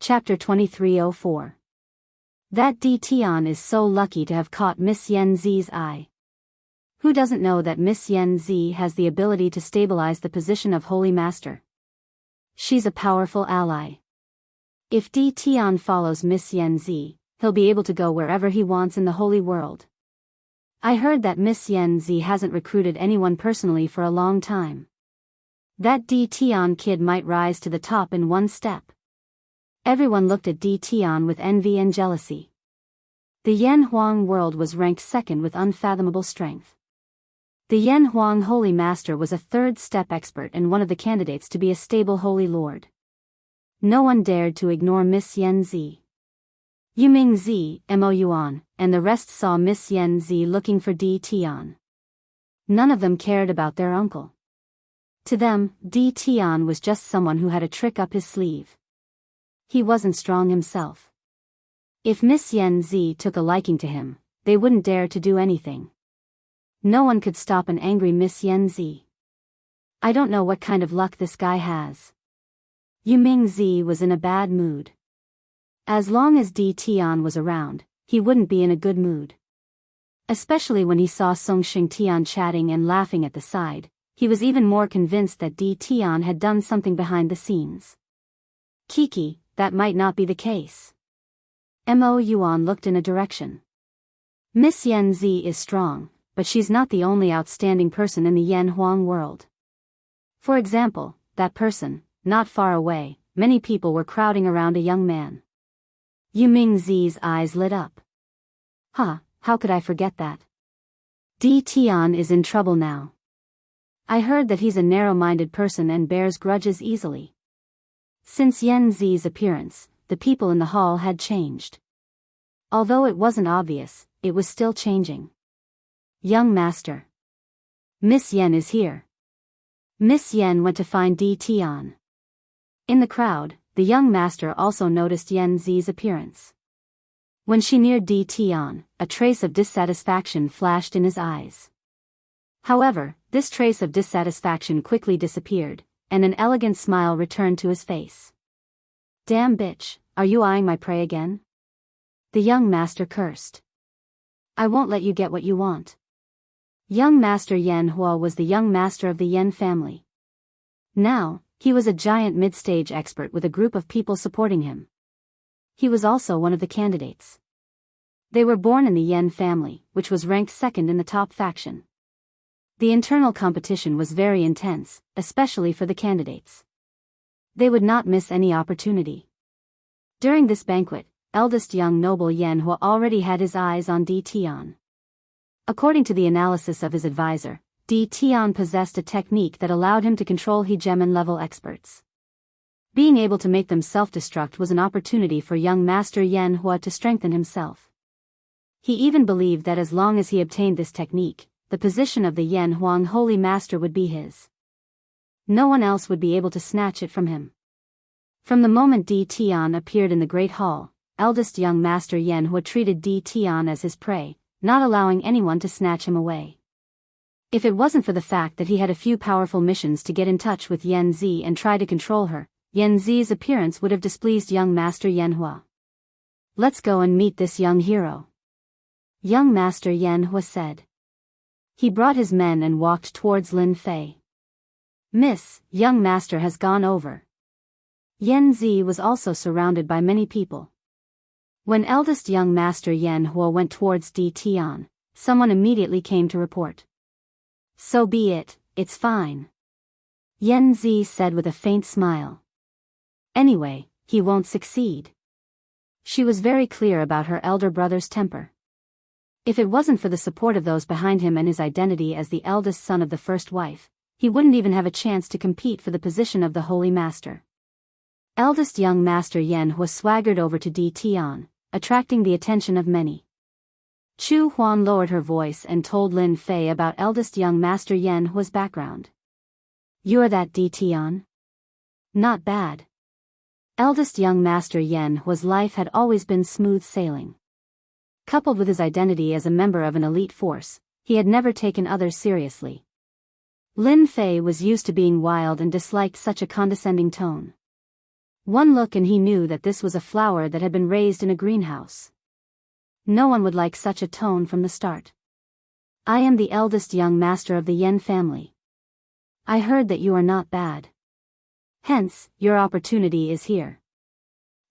Chapter 2304. That Di Tian is so lucky to have caught Miss Yen Zi's eye. Who doesn't know that Miss Yen Zi has the ability to stabilize the position of Holy Master? She's a powerful ally. If Di Tian follows Miss Yen Zi, he'll be able to go wherever he wants in the holy world. I heard that Miss Yen Zi hasn't recruited anyone personally for a long time. That Di Tian kid might rise to the top in one step. Everyone looked at Di Tian with envy and jealousy. The Yen Huang world was ranked second with unfathomable strength. The Yen Huang Holy Master was a third-step expert and one of the candidates to be a stable Holy Lord. No one dared to ignore Miss Yen Zi. Yuming Zi, Mo Yuan, and the rest saw Miss Yen Zi looking for Di Tian. None of them cared about their uncle. To them, Di Tian was just someone who had a trick up his sleeve. He wasn't strong himself. If Miss Yen Zi took a liking to him, they wouldn't dare to do anything. No one could stop an angry Miss Yen Zi. I don't know what kind of luck this guy has. Yuming Zi was in a bad mood. As long as Di Tian was around, he wouldn't be in a good mood. Especially when he saw Song Xingtian chatting and laughing at the side, he was even more convinced that Di Tian had done something behind the scenes. Kiki, that might not be the case. Mo Yuan looked in a direction. Miss Yen Zi is strong, but she's not the only outstanding person in the Yen Huang world. For example, that person, not far away, many people were crowding around a young man. Yuming Zi's eyes lit up. How could I forget that? Di Tian is in trouble now. I heard that he's a narrow-minded person and bears grudges easily. Since Yen Zi's appearance, the people in the hall had changed. Although it wasn't obvious, it was still changing. Young Master. Miss Yen is here. Miss Yen went to find Di Tian. In the crowd, the young master also noticed Yen Zi's appearance. When she neared Di Tian, a trace of dissatisfaction flashed in his eyes. However, this trace of dissatisfaction quickly disappeared, and an elegant smile returned to his face. Damn bitch, are you eyeing my prey again? The young master cursed. I won't let you get what you want. Young Master Yen Hua was the young master of the Yen family. Now, he was a giant mid-stage expert with a group of people supporting him. He was also one of the candidates. They were born in the Yen family, which was ranked second in the top faction. The internal competition was very intense, especially for the candidates. They would not miss any opportunity. During this banquet, eldest young noble Yen Hua already had his eyes on Di Tian. According to the analysis of his advisor, Di Tian possessed a technique that allowed him to control Hegemon-level experts. Being able to make them self-destruct was an opportunity for young Master Yen Hua to strengthen himself. He even believed that as long as he obtained this technique, the position of the Yen Huang Holy Master would be his. No one else would be able to snatch it from him. From the moment Di Tian appeared in the Great Hall, eldest young Master Yen Hua treated Di Tian as his prey, not allowing anyone to snatch him away. If it wasn't for the fact that he had a few powerful missions to get in touch with Yen Zi and try to control her, Yen Zi's appearance would have displeased young Master Yen Hua. Let's go and meet this young hero. Young Master Yen Hua said. He brought his men and walked towards Lin Fei. Miss, young master has gone over. Yen Zi was also surrounded by many people. When eldest young Master Yen Hua went towards Di Tian, someone immediately came to report. So be it, it's fine. Yen Zi said with a faint smile. Anyway, he won't succeed. She was very clear about her elder brother's temper. If it wasn't for the support of those behind him and his identity as the eldest son of the first wife, he wouldn't even have a chance to compete for the position of the Holy Master. Eldest young Master Yen Hua swaggered over to Di Tian, attracting the attention of many. Chu Huan lowered her voice and told Lin Fei about eldest young Master Yen Hua's background. You're that Di Tian? Not bad. Eldest young Master Yen Hua's life had always been smooth sailing. Coupled with his identity as a member of an elite force, he had never taken others seriously. Lin Fei was used to being wild and disliked such a condescending tone. One look and he knew that this was a flower that had been raised in a greenhouse. No one would like such a tone from the start. I am the eldest young master of the Yen family. I heard that you are not bad. Hence, your opportunity is here.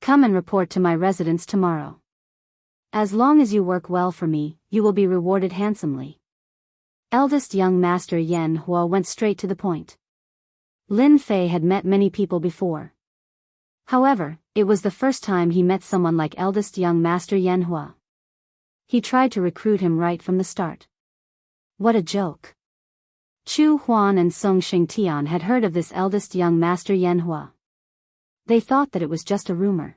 Come and report to my residence tomorrow. As long as you work well for me, you will be rewarded handsomely. Eldest young master Yen Hua went straight to the point. Lin Fei had met many people before. However, it was the first time he met someone like eldest young master Yen Hua. He tried to recruit him right from the start. What a joke. Chu Huan and Song Xingtian had heard of this eldest young master Yen Hua. They thought that it was just a rumor.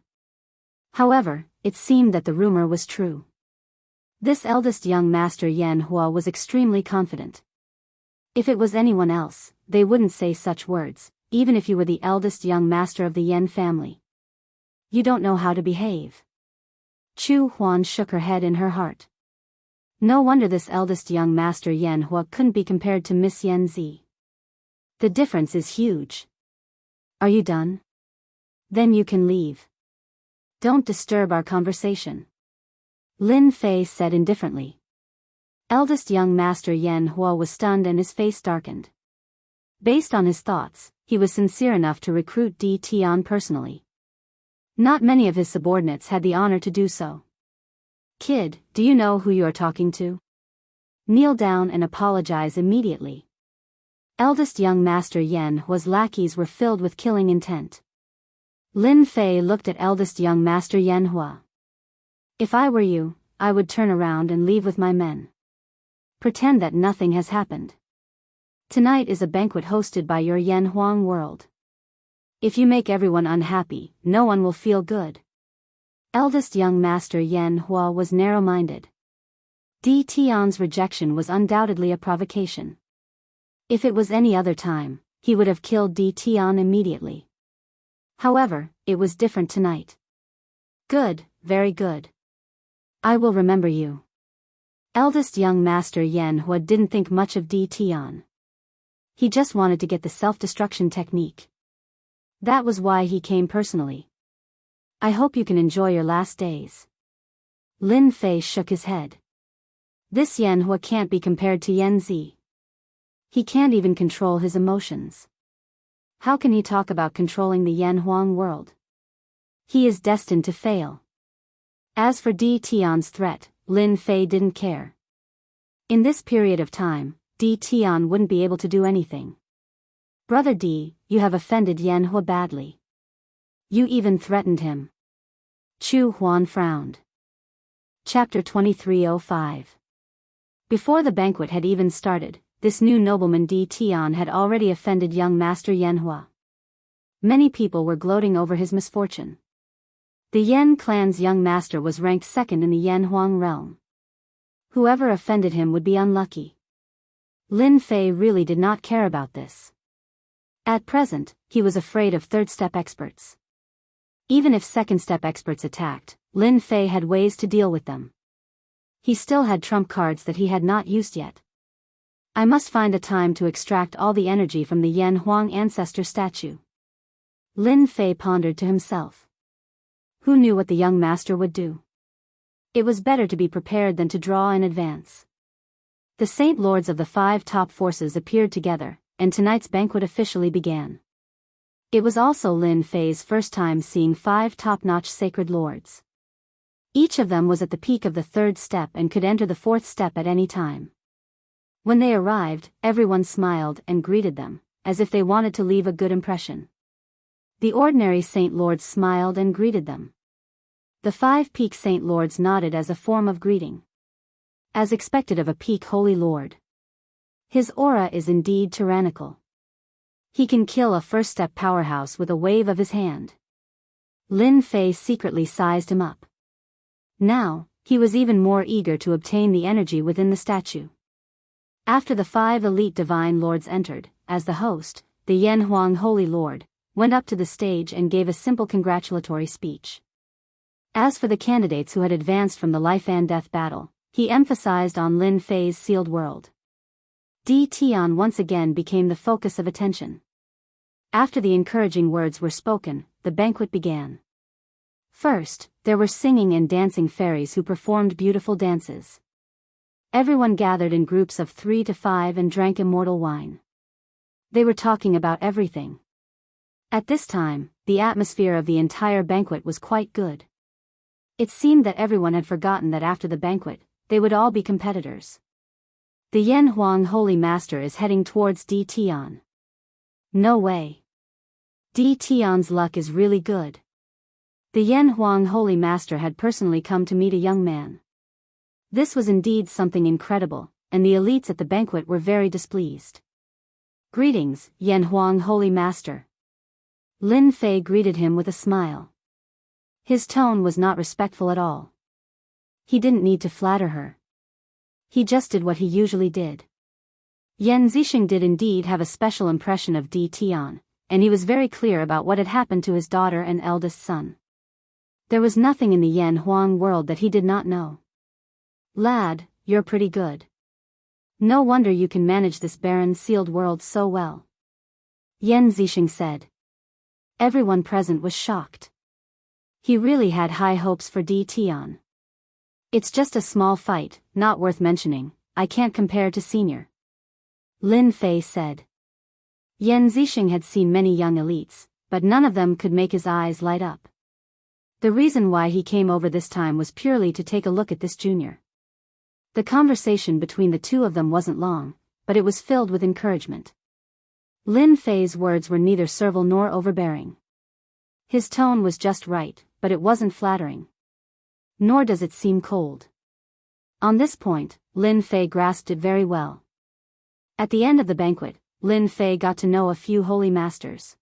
However, it seemed that the rumor was true. This eldest young master Yen Hua was extremely confident. If it was anyone else, they wouldn't say such words, even if you were the eldest young master of the Yen family. You don't know how to behave. Chu Huan shook her head in her heart. No wonder this eldest young master Yen Hua couldn't be compared to Miss Yen Zi. The difference is huge. Are you done? Then you can leave. Don't disturb our conversation. Lin Fei said indifferently. Eldest young master Yen Hua was stunned and his face darkened. Based on his thoughts, he was sincere enough to recruit Di Tian personally. Not many of his subordinates had the honor to do so. Kid, do you know who you are talking to? Kneel down and apologize immediately. Eldest young master Yen Hua's lackeys were filled with killing intent. Lin Fei looked at eldest young master Yen Hua. If I were you, I would turn around and leave with my men. Pretend that nothing has happened. Tonight is a banquet hosted by your Yen Huang world. If you make everyone unhappy, no one will feel good. Eldest young master Yen Hua was narrow-minded. Di Tian's rejection was undoubtedly a provocation. If it was any other time, he would have killed Di Tian immediately. However, it was different tonight. Good, very good. I will remember you. Eldest young master Yen Hua didn't think much of Di Tian. He just wanted to get the self-destruction technique. That was why he came personally. I hope you can enjoy your last days. Lin Fei shook his head. This Yen Hua can't be compared to Yen Zi. He can't even control his emotions. How can he talk about controlling the Yen Huang world? He is destined to fail. As for Di Tian's threat, Lin Fei didn't care. In this period of time, Di Tian wouldn't be able to do anything. Brother Di, you have offended Yen Hua badly. You even threatened him. Chu Huan frowned. Chapter 2305. Before the banquet had even started, this new nobleman Di Tian had already offended young master Yen Hua. Many people were gloating over his misfortune. The Yen clan's young master was ranked second in the Yen Huang realm. Whoever offended him would be unlucky. Lin Fei really did not care about this. At present, he was afraid of third-step experts. Even if second-step experts attacked, Lin Fei had ways to deal with them. He still had trump cards that he had not used yet. I must find a time to extract all the energy from the Yen Huang ancestor statue. Lin Fei pondered to himself. Who knew what the young master would do? It was better to be prepared than to draw in advance. The Saint Lords of the 5 top forces appeared together, and tonight's banquet officially began. It was also Lin Fei's first time seeing 5 top-notch sacred lords. Each of them was at the peak of the 3rd step and could enter the 4th step at any time. When they arrived, everyone smiled and greeted them, as if they wanted to leave a good impression. The ordinary Saint Lords smiled and greeted them. The 5 peak Saint Lords nodded as a form of greeting. As expected of a peak Holy Lord. His aura is indeed tyrannical. He can kill a first-step powerhouse with a wave of his hand. Lin Fei secretly sized him up. Now, he was even more eager to obtain the energy within the statue. After the 5 elite divine lords entered, as the host, the Yen Huang Holy Lord went up to the stage and gave a simple congratulatory speech. As for the candidates who had advanced from the life and death battle, he emphasized on Lin Fei's sealed world. Di Tian once again became the focus of attention. After the encouraging words were spoken, the banquet began. First, there were singing and dancing fairies who performed beautiful dances. Everyone gathered in groups of 3 to 5 and drank immortal wine. They were talking about everything. At this time, the atmosphere of the entire banquet was quite good. It seemed that everyone had forgotten that after the banquet, they would all be competitors. The Yen Huang Holy Master is heading towards Di Tian. No way. Di Tian's luck is really good. The Yen Huang Holy Master had personally come to meet a young man. This was indeed something incredible, and the elites at the banquet were very displeased. Greetings, Yen Huang Holy Master. Lin Fei greeted him with a smile. His tone was not respectful at all. He didn't need to flatter her. He just did what he usually did. Yan Zixing did indeed have a special impression of Di Tian, and he was very clear about what had happened to his daughter and eldest son. There was nothing in the Yen Huang world that he did not know. Lad, you're pretty good. No wonder you can manage this barren sealed world so well. Yan Zixing said. Everyone present was shocked. He really had high hopes for Di Tian. It's just a small fight, not worth mentioning, I can't compare to senior. Lin Fei said. Yan Zixing had seen many young elites, but none of them could make his eyes light up. The reason why he came over this time was purely to take a look at this junior. The conversation between the two of them wasn't long, but it was filled with encouragement. Lin Fei's words were neither servile nor overbearing. His tone was just right, but it wasn't flattering. Nor does it seem cold. On this point, Lin Fei grasped it very well. At the end of the banquet, Lin Fei got to know a few holy masters.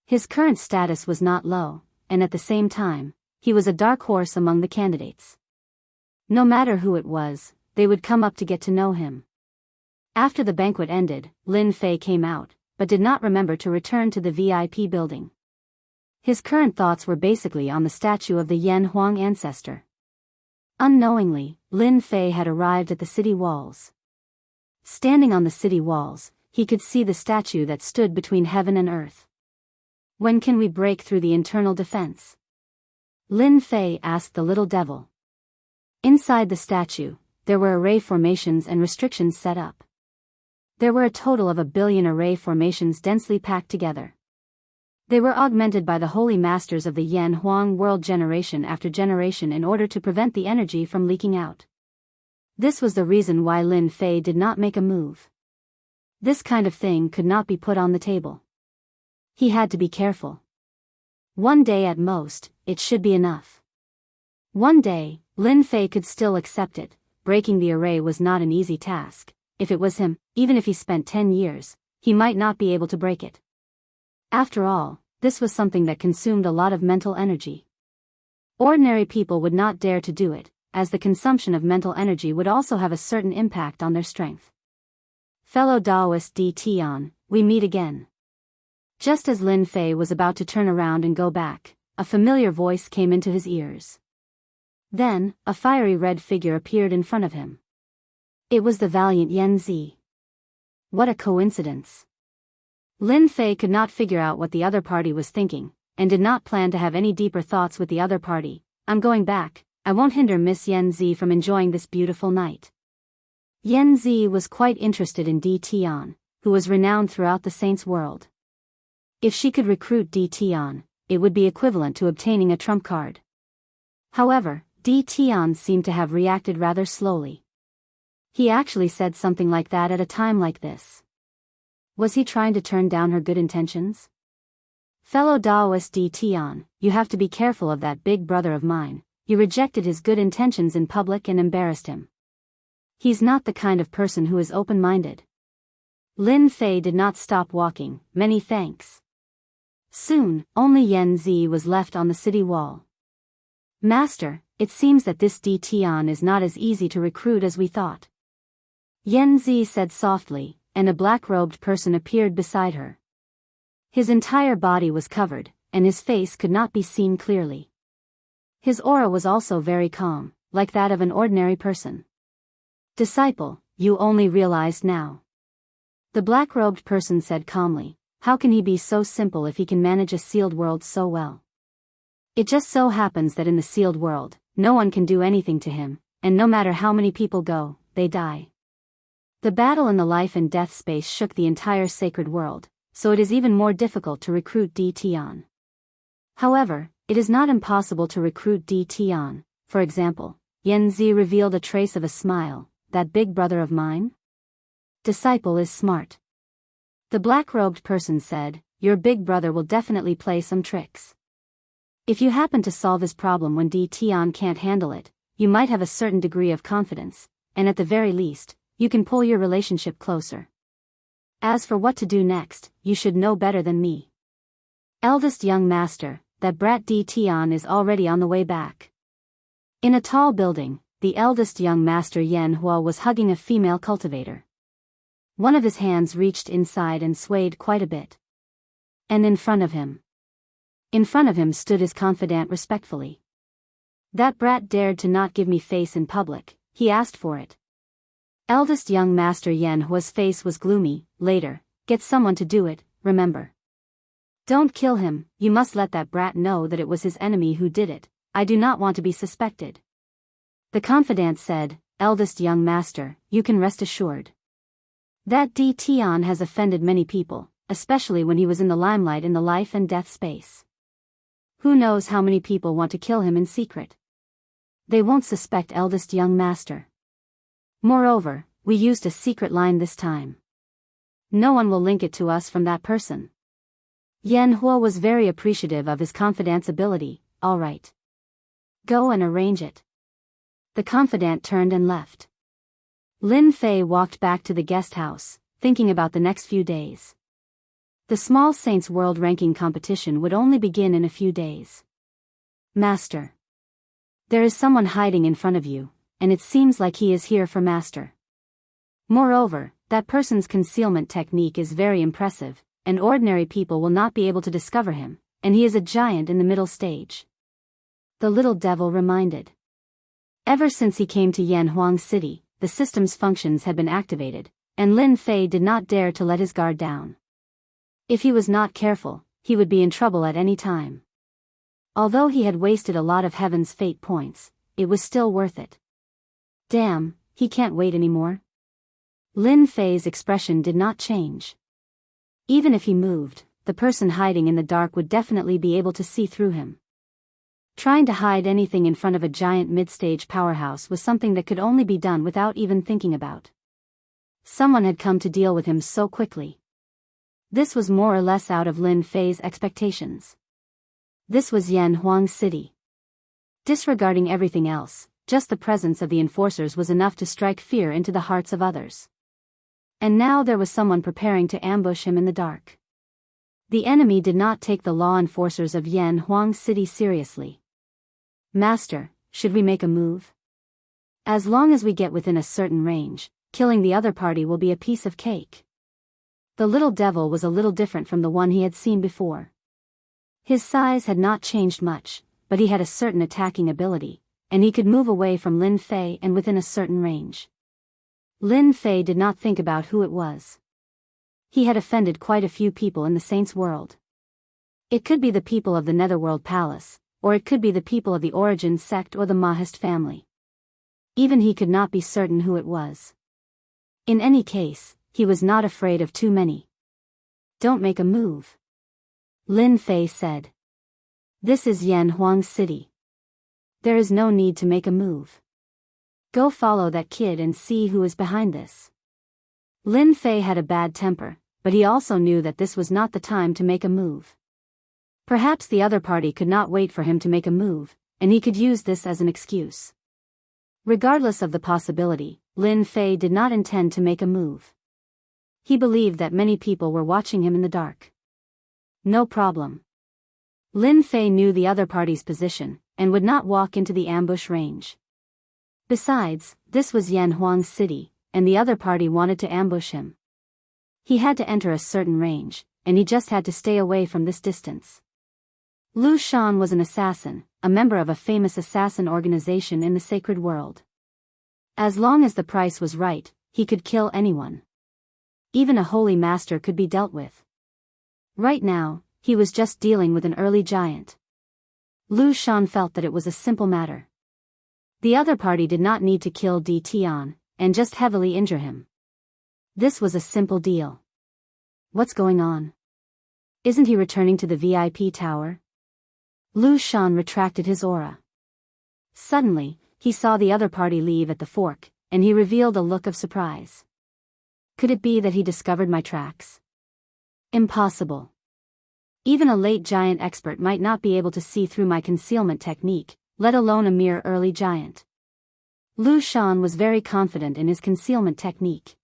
His current status was not low, and at the same time, he was a dark horse among the candidates. No matter who it was, they would come up to get to know him. After the banquet ended, Lin Fei came out, but did not remember to return to the VIP building. His current thoughts were basically on the statue of the Yen Huang ancestor. Unknowingly, Lin Fei had arrived at the city walls. Standing on the city walls, he could see the statue that stood between heaven and earth. When can we break through the internal defense? Lin Fei asked the little devil. Inside the statue, there were array formations and restrictions set up. There were a total of 1 billion array formations densely packed together. They were augmented by the holy masters of the Yen Huang world generation after generation in order to prevent the energy from leaking out. This was the reason why Lin Fei did not make a move. This kind of thing could not be put on the table. He had to be careful. One day at most, it should be enough. One day, Lin Fei could still accept it. Breaking the array was not an easy task. If it was him, even if he spent 10 years, he might not be able to break it. After all, this was something that consumed a lot of mental energy. Ordinary people would not dare to do it, as the consumption of mental energy would also have a certain impact on their strength. Fellow Taoist Di Tian, we meet again. Just as Lin Fei was about to turn around and go back, a familiar voice came into his ears. Then, a fiery red figure appeared in front of him. It was the valiant Yan Zi. What a coincidence. Lin Fei could not figure out what the other party was thinking, and did not plan to have any deeper thoughts with the other party. I'm going back, I won't hinder Miss Yan Zi from enjoying this beautiful night. Yan Zi was quite interested in Di Tian, who was renowned throughout the saints' world. If she could recruit Di Tian, it would be equivalent to obtaining a trump card. However, Di Tian seemed to have reacted rather slowly. He actually said something like that at a time like this. Was he trying to turn down her good intentions? Fellow Taoist Di Tian, you have to be careful of that big brother of mine. You rejected his good intentions in public and embarrassed him. He's not the kind of person who is open-minded. Lin Fei did not stop walking. Many thanks. Soon, only Yan Zi was left on the city wall. Master, it seems that this Di Tian is not as easy to recruit as we thought. Yan Zi said softly, and a black-robed person appeared beside her. His entire body was covered, and his face could not be seen clearly. His aura was also very calm, like that of an ordinary person. Disciple, you only realized now. The black-robed person said calmly, How can he be so simple if he can manage a sealed world so well? It just so happens that in the sealed world, no one can do anything to him, and no matter how many people go, they die. The battle in the life and death space shook the entire sacred world, so it is even more difficult to recruit DT. However, it is not impossible to recruit DT. For example, Yen Zi revealed a trace of a smile. That big brother of mine? Disciple is smart. The black-robed person said, your big brother will definitely play some tricks. If you happen to solve his problem when DT can't handle it, you might have a certain degree of confidence, and at the very least, you can pull your relationship closer. As for what to do next, you should know better than me. Eldest young master, that brat DT is already on the way back. In a tall building, the eldest young master Yen Hua was hugging a female cultivator. One of his hands reached inside and swayed quite a bit. And in front of him stood his confidant respectfully. That brat dared to not give me face in public, he asked for it. Eldest young master Yen Hua's face was gloomy. Later, get someone to do it, remember. Don't kill him, you must let that brat know that it was his enemy who did it, I do not want to be suspected. The confidant said, eldest young master, you can rest assured. That DT has offended many people, especially when he was in the limelight in the life and death space. Who knows how many people want to kill him in secret? They won't suspect eldest young master. Moreover, we used a secret line this time. No one will link it to us from that person. Yen Hua was very appreciative of his confidant's ability. All right. Go and arrange it. The confidant turned and left. Lin Fei walked back to the guest house, thinking about the next few days. The Small Saints World Ranking competition would only begin in a few days. Master. There is someone hiding in front of you, and it seems like he is here for Master. Moreover, that person's concealment technique is very impressive, and ordinary people will not be able to discover him, and he is a giant in the middle stage. The little devil reminded. Ever since he came to Yanhuang City, the system's functions had been activated, and Lin Fei did not dare to let his guard down. If he was not careful, he would be in trouble at any time. Although he had wasted a lot of Heaven's Fate points, it was still worth it. Damn, he can't wait anymore. Lin Fei's expression did not change. Even if he moved, the person hiding in the dark would definitely be able to see through him. Trying to hide anything in front of a giant mid-stage powerhouse was something that could only be done without even thinking about. Someone had come to deal with him so quickly. This was more or less out of Lin Fei's expectations. This was Yanhuang City. Disregarding everything else, just the presence of the enforcers was enough to strike fear into the hearts of others. And now there was someone preparing to ambush him in the dark. The enemy did not take the law enforcers of Yanhuang City seriously. Master, should we make a move? As long as we get within a certain range, killing the other party will be a piece of cake. The little devil was a little different from the one he had seen before. His size had not changed much, but he had a certain attacking ability, and he could move away from Lin Fei and within a certain range. Lin Fei did not think about who it was. He had offended quite a few people in the Saints' world. It could be the people of the Netherworld Palace, or it could be the people of the Origin sect or the Mahist family. Even he could not be certain who it was. In any case, he was not afraid of too many. Don't make a move. Lin Fei said. This is Yanhuang City. There is no need to make a move. Go follow that kid and see who is behind this. Lin Fei had a bad temper, but he also knew that this was not the time to make a move. Perhaps the other party could not wait for him to make a move, and he could use this as an excuse. Regardless of the possibility, Lin Fei did not intend to make a move. He believed that many people were watching him in the dark. No problem. Lin Fei knew the other party's position, and would not walk into the ambush range. Besides, this was Yanhuang City, and the other party wanted to ambush him. He had to enter a certain range, and he just had to stay away from this distance. Lu Shan was an assassin, a member of a famous assassin organization in the sacred world. As long as the price was right, he could kill anyone. Even a holy master could be dealt with. Right now, he was just dealing with an early giant. Lu Shan felt that it was a simple matter. The other party did not need to kill Di Tian, and just heavily injure him. This was a simple deal. What's going on? Isn't he returning to the VIP tower? Lu Shan retracted his aura. Suddenly, he saw the other party leave at the fork, and he revealed a look of surprise. Could it be that he discovered my tracks? Impossible. Even a late giant expert might not be able to see through my concealment technique, let alone a mere early giant. Lu Shan was very confident in his concealment technique.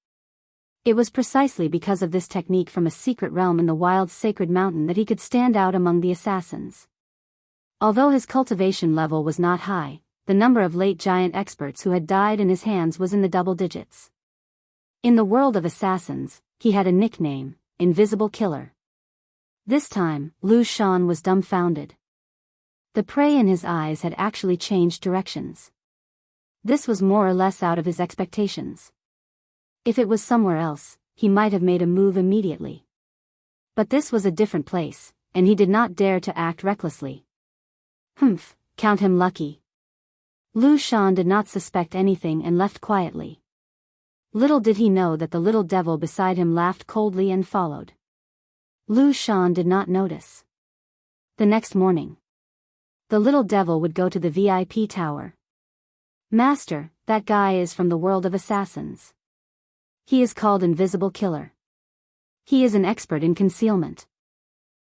It was precisely because of this technique from a secret realm in the wild sacred mountain that he could stand out among the assassins. Although his cultivation level was not high, the number of late giant experts who had died in his hands was in the double digits. In the world of assassins, he had a nickname, Invisible Killer. This time, Lu Shan was dumbfounded. The prey in his eyes had actually changed directions. This was more or less out of his expectations. If it was somewhere else, he might have made a move immediately. But this was a different place, and he did not dare to act recklessly. Humph, count him lucky. Lu Shan did not suspect anything and left quietly. Little did he know that the little devil beside him laughed coldly and followed. Lu Shan did not notice. The next morning, the little devil would go to the VIP tower. Master, that guy is from the world of assassins. He is called Invisible Killer. He is an expert in concealment.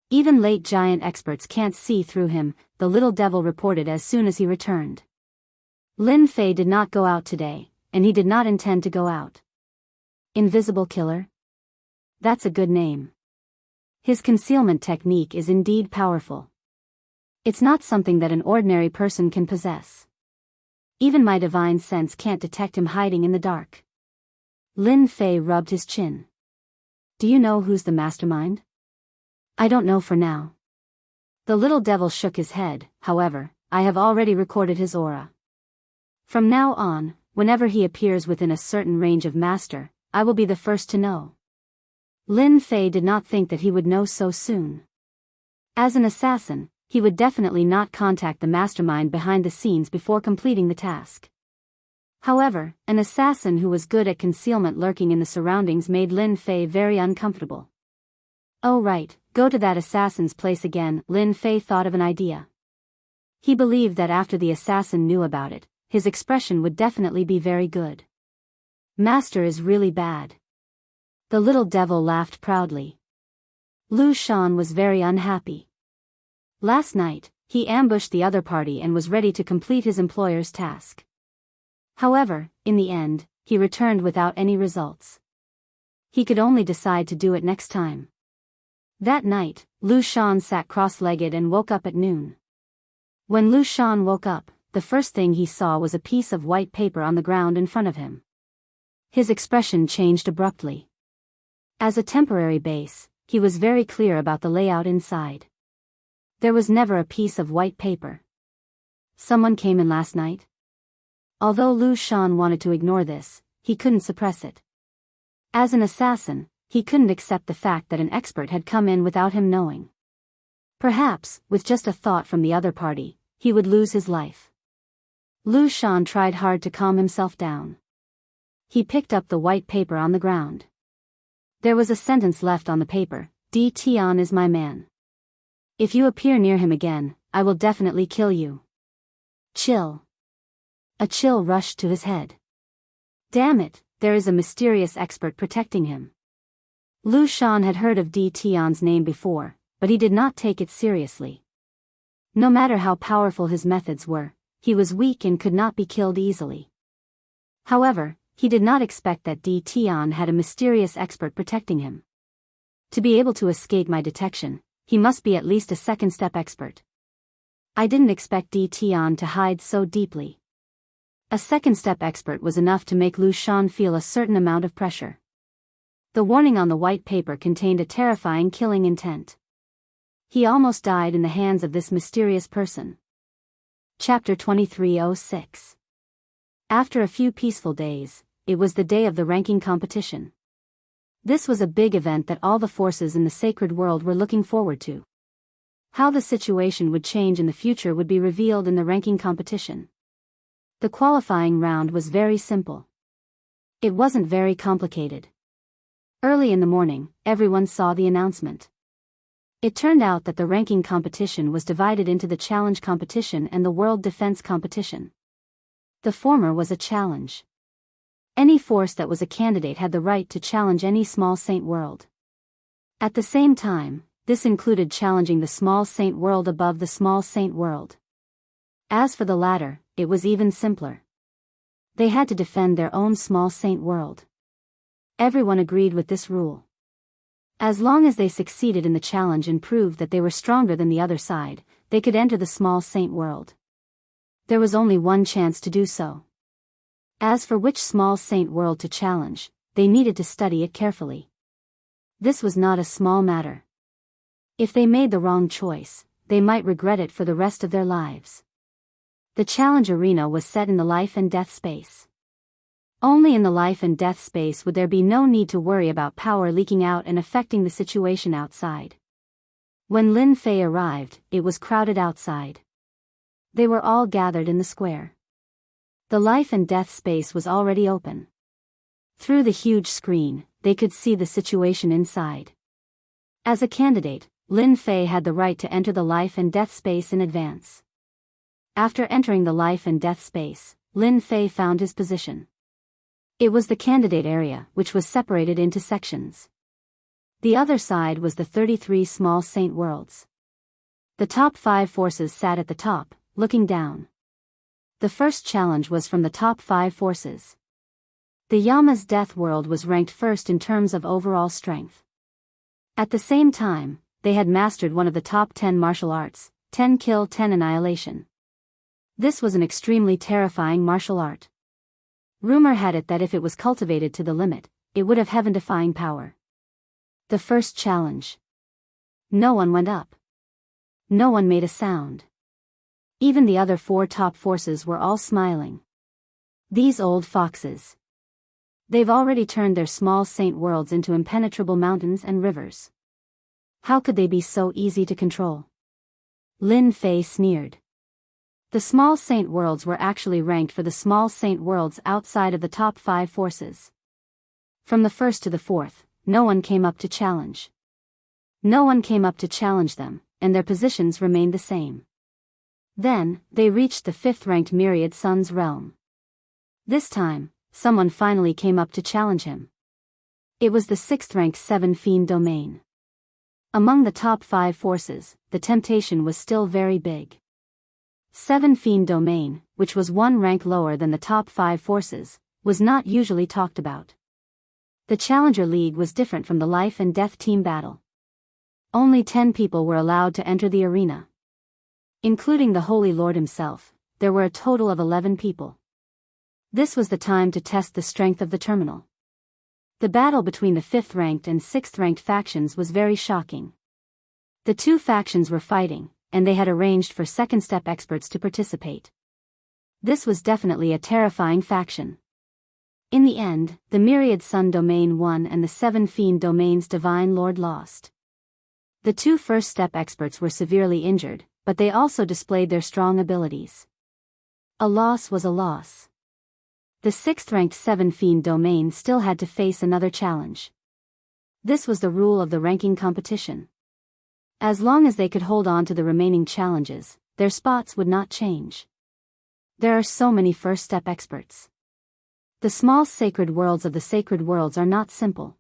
Even late giant experts can't see through him, the little devil reported as soon as he returned. Lin Fei did not go out today, and he did not intend to go out. Invisible Killer? That's a good name. His concealment technique is indeed powerful. It's not something that an ordinary person can possess. Even my divine sense can't detect him hiding in the dark. Lin Fei rubbed his chin. Do you know who's the mastermind? I don't know for now. The little devil shook his head, however, I have already recorded his aura. From now on, whenever he appears within a certain range of master, I will be the first to know. Lin Fei did not think that he would know so soon. As an assassin, he would definitely not contact the mastermind behind the scenes before completing the task. However, an assassin who was good at concealment lurking in the surroundings made Lin Fei very uncomfortable. Oh right, go to that assassin's place again, Lin Fei thought of an idea. He believed that after the assassin knew about it, his expression would definitely be very good. Master is really bad. The little devil laughed proudly. Lu Shan was very unhappy. Last night, he ambushed the other party and was ready to complete his employer's task. However, in the end, he returned without any results. He could only decide to do it next time. That night, Lu Shan sat cross-legged and woke up at noon. When Lu Shan woke up, the first thing he saw was a piece of white paper on the ground in front of him. His expression changed abruptly. As a temporary base, he was very clear about the layout inside. There was never a piece of white paper. Someone came in last night? Although Lu Shan wanted to ignore this, he couldn't suppress it. As an assassin, he couldn't accept the fact that an expert had come in without him knowing. Perhaps, with just a thought from the other party, he would lose his life. Lu Shan tried hard to calm himself down. He picked up the white paper on the ground. There was a sentence left on the paper, Di Tian is my man. If you appear near him again, I will definitely kill you. Chill. A chill rushed to his head. Damn it, there is a mysterious expert protecting him. Lu Shan had heard of Di Tian's name before, but he did not take it seriously. No matter how powerful his methods were, he was weak and could not be killed easily. However, he did not expect that Di Tian had a mysterious expert protecting him. To be able to escape my detection, he must be at least a second-step expert. I didn't expect Di Tian to hide so deeply. A second-step expert was enough to make Lu Shan feel a certain amount of pressure. The warning on the white paper contained a terrifying killing intent. He almost died in the hands of this mysterious person. Chapter 2306. After a few peaceful days, it was the day of the ranking competition. This was a big event that all the forces in the sacred world were looking forward to. How the situation would change in the future would be revealed in the ranking competition. The qualifying round was very simple. It wasn't very complicated. Early in the morning, everyone saw the announcement. It turned out that the ranking competition was divided into the challenge competition and the world defense competition. The former was a challenge. Any force that was a candidate had the right to challenge any small saint world. At the same time, this included challenging the small saint world above the small saint world. As for the latter, it was even simpler. They had to defend their own small saint world. Everyone agreed with this rule. As long as they succeeded in the challenge and proved that they were stronger than the other side, they could enter the small saint world. There was only one chance to do so. As for which small saint world to challenge, they needed to study it carefully. This was not a small matter. If they made the wrong choice, they might regret it for the rest of their lives. The challenge arena was set in the life and death space. Only in the life and death space would there be no need to worry about power leaking out and affecting the situation outside. When Lin Fei arrived, it was crowded outside. They were all gathered in the square. The life and death space was already open. Through the huge screen, they could see the situation inside. As a candidate, Lin Fei had the right to enter the life and death space in advance. After entering the life and death space, Lin Fei found his position. It was the candidate area, which was separated into sections. The other side was the 33 small saint worlds. The top 5 forces sat at the top, looking down. The first challenge was from the top 5 forces. The Yama's death world was ranked first in terms of overall strength. At the same time, they had mastered one of the top 10 martial arts, 10 kill 10 annihilation. This was an extremely terrifying martial art. Rumor had it that if it was cultivated to the limit, it would have heaven-defying power. The first challenge. No one went up. No one made a sound. Even the other 4 top forces were all smiling. These old foxes. They've already turned their small saint worlds into impenetrable mountains and rivers. How could they be so easy to control? Lin Fei sneered. The small saint worlds were actually ranked for the small saint worlds outside of the top 5 forces. From the first to the 4th, no one came up to challenge. No one came up to challenge them, and their positions remained the same. Then, they reached the 5th-ranked Myriad Sun's realm. This time, someone finally came up to challenge him. It was the 6th-ranked 7 Fiend domain. Among the top 5 forces, the temptation was still very big. 7 Fiend domain, which was 1 rank lower than the top 5 forces, was not usually talked about. The Challenger League was different from the life and death team battle. Only 10 people were allowed to enter the arena. Including the Holy Lord himself, there were a total of 11 people. This was the time to test the strength of the terminal. The battle between the 5th-ranked and 6th-ranked factions was very shocking. The 2 factions were fighting, and they had arranged for second-step experts to participate. This was definitely a terrifying faction. In the end, the Myriad Sun domain won and the 7 Fiend domain's Divine Lord lost. The 2 first-step experts were severely injured, but they also displayed their strong abilities. A loss was a loss. The 6th-ranked 7 Fiend domain still had to face another challenge. This was the rule of the ranking competition. As long as they could hold on to the remaining challenges, their spots would not change. There are so many first-step experts. The small sacred worlds of the sacred worlds are not simple.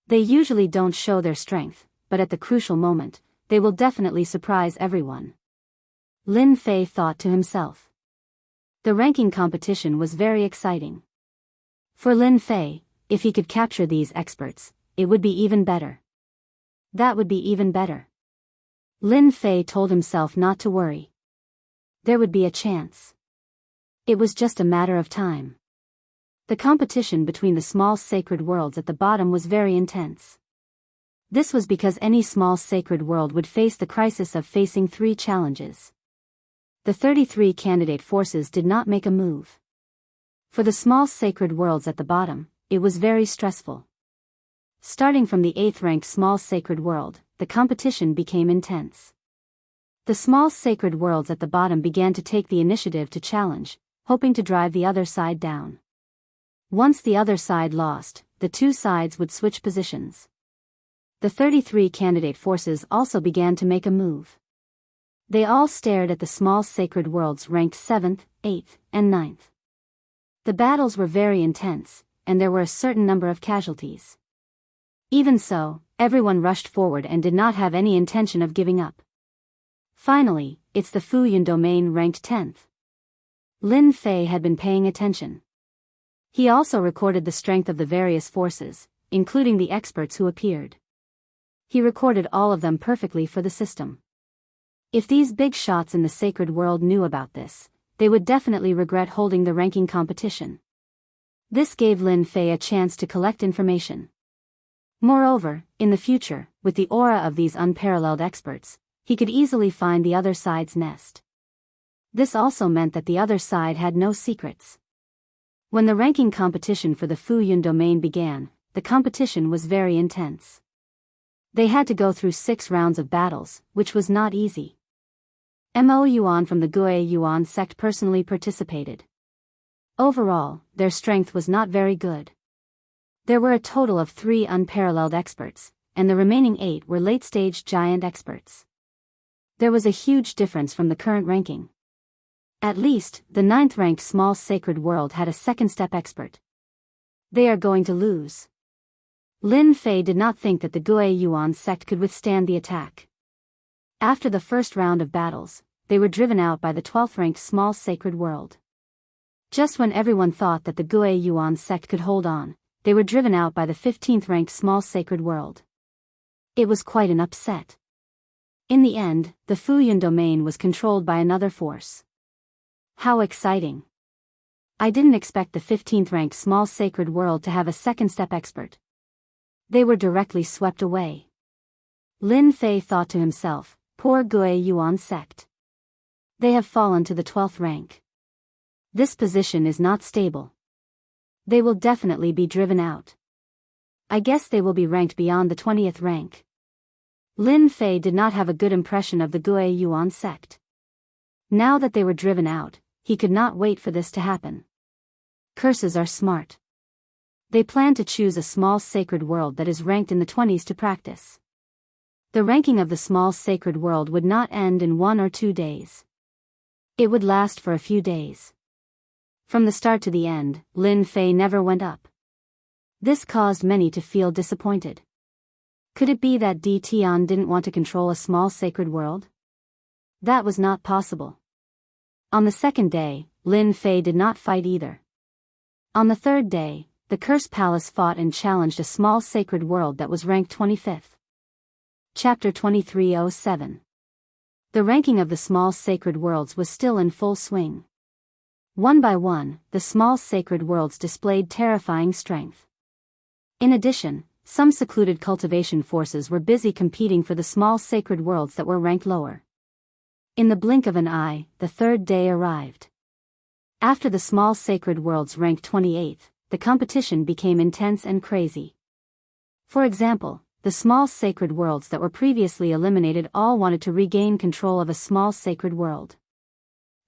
They usually don't show their strength, but at the crucial moment, they will definitely surprise everyone. Lin Fei thought to himself. The ranking competition was very exciting. For Lin Fei, if he could capture these experts, it would be even better. That would be even better. Lin Fei told himself not to worry. There would be a chance. It was just a matter of time. The competition between the small sacred worlds at the bottom was very intense. This was because any small sacred world would face the crisis of facing 3 challenges. The 33 candidate forces did not make a move. For the small sacred worlds at the bottom, it was very stressful. Starting from the 8th-ranked small sacred world, the competition became intense. The small sacred worlds at the bottom began to take the initiative to challenge, hoping to drive the other side down. Once the other side lost, the two sides would switch positions. The 33 candidate forces also began to make a move. They all stared at the small sacred worlds ranked 7th, 8th, and 9th. The battles were very intense, and there were a certain number of casualties. Even so, everyone rushed forward and did not have any intention of giving up. Finally, it's the Fuyun domain ranked 10th. Lin Fei had been paying attention. He also recorded the strength of the various forces, including the experts who appeared. He recorded all of them perfectly for the system. If these big shots in the sacred world knew about this, they would definitely regret holding the ranking competition. This gave Lin Fei a chance to collect information. Moreover, in the future, with the aura of these unparalleled experts, he could easily find the other side's nest. This also meant that the other side had no secrets. When the ranking competition for the Fuyun domain began, the competition was very intense. They had to go through 6 rounds of battles, which was not easy. Mo Yuan from the Gue Yuan sect personally participated. Overall, their strength was not very good. There were a total of 3 unparalleled experts, and the remaining 8 were late-stage giant experts. There was a huge difference from the current ranking. At least, the 9th-ranked small sacred world had a second-step expert. They are going to lose. Lin Fei did not think that the Gue Yuan sect could withstand the attack. After the first round of battles, they were driven out by the 12th-ranked small sacred world. Just when everyone thought that the Gue Yuan sect could hold on, they were driven out by the 15th-ranked small sacred world. It was quite an upset. In the end, the Fuyun domain was controlled by another force. How exciting! I didn't expect the 15th-ranked small sacred world to have a second-step expert. They were directly swept away. Lin Fei thought to himself, poor Gue Yuan sect. They have fallen to the 12th rank. This position is not stable. They will definitely be driven out. I guess they will be ranked beyond the 20th rank. Lin Fei did not have a good impression of the Gue Yuan sect. Now that they were driven out, he could not wait for this to happen. Curses are smart. They plan to choose a small sacred world that is ranked in the 20s to practice. The ranking of the small sacred world would not end in 1 or 2 days. It would last for a few days. From the start to the end, Lin Fei never went up. This caused many to feel disappointed. Could it be that Di Tian didn't want to control a small sacred world? That was not possible. On the second day, Lin Fei did not fight either. On the third day, the Cursed Palace fought and challenged a small sacred world that was ranked 25th. Chapter 2307. The ranking of the small sacred worlds was still in full swing. One by one, the small sacred worlds displayed terrifying strength. In addition, some secluded cultivation forces were busy competing for the small sacred worlds that were ranked lower. In the blink of an eye, the third day arrived. After the small sacred worlds ranked 28th, the competition became intense and crazy. For example, the small sacred worlds that were previously eliminated all wanted to regain control of a small sacred world.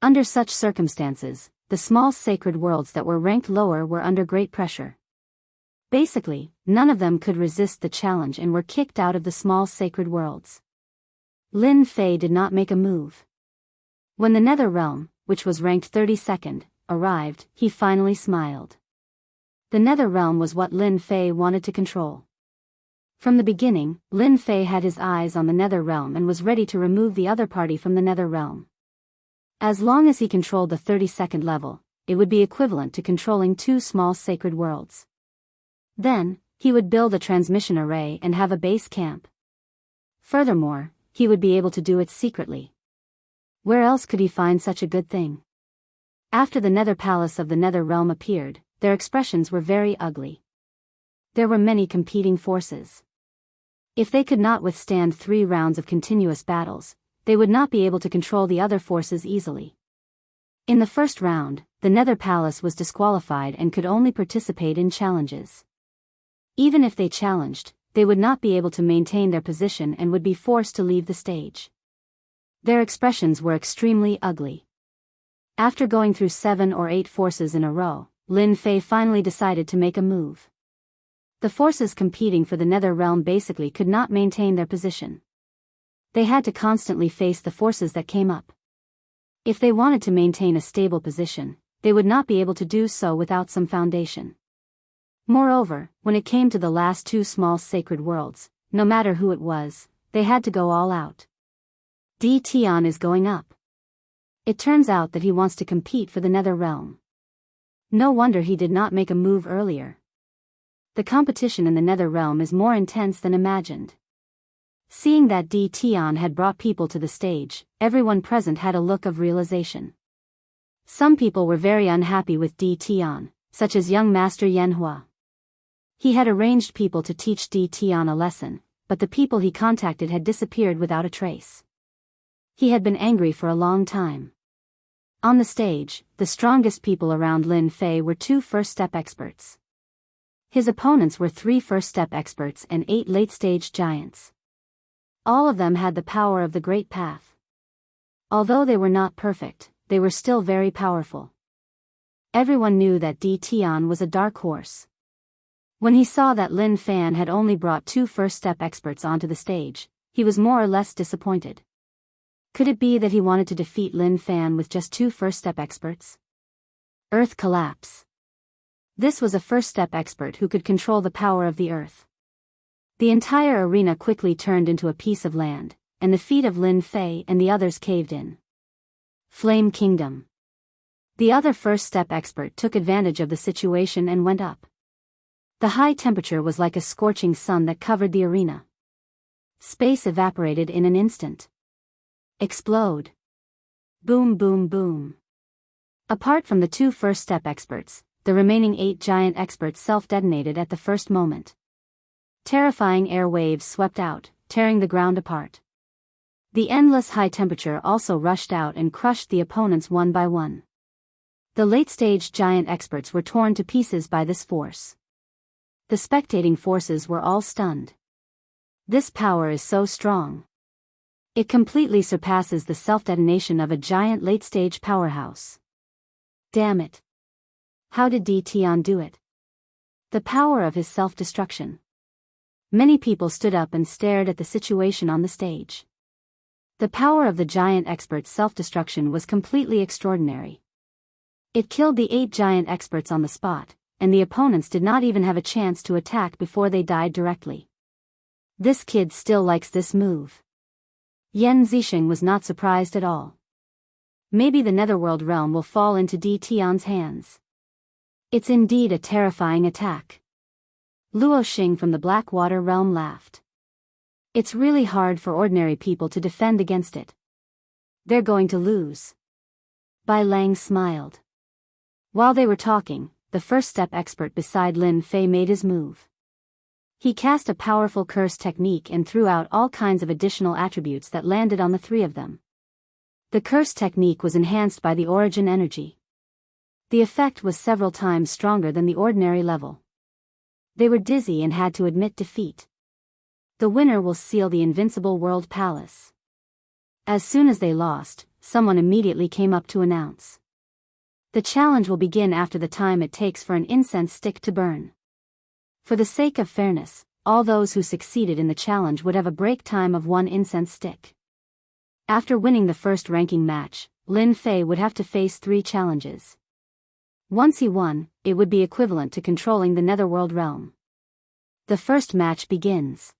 Under such circumstances, the small sacred worlds that were ranked lower were under great pressure. Basically, none of them could resist the challenge and were kicked out of the small sacred worlds. Lin Fei did not make a move. When the Nether Realm, which was ranked 32nd, arrived, he finally smiled. The Nether Realm was what Lin Fei wanted to control. From the beginning, Lin Fei had his eyes on the Nether Realm and was ready to remove the other party from the Nether Realm. As long as he controlled the 32nd level, it would be equivalent to controlling 2 small sacred worlds. Then, he would build a transmission array and have a base camp. Furthermore, he would be able to do it secretly. Where else could he find such a good thing? After the Nether Palace of the Nether Realm appeared, their expressions were very ugly. There were many competing forces. If they could not withstand 3 rounds of continuous battles, they would not be able to control the other forces easily. In the first round, the Nether Palace was disqualified and could only participate in challenges. Even if they challenged, they would not be able to maintain their position and would be forced to leave the stage. Their expressions were extremely ugly. After going through 7 or 8 forces in a row, Lin Fei finally decided to make a move. The forces competing for the Nether Realm basically could not maintain their position. They had to constantly face the forces that came up. If they wanted to maintain a stable position, they would not be able to do so without some foundation. Moreover, when it came to the last 2 small sacred worlds, no matter who it was, they had to go all out. Di Tian is going up. It turns out that he wants to compete for the Nether Realm. No wonder he did not make a move earlier. The competition in the Nether Realm is more intense than imagined. Seeing that Di Tian had brought people to the stage, everyone present had a look of realization. Some people were very unhappy with Di Tian, such as young Master Yanhua. He had arranged people to teach Di Tian a lesson, but the people he contacted had disappeared without a trace. He had been angry for a long time. On the stage, the strongest people around Lin Fei were 2 first-step experts. His opponents were 3 first-step experts and 8 late-stage giants. All of them had the power of the Great Path. Although they were not perfect, they were still very powerful. Everyone knew that Di Tian was a dark horse. When he saw that Lin Fan had only brought 2 first-step experts onto the stage, he was more or less disappointed. Could it be that he wanted to defeat Lin Fan with just 2 first-step experts? Earth collapse. This was a first-step expert who could control the power of the earth. The entire arena quickly turned into a piece of land, and the feet of Lin Fei and the others caved in. Flame Kingdom. The other first-step expert took advantage of the situation and went up. The high temperature was like a scorching sun that covered the arena. Space evaporated in an instant. Explode. Boom boom boom. Apart from the 2 first-step experts, the remaining 8 giant experts self-detonated at the first moment. Terrifying air waves swept out, tearing the ground apart. The endless high temperature also rushed out and crushed the opponents one by one. The late-stage giant experts were torn to pieces by this force. The spectating forces were all stunned. This power is so strong. It completely surpasses the self-detonation of a giant late-stage powerhouse. Damn it. How did Di Tian do it? The power of his self-destruction. Many people stood up and stared at the situation on the stage. The power of the giant expert's self-destruction was completely extraordinary. It killed the 8 giant experts on the spot, and the opponents did not even have a chance to attack before they died directly. This kid still likes this move. Yan Zixing was not surprised at all. Maybe the Netherworld realm will fall into Di Tian's hands. It's indeed a terrifying attack. Luo Xing from the Blackwater realm laughed. It's really hard for ordinary people to defend against it. They're going to lose. Bai Lang smiled. While they were talking, the first-step expert beside Lin Fei made his move. He cast a powerful curse technique and threw out all kinds of additional attributes that landed on the 3 of them. The curse technique was enhanced by the origin energy. The effect was several times stronger than the ordinary level. They were dizzy and had to admit defeat. The winner will seal the Invincible World Palace. As soon as they lost, someone immediately came up to announce. The challenge will begin after the time it takes for an incense stick to burn. For the sake of fairness, all those who succeeded in the challenge would have a break time of 1 incense stick. After winning the first ranking match, Lin Fei would have to face 3 challenges. Once he won, it would be equivalent to controlling the Netherworld realm. The first match begins.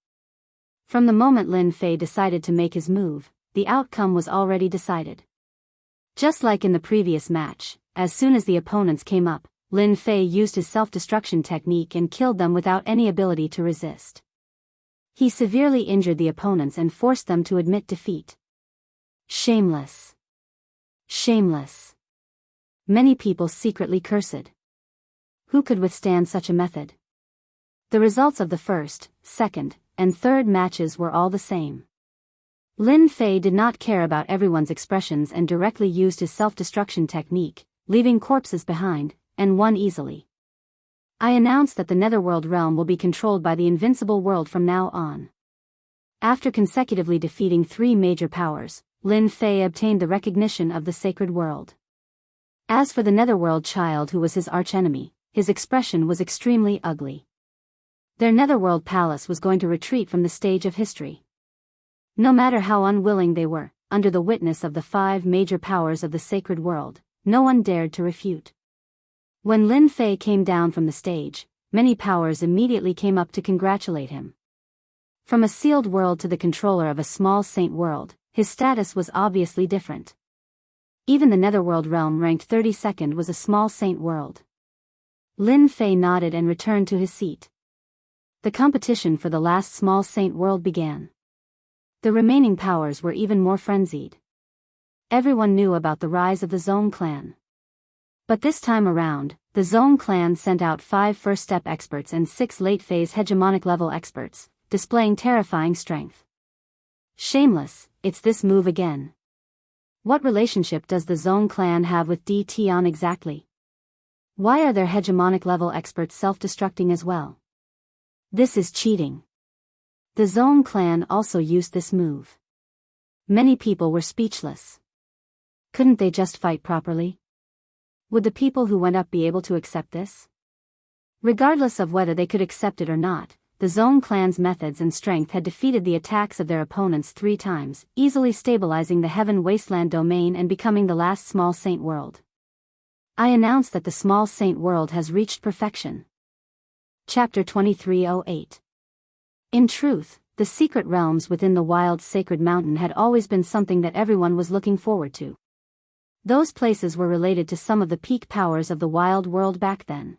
From the moment Lin Fei decided to make his move, the outcome was already decided. Just like in the previous match, as soon as the opponents came up, Lin Fei used his self-destruction technique and killed them without any ability to resist. He severely injured the opponents and forced them to admit defeat. Shameless. Shameless. Many people secretly cursed. Who could withstand such a method? The results of the first, second, and third matches were all the same. Lin Fei did not care about everyone's expressions and directly used his self-destruction technique, leaving corpses behind, and won easily. I announce that the Netherworld realm will be controlled by the invincible world from now on. After consecutively defeating 3 major powers, Lin Fei obtained the recognition of the sacred world. As for the Netherworld child who was his archenemy, his expression was extremely ugly. Their Netherworld palace was going to retreat from the stage of history. No matter how unwilling they were, under the witness of the 5 major powers of the sacred world, no one dared to refute. When Lin Fei came down from the stage, many powers immediately came up to congratulate him. From a sealed world to the controller of a small saint world, his status was obviously different. Even the Netherworld realm ranked 32nd was a small saint world. Lin Fei nodded and returned to his seat. The competition for the last small saint world began. The remaining powers were even more frenzied. Everyone knew about the rise of the Zone clan. But this time around, the Zone clan sent out 5 first-step experts and 6 late-phase hegemonic-level experts, displaying terrifying strength. Shameless, it's this move again. What relationship does the Zone clan have with DTon exactly? Why are their hegemonic-level experts self-destructing as well? This is cheating. The Zone clan also used this move. Many people were speechless. Couldn't they just fight properly? Would the people who went up be able to accept this? Regardless of whether they could accept it or not, the Zone clan's methods and strength had defeated the attacks of their opponents 3 times, easily stabilizing the Heaven Wasteland domain and becoming the last small saint world. I announce that the small saint world has reached perfection. Chapter 2308. In truth, the secret realms within the wild sacred mountain had always been something that everyone was looking forward to. Those places were related to some of the peak powers of the wild world back then.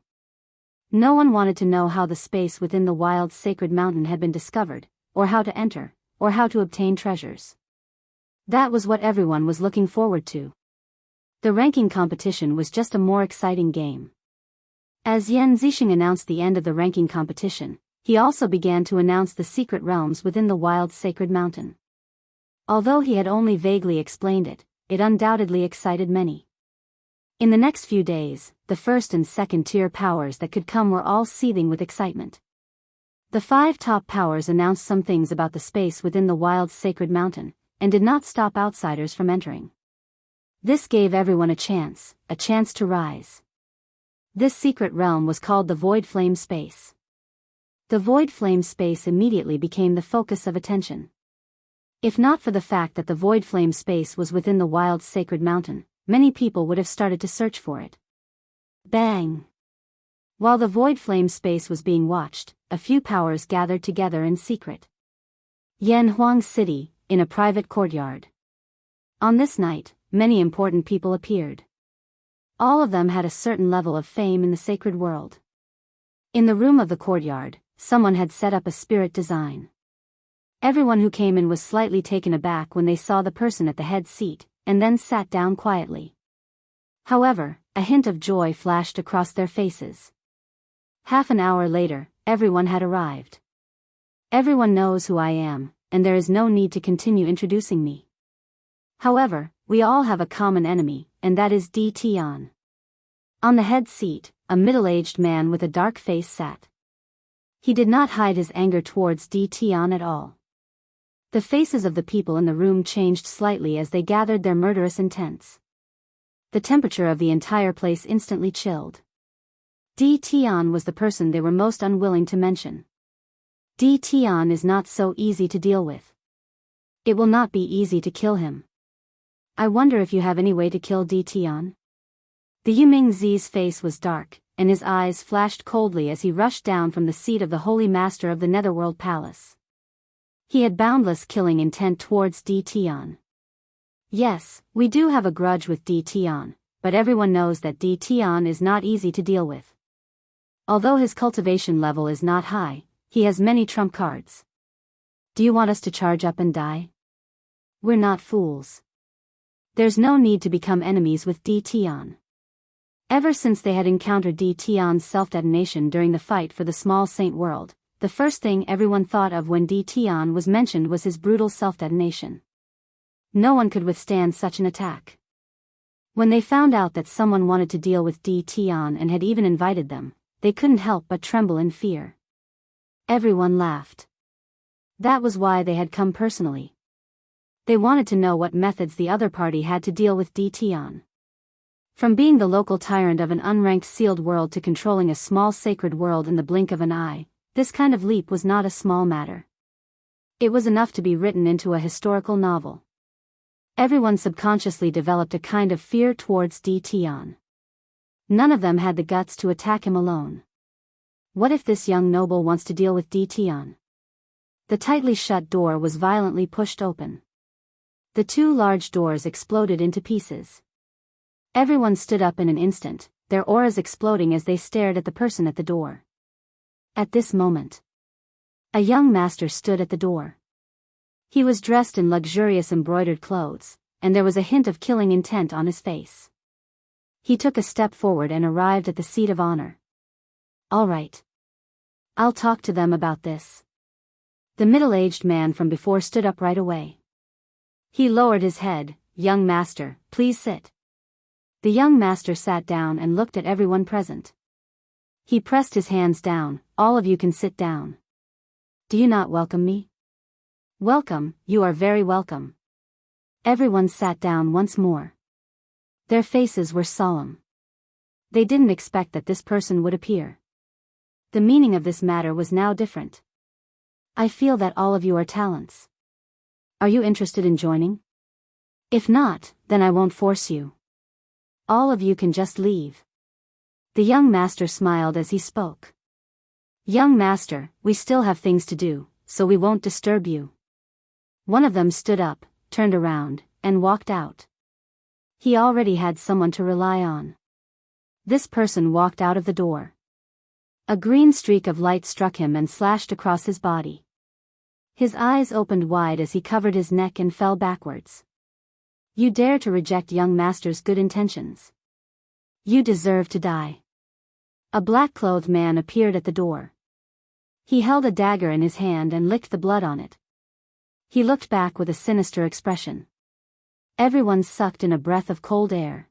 No one wanted to know how the space within the wild sacred mountain had been discovered, or how to enter, or how to obtain treasures. That was what everyone was looking forward to. The ranking competition was just a more exciting game. As Yan Zixing announced the end of the ranking competition, he also began to announce the secret realms within the wild sacred mountain. Although he had only vaguely explained it, it undoubtedly excited many. In the next few days, the first and second tier powers that could come were all seething with excitement. The 5 top powers announced some things about the space within the wild sacred mountain, and did not stop outsiders from entering. This gave everyone a chance to rise. This secret realm was called the Void Flame Space. The Void Flame Space immediately became the focus of attention. If not for the fact that the Void Flame Space was within the wild sacred mountain, many people would have started to search for it. Bang! While the Void Flame Space was being watched, a few powers gathered together in secret. Yanhuang City, in a private courtyard. On this night, many important people appeared. All of them had a certain level of fame in the sacred world. In the room of the courtyard, someone had set up a spirit design. Everyone who came in was slightly taken aback when they saw the person at the head seat, and then sat down quietly. However, a hint of joy flashed across their faces. Half an hour later, everyone had arrived. Everyone knows who I am, and there is no need to continue introducing me. However, we all have a common enemy, and that is DTon. On the head seat, a middle-aged man with a dark face sat. He did not hide his anger towards DTon at all. The faces of the people in the room changed slightly as they gathered their murderous intents. The temperature of the entire place instantly chilled. DTon was the person they were most unwilling to mention. DTon is not so easy to deal with. It will not be easy to kill him. I wonder if you have any way to kill DTon? The Yuming Zi's face was dark, and his eyes flashed coldly as he rushed down from the seat of the Holy Master of the Netherworld Palace. He had boundless killing intent towards DTon. Yes, we do have a grudge with DTon, but everyone knows that DTon is not easy to deal with. Although his cultivation level is not high, he has many trump cards. Do you want us to charge up and die? We're not fools. There's no need to become enemies with DTon. Ever since they had encountered DTon's self-detonation during the fight for the small saint world, the first thing everyone thought of when DTon was mentioned was his brutal self-detonation. No one could withstand such an attack. When they found out that someone wanted to deal with DTon and had even invited them, they couldn't help but tremble in fear. Everyone laughed. That was why they had come personally. They wanted to know what methods the other party had to deal with Tion. From being the local tyrant of an unranked sealed world to controlling a small sacred world in the blink of an eye, this kind of leap was not a small matter. It was enough to be written into a historical novel. Everyone subconsciously developed a kind of fear towards Tion. None of them had the guts to attack him alone. What if this young noble wants to deal with Tion? The tightly shut door was violently pushed open. The two large doors exploded into pieces. Everyone stood up in an instant, their auras exploding as they stared at the person at the door. At this moment, a young master stood at the door. He was dressed in luxurious embroidered clothes, and there was a hint of killing intent on his face. He took a step forward and arrived at the seat of honor. All right. I'll talk to them about this. The middle-aged man from before stood up right away. He lowered his head. Young master, please sit. The young master sat down and looked at everyone present. He pressed his hands down. All of you can sit down. Do you not welcome me? Welcome, you are very welcome. Everyone sat down once more. Their faces were solemn. They didn't expect that this person would appear. The meaning of this matter was now different. I feel that all of you are talents. Are you interested in joining? If not, then I won't force you. All of you can just leave. The young master smiled as he spoke. Young master, we still have things to do, so we won't disturb you. One of them stood up, turned around, and walked out. He already had someone to rely on. This person walked out of the door. A green streak of light struck him and slashed across his body. His eyes opened wide as he covered his neck and fell backwards. You dare to reject young master's good intentions. You deserve to die. A black-clothed man appeared at the door. He held a dagger in his hand and licked the blood on it. He looked back with a sinister expression. Everyone sucked in a breath of cold air.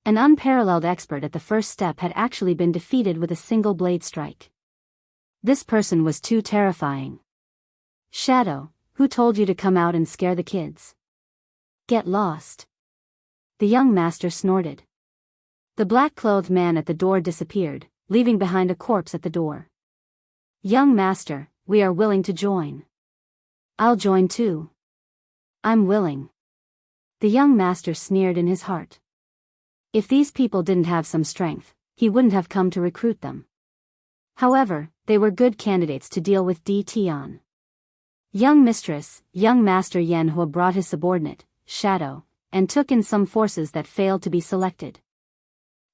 An unparalleled expert at the first step had actually been defeated with a single blade strike. This person was too terrifying. Shadow, who told you to come out and scare the kids? Get lost. The young master snorted. The black-clothed man at the door disappeared, leaving behind a corpse at the door. Young master, we are willing to join. I'll join too. I'm willing. The young master sneered in his heart. If these people didn't have some strength, he wouldn't have come to recruit them. However, they were good candidates to deal with Tion. Young master Yen Hua brought his subordinate, Shadow, and took in some forces that failed to be selected.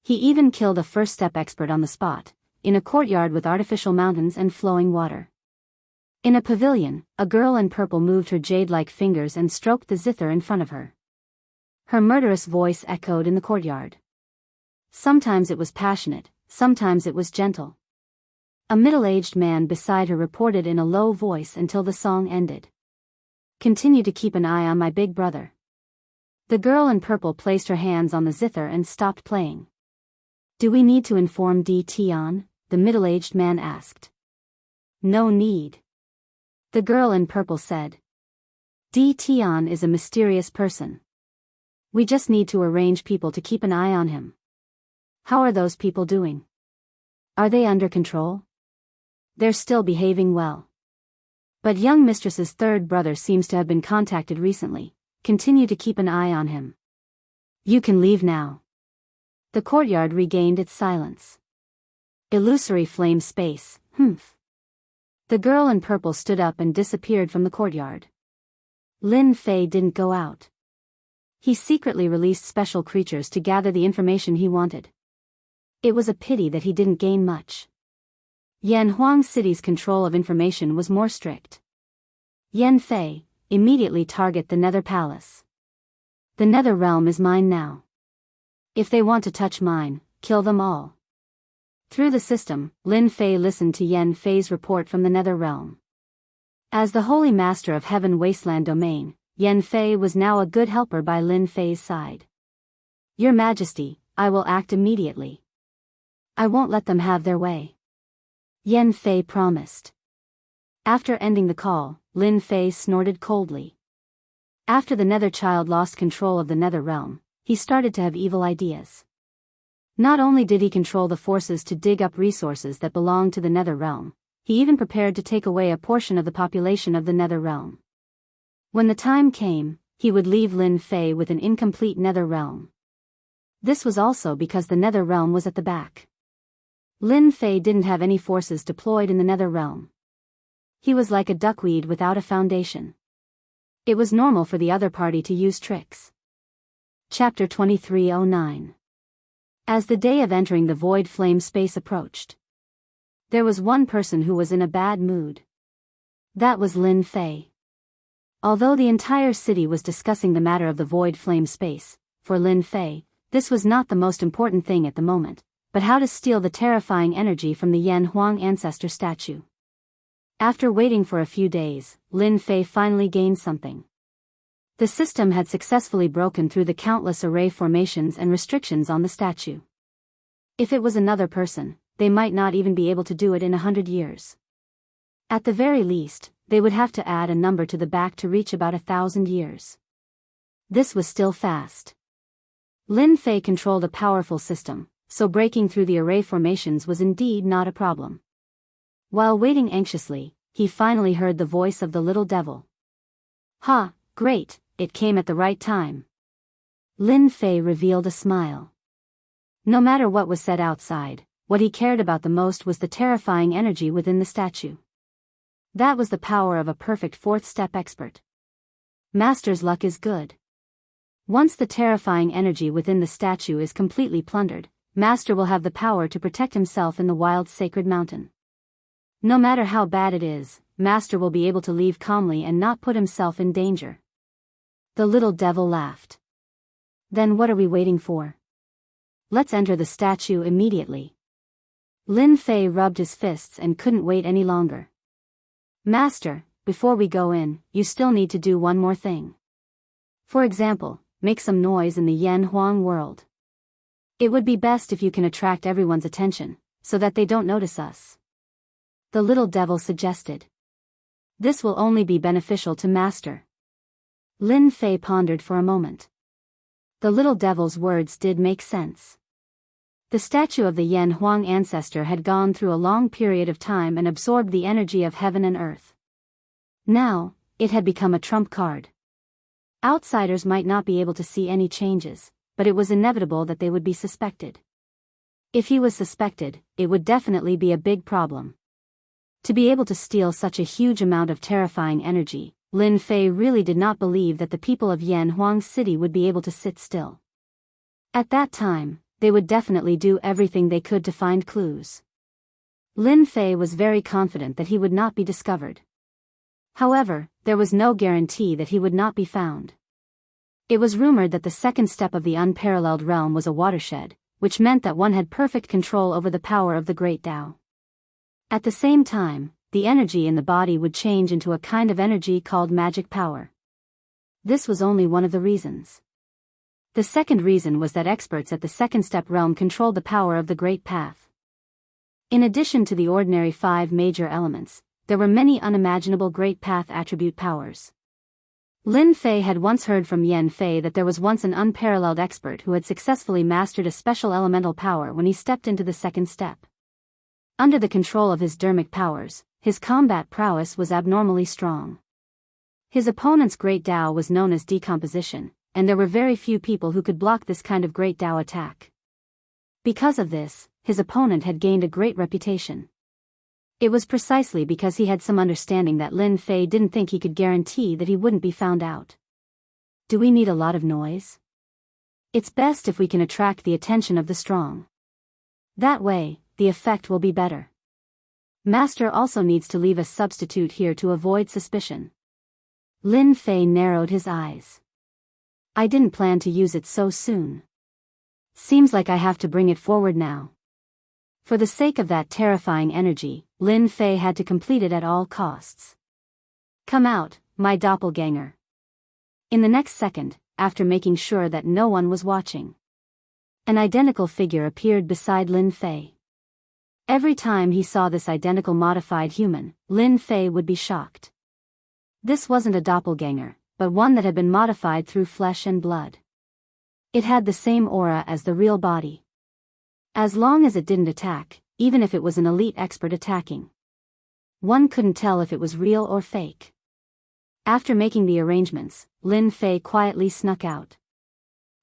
He even killed a first-step expert on the spot, in a courtyard with artificial mountains and flowing water. In a pavilion, a girl in purple moved her jade-like fingers and stroked the zither in front of her. Her murderous voice echoed in the courtyard. Sometimes it was passionate, sometimes it was gentle. A middle-aged man beside her reported in a low voice until the song ended. Continue to keep an eye on my big brother. The girl in purple placed her hands on the zither and stopped playing. Do we need to inform Tion? The middle-aged man asked. No need. The girl in purple said. Tion is a mysterious person. We just need to arrange people to keep an eye on him. How are those people doing? Are they under control? They're still behaving well. But young mistress's third brother seems to have been contacted recently. Continue to keep an eye on him. You can leave now. The courtyard regained its silence. Illusory flame space, humph. The girl in purple stood up and disappeared from the courtyard. Lin Fei didn't go out. He secretly released special creatures to gather the information he wanted. It was a pity that he didn't gain much. Yanhuang City's control of information was more strict. Yen Fei, immediately target the Nether Palace. The Nether Realm is mine now. If they want to touch mine, kill them all. Through the system, Lin Fei listened to Yen Fei's report from the Nether Realm. As the Holy Master of Heaven Wasteland Domain, Yen Fei was now a good helper by Lin Fei's side. Your Majesty, I will act immediately. I won't let them have their way. Yan Fei promised. After ending the call, Lin Fei snorted coldly. After the Nether Child lost control of the Nether Realm, he started to have evil ideas. Not only did he control the forces to dig up resources that belonged to the Nether Realm, he even prepared to take away a portion of the population of the Nether Realm. When the time came, he would leave Lin Fei with an incomplete Nether Realm. This was also because the Nether Realm was at the back. Lin Fei didn't have any forces deployed in the Nether Realm. He was like a duckweed without a foundation. It was normal for the other party to use tricks. Chapter 2309. As the day of entering the void flame space approached, there was one person who was in a bad mood. That was Lin Fei. Although the entire city was discussing the matter of the void flame space, for Lin Fei, this was not the most important thing at the moment, but how to steal the terrifying energy from the Yan Huang ancestor statue. After waiting for a few days, Lin Fei finally gained something. The system had successfully broken through the countless array formations and restrictions on the statue. If it was another person, they might not even be able to do it in 100 years. At the very least, they would have to add a number to the back to reach about 1,000 years. This was still fast. Lin Fei controlled a powerful system, so breaking through the array formations was indeed not a problem. While waiting anxiously, he finally heard the voice of the little devil. "Ha, great, it came at the right time." Lin Fei revealed a smile. No matter what was said outside, what he cared about the most was the terrifying energy within the statue. That was the power of a perfect fourth-step expert. Master's luck is good. Once the terrifying energy within the statue is completely plundered, Master will have the power to protect himself in the wild sacred mountain. No matter how bad it is, Master will be able to leave calmly and not put himself in danger. The little devil laughed. Then what are we waiting for? Let's enter the statue immediately. Lin Fei rubbed his fists and couldn't wait any longer. Master, before we go in, you still need to do one more thing. For example, make some noise in the Yan Huang world. It would be best if you can attract everyone's attention, so that they don't notice us. The little devil suggested. This will only be beneficial to Master. Lin Fei pondered for a moment. The little devil's words did make sense. The statue of the Yan Huang ancestor had gone through a long period of time and absorbed the energy of heaven and earth. Now, it had become a trump card. Outsiders might not be able to see any changes, but it was inevitable that they would be suspected. If he was suspected, it would definitely be a big problem. To be able to steal such a huge amount of terrifying energy, Lin Fei really did not believe that the people of Yan Huang City would be able to sit still. At that time, they would definitely do everything they could to find clues. Lin Fei was very confident that he would not be discovered. However, there was no guarantee that he would not be found. It was rumored that the second step of the unparalleled realm was a watershed, which meant that one had perfect control over the power of the Great Tao. At the same time, the energy in the body would change into a kind of energy called magic power. This was only one of the reasons. The second reason was that experts at the second step realm controlled the power of the Great Path. In addition to the ordinary 5 major elements, there were many unimaginable Great Path attribute powers. Lin Fei had once heard from Yan Fei that there was once an unparalleled expert who had successfully mastered a special elemental power when he stepped into the second step. Under the control of his dermic powers, his combat prowess was abnormally strong. His opponent's Great Tao was known as decomposition, and there were very few people who could block this kind of Great Tao attack. Because of this, his opponent had gained a great reputation. It was precisely because he had some understanding that Lin Fei didn't think he could guarantee that he wouldn't be found out. Do we need a lot of noise? It's best if we can attract the attention of the strong. That way, the effect will be better. Master also needs to leave a substitute here to avoid suspicion. Lin Fei narrowed his eyes. I didn't plan to use it so soon. Seems like I have to bring it forward now. For the sake of that terrifying energy, Lin Fei had to complete it at all costs. Come out, my doppelganger. In the next second, after making sure that no one was watching, an identical figure appeared beside Lin Fei. Every time he saw this identical modified human, Lin Fei would be shocked. This wasn't a doppelganger, but one that had been modified through flesh and blood. It had the same aura as the real body. As long as it didn't attack, even if it was an elite expert attacking, one couldn't tell if it was real or fake. After making the arrangements, Lin Fei quietly snuck out.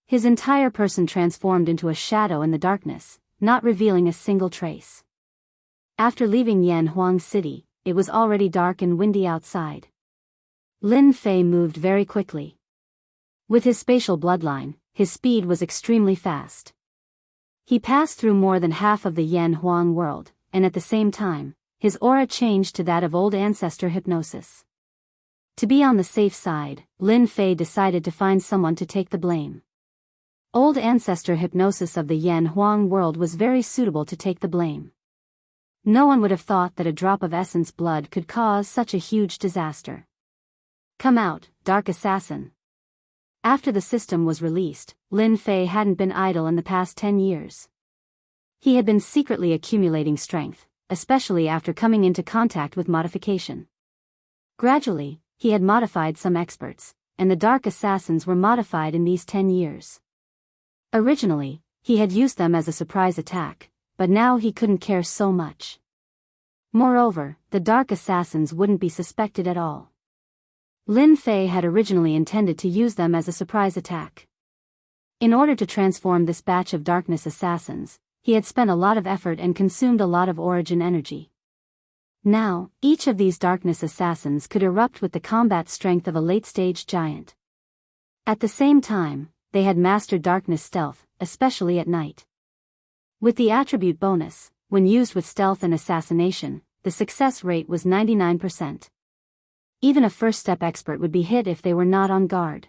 His entire person transformed into a shadow in the darkness, not revealing a single trace. After leaving Yanhuang City, it was already dark and windy outside. Lin Fei moved very quickly. With his spatial bloodline, his speed was extremely fast. He passed through more than half of the Yanhuang world, and at the same time, his aura changed to that of old ancestor hypnosis. To be on the safe side, Lin Fei decided to find someone to take the blame. Old ancestor hypnosis of the Yanhuang world was very suitable to take the blame. No one would have thought that a drop of essence blood could cause such a huge disaster. Come out, dark assassin. After the system was released, Lin Fei hadn't been idle in the past 10 years. He had been secretly accumulating strength, especially after coming into contact with modification. Gradually, he had modified some experts, and the dark assassins were modified in these 10 years. Originally, he had used them as a surprise attack, but now he couldn't care so much. Moreover, the dark assassins wouldn't be suspected at all. Lin Fei had originally intended to use them as a surprise attack. In order to transform this batch of darkness assassins, he had spent a lot of effort and consumed a lot of origin energy. Now, each of these darkness assassins could erupt with the combat strength of a late-stage giant. At the same time, they had mastered darkness stealth, especially at night. With the attribute bonus, when used with stealth and assassination, the success rate was 99%. Even a first-step expert would be hit if they were not on guard.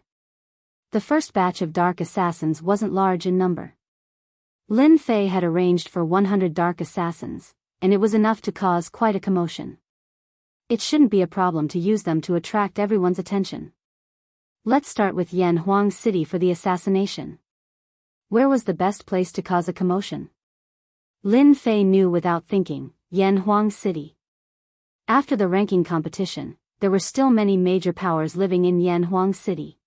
The first batch of dark assassins wasn't large in number. Lin Fei had arranged for 100 dark assassins, and it was enough to cause quite a commotion. It shouldn't be a problem to use them to attract everyone's attention. Let's start with Yanhuang City for the assassination. Where was the best place to cause a commotion? Lin Fei knew without thinking, Yanhuang City. After the ranking competition, there were still many major powers living in Yanhuang City.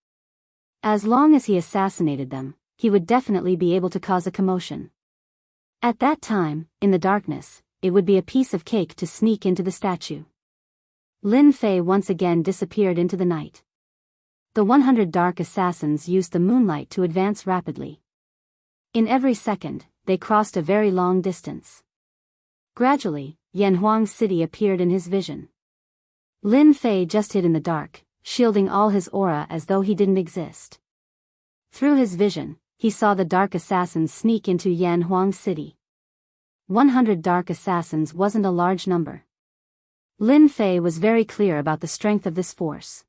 As long as he assassinated them, he would definitely be able to cause a commotion. At that time, in the darkness, it would be a piece of cake to sneak into the statue. Lin Fei once again disappeared into the night. The 100 dark assassins used the moonlight to advance rapidly. In every second, they crossed a very long distance. Gradually, Yanhuang City appeared in his vision. Lin Fei just hid in the dark, shielding all his aura as though he didn't exist. Through his vision, he saw the dark assassins sneak into Yanhuang City. 100 dark assassins wasn't a large number. Lin Fei was very clear about the strength of this force.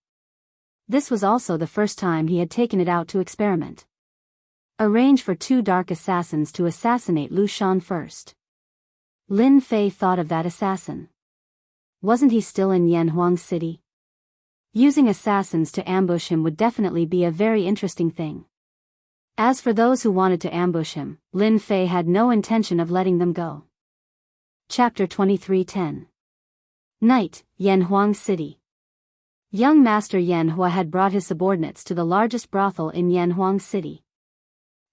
This was also the first time he had taken it out to experiment. Arrange for 2 dark assassins to assassinate Lu Shan first. Lin Fei thought of that assassin. Wasn't he still in Yanhuang City? Using assassins to ambush him would definitely be a very interesting thing. As for those who wanted to ambush him, Lin Fei had no intention of letting them go. Chapter 23:10. Night, Yanhuang City. Young Master Yanhua had brought his subordinates to the largest brothel in Yanhuang City.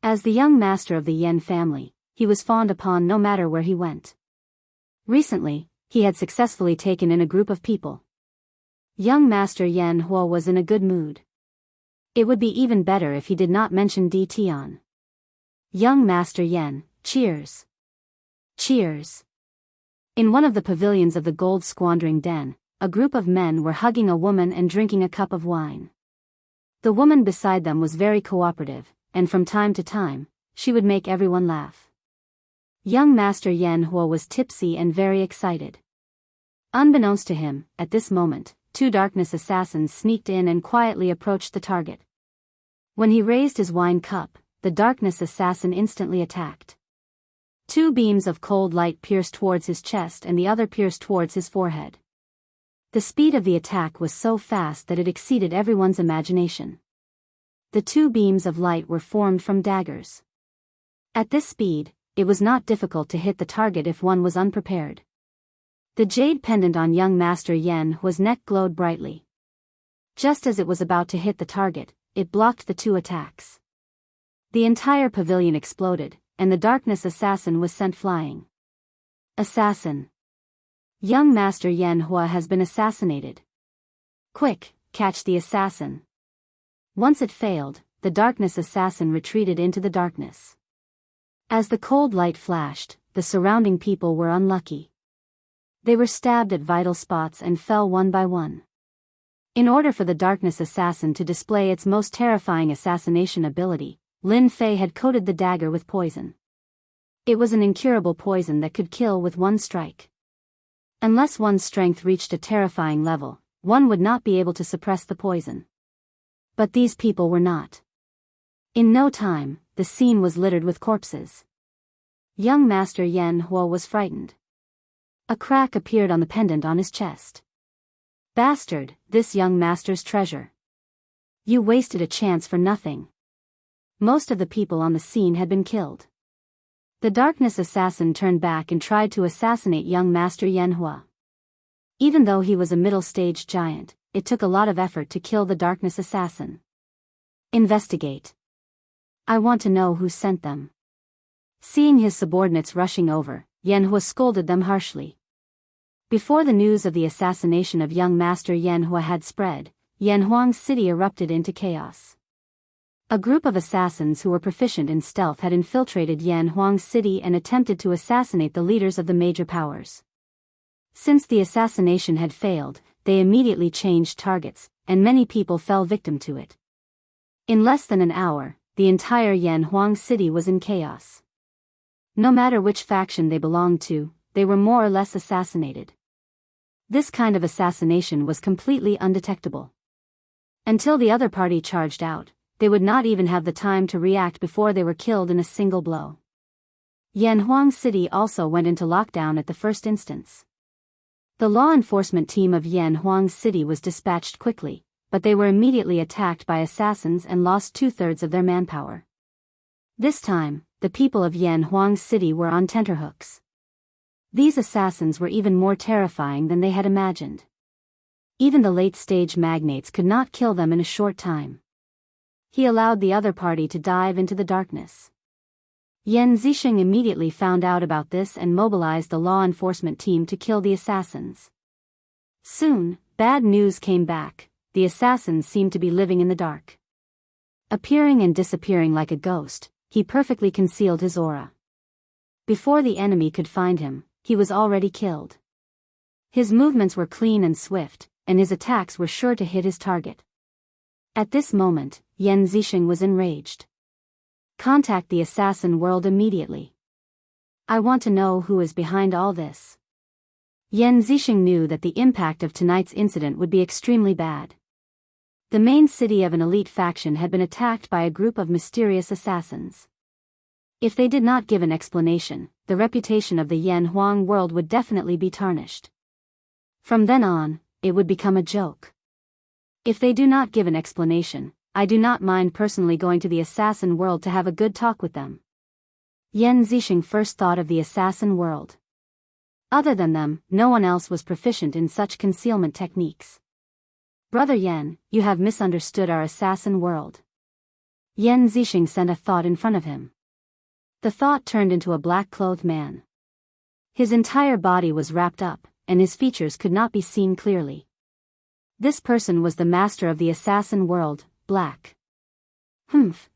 As the young master of the Yan family, he was fawned upon no matter where he went. Recently, he had successfully taken in a group of people. Young Master Yanhua was in a good mood. It would be even better if he did not mention Di Tian. Young Master Yan, cheers. Cheers. In one of the pavilions of the gold squandering den, a group of men were hugging a woman and drinking a cup of wine. The woman beside them was very cooperative, and from time to time, she would make everyone laugh. Young Master Yanhua was tipsy and very excited. Unbeknownst to him, at this moment, 2 darkness assassins sneaked in and quietly approached the target. When he raised his wine cup, the darkness assassin instantly attacked. 2 beams of cold light pierced towards his chest and the other pierced towards his forehead. The speed of the attack was so fast that it exceeded everyone's imagination. The 2 beams of light were formed from daggers. At this speed, it was not difficult to hit the target if one was unprepared. The jade pendant on young Master Yenhua's neck glowed brightly. Just as it was about to hit the target, it blocked the two attacks. The entire pavilion exploded, and the darkness assassin was sent flying. Assassin. Young Master Yenhua has been assassinated. Quick, catch the assassin. Once it failed, the darkness assassin retreated into the darkness. As the cold light flashed, the surrounding people were unlucky. They were stabbed at vital spots and fell one by one. In order for the darkness assassin to display its most terrifying assassination ability, Lin Fei had coated the dagger with poison. It was an incurable poison that could kill with one strike. Unless one's strength reached a terrifying level, one would not be able to suppress the poison. But these people were not. In no time, the scene was littered with corpses. Young Master Yenhua was frightened. A crack appeared on the pendant on his chest. Bastard, this young master's treasure. You wasted a chance for nothing. Most of the people on the scene had been killed. The darkness assassin turned back and tried to assassinate young Master Yenhua. Even though he was a middle-stage giant, it took a lot of effort to kill the darkness assassin. Investigate. I want to know who sent them. Seeing his subordinates rushing over, Yenhua scolded them harshly. Before the news of the assassination of young Master Yenhua had spread, Yanhuang's city erupted into chaos. A group of assassins who were proficient in stealth had infiltrated Yanhuang's city and attempted to assassinate the leaders of the major powers. Since the assassination had failed, they immediately changed targets, and many people fell victim to it. In less than an hour, the entire Yanhuang city was in chaos. No matter which faction they belonged to, they were more or less assassinated. This kind of assassination was completely undetectable. Until the other party charged out, they would not even have the time to react before they were killed in a single blow. Yanhuang City also went into lockdown at the first instance. The law enforcement team of Yanhuang City was dispatched quickly, but they were immediately attacked by assassins and lost 2/3 of their manpower. This time, the people of Yanhuang City were on tenterhooks. These assassins were even more terrifying than they had imagined. Even the late-stage magnates could not kill them in a short time. He allowed the other party to dive into the darkness. Yan Zixing immediately found out about this and mobilized the law enforcement team to kill the assassins. Soon, bad news came back. The assassins seemed to be living in the dark. Appearing and disappearing like a ghost, he perfectly concealed his aura. Before the enemy could find him, he was already killed. His movements were clean and swift, and his attacks were sure to hit his target. At this moment, Yan Zixing was enraged. Contact the assassin world immediately. I want to know who is behind all this. Yan Zixing knew that the impact of tonight's incident would be extremely bad. The main city of an elite faction had been attacked by a group of mysterious assassins. If they did not give an explanation, the reputation of the Yanhuang world would definitely be tarnished. From then on, it would become a joke. If they do not give an explanation, I do not mind personally going to the assassin world to have a good talk with them. Yan Zixing first thought of the assassin world. Other than them, no one else was proficient in such concealment techniques. Brother Yan, you have misunderstood our assassin world. Yan Zixing sent a thought in front of him. The thought turned into a black-clothed man. His entire body was wrapped up, and his features could not be seen clearly. This person was the master of the assassin world, Black.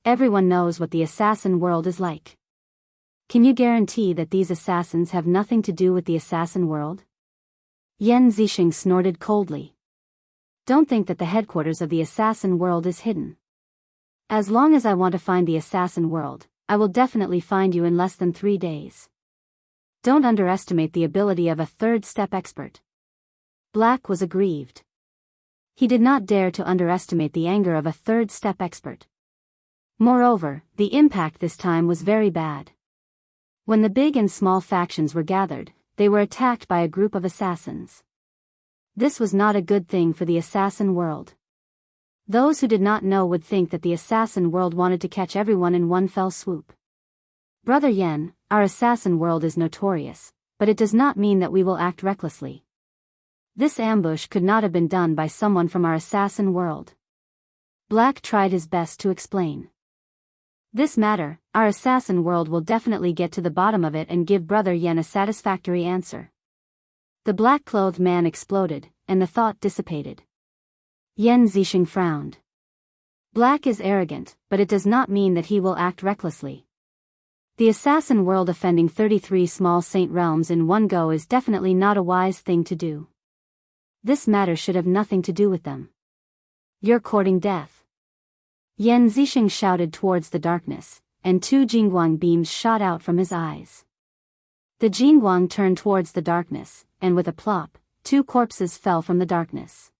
Everyone knows what the assassin world is like. Can you guarantee that these assassins have nothing to do with the assassin world? Yan Zixing snorted coldly. Don't think that the headquarters of the assassin world is hidden. As long as I want to find the assassin world, I will definitely find you in less than 3 days. Don't underestimate the ability of a third-step expert. Black was aggrieved. He did not dare to underestimate the anger of a third-step expert. Moreover, the impact this time was very bad. When the big and small factions were gathered, they were attacked by a group of assassins. This was not a good thing for the assassin world. Those who did not know would think that the assassin world wanted to catch everyone in one fell swoop. Brother Yen, our assassin world is notorious, but it does not mean that we will act recklessly. This ambush could not have been done by someone from our assassin world. Black tried his best to explain. This matter, our assassin world will definitely get to the bottom of it and give Brother Yen a satisfactory answer. The black-clothed man exploded, and the thought dissipated. Yen Zixing frowned. Black is arrogant, but it does not mean that he will act recklessly. The assassin world offending 33 small saint realms in one go is definitely not a wise thing to do. This matter should have nothing to do with them. You're courting death. Yen Zixing shouted towards the darkness, and 2 Jingguang beams shot out from his eyes. The Jingguang turned towards the darkness, and with a plop, 2 corpses fell from the darkness.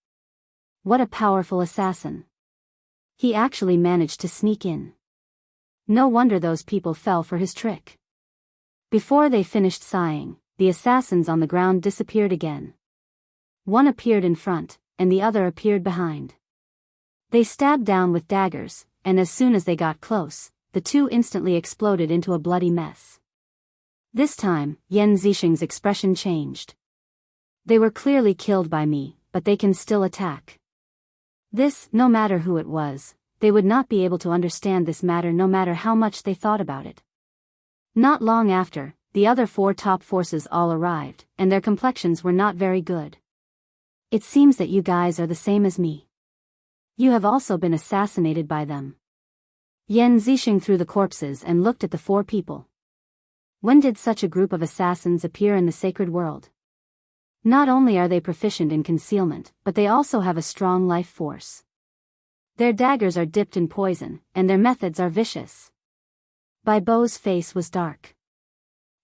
What a powerful assassin. He actually managed to sneak in. No wonder those people fell for his trick. Before they finished sighing, the assassins on the ground disappeared again. One appeared in front, and the other appeared behind. They stabbed down with daggers, and as soon as they got close, the 2 instantly exploded into a bloody mess. This time, Yen Zixing's expression changed. They were clearly killed by me, but they can still attack. This, no matter who it was, they would not be able to understand this matter no matter how much they thought about it. Not long after, the other 4 top forces all arrived, and their complexions were not very good. It seems that you guys are the same as me. You have also been assassinated by them. Yen Zixing threw the corpses and looked at the 4 people. When did such a group of assassins appear in the sacred world? Not only are they proficient in concealment, but they also have a strong life force. Their daggers are dipped in poison, and their methods are vicious. Bai Bo's face was dark.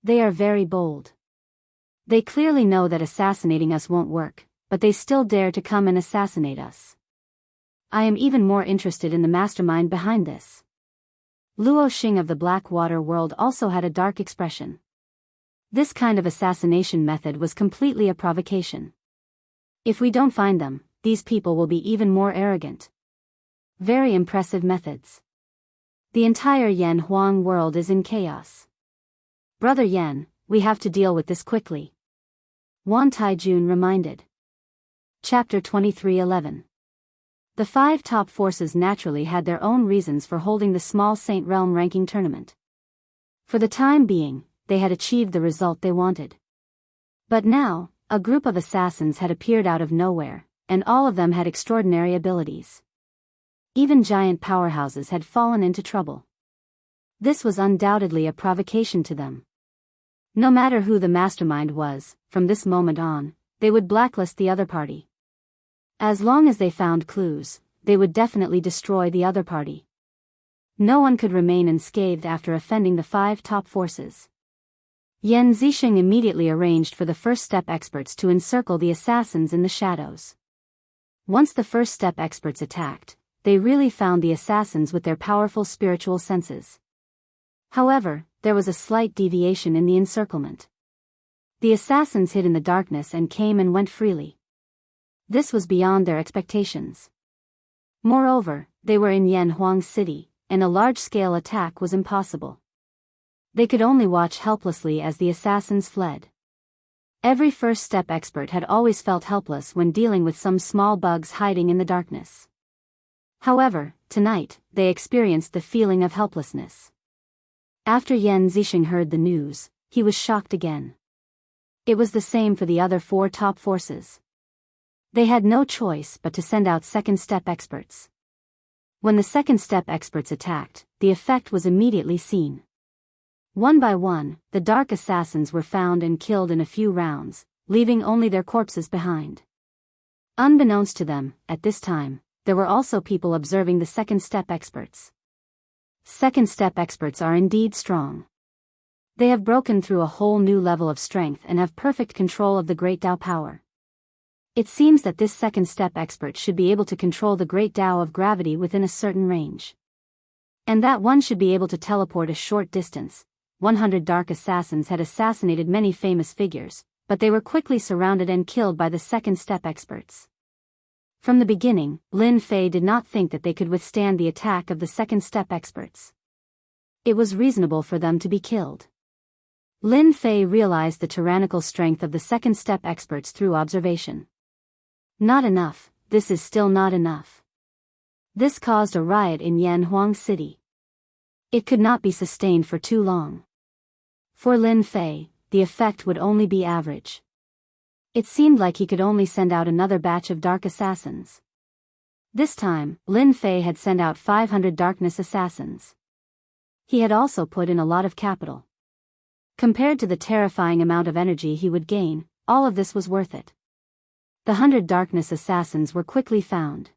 They are very bold. They clearly know that assassinating us won't work, but they still dare to come and assassinate us. I am even more interested in the mastermind behind this. Luo Xing of the Blackwater world also had a dark expression. This kind of assassination method was completely a provocation. If we don't find them, these people will be even more arrogant. Very impressive methods. The entire Yen Huang world is in chaos. Brother Yen, we have to deal with this quickly. Wan Taijun reminded. Chapter 23:11. The 5 top forces naturally had their own reasons for holding the small Saint Realm ranking tournament. For the time being, they had achieved the result they wanted. But now, a group of assassins had appeared out of nowhere, and all of them had extraordinary abilities. Even giant powerhouses had fallen into trouble. This was undoubtedly a provocation to them. No matter who the mastermind was, from this moment on, they would blacklist the other party. As long as they found clues, they would definitely destroy the other party. No one could remain unscathed after offending the 5 top forces. Yen Zixing immediately arranged for the first step experts to encircle the assassins in the shadows. Once the first step experts attacked, they really found the assassins with their powerful spiritual senses. However, there was a slight deviation in the encirclement. The assassins hid in the darkness and came and went freely. This was beyond their expectations. Moreover, they were in Yen Huang City, and a large-scale attack was impossible. They could only watch helplessly as the assassins fled. Every first step expert had always felt helpless when dealing with some small bugs hiding in the darkness. However, tonight, they experienced the feeling of helplessness. After Yen Zixing heard the news, he was shocked again. It was the same for the other 4 top forces. They had no choice but to send out second step experts. When the second step experts attacked, the effect was immediately seen. One by one, the dark assassins were found and killed in a few rounds, leaving only their corpses behind. Unbeknownst to them, at this time, there were also people observing the second step experts. Second step experts are indeed strong. They have broken through a whole new level of strength and have perfect control of the Great Tao power. It seems that this second step expert should be able to control the Great Tao of gravity within a certain range. And that one should be able to teleport a short distance. 100 dark assassins had assassinated many famous figures, but they were quickly surrounded and killed by the second step experts. From the beginning, Lin Fei did not think that they could withstand the attack of the second step experts. It was reasonable for them to be killed. Lin Fei realized the tyrannical strength of the second step experts through observation. Not enough, this is still not enough. This caused a riot in Yanhuang City. It could not be sustained for too long. For Lin Fei, the effect would only be average. It seemed like he could only send out another batch of dark assassins. This time, Lin Fei had sent out 500 darkness assassins. He had also put in a lot of capital. Compared to the terrifying amount of energy he would gain, all of this was worth it. The 100 darkness assassins were quickly found.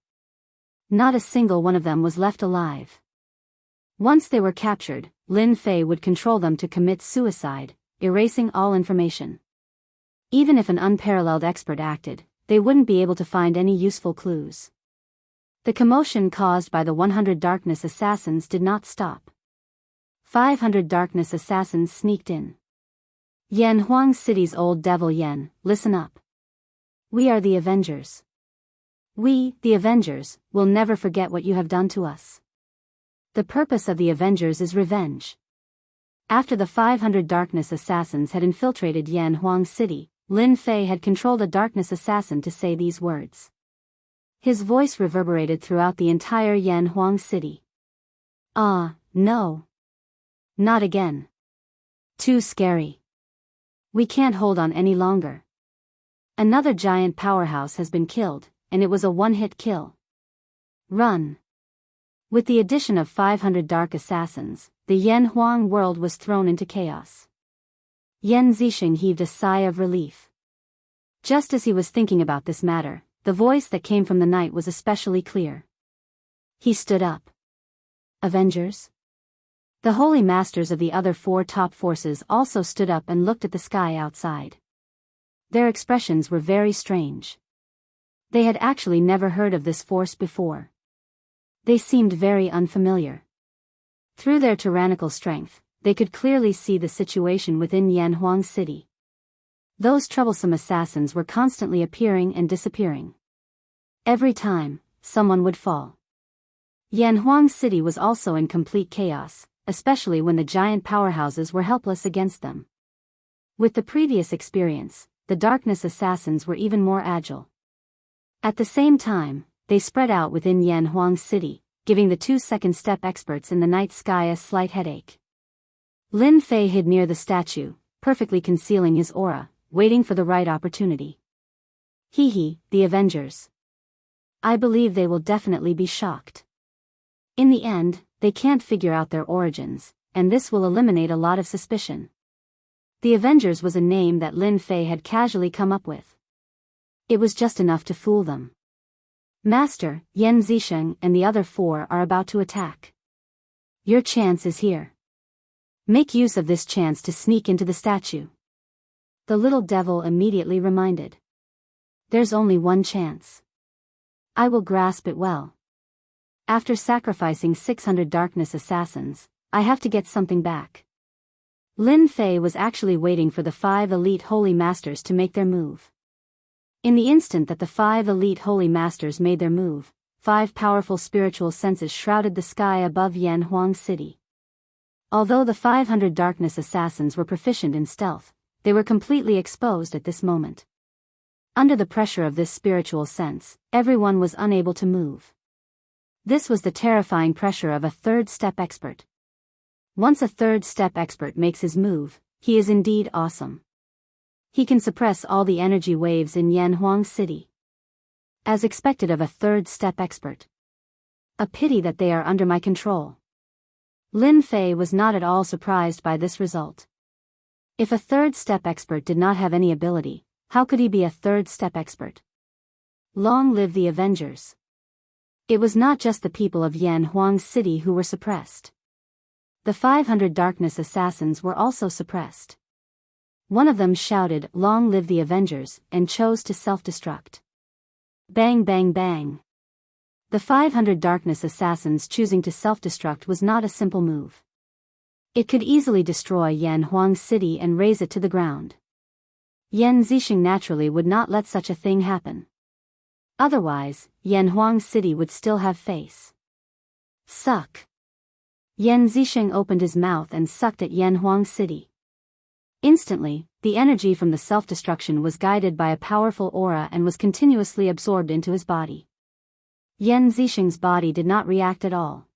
Not a single one of them was left alive. Once they were captured, Lin Fei would control them to commit suicide, erasing all information. Even if an unparalleled expert acted, they wouldn't be able to find any useful clues. The commotion caused by the 100 darkness assassins did not stop. 500 darkness assassins sneaked in. Yanhuang City's old devil Yan, listen up. We are the Avengers. We, the Avengers, will never forget what you have done to us. The purpose of the Avengers is revenge. After the 500 darkness assassins had infiltrated Yanhuang City, Lin Fei had controlled a darkness assassin to say these words. His voice reverberated throughout the entire Yanhuang City. No. Not again. Too scary. We can't hold on any longer. Another giant powerhouse has been killed, and it was a one-hit kill. Run. With the addition of 500 dark assassins, the Yanhuang world was thrown into chaos. Yan Zixing heaved a sigh of relief. Just as he was thinking about this matter, the voice that came from the night was especially clear. He stood up. Avengers? The holy masters of the other 4 top forces also stood up and looked at the sky outside. Their expressions were very strange. They had actually never heard of this force before. They seemed very unfamiliar. Through their tyrannical strength, they could clearly see the situation within Yanhuang City. Those troublesome assassins were constantly appearing and disappearing. Every time, someone would fall. Yanhuang City was also in complete chaos, especially when the giant powerhouses were helpless against them. With the previous experience, the darkness assassins were even more agile. At the same time, they spread out within Yanhuang City, giving the 2 second step experts in the night sky a slight headache. Lin Fei hid near the statue, perfectly concealing his aura, waiting for the right opportunity. The Avengers. I believe they will definitely be shocked. In the end, they can't figure out their origins, and this will eliminate a lot of suspicion. The Avengers was a name that Lin Fei had casually come up with. It was just enough to fool them. Master, Yan Zixing and the other 4 are about to attack. Your chance is here. Make use of this chance to sneak into the statue. The little devil immediately reminded. There's only one chance. I will grasp it well. After sacrificing 600 darkness assassins, I have to get something back. Lin Fei was actually waiting for the 5 elite holy masters to make their move. In the instant that the 5 elite holy masters made their move, 5 powerful spiritual senses shrouded the sky above Yanhuang City. Although the 500 darkness assassins were proficient in stealth, they were completely exposed at this moment. Under the pressure of this spiritual sense, everyone was unable to move. This was the terrifying pressure of a 3rd step expert. Once a 3rd step expert makes his move, he is indeed awesome. He can suppress all the energy waves in Yanhuang City. As expected of a 3rd step expert. A pity that they are under my control. Lin Fei was not at all surprised by this result. If a 3rd step expert did not have any ability, how could he be a 3rd step expert? Long live the Avengers. It was not just the people of Yanhuang City who were suppressed. The 500 darkness assassins were also suppressed. One of them shouted, "Long live the Avengers," and chose to self-destruct. Bang bang bang. The 500 darkness assassins choosing to self-destruct was not a simple move. It could easily destroy Yanhuang City and raze it to the ground. Yan Zixing naturally would not let such a thing happen. Otherwise, Yanhuang City would still have face. Suck. Yan Zixing opened his mouth and sucked at Yanhuang City. Instantly, the energy from the self-destruction was guided by a powerful aura and was continuously absorbed into his body. Yan Zixing's body did not react at all.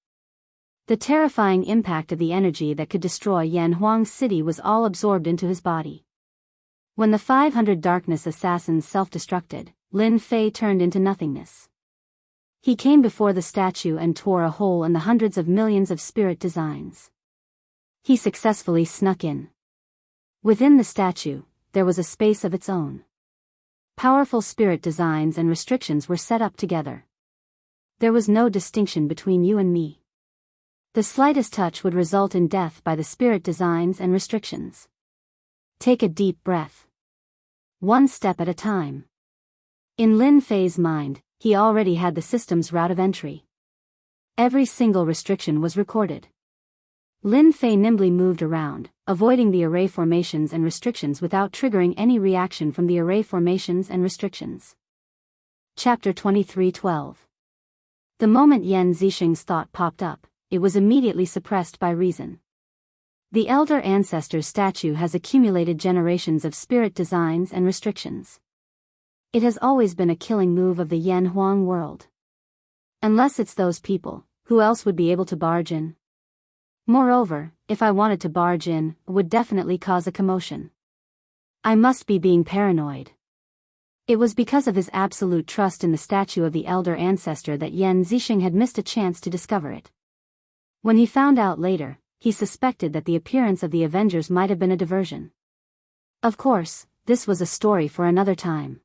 The terrifying impact of the energy that could destroy Yan Huang's city was all absorbed into his body. When the 500 darkness assassins self-destructed, Lin Fei turned into nothingness. He came before the statue and tore a hole in the hundreds of millions of spirit designs. He successfully snuck in. Within the statue, there was a space of its own. Powerful spirit designs and restrictions were set up together. There was no distinction between you and me. The slightest touch would result in death by the spirit designs and restrictions. Take a deep breath. One step at a time. In Lin Fei's mind, he already had the system's route of entry. Every single restriction was recorded. Lin Fei nimbly moved around, avoiding the array formations and restrictions without triggering any reaction from the array formations and restrictions. Chapter 23:12. The moment Yan Zixing's thought popped up, it was immediately suppressed by reason. The elder ancestor's statue has accumulated generations of spirit designs and restrictions. It has always been a killing move of the Yan Huang world. Unless it's those people, who else would be able to barge in? Moreover, if I wanted to barge in, it would definitely cause a commotion. I must be being paranoid. It was because of his absolute trust in the statue of the elder ancestor that Yan Zixing had missed a chance to discover it. When he found out later, he suspected that the appearance of the Avengers might have been a diversion. Of course, this was a story for another time.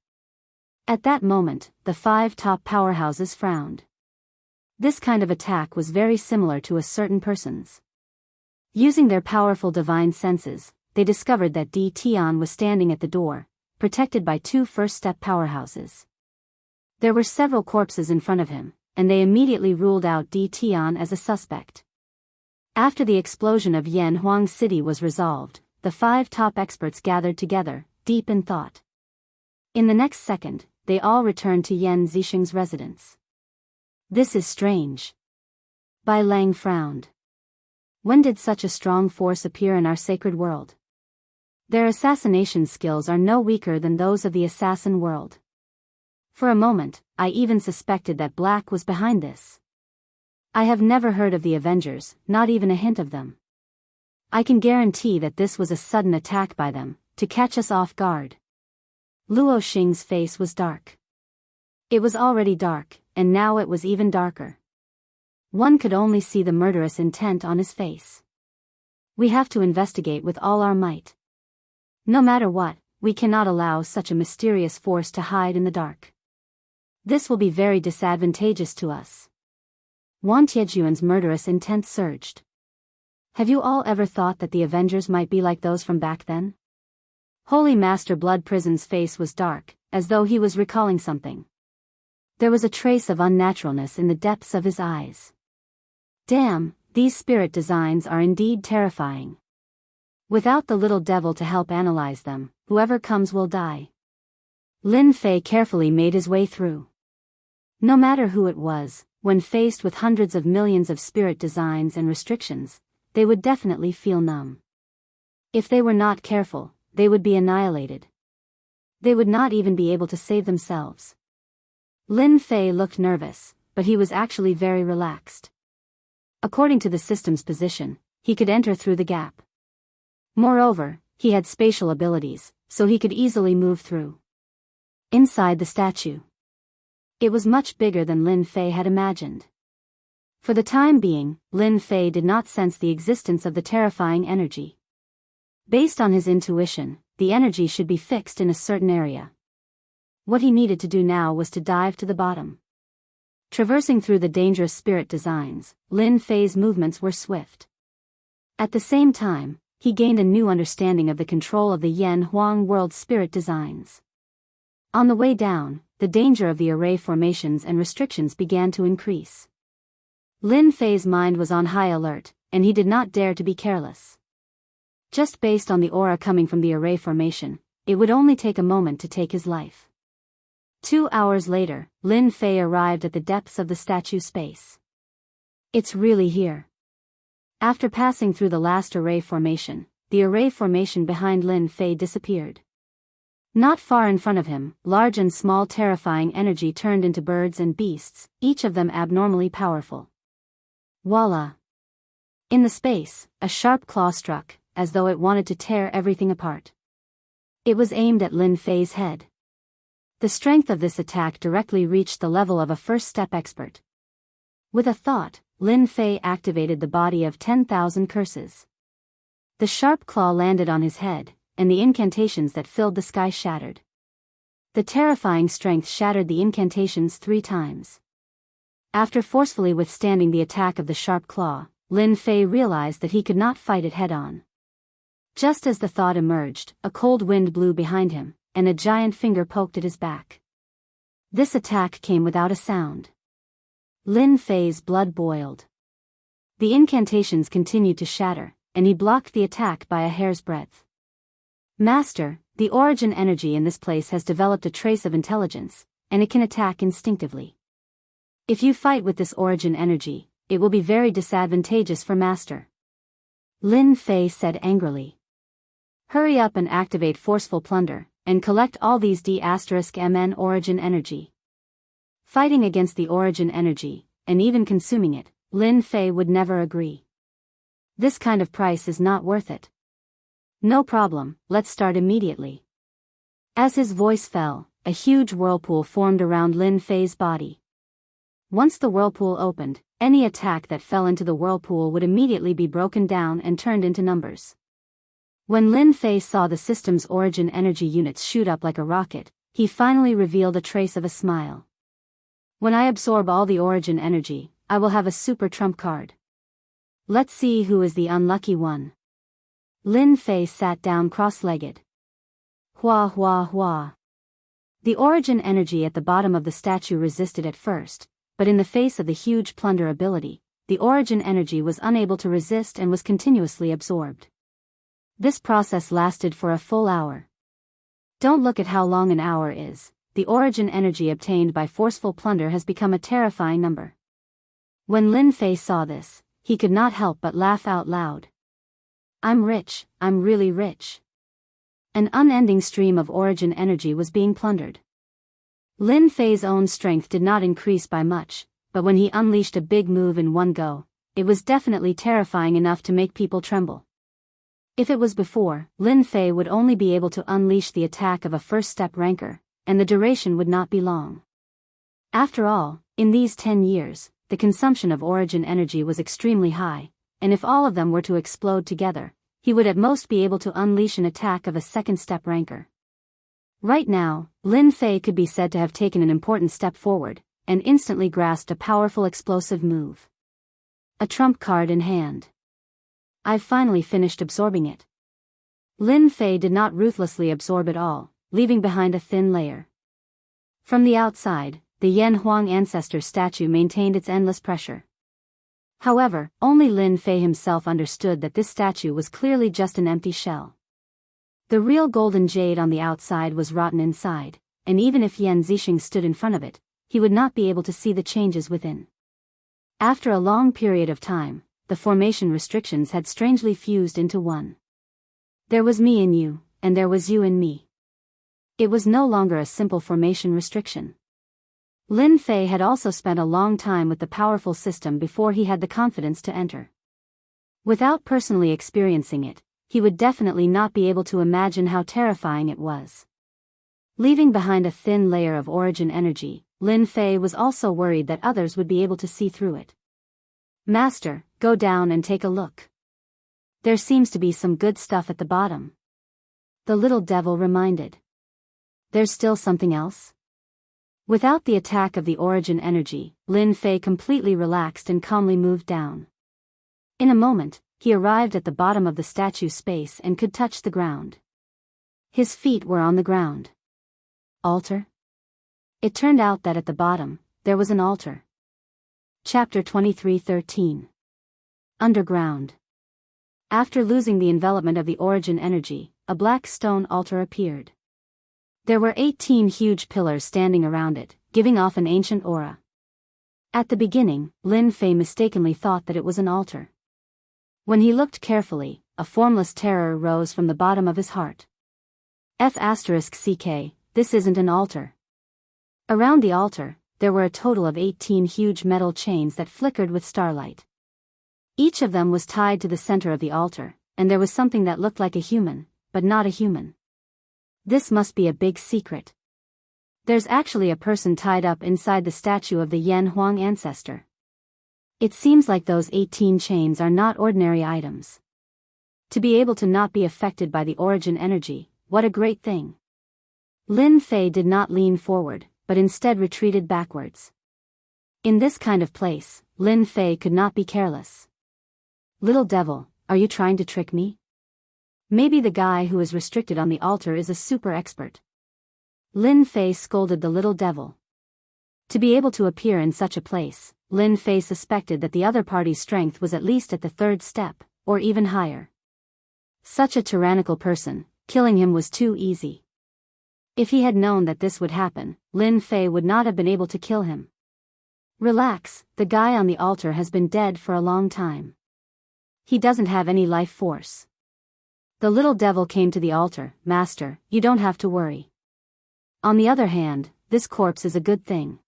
At that moment, the 5 top powerhouses frowned. This kind of attack was very similar to a certain person's. Using their powerful divine senses, they discovered that Di Tian was standing at the door, protected by 2 first-step powerhouses. There were several corpses in front of him, and they immediately ruled out Di Tian as a suspect. After the explosion of Yan Huang City was resolved, the 5 top experts gathered together, deep in thought. In the next second, they all returned to Yan Zixing's residence. This is strange. Bai Lang frowned. When did such a strong force appear in our sacred world? Their assassination skills are no weaker than those of the assassin world. For a moment, I even suspected that Black was behind this. I have never heard of the Avengers, not even a hint of them. I can guarantee that this was a sudden attack by them, to catch us off guard. Luo Xing's face was dark. It was already dark, and now it was even darker. One could only see the murderous intent on his face. We have to investigate with all our might. No matter what, we cannot allow such a mysterious force to hide in the dark. This will be very disadvantageous to us. Wan Tiejuan's murderous intent surged. Have you all ever thought that the Avengers might be like those from back then? Holy Master Blood Prison's face was dark, as though he was recalling something. There was a trace of unnaturalness in the depths of his eyes. Damn, these spirit designs are indeed terrifying. Without the little devil to help analyze them, whoever comes will die. Lin Fei carefully made his way through. No matter who it was, when faced with hundreds of millions of spirit designs and restrictions, they would definitely feel numb. If they were not careful, they would be annihilated. They would not even be able to save themselves. Lin Fei looked nervous, but he was actually very relaxed. According to the system's position, he could enter through the gap. Moreover, he had spatial abilities, so he could easily move through. Inside the statue. It was much bigger than Lin Fei had imagined. For the time being, Lin Fei did not sense the existence of the terrifying energy. Based on his intuition, the energy should be fixed in a certain area. What he needed to do now was to dive to the bottom. Traversing through the dangerous spirit designs, Lin Fei's movements were swift. At the same time, he gained a new understanding of the control of the Yan Huang world spirit designs. On the way down, the danger of the array formations and restrictions began to increase. Lin Fei's mind was on high alert, and he did not dare to be careless. Just based on the aura coming from the array formation, it would only take a moment to take his life. 2 hours later, Lin Fei arrived at the depths of the statue space. It's really here. After passing through the last array formation, the array formation behind Lin Fei disappeared. Not far in front of him, large and small terrifying energy turned into birds and beasts, each of them abnormally powerful. Voila! In the space, a sharp claw struck, as though it wanted to tear everything apart. It was aimed at Lin Fei's head. The strength of this attack directly reached the level of a first-step expert. With a thought, Lin Fei activated the body of 10,000 curses. The sharp claw landed on his head, and the incantations that filled the sky shattered. The terrifying strength shattered the incantations 3 times. After forcefully withstanding the attack of the sharp claw, Lin Fei realized that he could not fight it head-on. Just as the thought emerged, a cold wind blew behind him, and a giant finger poked at his back. This attack came without a sound. Lin Fei's blood boiled. The incantations continued to shatter, and he blocked the attack by a hair's breadth. Master, the origin energy in this place has developed a trace of intelligence, and it can attack instinctively. If you fight with this origin energy, it will be very disadvantageous for Master. Lin Fei said angrily. Hurry up and activate forceful plunder, and collect all these D*MN origin energy. Fighting against the origin energy, and even consuming it, Lin Fei would never agree. This kind of price is not worth it. No problem, let's start immediately. As his voice fell, a huge whirlpool formed around Lin Fei's body. Once the whirlpool opened, any attack that fell into the whirlpool would immediately be broken down and turned into numbers. When Lin Fei saw the system's origin energy units shoot up like a rocket, he finally revealed a trace of a smile. When I absorb all the origin energy, I will have a super trump card. Let's see who is the unlucky one. Lin Fei sat down cross-legged. Hua hua hua. The origin energy at the bottom of the statue resisted at first, but in the face of the huge plunder ability, the origin energy was unable to resist and was continuously absorbed. This process lasted for a full hour. Don't look at how long an hour is. The origin energy obtained by forceful plunder has become a terrifying number. When Lin Fei saw this, he could not help but laugh out loud. I'm rich, I'm really rich. An unending stream of origin energy was being plundered. Lin Fei's own strength did not increase by much, but when he unleashed a big move in one go, it was definitely terrifying enough to make people tremble. If it was before, Lin Fei would only be able to unleash the attack of a first-step ranker, and the duration would not be long. After all, in these 10 years, the consumption of origin energy was extremely high, and if all of them were to explode together, he would at most be able to unleash an attack of a second-step ranker. Right now, Lin Fei could be said to have taken an important step forward, and instantly grasped a powerful explosive move. A trump card in hand. I've finally finished absorbing it. Lin Fei did not ruthlessly absorb it all, leaving behind a thin layer. From the outside, the Yan Huang ancestor statue maintained its endless pressure. However, only Lin Fei himself understood that this statue was clearly just an empty shell. The real golden jade on the outside was rotten inside, and even if Yan Zixing stood in front of it, he would not be able to see the changes within. After a long period of time, the formation restrictions had strangely fused into one. There was me in you, and there was you in me. It was no longer a simple formation restriction. Lin Fei had also spent a long time with the powerful system before he had the confidence to enter. Without personally experiencing it, he would definitely not be able to imagine how terrifying it was. Leaving behind a thin layer of origin energy, Lin Fei was also worried that others would be able to see through it. Master, go down and take a look. There seems to be some good stuff at the bottom. The little devil reminded. There's still something else? Without the attack of the origin energy, Lin Fei completely relaxed and calmly moved down. In a moment, he arrived at the bottom of the statue space and could touch the ground. His feet were on the ground. Altar? It turned out that at the bottom, there was an altar. Chapter 23:13. Underground. After losing the envelopment of the origin energy, a black stone altar appeared. There were 18 huge pillars standing around it, giving off an ancient aura. At the beginning, Lin Fei mistakenly thought that it was an altar. When he looked carefully, a formless terror rose from the bottom of his heart. F***ck, this isn't an altar. Around the altar, there were a total of 18 huge metal chains that flickered with starlight. Each of them was tied to the center of the altar, and there was something that looked like a human, but not a human. This must be a big secret. There's actually a person tied up inside the statue of the Yan Huang ancestor. It seems like those 18 chains are not ordinary items. To be able to not be affected by the origin energy, what a great thing. Lin Fei did not lean forward, but instead retreated backwards. In this kind of place, Lin Fei could not be careless. Little devil, are you trying to trick me? Maybe the guy who is restricted on the altar is a super expert. Lin Fei scolded the little devil. To be able to appear in such a place, Lin Fei suspected that the other party's strength was at least at the third step, or even higher. Such a tyrannical person, killing him was too easy. If he had known that this would happen, Lin Fei would not have been able to kill him. Relax, the guy on the altar has been dead for a long time. He doesn't have any life force. The little devil came to the altar. Master, you don't have to worry. On the other hand, this corpse is a good thing.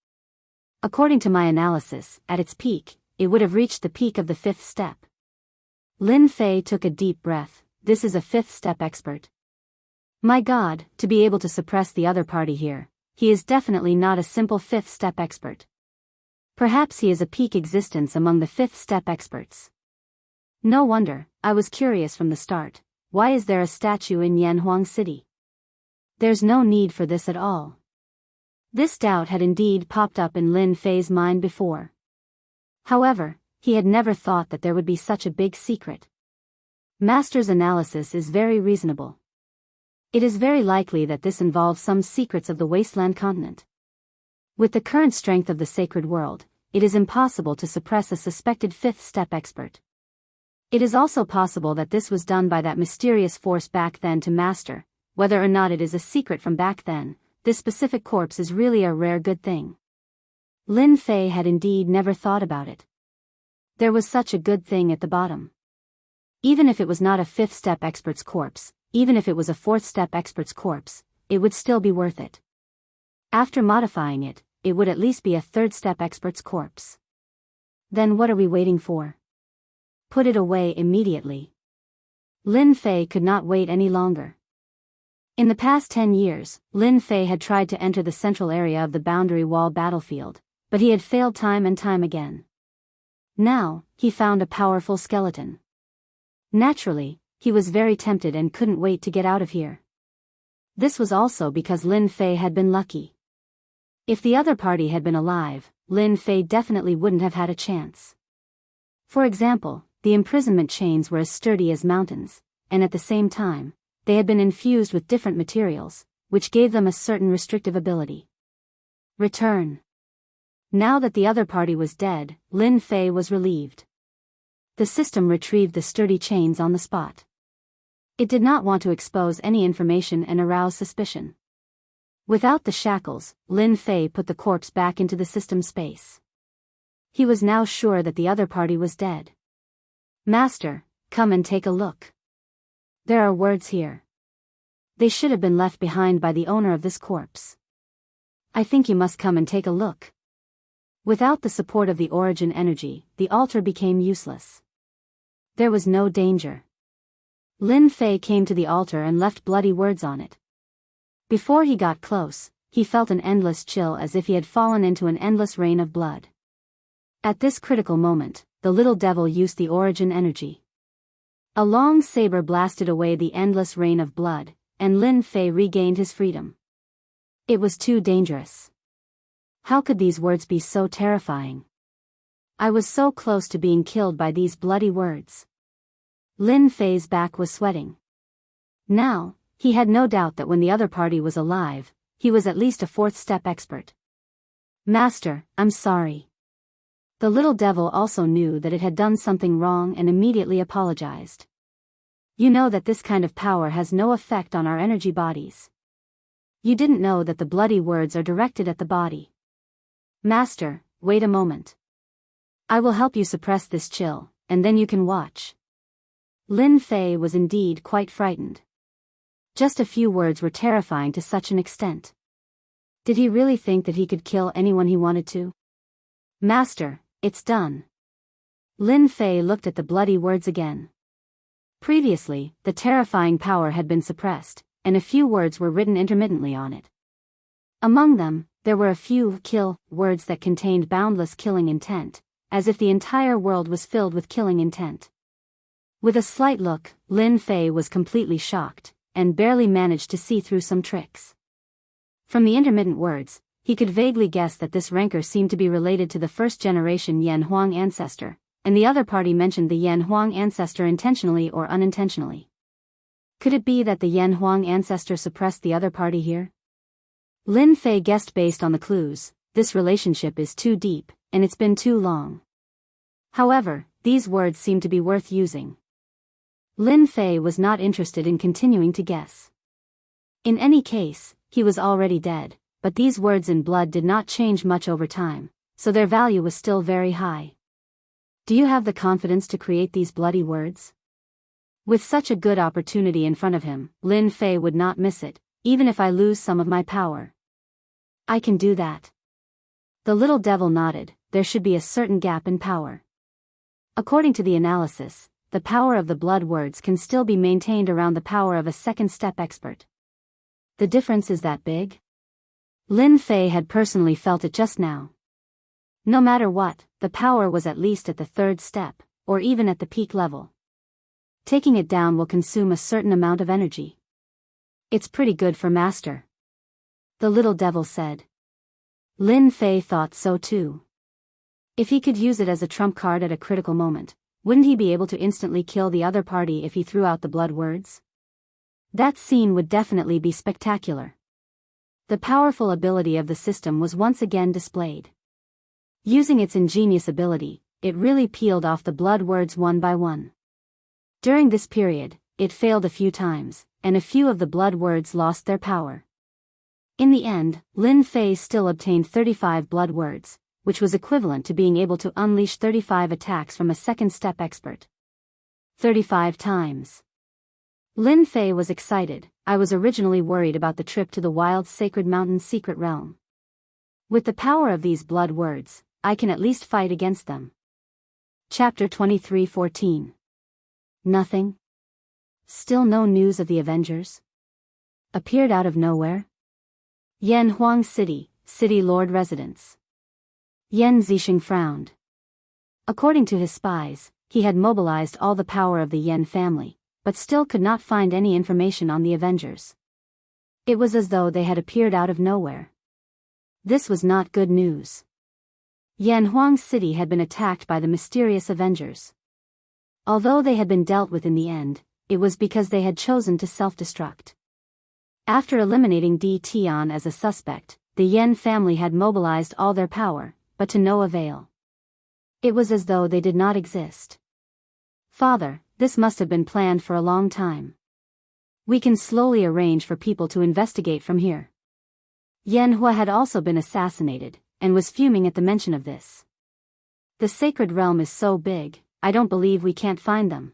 According to my analysis, at its peak, it would have reached the peak of the 5th step. Lin Fei took a deep breath. This is a 5th step expert. My God, to be able to suppress the other party here, he is definitely not a simple 5th step expert. Perhaps he is a peak existence among the 5th step experts. No wonder, I was curious from the start. Why is there a statue in Yanhuang City? There's no need for this at all. This doubt had indeed popped up in Lin Fei's mind before. However, he had never thought that there would be such a big secret. Master's analysis is very reasonable. It is very likely that this involves some secrets of the wasteland continent. With the current strength of the sacred world, it is impossible to suppress a suspected 5th step expert. It is also possible that this was done by that mysterious force back then to Master. Whether or not it is a secret from back then, this specific corpse is really a rare good thing. Lin Fei had indeed never thought about it. There was such a good thing at the bottom. Even if it was not a 5th step expert's corpse, even if it was a 4th step expert's corpse, it would still be worth it. After modifying it, it would at least be a 3rd step expert's corpse. Then what are we waiting for? Put it away immediately. Lin Fei could not wait any longer. In the past 10 years, Lin Fei had tried to enter the central area of the boundary wall battlefield, but he had failed time and time again. Now, he found a powerful skeleton. Naturally, he was very tempted and couldn't wait to get out of here. This was also because Lin Fei had been lucky. If the other party had been alive, Lin Fei definitely wouldn't have had a chance. For example, the imprisonment chains were as sturdy as mountains, and at the same time, they had been infused with different materials, which gave them a certain restrictive ability. Return. Now that the other party was dead, Lin Fei was relieved. The system retrieved the sturdy chains on the spot. It did not want to expose any information and arouse suspicion. Without the shackles, Lin Fei put the corpse back into the system space. He was now sure that the other party was dead. Master, come and take a look. There are words here. They should have been left behind by the owner of this corpse. I think you must come and take a look. Without the support of the origin energy, the altar became useless. There was no danger. Lin Fei came to the altar and left bloody words on it. Before he got close, he felt an endless chill as if he had fallen into an endless rain of blood. At this critical moment, the little devil used the origin energy. A long saber blasted away the endless rain of blood, and Lin Fei regained his freedom. It was too dangerous. How could these words be so terrifying? I was so close to being killed by these bloody words. Lin Fei's back was sweating. Now, he had no doubt that when the other party was alive, he was at least a 4th step expert. Master, I'm sorry. The little devil also knew that it had done something wrong and immediately apologized. You know that this kind of power has no effect on our energy bodies. You didn't know that the bloody words are directed at the body. Master, wait a moment. I will help you suppress this chill, and then you can watch. Lin Fei was indeed quite frightened. Just a few words were terrifying to such an extent. Did he really think that he could kill anyone he wanted to? Master, it's done. Lin Fei looked at the bloody words again. Previously, the terrifying power had been suppressed, and a few words were written intermittently on it. Among them, there were a few kill words that contained boundless killing intent, as if the entire world was filled with killing intent. With a slight look, Lin Fei was completely shocked, and barely managed to see through some tricks. From the intermittent words, he could vaguely guess that this rancor seemed to be related to the first-generation Yan Huang ancestor, and the other party mentioned the Yan Huang ancestor intentionally or unintentionally. Could it be that the Yan Huang ancestor suppressed the other party here? Lin Fei guessed based on the clues, this relationship is too deep, and it's been too long. However, these words seem to be worth using. Lin Fei was not interested in continuing to guess. In any case, he was already dead, but these words in blood did not change much over time, so their value was still very high. Do you have the confidence to create these bloody words? With such a good opportunity in front of him, Lin Fei would not miss it, even if I lose some of my power. I can do that. The little devil nodded. There should be a certain gap in power. According to the analysis, the power of the blood words can still be maintained around the power of a second-step expert. The difference is that big? Lin Fei had personally felt it just now. No matter what, the power was at least at the third step, or even at the peak level. Taking it down will consume a certain amount of energy. It's pretty good for master. The little devil said. Lin Fei thought so too. If he could use it as a trump card at a critical moment, wouldn't he be able to instantly kill the other party if he threw out the blood words? That scene would definitely be spectacular. The powerful ability of the system was once again displayed. Using its ingenious ability, it really peeled off the blood words one by one. During this period, it failed a few times, and a few of the blood words lost their power. In the end, Lin Fei still obtained 35 blood words, which was equivalent to being able to unleash 35 attacks from a second-step expert. 35 times. Lin Fei was excited. I was originally worried about the trip to the wild sacred mountain's secret realm. With the power of these blood words, I can at least fight against them. Chapter 23:14. Nothing? Still no news of the Avengers? Appeared out of nowhere? Yan Huang City, City Lord Residence. Yan Zixing frowned. According to his spies, he had mobilized all the power of the Yan family, but still could not find any information on the Avengers. It was as though they had appeared out of nowhere. This was not good news. Yan Huang City had been attacked by the mysterious Avengers. Although they had been dealt with in the end, it was because they had chosen to self-destruct. After eliminating Di Tian as a suspect, the Yan family had mobilized all their power, but to no avail. It was as though they did not exist. Father, this must have been planned for a long time. We can slowly arrange for people to investigate from here. Yan Hua had also been assassinated, and was fuming at the mention of this. The sacred realm is so big, I don't believe we can't find them.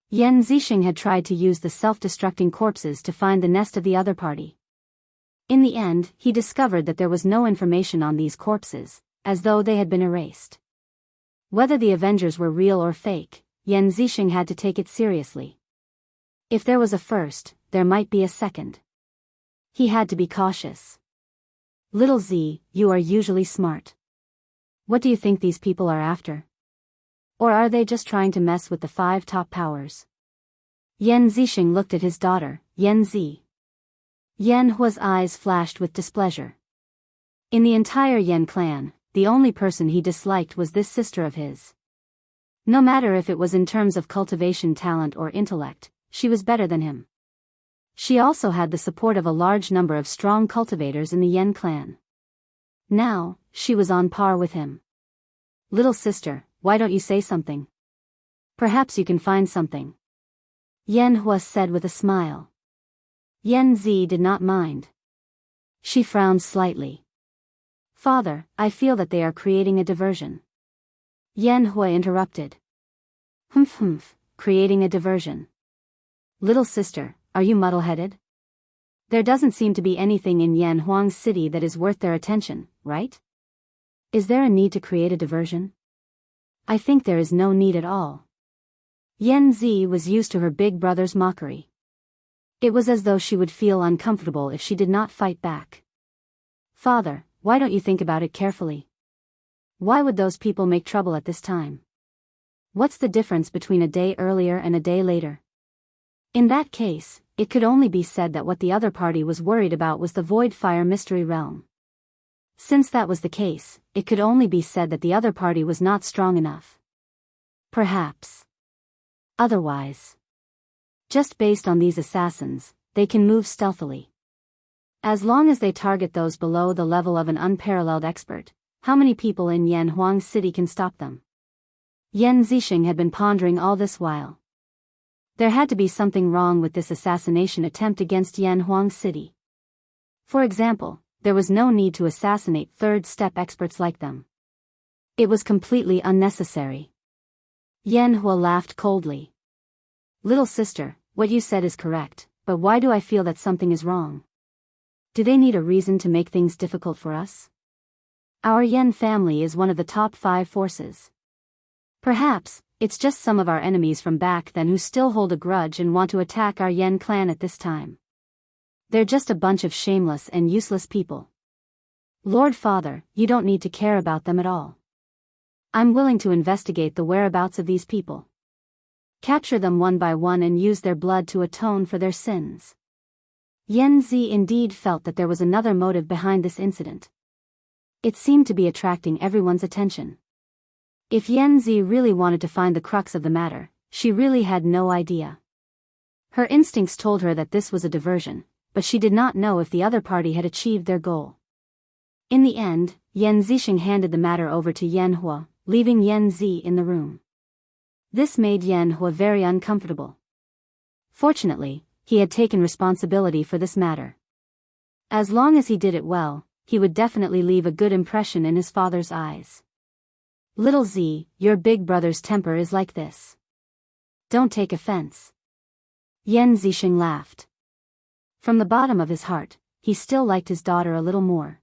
Yan Zixing had tried to use the self-destructing corpses to find the nest of the other party. In the end, he discovered that there was no information on these corpses, as though they had been erased. Whether the Avengers were real or fake, Yan Zixing had to take it seriously. If there was a first, there might be a second. He had to be cautious. Little Z, you are usually smart. What do you think these people are after? Or are they just trying to mess with the 5 top powers? Yan Zixing looked at his daughter, Yan Zi. Yan Hua's eyes flashed with displeasure. In the entire Yan clan, the only person he disliked was this sister of his. No matter if it was in terms of cultivation talent or intellect, she was better than him. She also had the support of a large number of strong cultivators in the Yan clan. Now, she was on par with him. Little sister, why don't you say something? Perhaps you can find something. Yan Hua said with a smile. Yan Zi did not mind. She frowned slightly. Father, I feel that they are creating a diversion. Yan Hua interrupted. Humph, creating a diversion. Little sister, are you muddle-headed? There doesn't seem to be anything in Yan Huang's city that is worth their attention, right? Is there a need to create a diversion? I think there is no need at all. Yan Zi was used to her big brother's mockery. It was as though she would feel uncomfortable if she did not fight back. Father, why don't you think about it carefully? Why would those people make trouble at this time? What's the difference between a day earlier and a day later? In that case, it could only be said that what the other party was worried about was the Void Fire Mystery Realm. Since that was the case, it could only be said that the other party was not strong enough. Perhaps. Otherwise. Just based on these assassins, they can move stealthily. As long as they target those below the level of an unparalleled expert, how many people in Yan Huang City can stop them? Yan Zixing had been pondering all this while. There had to be something wrong with this assassination attempt against Yan Huang City. For example, there was no need to assassinate third-step experts like them. It was completely unnecessary. Yan Hua laughed coldly. Little sister, what you said is correct, but why do I feel that something is wrong? Do they need a reason to make things difficult for us? Our Yan family is one of the top 5 forces. Perhaps, it's just some of our enemies from back then who still hold a grudge and want to attack our Yan clan at this time. They're just a bunch of shameless and useless people. Lord Father, you don't need to care about them at all. I'm willing to investigate the whereabouts of these people. Capture them one by one and use their blood to atone for their sins. Yan Zi indeed felt that there was another motive behind this incident. It seemed to be attracting everyone's attention. If Yan Zi really wanted to find the crux of the matter, she really had no idea. Her instincts told her that this was a diversion, but she did not know if the other party had achieved their goal. In the end, Yan Zixing handed the matter over to Yan Hua, leaving Yan Zi in the room. This made Yan Hua very uncomfortable. Fortunately, he had taken responsibility for this matter. As long as he did it well, he would definitely leave a good impression in his father's eyes. Little Z, your big brother's temper is like this. Don't take offense. Yan Zixing laughed. From the bottom of his heart, he still liked his daughter a little more.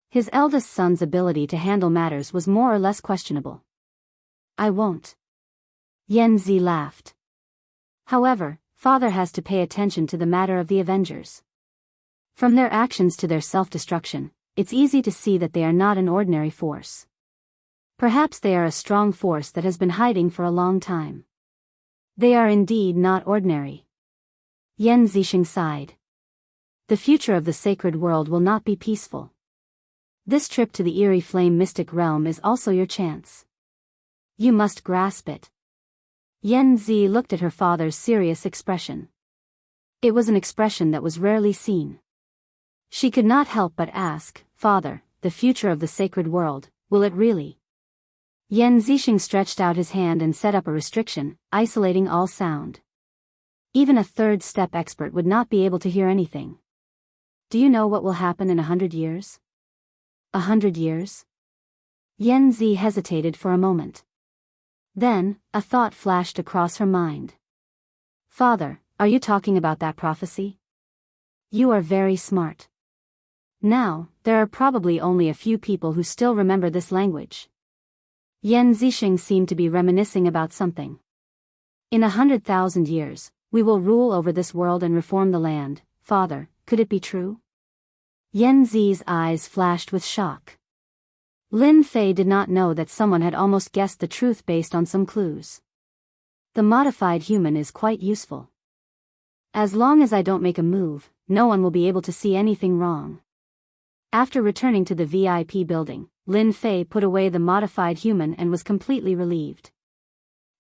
His eldest son's ability to handle matters was more or less questionable. I won't. Yan Zi laughed. However, father has to pay attention to the matter of the Avengers. From their actions to their self-destruction, it's easy to see that they are not an ordinary force. Perhaps they are a strong force that has been hiding for a long time. They are indeed not ordinary. Yan Zixing sighed. The future of the sacred world will not be peaceful. This trip to the eerie flame mystic realm is also your chance. You must grasp it. Yan Zi looked at her father's serious expression. It was an expression that was rarely seen. She could not help but ask, Father, the future of the sacred world, will it really? Yan Zixing stretched out his hand and set up a restriction, isolating all sound. Even a third-step expert would not be able to hear anything. Do you know what will happen in 100 years? 100 years? Yan Zi hesitated for a moment. Then, a thought flashed across her mind. Father, are you talking about that prophecy? You are very smart. Now, there are probably only a few people who still remember this language. Yan Zixing seemed to be reminiscing about something. In 100,000 years, we will rule over this world and reform the land. Father, could it be true? Yan Zi's eyes flashed with shock. Lin Fei did not know that someone had almost guessed the truth based on some clues. The modified human is quite useful. As long as I don't make a move, no one will be able to see anything wrong. After returning to the VIP building, Lin Fei put away the modified human and was completely relieved.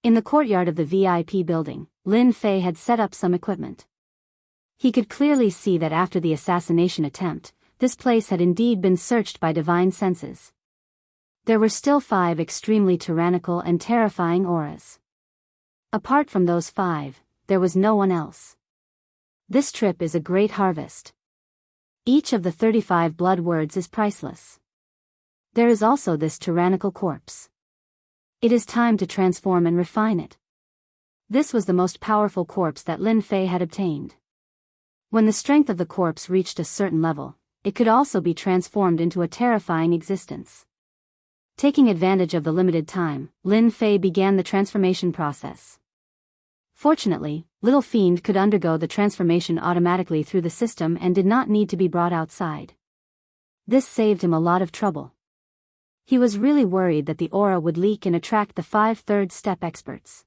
In the courtyard of the VIP building, Lin Fei had set up some equipment. He could clearly see that after the assassination attempt, this place had indeed been searched by divine senses. There were still 5 extremely tyrannical and terrifying auras. Apart from those 5, there was no one else. This trip is a great harvest. Each of the 35 blood words is priceless. There is also this tyrannical corpse. It is time to transform and refine it. This was the most powerful corpse that Lin Fei had obtained. When the strength of the corpse reached a certain level, it could also be transformed into a terrifying existence. Taking advantage of the limited time, Lin Fei began the transformation process. Fortunately, Little Fiend could undergo the transformation automatically through the system and did not need to be brought outside. This saved him a lot of trouble. He was really worried that the aura would leak and attract the 5 third-step experts.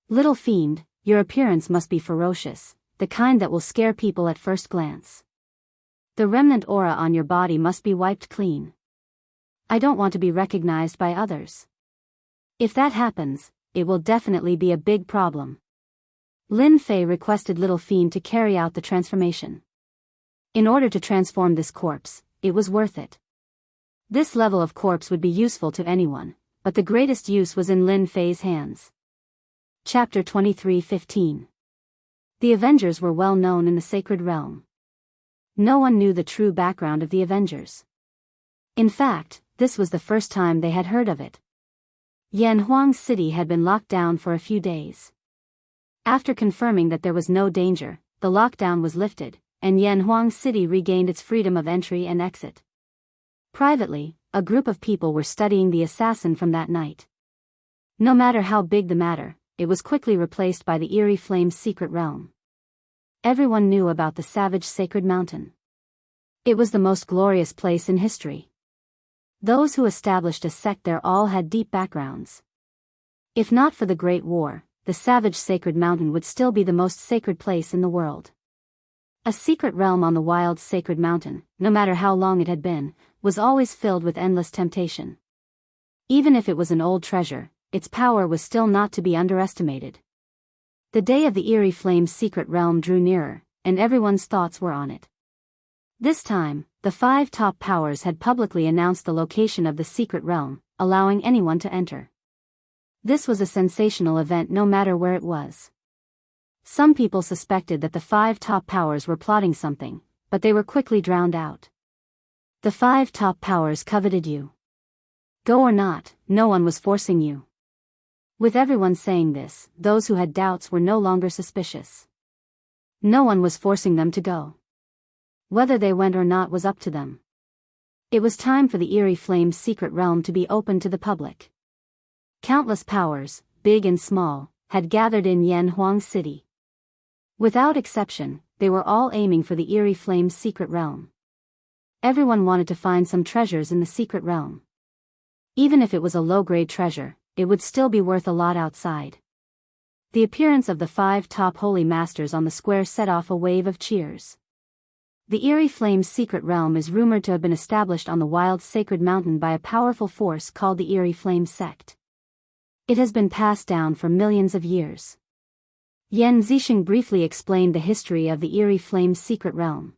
Little Fiend, your appearance must be ferocious, the kind that will scare people at first glance. The remnant aura on your body must be wiped clean. I don't want to be recognized by others. If that happens, it will definitely be a big problem. Lin Fei requested Little Fiend to carry out the transformation. In order to transform this corpse, it was worth it. This level of corpse would be useful to anyone, but the greatest use was in Lin Fei's hands. Chapter 23:15. The Avengers were well known in the Sacred Realm. No one knew the true background of the Avengers. In fact, this was the first time they had heard of it. Yanhuang City had been locked down for a few days. After confirming that there was no danger, the lockdown was lifted, and Yanhuang City regained its freedom of entry and exit. Privately, a group of people were studying the assassin from that night. No matter how big the matter, it was quickly replaced by the eerie Flame's secret realm. Everyone knew about the savage sacred mountain. It was the most glorious place in history. Those who established a sect there all had deep backgrounds. If not for the Great War, the savage sacred mountain would still be the most sacred place in the world. A secret realm on the wild sacred mountain, no matter how long it had been, was always filled with endless temptation. Even if it was an old treasure, its power was still not to be underestimated. The day of the eerie Flame's secret realm drew nearer, and everyone's thoughts were on it. This time, the 5 top powers had publicly announced the location of the secret realm, allowing anyone to enter. This was a sensational event no matter where it was. Some people suspected that the 5 top powers were plotting something, but they were quickly drowned out. The 5 top powers coveted you. Go or not, no one was forcing you. With everyone saying this, those who had doubts were no longer suspicious. No one was forcing them to go. Whether they went or not was up to them. It was time for the eerie Flame's secret realm to be open to the public. Countless powers, big and small, had gathered in Yanhuang City. Without exception, they were all aiming for the eerie Flame's secret realm. Everyone wanted to find some treasures in the secret realm. Even if it was a low-grade treasure, it would still be worth a lot outside. The appearance of the 5 top holy masters on the square set off a wave of cheers. The eerie Flame's secret realm is rumored to have been established on the wild sacred mountain by a powerful force called the Eerie Flame Sect. It has been passed down for millions of years. Yan Zixing briefly explained the history of the Eerie Flame's secret realm.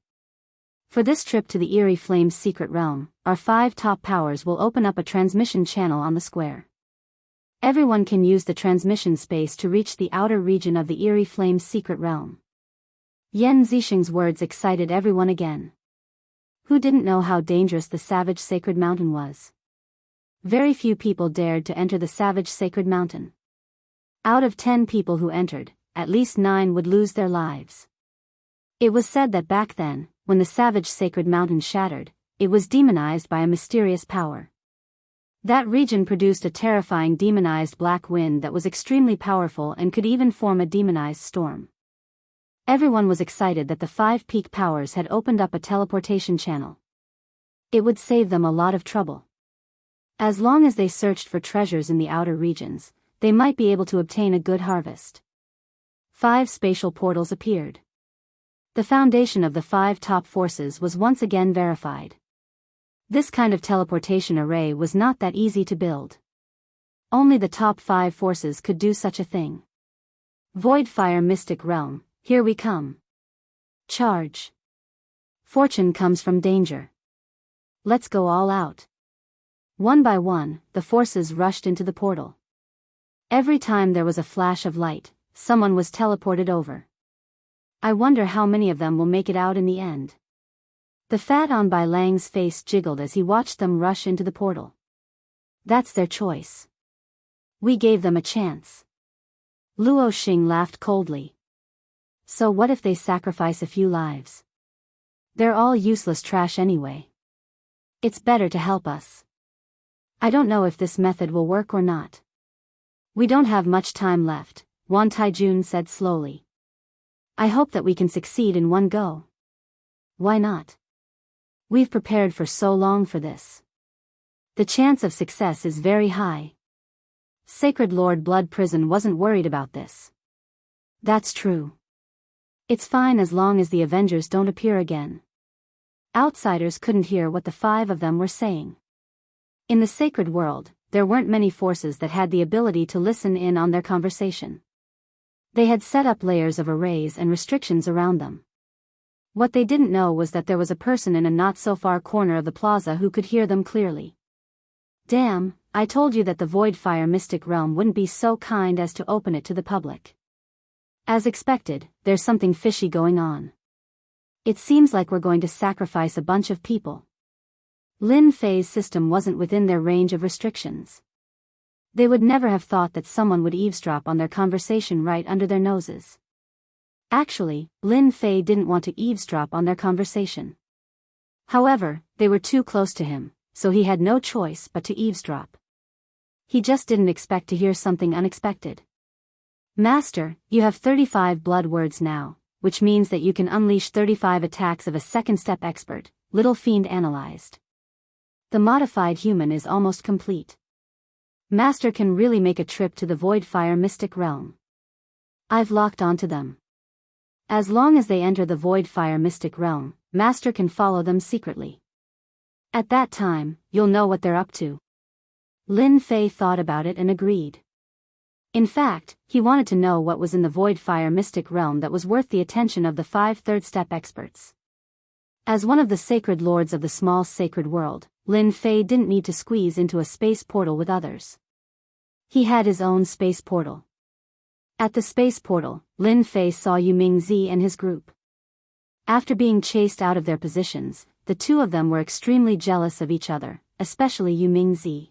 For this trip to the Eerie Flame's secret realm, our 5 top powers will open up a transmission channel on the square. Everyone can use the transmission space to reach the outer region of the Eerie Flame's secret realm. Yan Zixing's words excited everyone again. Who didn't know how dangerous the savage sacred mountain was? Very few people dared to enter the savage sacred mountain. Out of 10 people who entered, at least 9 would lose their lives. It was said that back then, when the savage sacred mountain shattered, it was demonized by a mysterious power. That region produced a terrifying demonized black wind that was extremely powerful and could even form a demonized storm. Everyone was excited that the 5 peak powers had opened up a teleportation channel. It would save them a lot of trouble. As long as they searched for treasures in the outer regions, they might be able to obtain a good harvest. 5 spatial portals appeared. The foundation of the 5 top forces was once again verified. This kind of teleportation array was not that easy to build. Only the top 5 forces could do such a thing. Void Fire Mystic Realm, here we come. Charge. Fortune comes from danger. Let's go all out. One by one, the forces rushed into the portal. Every time there was a flash of light, someone was teleported over. I wonder how many of them will make it out in the end. The fat on Bai Lang's face jiggled as he watched them rush into the portal. That's their choice. We gave them a chance. Luo Xing laughed coldly. So what if they sacrifice a few lives? They're all useless trash anyway. It's better to help us. I don't know if this method will work or not. We don't have much time left, Wan Taijun said slowly. I hope that we can succeed in one go. Why not? We've prepared for so long for this. The chance of success is very high. Sacred Lord Blood Prison wasn't worried about this. That's true. It's fine as long as the Avengers don't appear again. Outsiders couldn't hear what the five of them were saying. In the sacred world, there weren't many forces that had the ability to listen in on their conversation. They had set up layers of arrays and restrictions around them. What they didn't know was that there was a person in a not-so-far corner of the plaza who could hear them clearly. Damn, I told you that the Voidfire Mystic Realm wouldn't be so kind as to open it to the public. As expected, there's something fishy going on. It seems like we're going to sacrifice a bunch of people. Lin Fei's system wasn't within their range of restrictions. They would never have thought that someone would eavesdrop on their conversation right under their noses. Actually, Lin Fei didn't want to eavesdrop on their conversation. However, they were too close to him, so he had no choice but to eavesdrop. He just didn't expect to hear something unexpected. Master, you have 35 blood words now, which means that you can unleash 35 attacks of a second-step expert, Little Fiend analyzed. The modified human is almost complete. Master can really make a trip to the Voidfire Mystic Realm. I've locked onto them. As long as they enter the Voidfire Mystic Realm, Master can follow them secretly. At that time, you'll know what they're up to. Lin Fei thought about it and agreed. In fact, he wanted to know what was in the Voidfire Mystic Realm that was worth the attention of the 5 third-step experts. As one of the sacred lords of the small sacred world, Lin Fei didn't need to squeeze into a space portal with others. He had his own space portal. At the space portal, Lin Fei saw Yu Mingzi and his group. After being chased out of their positions, the two of them were extremely jealous of each other, especially Yu Mingzi.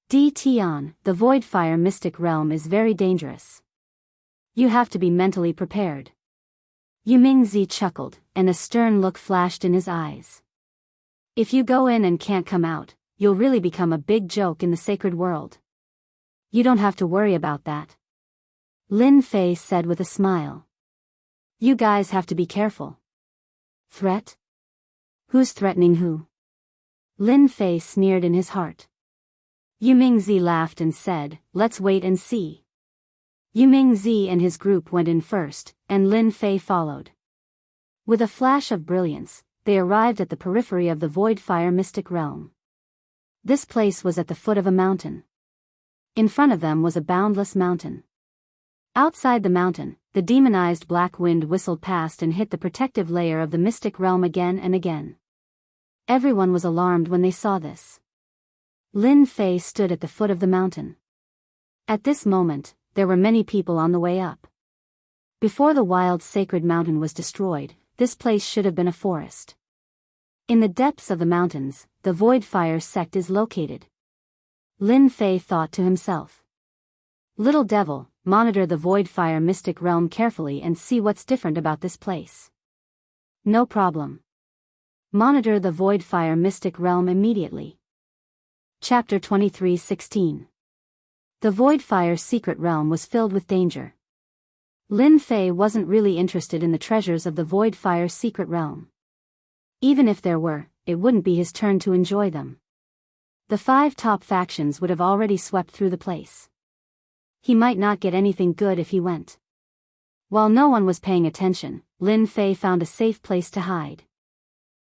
Di Tian, the Voidfire Mystic Realm is very dangerous. You have to be mentally prepared. Yu Mingzi chuckled, and a stern look flashed in his eyes. If you go in and can't come out, you'll really become a big joke in the sacred world. You don't have to worry about that. Lin Fei said with a smile. You guys have to be careful. Threat? Who's threatening who? Lin Fei sneered in his heart. Yu Mingzi laughed and said, let's wait and see. Yu Mingzi and his group went in first, and Lin Fei followed. With a flash of brilliance, they arrived at the periphery of the Voidfire Mystic Realm. This place was at the foot of a mountain. In front of them was a boundless mountain. Outside the mountain, the demonized black wind whistled past and hit the protective layer of the mystic realm again and again. Everyone was alarmed when they saw this. Lin Fei stood at the foot of the mountain. At this moment, there were many people on the way up. Before the wild sacred mountain was destroyed, this place should have been a forest. In the depths of the mountains, the Voidfire sect is located. Lin Fei thought to himself. Little devil, monitor the Voidfire Mystic Realm carefully and see what's different about this place. No problem. Monitor the Voidfire Mystic Realm immediately. Chapter 23:16. The Voidfire Secret Realm was filled with danger. Lin Fei wasn't really interested in the treasures of the Voidfire Secret Realm. Even if there were, it wouldn't be his turn to enjoy them. The 5 top factions would have already swept through the place. He might not get anything good if he went. While no one was paying attention, Lin Fei found a safe place to hide.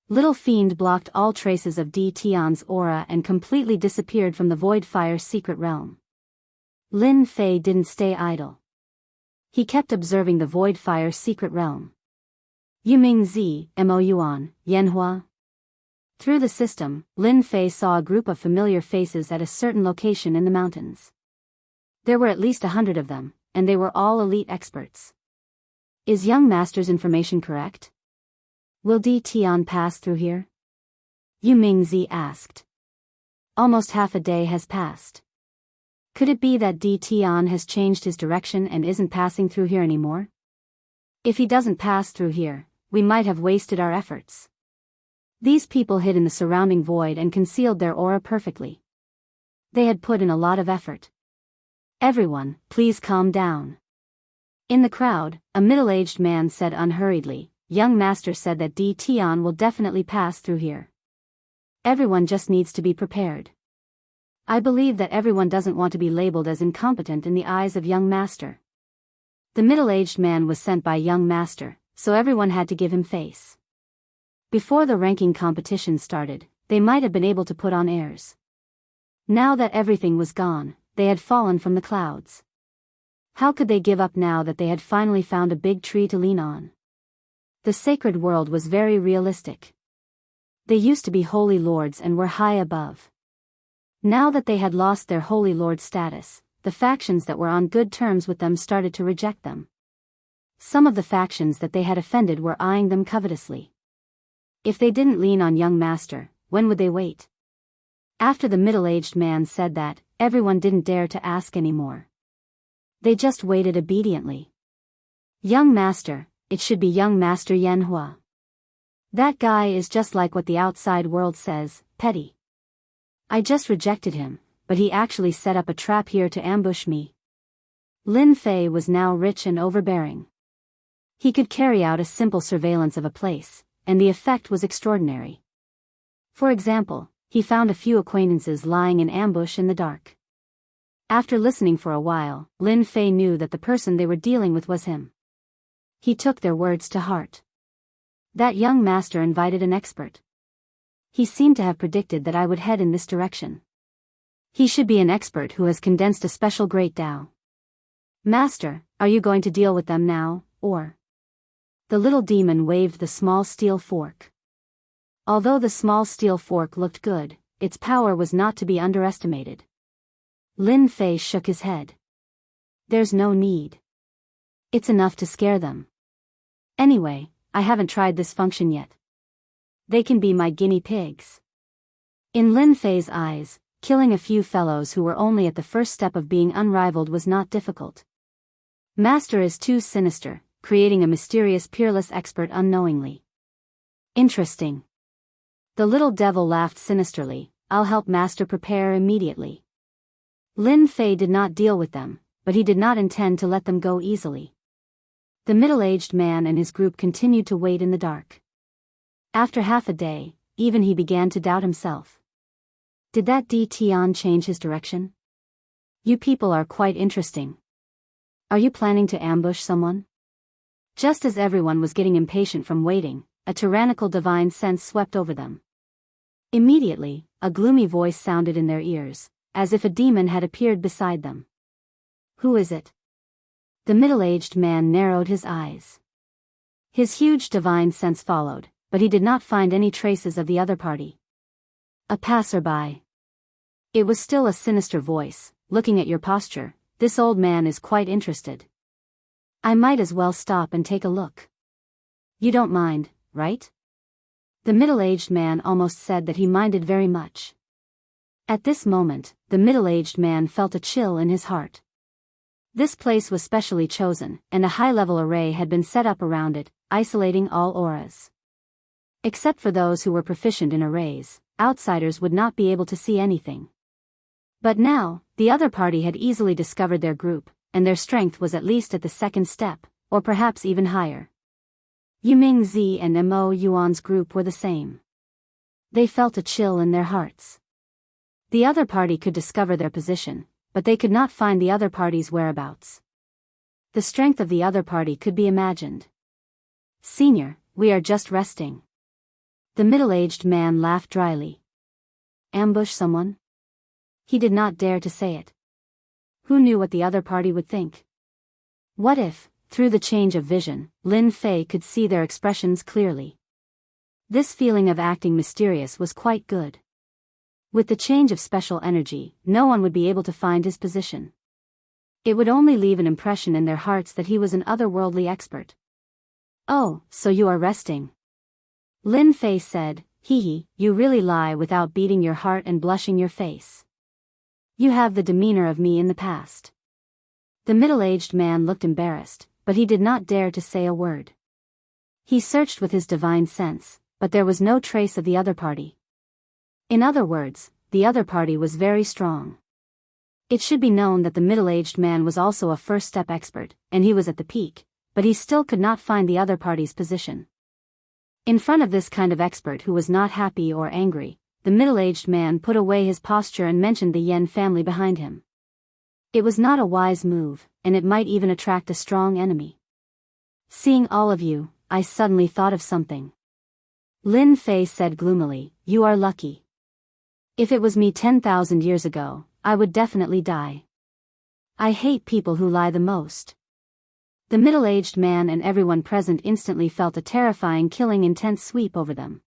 Little Fiend blocked all traces of Di Tian's aura and completely disappeared from the Voidfire Secret Realm. Lin Fei didn't stay idle. He kept observing the Voidfire Secret Realm. Yu Mingzi, Mo Yuan, Yanhua. Through the system, Lin Fei saw a group of familiar faces at a certain location in the mountains. There were at least 100 of them, and they were all elite experts. Is young master's information correct? Will Di Tian pass through here? Yu Mingzi asked. Almost half a day has passed. Could it be that Tian has changed his direction and isn't passing through here anymore? If he doesn't pass through here, we might have wasted our efforts. These people hid in the surrounding void and concealed their aura perfectly. They had put in a lot of effort. Everyone, please calm down. In the crowd, a middle-aged man said unhurriedly, young master said that Tian will definitely pass through here. Everyone just needs to be prepared. I believe that everyone doesn't want to be labeled as incompetent in the eyes of young master. The middle-aged man was sent by young master, so everyone had to give him face. Before the ranking competition started, they might have been able to put on airs. Now that everything was gone, they had fallen from the clouds. How could they give up now that they had finally found a big tree to lean on? The sacred world was very realistic. They used to be holy lords and were high above. Now that they had lost their holy lord status, the factions that were on good terms with them started to reject them. Some of the factions that they had offended were eyeing them covetously. If they didn't lean on young master, when would they wait? After the middle-aged man said that, everyone didn't dare to ask anymore. They just waited obediently. Young master, it should be young master Yanhua. That guy is just like what the outside world says, petty. I just rejected him, but he actually set up a trap here to ambush me. Lin Fei was now rich and overbearing. He could carry out a simple surveillance of a place, and the effect was extraordinary. For example, he found a few acquaintances lying in ambush in the dark. After listening for a while, Lin Fei knew that the person they were dealing with was him. He took their words to heart. That young master invited an expert. He seemed to have predicted that I would head in this direction. He should be an expert who has condensed a special great Tao. Master, are you going to deal with them now, or? The little demon waved the small steel fork. Although the small steel fork looked good, its power was not to be underestimated. Lin Fei shook his head. There's no need. It's enough to scare them. Anyway, I haven't tried this function yet. They can be my guinea pigs. In Lin Fei's eyes, killing a few fellows who were only at the first step of being unrivaled was not difficult. Master is too sinister, creating a mysterious peerless expert unknowingly. Interesting. The little devil laughed sinisterly, I'll help Master prepare immediately. Lin Fei did not deal with them, but he did not intend to let them go easily. The middle-aged man and his group continued to wait in the dark. After half a day, even he began to doubt himself. Did that Tian change his direction? You people are quite interesting. Are you planning to ambush someone? Just as everyone was getting impatient from waiting, a tyrannical divine sense swept over them. Immediately, a gloomy voice sounded in their ears, as if a demon had appeared beside them. Who is it? The middle-aged man narrowed his eyes. His huge divine sense followed, but he did not find any traces of the other party. A passerby. It was still a sinister voice. Looking at your posture, this old man is quite interested. I might as well stop and take a look. You don't mind, right? The middle-aged man almost said that he minded very much. At this moment, the middle-aged man felt a chill in his heart. This place was specially chosen, and a high-level array had been set up around it, isolating all auras. Except for those who were proficient in arrays, outsiders would not be able to see anything. But now, the other party had easily discovered their group, and their strength was at least at the second step, or perhaps even higher. Yuming Zi and Mo Yuan's group were the same. They felt a chill in their hearts. The other party could discover their position, but they could not find the other party's whereabouts. The strength of the other party could be imagined. Senior, we are just resting. The middle-aged man laughed dryly. Ambush someone? He did not dare to say it. Who knew what the other party would think? What if, through the change of vision, Lin Fei could see their expressions clearly? This feeling of acting mysterious was quite good. With the change of special energy, no one would be able to find his position. It would only leave an impression in their hearts that he was an otherworldly expert. Oh, so you are resting. Lin Fei said, hee, you really lie without beating your heart and blushing your face. You have the demeanor of me in the past. The middle-aged man looked embarrassed, but he did not dare to say a word. He searched with his divine sense, but there was no trace of the other party. In other words, the other party was very strong. It should be known that the middle-aged man was also a first-step expert, and he was at the peak, but he still could not find the other party's position. In front of this kind of expert who was not happy or angry, the middle-aged man put away his posture and mentioned the Yen family behind him. It was not a wise move, and it might even attract a strong enemy. Seeing all of you, I suddenly thought of something. Lin Fei said gloomily, "You are lucky. If it was me 10,000 years ago, I would definitely die. I hate people who lie the most." The middle-aged man and everyone present instantly felt a terrifying, killing intense sweep over them.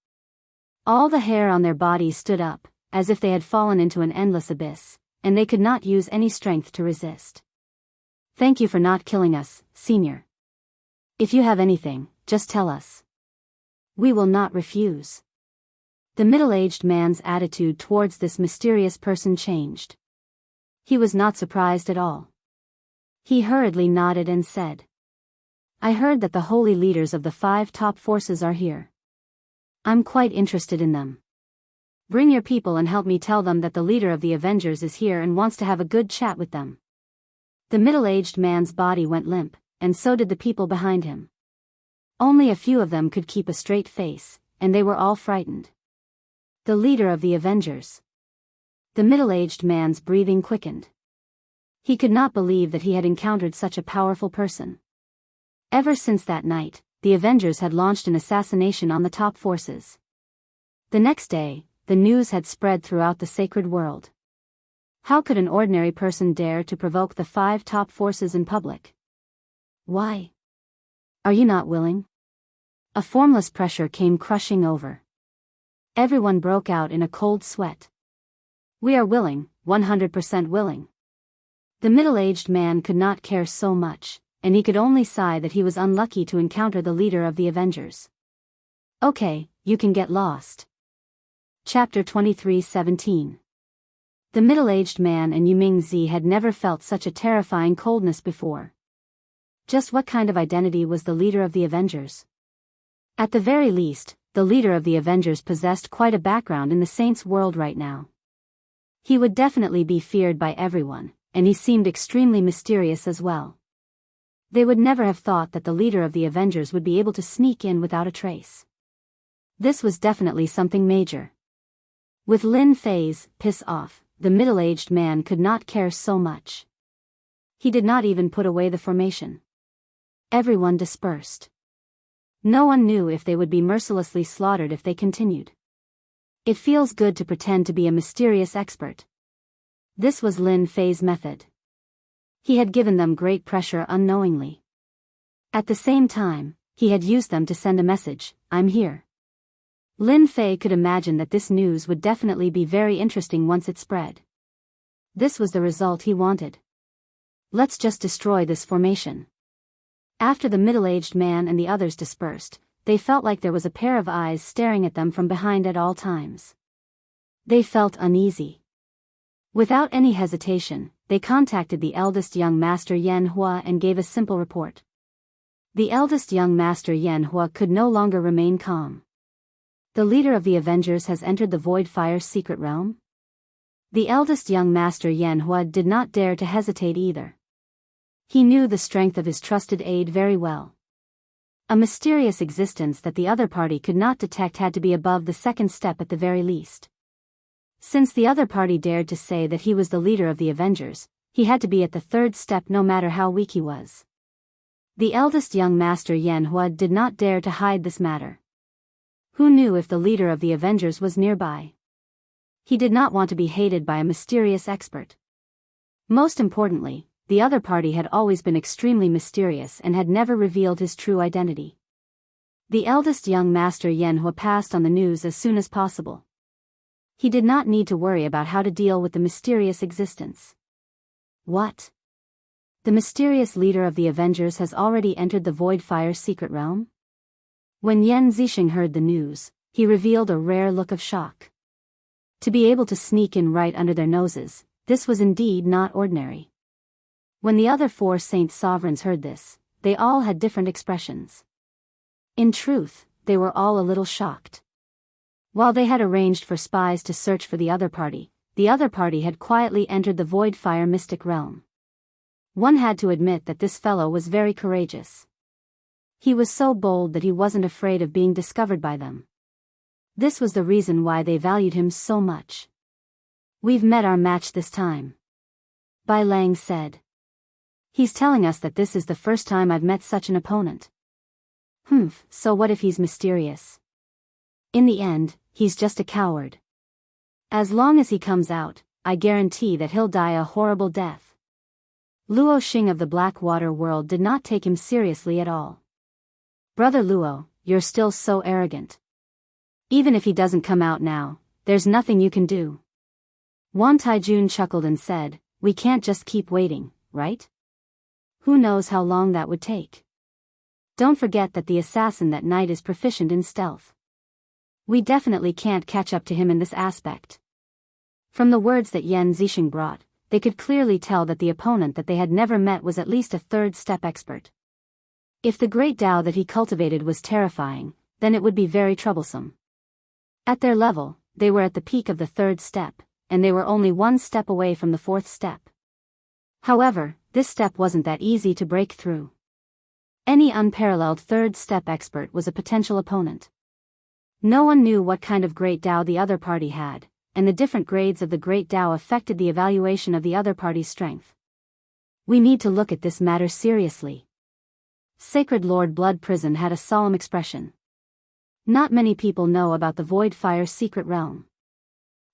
All the hair on their bodies stood up, as if they had fallen into an endless abyss, and they could not use any strength to resist. "Thank you for not killing us, Senior. If you have anything, just tell us. We will not refuse." The middle-aged man's attitude towards this mysterious person changed. He was not surprised at all. He hurriedly nodded and said, "I heard that the holy leaders of the 5 top forces are here. I'm quite interested in them. Bring your people and help me tell them that the leader of the Avengers is here and wants to have a good chat with them." The middle-aged man's body went limp, and so did the people behind him. Only a few of them could keep a straight face, and they were all frightened. The leader of the Avengers. The middle-aged man's breathing quickened. He could not believe that he had encountered such a powerful person. Ever since that night, the Avengers had launched an assassination on the top forces. The next day, the news had spread throughout the sacred world. How could an ordinary person dare to provoke the 5 top forces in public? Why? Are you not willing? A formless pressure came crushing over. Everyone broke out in a cold sweat. "We are willing, 100% willing." The middle-aged man could not care so much, and he could only sigh that he was unlucky to encounter the leader of the Avengers. "Okay, you can get lost." Chapter 23:17. The middle-aged man and Yuming Zi had never felt such a terrifying coldness before. Just what kind of identity was the leader of the Avengers? At the very least, the leader of the Avengers possessed quite a background in the Saints' world right now. He would definitely be feared by everyone, and he seemed extremely mysterious as well. They would never have thought that the leader of the Avengers would be able to sneak in without a trace. This was definitely something major. With Lin Fei's "piss off," the middle-aged man could not care so much. He did not even put away the formation. Everyone dispersed. No one knew if they would be mercilessly slaughtered if they continued. It feels good to pretend to be a mysterious expert. This was Lin Fei's method. He had given them great pressure unknowingly. At the same time, he had used them to send a message, "I'm here." Lin Fei could imagine that this news would definitely be very interesting once it spread. This was the result he wanted. Let's just destroy this formation. After the middle-aged man and the others dispersed, they felt like there was a pair of eyes staring at them from behind at all times. They felt uneasy. Without any hesitation, they contacted the eldest young master Yan Hua and gave a simple report. The eldest young master Yan Hua could no longer remain calm. The leader of the Avengers has entered the Void Fire's secret realm? The eldest young master Yan Hua did not dare to hesitate either. He knew the strength of his trusted aide very well. A mysterious existence that the other party could not detect had to be above the second step at the very least. Since the other party dared to say that he was the leader of the Avengers, he had to be at the third step no matter how weak he was. The eldest young master Yan Hua did not dare to hide this matter. Who knew if the leader of the Avengers was nearby? He did not want to be hated by a mysterious expert. Most importantly, the other party had always been extremely mysterious and had never revealed his true identity. The eldest young master Yan Hua passed on the news as soon as possible. He did not need to worry about how to deal with the mysterious existence. What? The mysterious leader of the Avengers has already entered the Void Fire's secret realm? When Yan Zixing heard the news, he revealed a rare look of shock. To be able to sneak in right under their noses, This was indeed not ordinary. When the other 4 saint sovereigns heard this, they all had different expressions. In truth, they were all a little shocked. While they had arranged for spies to search for the other party had quietly entered the Voidfire mystic realm. One had to admit that this fellow was very courageous. He was so bold that he wasn't afraid of being discovered by them. This was the reason why they valued him so much. "We've met our match this time," Bai Lang said. "He's telling us that this is the first time I've met such an opponent. So what if he's mysterious? In the end, he's just a coward. As long as he comes out, I guarantee that he'll die a horrible death." Luo Xing of the Blackwater world did not take him seriously at all. "Brother Luo, you're still so arrogant. Even if he doesn't come out now, there's nothing you can do." Wan Taijun chuckled and said, "We can't just keep waiting, right? Who knows how long that would take? Don't forget that the assassin that night is proficient in stealth. We definitely can't catch up to him in this aspect." From the words that Yan Zixing brought, they could clearly tell that the opponent that they had never met was at least a 3rd step expert. If the great Tao that he cultivated was terrifying, then it would be very troublesome. At their level, they were at the peak of the 3rd step, and they were only 1 step away from the 4th step. However, this step wasn't that easy to break through. Any unparalleled 3rd step expert was a potential opponent. No one knew what kind of great Tao the other party had, and the different grades of the great Tao affected the evaluation of the other party's strength. "We need to look at this matter seriously." Sacred Lord Blood Prison had a solemn expression. Not many people know about the Voidfire secret realm.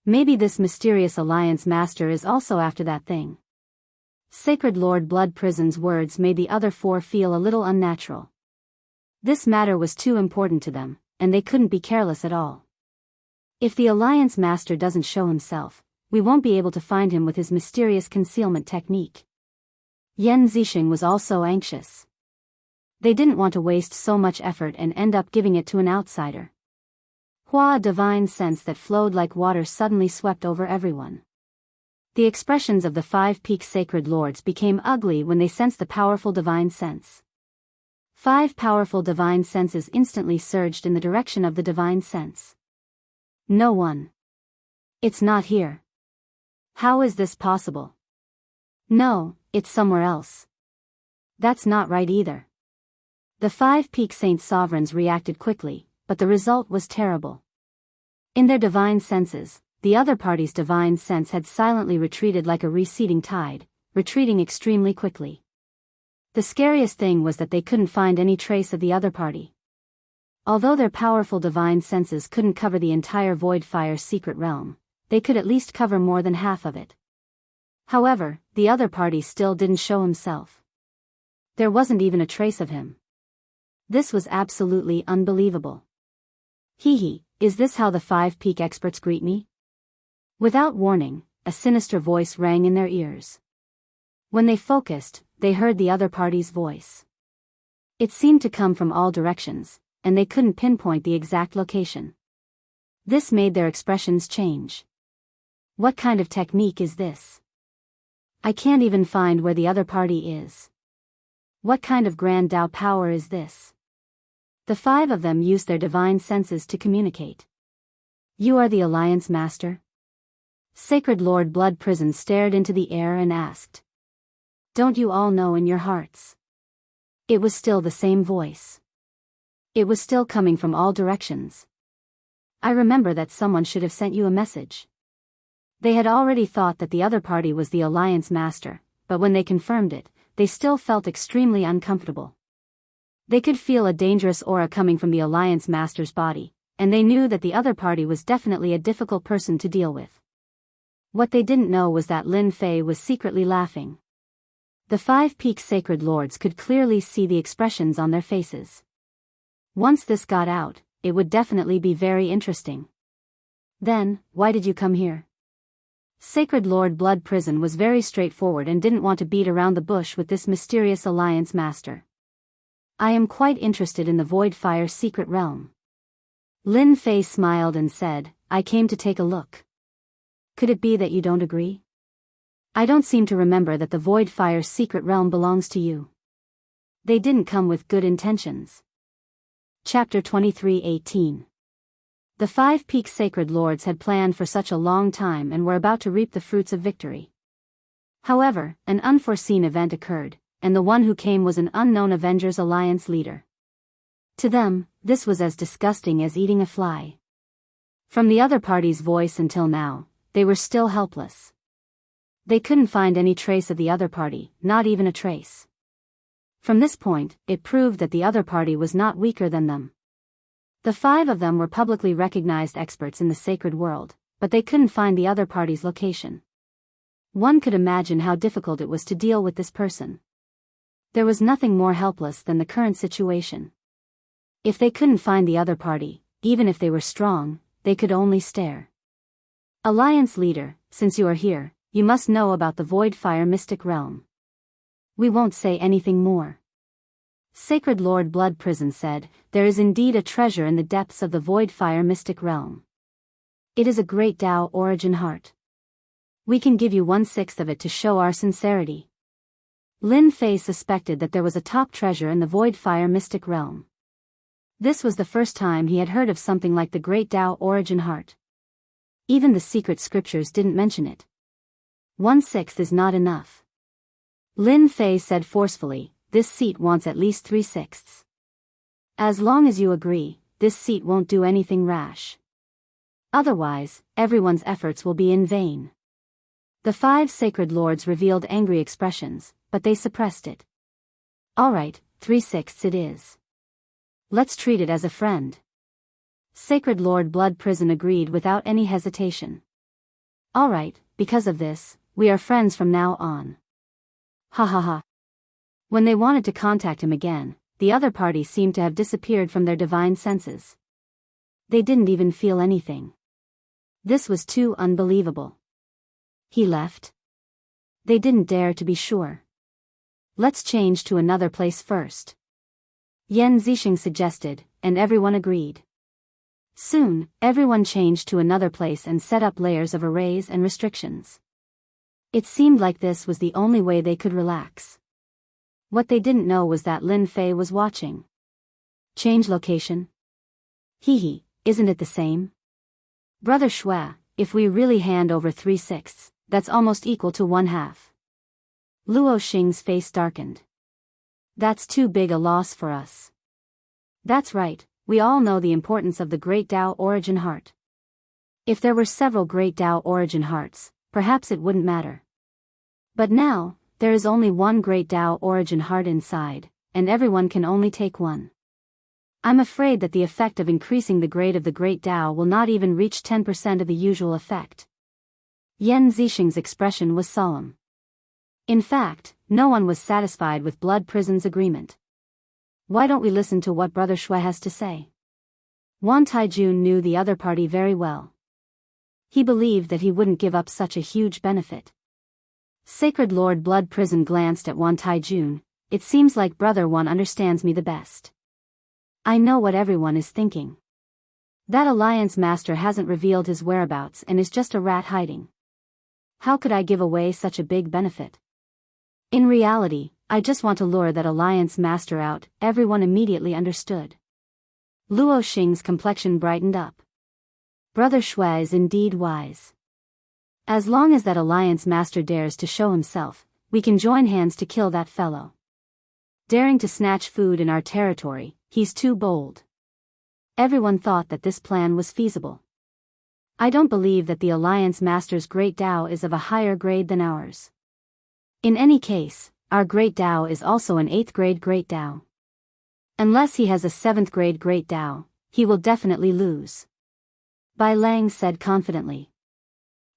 Maybe this mysterious alliance master is also after that thing. Sacred Lord Blood Prison's words made the other 4 feel a little unnatural. This matter was too important to them, and they couldn't be careless at all. If the alliance master doesn't show himself, we won't be able to find him with his mysterious concealment technique. Yan Zixing was also anxious. They didn't want to waste so much effort and end up giving it to an outsider. A divine sense that flowed like water suddenly swept over everyone. The expressions of the 5 peak sacred lords became ugly when they sensed the powerful divine sense. 5 powerful divine senses instantly surged in the direction of the divine sense. "No one. It's not here. How is this possible? No, it's somewhere else. That's not right either." The 5 peak saint sovereigns reacted quickly, but the result was terrible. In their divine senses, the other party's divine sense had silently retreated like a receding tide, retreating extremely quickly. The scariest thing was that they couldn't find any trace of the other party. Although their powerful divine senses couldn't cover the entire Voidfire secret realm, they could at least cover more than half of it. However, the other party still didn't show himself. There wasn't even a trace of him. This was absolutely unbelievable. Is this how the 5 peak experts greet me?" Without warning, a sinister voice rang in their ears. When they focused, they heard the other party's voice. It seemed to come from all directions, and they couldn't pinpoint the exact location. This made their expressions change. "What kind of technique is this? I can't even find where the other party is. What kind of grand Tao power is this?" The 5 of them used their divine senses to communicate. "You are the Alliance Master?" Sacred Lord Blood Prison stared into the air and asked. "Don't you all know in your hearts?" It was still the same voice. It was still coming from all directions. "I remember that someone should have sent you a message." They had already thought that the other party was the Alliance Master, but when they confirmed it, they still felt extremely uncomfortable. They could feel a dangerous aura coming from the Alliance Master's body, and they knew that the other party was definitely a difficult person to deal with. What they didn't know was that Lin Fei was secretly laughing. The 5 peak sacred lords could clearly see the expressions on their faces. Once this got out, it would definitely be very interesting. "Then, why did you come here?" Sacred Lord Blood Prison was very straightforward and didn't want to beat around the bush with this mysterious Alliance Master. "I am quite interested in the Voidfire secret realm." Lin Fei smiled and said, "I came to take a look." "Could it be that you don't agree?" I don't seem to remember that the Void Fire's secret realm belongs to you. They didn't come with good intentions. Chapter 23:18. The 5 peak sacred lords had planned for such a long time and were about to reap the fruits of victory. However, an unforeseen event occurred, and the one who came was an unknown Avengers Alliance leader. To them, this was as disgusting as eating a fly. From the other party's voice until now, they were still helpless. They couldn't find any trace of the other party, not even a trace. From this point, it proved that the other party was not weaker than them. The 5 of them were publicly recognized experts in the sacred world, but they couldn't find the other party's location. One could imagine how difficult it was to deal with this person. There was nothing more helpless than the current situation. If they couldn't find the other party, even if they were strong, they could only stare. Alliance leader, since you are here, you must know about the Void Fire Mystic Realm. We won't say anything more. Sacred Lord Blood Prison said, there is indeed a treasure in the depths of the Void Fire Mystic Realm. It is a great Tao origin heart. We can give you 1/6 of it to show our sincerity. Lin Fei suspected that there was a top treasure in the Void Fire Mystic Realm. This was the first time he had heard of something like the great Tao origin heart. Even the secret scriptures didn't mention it. 1/6 is not enough. Lin Fei said forcefully, this seat wants at least 3/6. As long as you agree, this seat won't do anything rash. Otherwise, everyone's efforts will be in vain. The 5 sacred lords revealed angry expressions, but they suppressed it. All right, 3/6 it is. Let's treat it as a friend. Sacred Lord Blood Prison agreed without any hesitation. All right, because of this, we are friends from now on. Ha ha ha. When they wanted to contact him again, the other party seemed to have disappeared from their divine senses. They didn't even feel anything. This was too unbelievable. He left? They didn't dare to be sure. Let's change to another place first. Yan Zixing suggested, and everyone agreed. Soon, everyone changed to another place and set up layers of arrays and restrictions. It seemed like this was the only way they could relax. What they didn't know was that Lin Fei was watching. Change location? Hee, isn't it the same? Brother Shui, if we really hand over 3/6, that's almost equal to 1/2. Luo Xing's face darkened. That's too big a loss for us. That's right, we all know the importance of the Great Tao Origin Heart. If there were several Great Tao Origin Hearts, perhaps it wouldn't matter. But now, there is only one Great Tao Origin Heart inside, and everyone can only take one. I'm afraid that the effect of increasing the grade of the Great Tao will not even reach 10% of the usual effect. Yan Zixing's expression was solemn. In fact, no one was satisfied with Blood Prison's agreement. Why don't we listen to what Brother Shui has to say? Wan Taijun knew the other party very well. He believed that he wouldn't give up such a huge benefit. Sacred Lord Blood Prison glanced at Wan Taijun. It seems like Brother Wan understands me the best. I know what everyone is thinking. That Alliance Master hasn't revealed his whereabouts and is just a rat hiding. How could I give away such a big benefit? In reality, I just want to lure that Alliance Master out. Everyone immediately understood. Luo Xing's complexion brightened up. Brother Shui is indeed wise. As long as that Alliance Master dares to show himself, we can join hands to kill that fellow. Daring to snatch food in our territory, he's too bold. Everyone thought that this plan was feasible. I don't believe that the Alliance Master's Great Tao is of a higher grade than ours. In any case, our Great Tao is also an 8th grade Great Tao. Unless he has a 7th grade Great Tao, he will definitely lose. Bai Lang said confidently.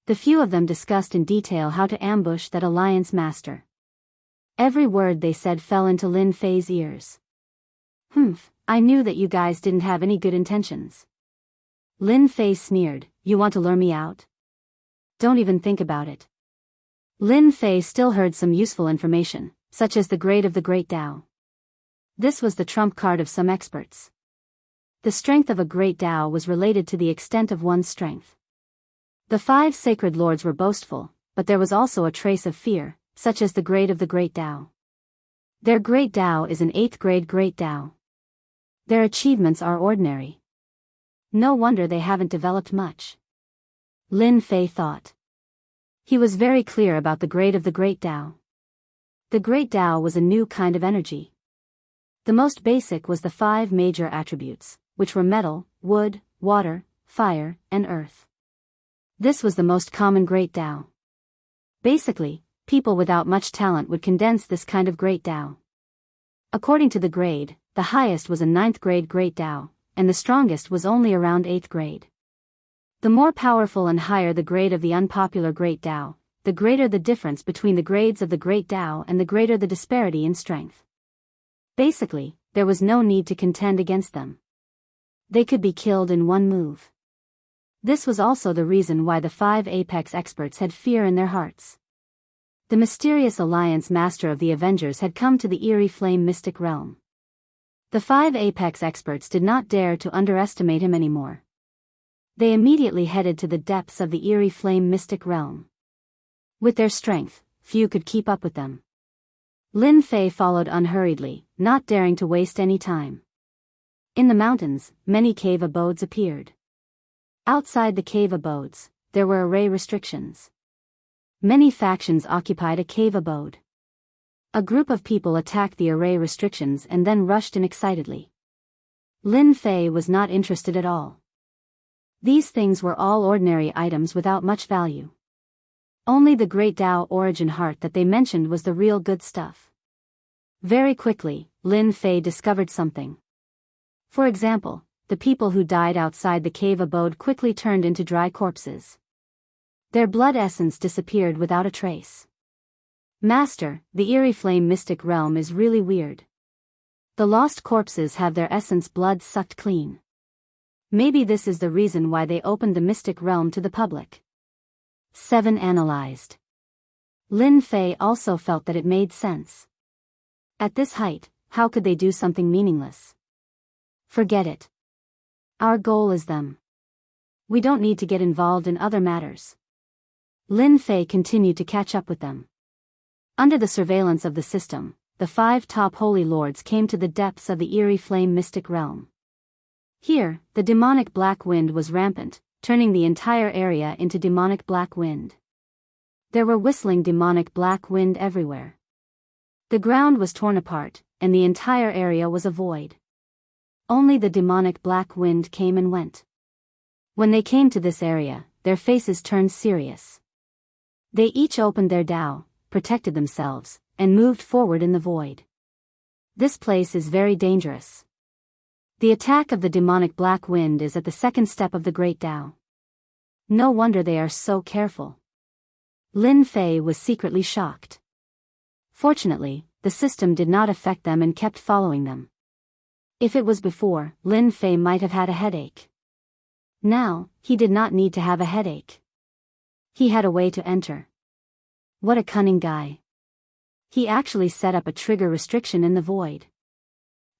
The few of them discussed in detail how to ambush that Alliance Master. Every word they said fell into Lin Fei's ears. I knew that you guys didn't have any good intentions. Lin Fei sneered, you want to lure me out? Don't even think about it. Lin Fei still heard some useful information, such as the grade of the Great Tao. This was the trump card of some experts. The strength of a Great Tao was related to the extent of one's strength. The 5 sacred lords were boastful, but there was also a trace of fear, such as the grade of the Great Tao. Their Great Tao is an 8th grade Great Tao. Their achievements are ordinary. No wonder they haven't developed much. Lin Fei thought. He was very clear about the grade of the Great Tao. The Great Tao was a new kind of energy. The most basic was the 5 major attributes, which were metal, wood, water, fire, and earth. This was the most common Great Tao. Basically, people without much talent would condense this kind of Great Tao. According to the grade, the highest was a 9th grade Great Tao, and the strongest was only around 8th grade. The more powerful and higher the grade of the unpopular Great Tao, the greater the difference between the grades of the Great Tao and the greater the disparity in strength. Basically, there was no need to contend against them. They could be killed in one move. This was also the reason why the 5 apex experts had fear in their hearts. The mysterious alliance master of the Avengers had come to the eerie flame mystic realm. The 5 apex experts did not dare to underestimate him anymore. They immediately headed to the depths of the eerie flame mystic realm. With their strength, few could keep up with them. Lin Fei followed unhurriedly, not daring to waste any time. In the mountains, many cave abodes appeared. Outside the cave abodes, there were array restrictions. Many factions occupied a cave abode. A group of people attacked the array restrictions and then rushed in excitedly. Lin Fei was not interested at all. These things were all ordinary items without much value. Only the Great Tao origin heart that they mentioned was the real good stuff. Very quickly, Lin Fei discovered something. For example, the people who died outside the cave abode quickly turned into dry corpses. Their blood essence disappeared without a trace. Master, the eerie flame mystic realm is really weird. The lost corpses have their essence blood sucked clean. Maybe this is the reason why they opened the mystic realm to the public. 7 analyzed. Lin Fei also felt that it made sense. At this height, how could they do something meaningless? Forget it. Our goal is them. We don't need to get involved in other matters. Lin Fei continued to catch up with them. Under the surveillance of the system, the 5 top holy lords came to the depths of the eerie flame mystic realm. Here, the demonic black wind was rampant, turning the entire area into demonic black wind. There were whistling demonic black wind everywhere. The ground was torn apart, and the entire area was a void. Only the demonic black wind came and went. When they came to this area, their faces turned serious. They each opened their Tao, protected themselves, and moved forward in the void. This place is very dangerous. The attack of the demonic black wind is at the 2nd step of the Great Tao. No wonder they are so careful. Lin Fei was secretly shocked. Fortunately, the system did not affect them and kept following them. If it was before, Lin Fei might have had a headache. Now, he did not need to have a headache. He had a way to enter. What a cunning guy. He actually set up a trigger restriction in the void.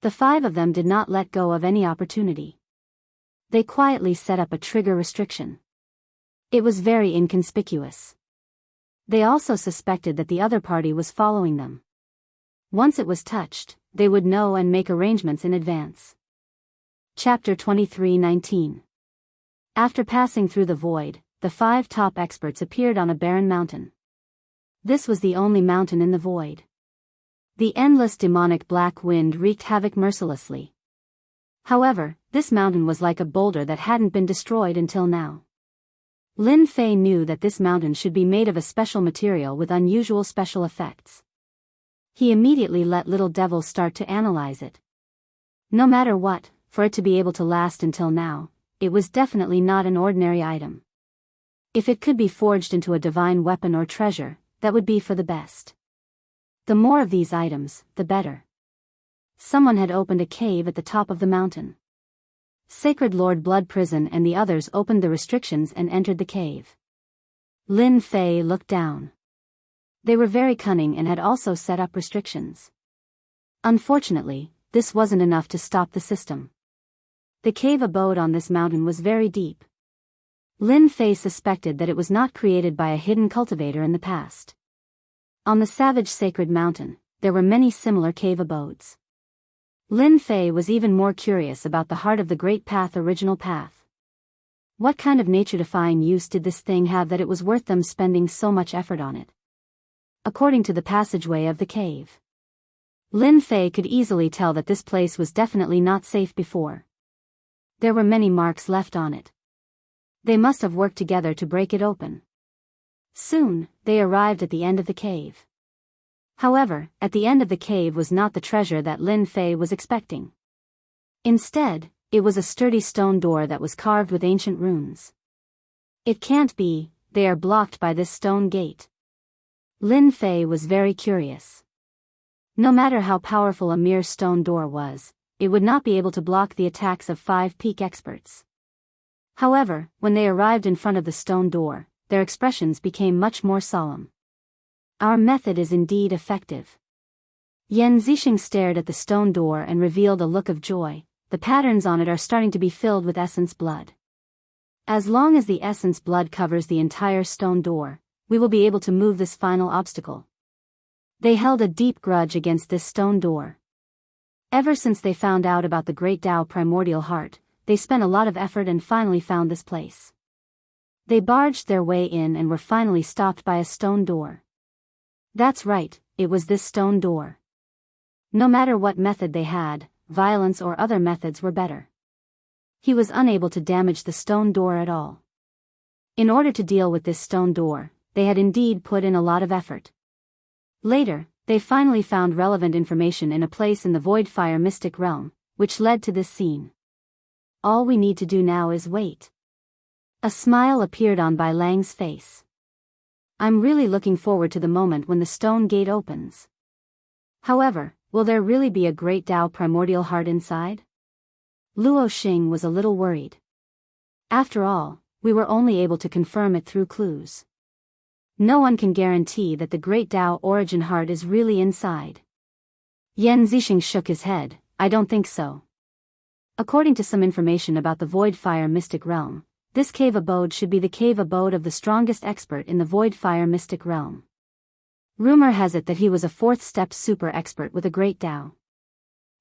The 5 of them did not let go of any opportunity. They quietly set up a trigger restriction. It was very inconspicuous. They also suspected that the other party was following them. Once it was touched, they would know and make arrangements in advance. Chapter 23:19. After passing through the void, the 5 top experts appeared on a barren mountain. This was the only mountain in the void. The endless demonic black wind wreaked havoc mercilessly. However, this mountain was like a boulder that hadn't been destroyed until now. Lin Fei knew that this mountain should be made of a special material with unusual special effects. He immediately let Little Devil start to analyze it. No matter what, for it to be able to last until now, it was definitely not an ordinary item. If it could be forged into a divine weapon or treasure, that would be for the best. The more of these items, the better. Someone had opened a cave at the top of the mountain. Sacred Lord Blood Prison and the others opened the restrictions and entered the cave. Lin Fei looked down. They were very cunning and had also set up restrictions. Unfortunately, this wasn't enough to stop the system. The cave abode on this mountain was very deep. Lin Fei suspected that it was not created by a hidden cultivator in the past. On the savage sacred mountain, there were many similar cave abodes. Lin Fei was even more curious about the heart of the Great Path original path. What kind of nature-defying use did this thing have that it was worth them spending so much effort on it? According to the passageway of the cave, Lin Fei could easily tell that this place was definitely not safe before. There were many marks left on it. They must have worked together to break it open. Soon, they arrived at the end of the cave. However, at the end of the cave was not the treasure that Lin Fei was expecting. Instead, it was a sturdy stone door that was carved with ancient runes. It can't be, they are blocked by this stone gate. Lin Fei was very curious. No matter how powerful a mere stone door was, it would not be able to block the attacks of 5 peak experts. However, when they arrived in front of the stone door, their expressions became much more solemn. Our method is indeed effective. Yan Zixing stared at the stone door and revealed a look of joy. The patterns on it are starting to be filled with essence blood. As long as the essence blood covers the entire stone door, we will be able to move this final obstacle. They held a deep grudge against this stone door. Ever since they found out about the Great Tao Primordial Heart, they spent a lot of effort and finally found this place. They barged their way in and were finally stopped by a stone door. That's right, it was this stone door. No matter what method they had, violence or other methods were better. He was unable to damage the stone door at all. In order to deal with this stone door, they had indeed put in a lot of effort. Later, they finally found relevant information in a place in the Voidfire Mystic Realm, which led to this scene. All we need to do now is wait. A smile appeared on Bai Lang's face. I'm really looking forward to the moment when the stone gate opens. However, will there really be a Great Tao Primordial Heart inside? Luo Xing was a little worried. After all, we were only able to confirm it through clues. No one can guarantee that the Great Tao Origin Heart is really inside. Yan Zixing shook his head. I don't think so. According to some information about the Voidfire Mystic Realm, this cave abode should be the cave abode of the strongest expert in the Voidfire Mystic Realm. Rumor has it that he was a 4th step super expert with a Great Tao.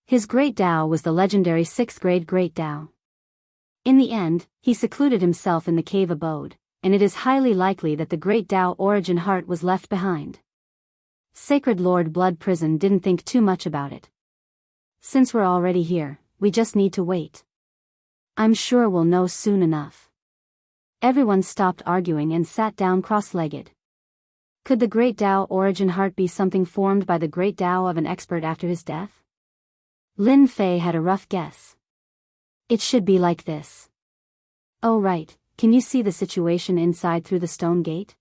His Great Tao was the legendary 6th grade Great Tao. In the end, he secluded himself in the cave abode, and it is highly likely that the Great Tao Origin Heart was left behind. Sacred Lord Blood Prison didn't think too much about it. Since we're already here, we just need to wait. I'm sure we'll know soon enough. Everyone stopped arguing and sat down cross-legged. Could the Great Tao Origin Heart be something formed by the Great Tao of an expert after his death? Lin Fei had a rough guess. It should be like this. Oh right, can you see the situation inside through the stone gate?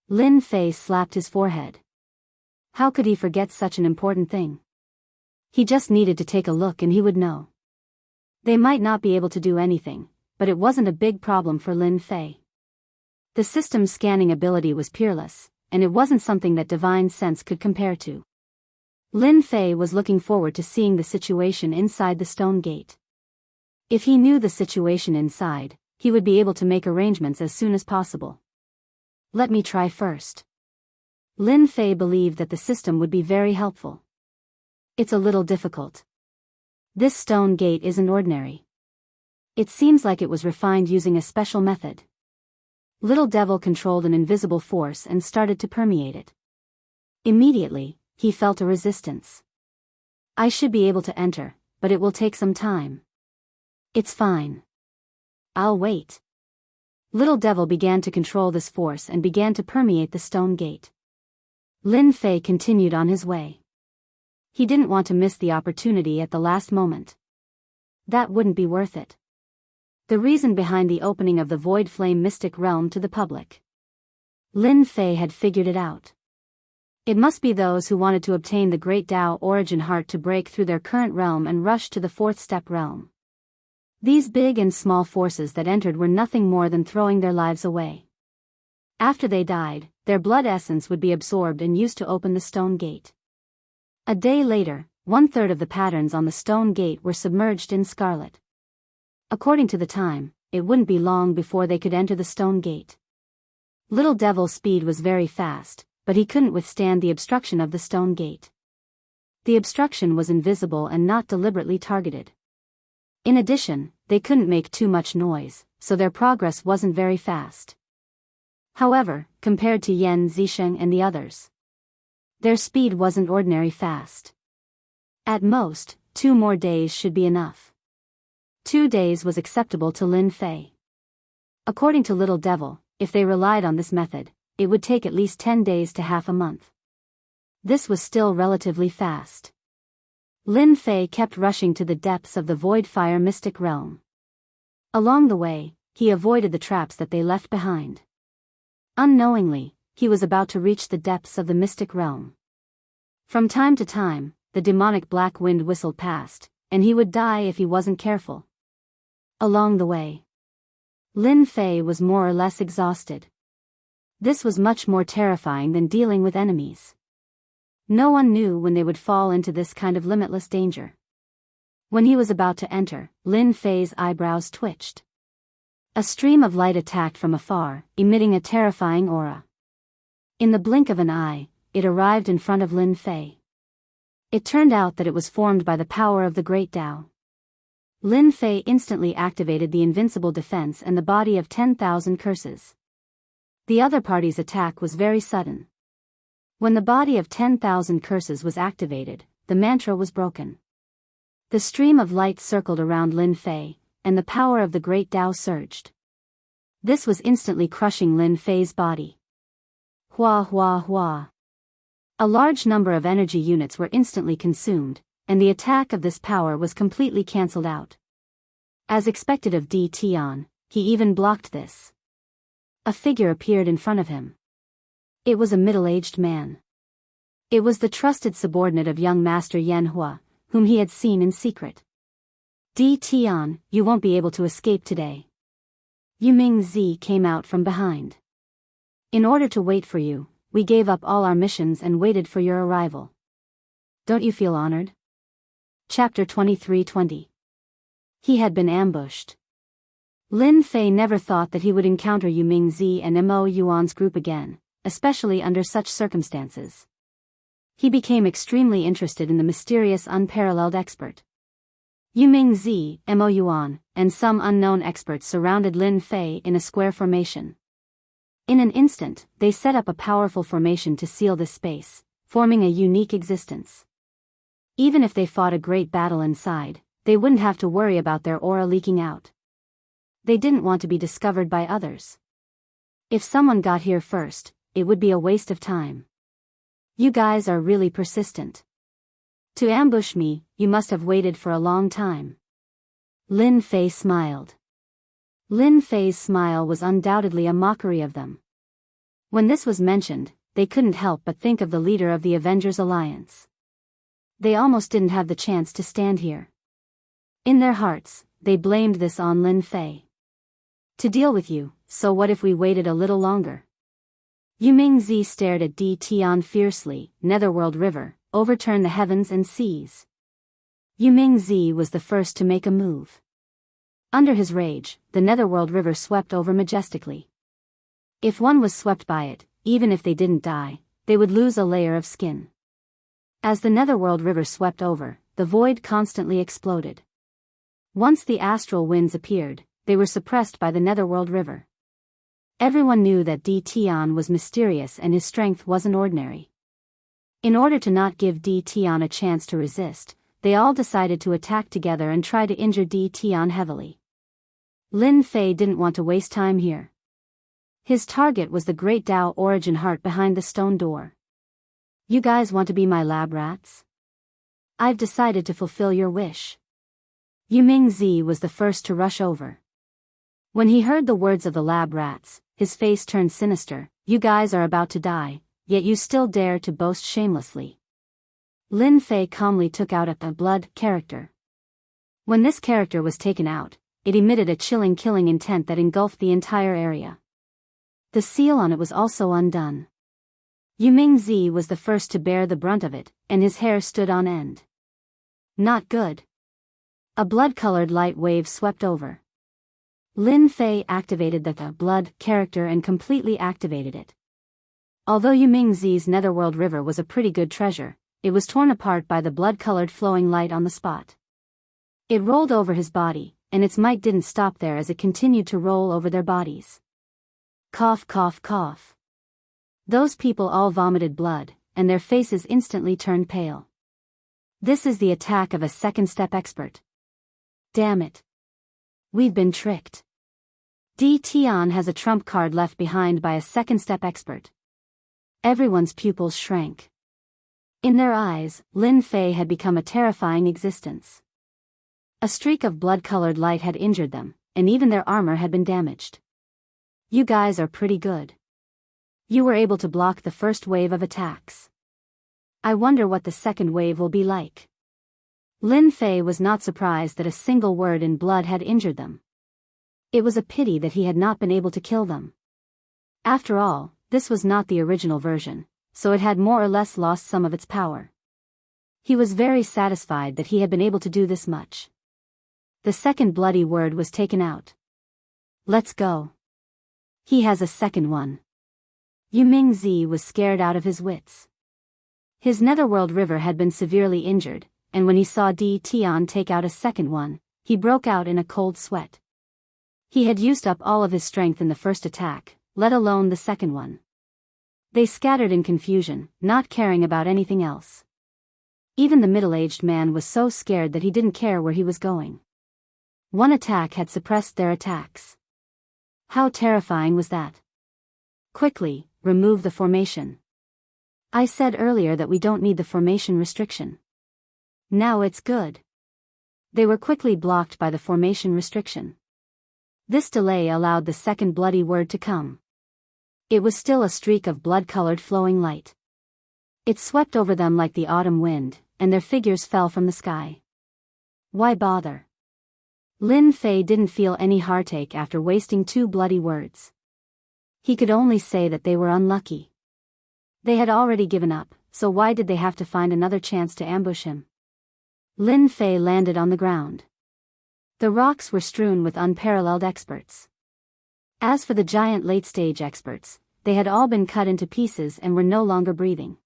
Lin Fei slapped his forehead. How could he forget such an important thing? He just needed to take a look and he would know. They might not be able to do anything, but it wasn't a big problem for Lin Fei. The system's scanning ability was peerless, and it wasn't something that divine sense could compare to. Lin Fei was looking forward to seeing the situation inside the stone gate. If he knew the situation inside, he would be able to make arrangements as soon as possible. Let me try first. Lin Fei believed that the system would be very helpful. It's a little difficult. This stone gate isn't ordinary. It seems like it was refined using a special method. Little Devil controlled an invisible force and started to permeate it. Immediately, he felt a resistance. I should be able to enter, but it will take some time. It's fine. I'll wait. Little Devil began to control this force and began to permeate the stone gate. Lin Fei continued on his way. He didn't want to miss the opportunity at the last moment. That wouldn't be worth it. The reason behind the opening of the Void Flame Mystic Realm to the public. Lin Fei had figured it out. It must be those who wanted to obtain the Great Tao Origin Heart to break through their current realm and rush to the 4th step realm. These big and small forces that entered were nothing more than throwing their lives away. After they died, their blood essence would be absorbed and used to open the stone gate. A day later, 1/3 of the patterns on the stone gate were submerged in scarlet. According to the time, it wouldn't be long before they could enter the stone gate. Little Devil's speed was very fast, but he couldn't withstand the obstruction of the stone gate. The obstruction was invisible and not deliberately targeted. In addition, they couldn't make too much noise, so their progress wasn't very fast. However, compared to Yan Zisheng and the others, their speed wasn't ordinary fast. At most, 2 more days should be enough. 2 days was acceptable to Lin Fei. According to Little Devil, if they relied on this method, it would take at least 10 days to half a month. This was still relatively fast. Lin Fei kept rushing to the depths of the Void Fire mystic realm. Along the way, he avoided the traps that they left behind. Unknowingly, he was about to reach the depths of the mystic realm. From time to time, the demonic black wind whistled past, and he would die if he wasn't careful. Along the way, Lin Fei was more or less exhausted. This was much more terrifying than dealing with enemies. No one knew when they would fall into this kind of limitless danger. When he was about to enter, Lin Fei's eyebrows twitched. A stream of light attacked from afar, emitting a terrifying aura. In the blink of an eye, it arrived in front of Lin Fei. It turned out that it was formed by the power of the Great Tao. Lin Fei instantly activated the invincible defense and the body of 10,000 curses. The other party's attack was very sudden. When the body of 10,000 curses was activated, the mantra was broken. The stream of light circled around Lin Fei, and the power of the Great Tao surged. This was instantly crushing Lin Fei's body. Hua hua hua. A large number of energy units were instantly consumed, and the attack of this power was completely cancelled out. As expected of Di Tian, he even blocked this. A figure appeared in front of him. It was a middle-aged man. It was the trusted subordinate of young Master Yan Hua, whom he had seen in secret. Di Tian, you won't be able to escape today. Yuming Zi came out from behind. In order to wait for you, we gave up all our missions and waited for your arrival. Don't you feel honored? Chapter 23:20. He had been ambushed. Lin Fei never thought that he would encounter Yuming Zi and Mo Yuan's group again, especially under such circumstances. He became extremely interested in the mysterious unparalleled expert. Yuming Zi, Mo Yuan, and some unknown experts surrounded Lin Fei in a square formation. In an instant, they set up a powerful formation to seal this space, forming a unique existence. Even if they fought a great battle inside, they wouldn't have to worry about their aura leaking out. They didn't want to be discovered by others. If someone got here first, it would be a waste of time. You guys are really persistent. To ambush me, you must have waited for a long time. Lin Fei smiled. Lin Fei's smile was undoubtedly a mockery of them. When this was mentioned, they couldn't help but think of the leader of the Avengers Alliance. They almost didn't have the chance to stand here. In their hearts, they blamed this on Lin Fei. To deal with you, so what if we waited a little longer? Yuming Zi stared at Di Tian fiercely. Netherworld River, overturn the heavens and seas. Yuming Zi was the first to make a move. Under his rage, the Netherworld River swept over majestically. If one was swept by it, even if they didn't die, they would lose a layer of skin. As the Netherworld River swept over, the void constantly exploded. Once the astral winds appeared, they were suppressed by the Netherworld River. Everyone knew that Di Tian was mysterious and his strength wasn't ordinary. In order to not give Di Tian a chance to resist, they all decided to attack together and try to injure Di Tian heavily. Lin Fei didn't want to waste time here. His target was the Great Tao origin heart behind the stone door. You guys want to be my lab rats? I've decided to fulfill your wish. Yuming Zi was the first to rush over. When he heard the words of the lab rats, his face turned sinister. You guys are about to die, yet you still dare to boast shamelessly. Lin Fei calmly took out a blood character. When this character was taken out, it emitted a chilling killing intent that engulfed the entire area. The seal on it was also undone. Yuming Zi was the first to bear the brunt of it, and his hair stood on end. Not good. A blood-colored light wave swept over. Lin Fei activated the blood character and completely activated it. Although Yuming Zi's netherworld river was a pretty good treasure, it was torn apart by the blood-colored flowing light on the spot. It rolled over his body, and its might didn't stop there as it continued to roll over their bodies. Cough, cough, cough. Those people all vomited blood, and their faces instantly turned pale. This is the attack of a second-step expert. Damn it. We've been tricked. D. Tian has a trump card left behind by a second-step expert. Everyone's pupils shrank. In their eyes, Lin Fei had become a terrifying existence. A streak of blood-colored light had injured them, and even their armor had been damaged. You guys are pretty good. You were able to block the first wave of attacks. I wonder what the second wave will be like. Lin Fei was not surprised that a single word in blood had injured them. It was a pity that he had not been able to kill them. After all, this was not the original version, so it had more or less lost some of its power. He was very satisfied that he had been able to do this much. The second bloody word was taken out. Let's go. He has a second one. Yuming Zi was scared out of his wits. His netherworld river had been severely injured, and when he saw Di Tian take out a second one, he broke out in a cold sweat. He had used up all of his strength in the first attack, let alone the second one. They scattered in confusion, not caring about anything else. Even the middle-aged man was so scared that he didn't care where he was going. One attack had suppressed their attacks. How terrifying was that? Quickly, remove the formation. I said earlier that we don't need the formation restriction. Now it's good. They were quickly blocked by the formation restriction. This delay allowed the second bloody word to come. It was still a streak of blood-colored flowing light. It swept over them like the autumn wind, and their figures fell from the sky. Why bother? Lin Fei didn't feel any heartache after wasting 2 bloody words. He could only say that they were unlucky. They had already given up, so why did they have to find another chance to ambush him? Lin Fei landed on the ground. The rocks were strewn with unparalleled experts. As for the giant late-stage experts, they had all been cut into pieces and were no longer breathing.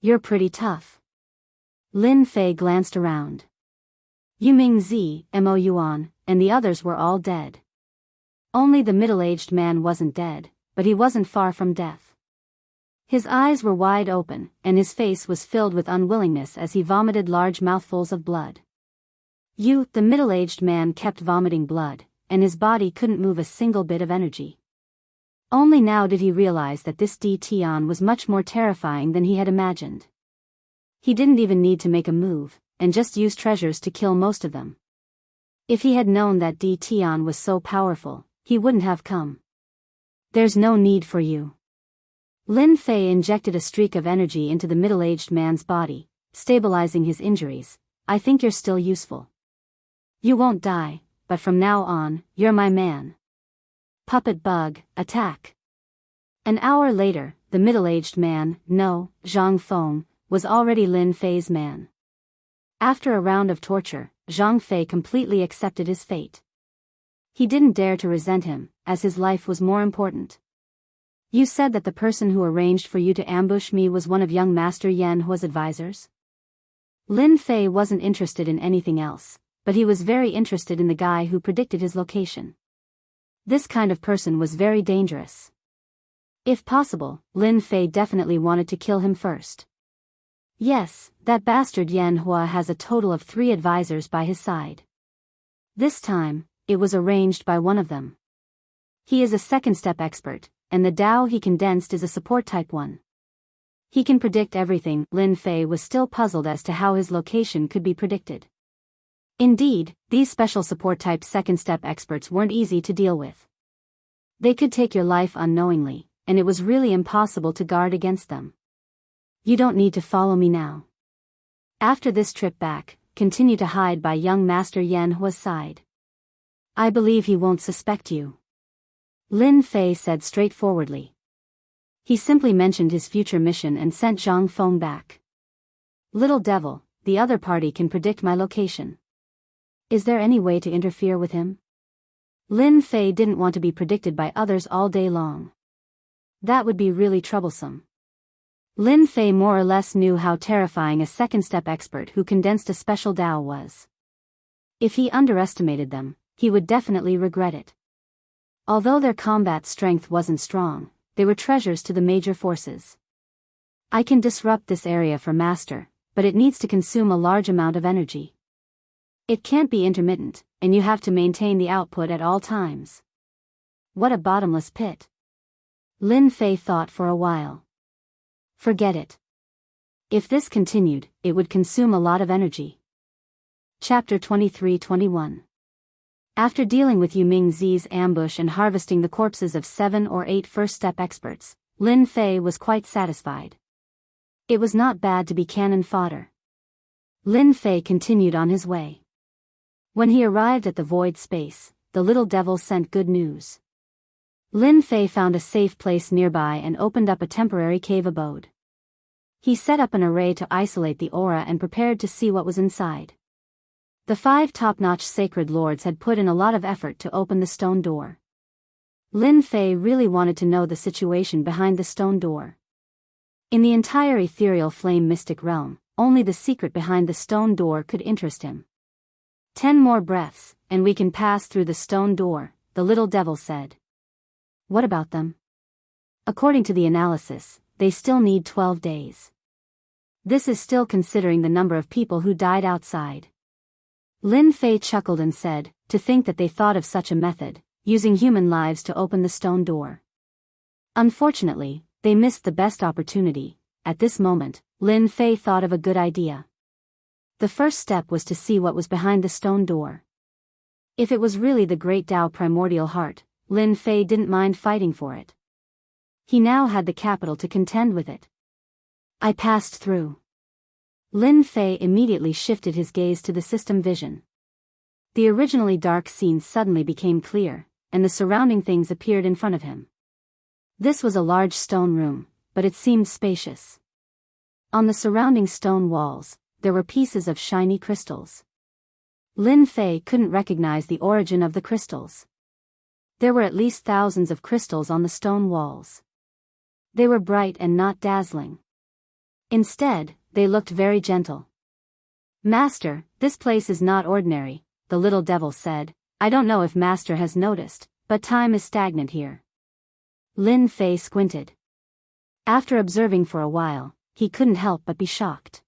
You're pretty tough. Lin Fei glanced around. Yuming Zi, Mo Yuan, and the others were all dead. Only the middle-aged man wasn't dead, but he wasn't far from death. His eyes were wide open, and his face was filled with unwillingness as he vomited large mouthfuls of blood. The middle-aged man kept vomiting blood, and his body couldn't move a single bit of energy. Only now did he realize that this Di Tian was much more terrifying than he had imagined. He didn't even need to make a move, and just use treasures to kill most of them. If he had known that Di Tian was so powerful, he wouldn't have come. There's no need for you. Lin Fei injected a streak of energy into the middle-aged man's body, stabilizing his injuries. I think you're still useful. You won't die, but from now on, you're my man. Puppet bug, attack. An hour later, the middle-aged man, Zhang Feng, was already Lin Fei's man. After a round of torture, Zhang Fei completely accepted his fate. He didn't dare to resent him, as his life was more important. You said that the person who arranged for you to ambush me was one of young Master Yan Hua's advisors? Lin Fei wasn't interested in anything else, but he was very interested in the guy who predicted his location. This kind of person was very dangerous. If possible, Lin Fei definitely wanted to kill him first. Yes, that bastard Yan Hua has a total of 3 advisors by his side. This time, it was arranged by one of them. He is a second-step expert, and the Dao he condensed is a support type 1. He can predict everything. Lin Fei was still puzzled as to how his location could be predicted. Indeed, these special support type second-step experts weren't easy to deal with. They could take your life unknowingly, and it was really impossible to guard against them. You don't need to follow me now. After this trip back, continue to hide by young Master Yan Hua's side. I believe he won't suspect you. Lin Fei said straightforwardly. He simply mentioned his future mission and sent Zhang Feng back. Little devil, the other party can predict my location. Is there any way to interfere with him? Lin Fei didn't want to be predicted by others all day long. That would be really troublesome. Lin Fei more or less knew how terrifying a second-step expert who condensed a special Dao was. If he underestimated them, he would definitely regret it. Although their combat strength wasn't strong, they were treasures to the major forces. I can disrupt this area for Master, but it needs to consume a large amount of energy. It can't be intermittent, and you have to maintain the output at all times. What a bottomless pit. Lin Fei thought for a while. Forget it. If this continued, it would consume a lot of energy. Chapter 23-21. After dealing with Yu Mingzi's ambush and harvesting the corpses of 7 or 8 first-step experts, Lin Fei was quite satisfied. It was not bad to be cannon fodder. Lin Fei continued on his way. When he arrived at the void space, the little devil sent good news. Lin Fei found a safe place nearby and opened up a temporary cave abode. He set up an array to isolate the aura and prepared to see what was inside. The 5 top-notch sacred lords had put in a lot of effort to open the stone door. Lin Fei really wanted to know the situation behind the stone door. In the entire ethereal flame mystic realm, only the secret behind the stone door could interest him. 10 more breaths, and we can pass through the stone door, the little devil said. What about them? According to the analysis, they still need 12 days. This is still considering the number of people who died outside. Lin Fei chuckled and said, to think that they thought of such a method, using human lives to open the stone door. Unfortunately, they missed the best opportunity. At this moment, Lin Fei thought of a good idea. The first step was to see what was behind the stone door. If it was really the great Tao primordial heart, Lin Fei didn't mind fighting for it. He now had the capital to contend with it. I passed through. Lin Fei immediately shifted his gaze to the system vision. The originally dark scene suddenly became clear, and the surrounding things appeared in front of him. This was a large stone room, but it seemed spacious. On the surrounding stone walls, there were pieces of shiny crystals. Lin Fei couldn't recognize the origin of the crystals. There were at least thousands of crystals on the stone walls. They were bright and not dazzling. Instead, they looked very gentle. Master, this place is not ordinary, the little devil said. I don't know if Master has noticed, but time is stagnant here. Lin Fei squinted. After observing for a while, he couldn't help but be shocked.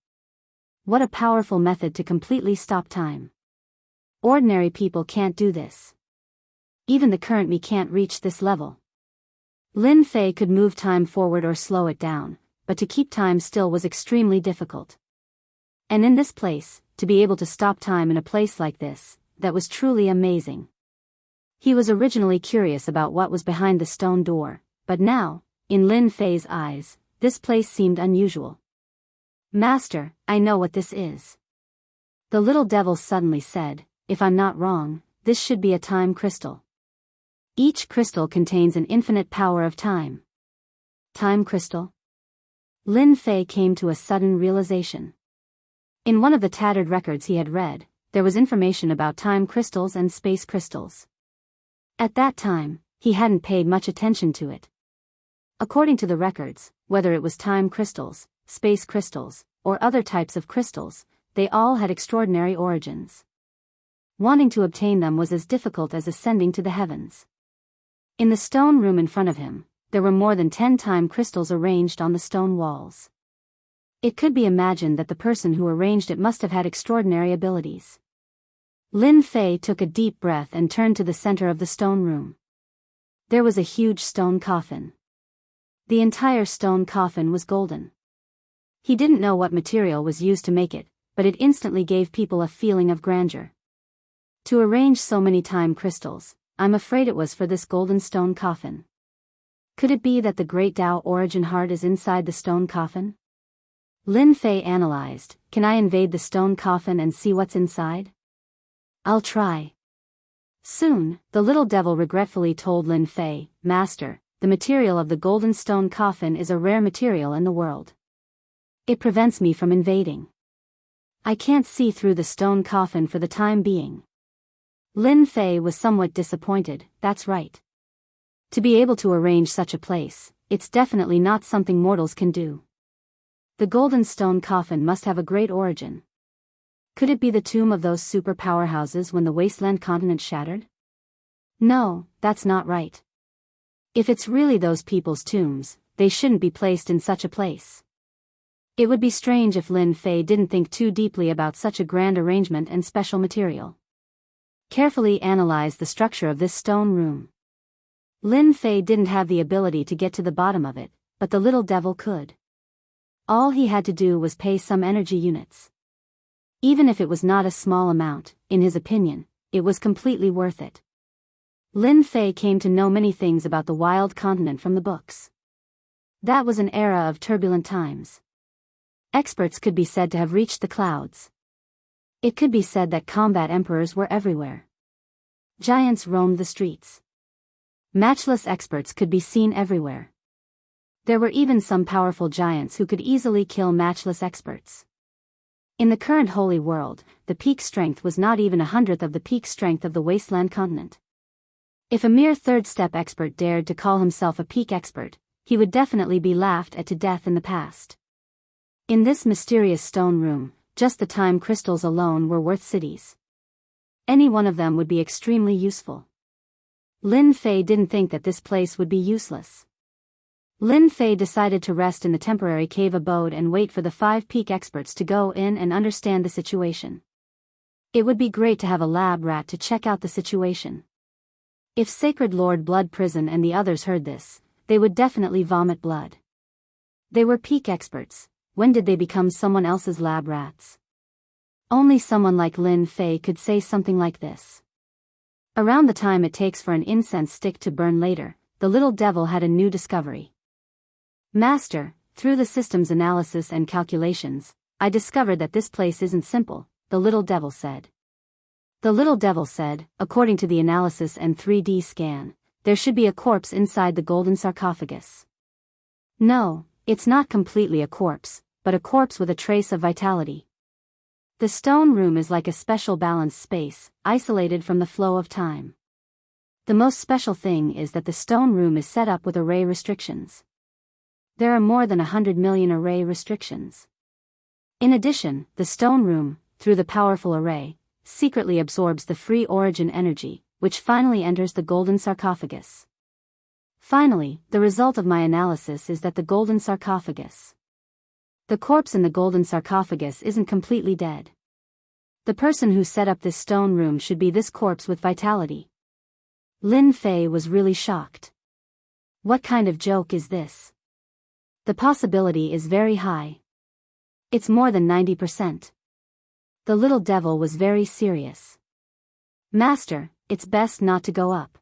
What a powerful method to completely stop time. Ordinary people can't do this. Even the current me can't reach this level. Lin Fei could move time forward or slow it down, but to keep time still was extremely difficult. And in this place, to be able to stop time in a place like this, that was truly amazing. He was originally curious about what was behind the stone door, but now, in Lin Fei's eyes, this place seemed unusual. Master, I know what this is. The little devil suddenly said, if I'm not wrong, this should be a time crystal. Each crystal contains an infinite power of time. Time crystal? Lin Fei came to a sudden realization. In one of the tattered records he had read, there was information about time crystals and space crystals. At that time, he hadn't paid much attention to it. According to the records, whether it was time crystals, space crystals, or other types of crystals, they all had extraordinary origins. Wanting to obtain them was as difficult as ascending to the heavens. In the stone room in front of him, there were more than 10 time crystals arranged on the stone walls. It could be imagined that the person who arranged it must have had extraordinary abilities. Lin Fei took a deep breath and turned to the center of the stone room. There was a huge stone coffin. The entire stone coffin was golden. He didn't know what material was used to make it, but it instantly gave people a feeling of grandeur. To arrange so many time crystals, I'm afraid it was for this golden stone coffin. Could it be that the great Tao origin heart is inside the stone coffin? Lin Fei analyzed, can I invade the stone coffin and see what's inside? I'll try. Soon, the little devil regretfully told Lin Fei, Master, the material of the golden stone coffin is a rare material in the world. It prevents me from invading. I can't see through the stone coffin for the time being. Lin Fei was somewhat disappointed. That's right. To be able to arrange such a place, it's definitely not something mortals can do. The golden stone coffin must have a great origin. Could it be the tomb of those super powerhouses when the wasteland continent shattered? No, that's not right. If it's really those people's tombs, they shouldn't be placed in such a place. It would be strange if Lin Fei didn't think too deeply about such a grand arrangement and special material. Carefully analyze the structure of this stone room. Lin Fei didn't have the ability to get to the bottom of it, but the little devil could. All he had to do was pay some energy units. Even if it was not a small amount, in his opinion, it was completely worth it. Lin Fei came to know many things about the wild continent from the books. That was an era of turbulent times. Experts could be said to have reached the clouds. It could be said that combat emperors were everywhere. Giants roamed the streets. Matchless experts could be seen everywhere. There were even some powerful giants who could easily kill matchless experts. In the current holy world, the peak strength was not even 1/100th of the peak strength of the wasteland continent. If a mere third-step expert dared to call himself a peak expert, he would definitely be laughed at to death in the past. In this mysterious stone room, just the time crystals alone were worth cities. Any one of them would be extremely useful. Lin Fei didn't think that this place would be useless. Lin Fei decided to rest in the temporary cave abode and wait for the 5 peak experts to go in and understand the situation. It would be great to have a lab rat to check out the situation. If Sacred Lord Blood Prison and the others heard this, they would definitely vomit blood. They were peak experts. When did they become someone else's lab rats? Only someone like Lin Fei could say something like this. Around the time it takes for an incense stick to burn later, the little devil had a new discovery. Master, through the system's analysis and calculations, I discovered that this place isn't simple, the little devil said. The little devil said, according to the analysis and 3D scan, there should be a corpse inside the golden sarcophagus. No, it's not completely a corpse, but a corpse with a trace of vitality. The stone room is like a special balanced space, isolated from the flow of time. The most special thing is that the stone room is set up with array restrictions. There are more than 100 million array restrictions. In addition, the stone room, through the powerful array, secretly absorbs the free origin energy, which finally enters the golden sarcophagus. Finally, the result of my analysis is that the golden sarcophagus. The corpse in the golden sarcophagus isn't completely dead. The person who set up this stone room should be this corpse with vitality. Lin Fei was really shocked. What kind of joke is this? The possibility is very high. It's more than 90%. The little devil was very serious. Master, it's best not to go up.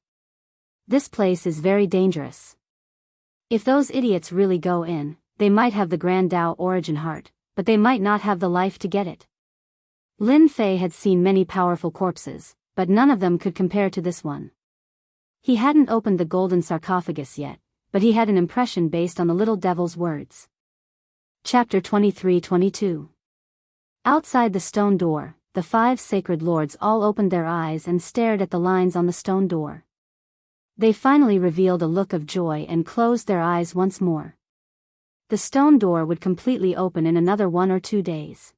This place is very dangerous. If those idiots really go in, they might have the Grand Tao origin heart, but they might not have the life to get it. Lin Fei had seen many powerful corpses, but none of them could compare to this one. He hadn't opened the golden sarcophagus yet, but he had an impression based on the little devil's words. Chapter 23-22. Outside the stone door, the 5 sacred lords all opened their eyes and stared at the lines on the stone door. They finally revealed a look of joy and closed their eyes once more. The stone door would completely open in another 1 or 2 days.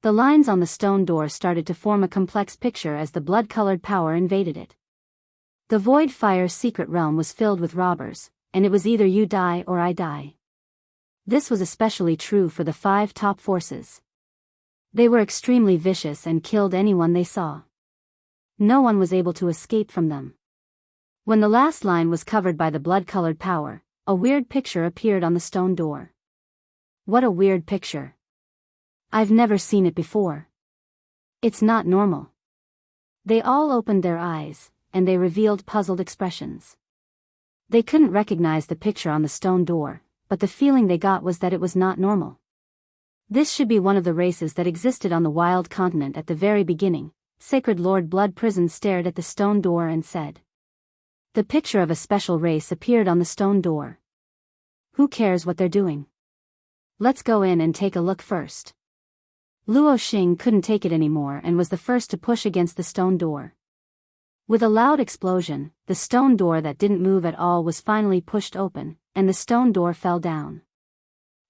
The lines on the stone door started to form a complex picture as the blood-colored power invaded it. The Void Fire's secret realm was filled with robbers, and it was either you die or I die. This was especially true for the 5 top forces. They were extremely vicious and killed anyone they saw. No one was able to escape from them. When the last line was covered by the blood-colored power, a weird picture appeared on the stone door. What a weird picture. I've never seen it before. It's not normal. They all opened their eyes, and they revealed puzzled expressions. They couldn't recognize the picture on the stone door, but the feeling they got was that it was not normal. This should be one of the races that existed on the wild continent at the very beginning. Sacred Lord Blood Prison stared at the stone door and said. The picture of a special race appeared on the stone door. Who cares what they're doing? Let's go in and take a look first. Luo Xing couldn't take it anymore and was the first to push against the stone door. With a loud explosion, the stone door that didn't move at all was finally pushed open, and the stone door fell down.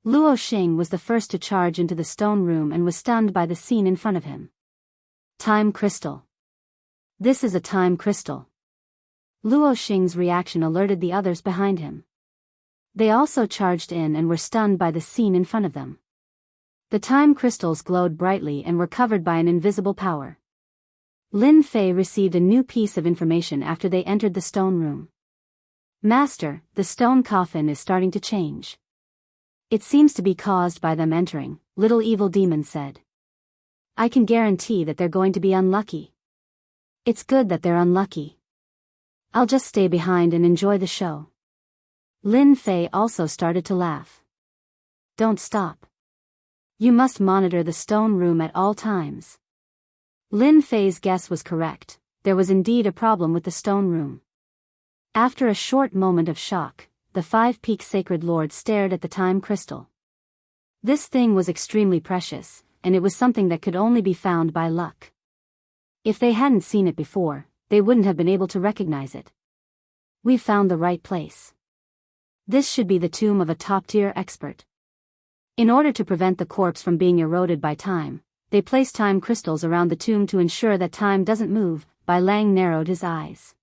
Luo Xing was the first to charge into the stone room and was stunned by the scene in front of him. Time crystal. This is a time crystal. Luo Xing's reaction alerted the others behind him. They also charged in and were stunned by the scene in front of them. The time crystals glowed brightly and were covered by an invisible power. Lin Fei received a new piece of information after they entered the stone room. Master, the stone coffin is starting to change. It seems to be caused by them entering, Little Evil Demon said. I can guarantee that they're going to be unlucky. It's good that they're unlucky. I'll just stay behind and enjoy the show. Lin Fei also started to laugh. Don't stop. You must monitor the stone room at all times. Lin Fei's guess was correct. There was indeed a problem with the stone room. After a short moment of shock, the 5-peak sacred lord stared at the time crystal. This thing was extremely precious, and it was something that could only be found by luck. If they hadn't seen it before, they wouldn't have been able to recognize it. We've found the right place. This should be the tomb of a top-tier expert. In order to prevent the corpse from being eroded by time, they placed time crystals around the tomb to ensure that time doesn't move. Bai Lang narrowed his eyes.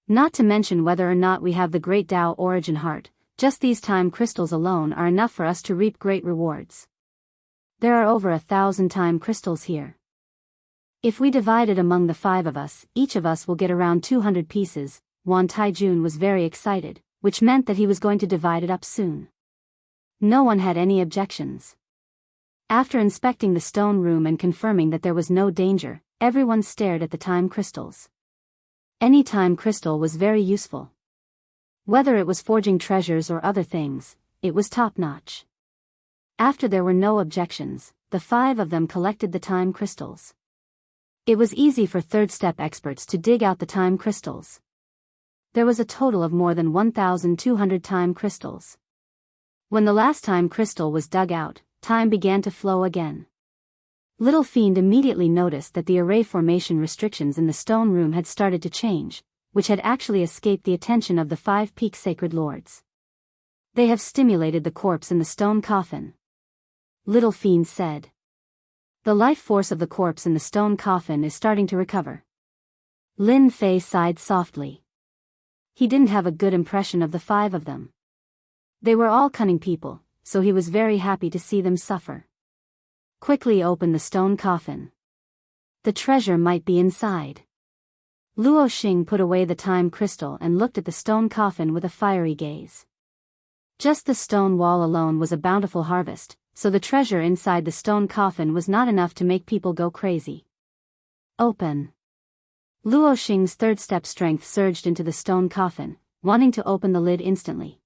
Not to mention whether or not we have the great Tao origin heart, just these time crystals alone are enough for us to reap great rewards. There are over 1,000 time crystals here. If we divide it among the 5 of us, each of us will get around 200 pieces. Wan Taijun was very excited, which meant that he was going to divide it up soon. No one had any objections. After inspecting the stone room and confirming that there was no danger, everyone stared at the time crystals. Any time crystal was very useful. Whether it was forging treasures or other things, it was top-notch. After there were no objections, the 5 of them collected the time crystals. It was easy for third-step experts to dig out the time crystals. There was a total of more than 1,200 time crystals. When the last time crystal was dug out, time began to flow again. Little Fiend immediately noticed that the array formation restrictions in the stone room had started to change, which had actually escaped the attention of the 5-peak sacred lords. They have stimulated the corpse in the stone coffin. Little Fiend said. The life force of the corpse in the stone coffin is starting to recover. Lin Fei sighed softly. He didn't have a good impression of the 5 of them. They were all cunning people, so he was very happy to see them suffer. Quickly open the stone coffin. The treasure might be inside. Luo Xing put away the time crystal and looked at the stone coffin with a fiery gaze. Just the stone wall alone was a bountiful harvest, so the treasure inside the stone coffin was not enough to make people go crazy. Open. Luo Xing's third-step strength surged into the stone coffin, wanting to open the lid instantly.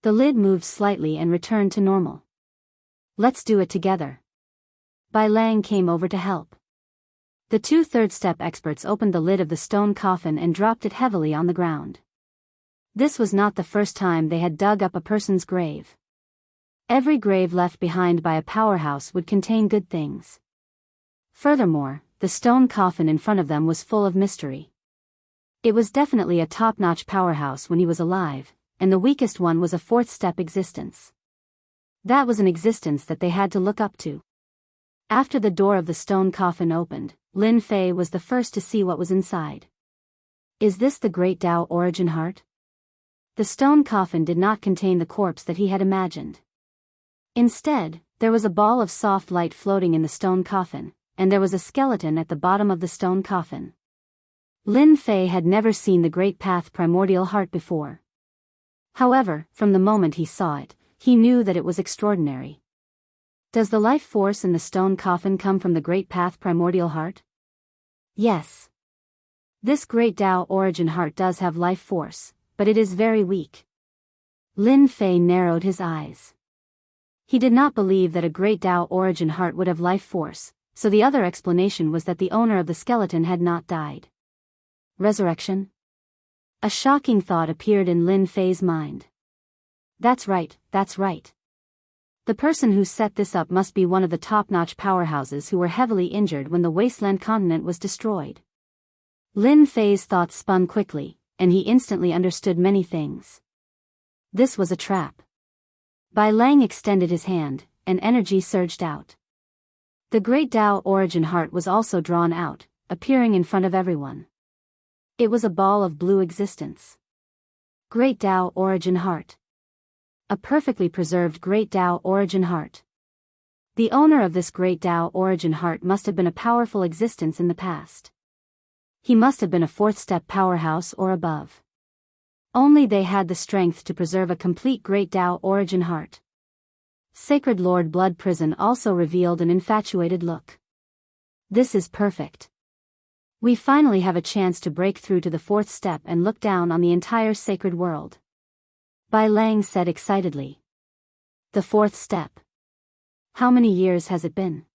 The lid moved slightly and returned to normal. Let's do it together. Bai Lang came over to help. The 2 third-step experts opened the lid of the stone coffin and dropped it heavily on the ground. This was not the first time they had dug up a person's grave. Every grave left behind by a powerhouse would contain good things. Furthermore, the stone coffin in front of them was full of mystery. It was definitely a top-notch powerhouse when he was alive, and the weakest one was a 4th-step existence. That was an existence that they had to look up to. After the door of the stone coffin opened, Lin Fei was the first to see what was inside. Is this the great Tao origin heart? The stone coffin did not contain the corpse that he had imagined. Instead, there was a ball of soft light floating in the stone coffin, and there was a skeleton at the bottom of the stone coffin. Lin Fei had never seen the Great Path Primordial Heart before. However, from the moment he saw it, he knew that it was extraordinary. Does the life force in the stone coffin come from the Great Path Primordial Heart? Yes. This Great Tao origin heart does have life force, but it is very weak. Lin Fei narrowed his eyes. He did not believe that a Great Tao origin heart would have life force, so the other explanation was that the owner of the skeleton had not died. Resurrection? A shocking thought appeared in Lin Fei's mind. That's right, that's right. The person who set this up must be one of the top-notch powerhouses who were heavily injured when the wasteland continent was destroyed. Lin Fei's thoughts spun quickly, and he instantly understood many things. This was a trap. Bai Lang extended his hand, and energy surged out. The Great Tao Origin Heart was also drawn out, appearing in front of everyone. It was a ball of blue existence. Great Tao Origin Heart. A perfectly preserved Great Tao Origin Heart. The owner of this Great Tao Origin Heart must have been a powerful existence in the past. He must have been a fourth-step powerhouse or above. Only they had the strength to preserve a complete Great Tao Origin Heart. Sacred Lord Blood Prison also revealed an infatuated look. This is perfect. We finally have a chance to break through to the fourth step and look down on the entire sacred world. Bai Lang said excitedly. The fourth step. How many years has it been?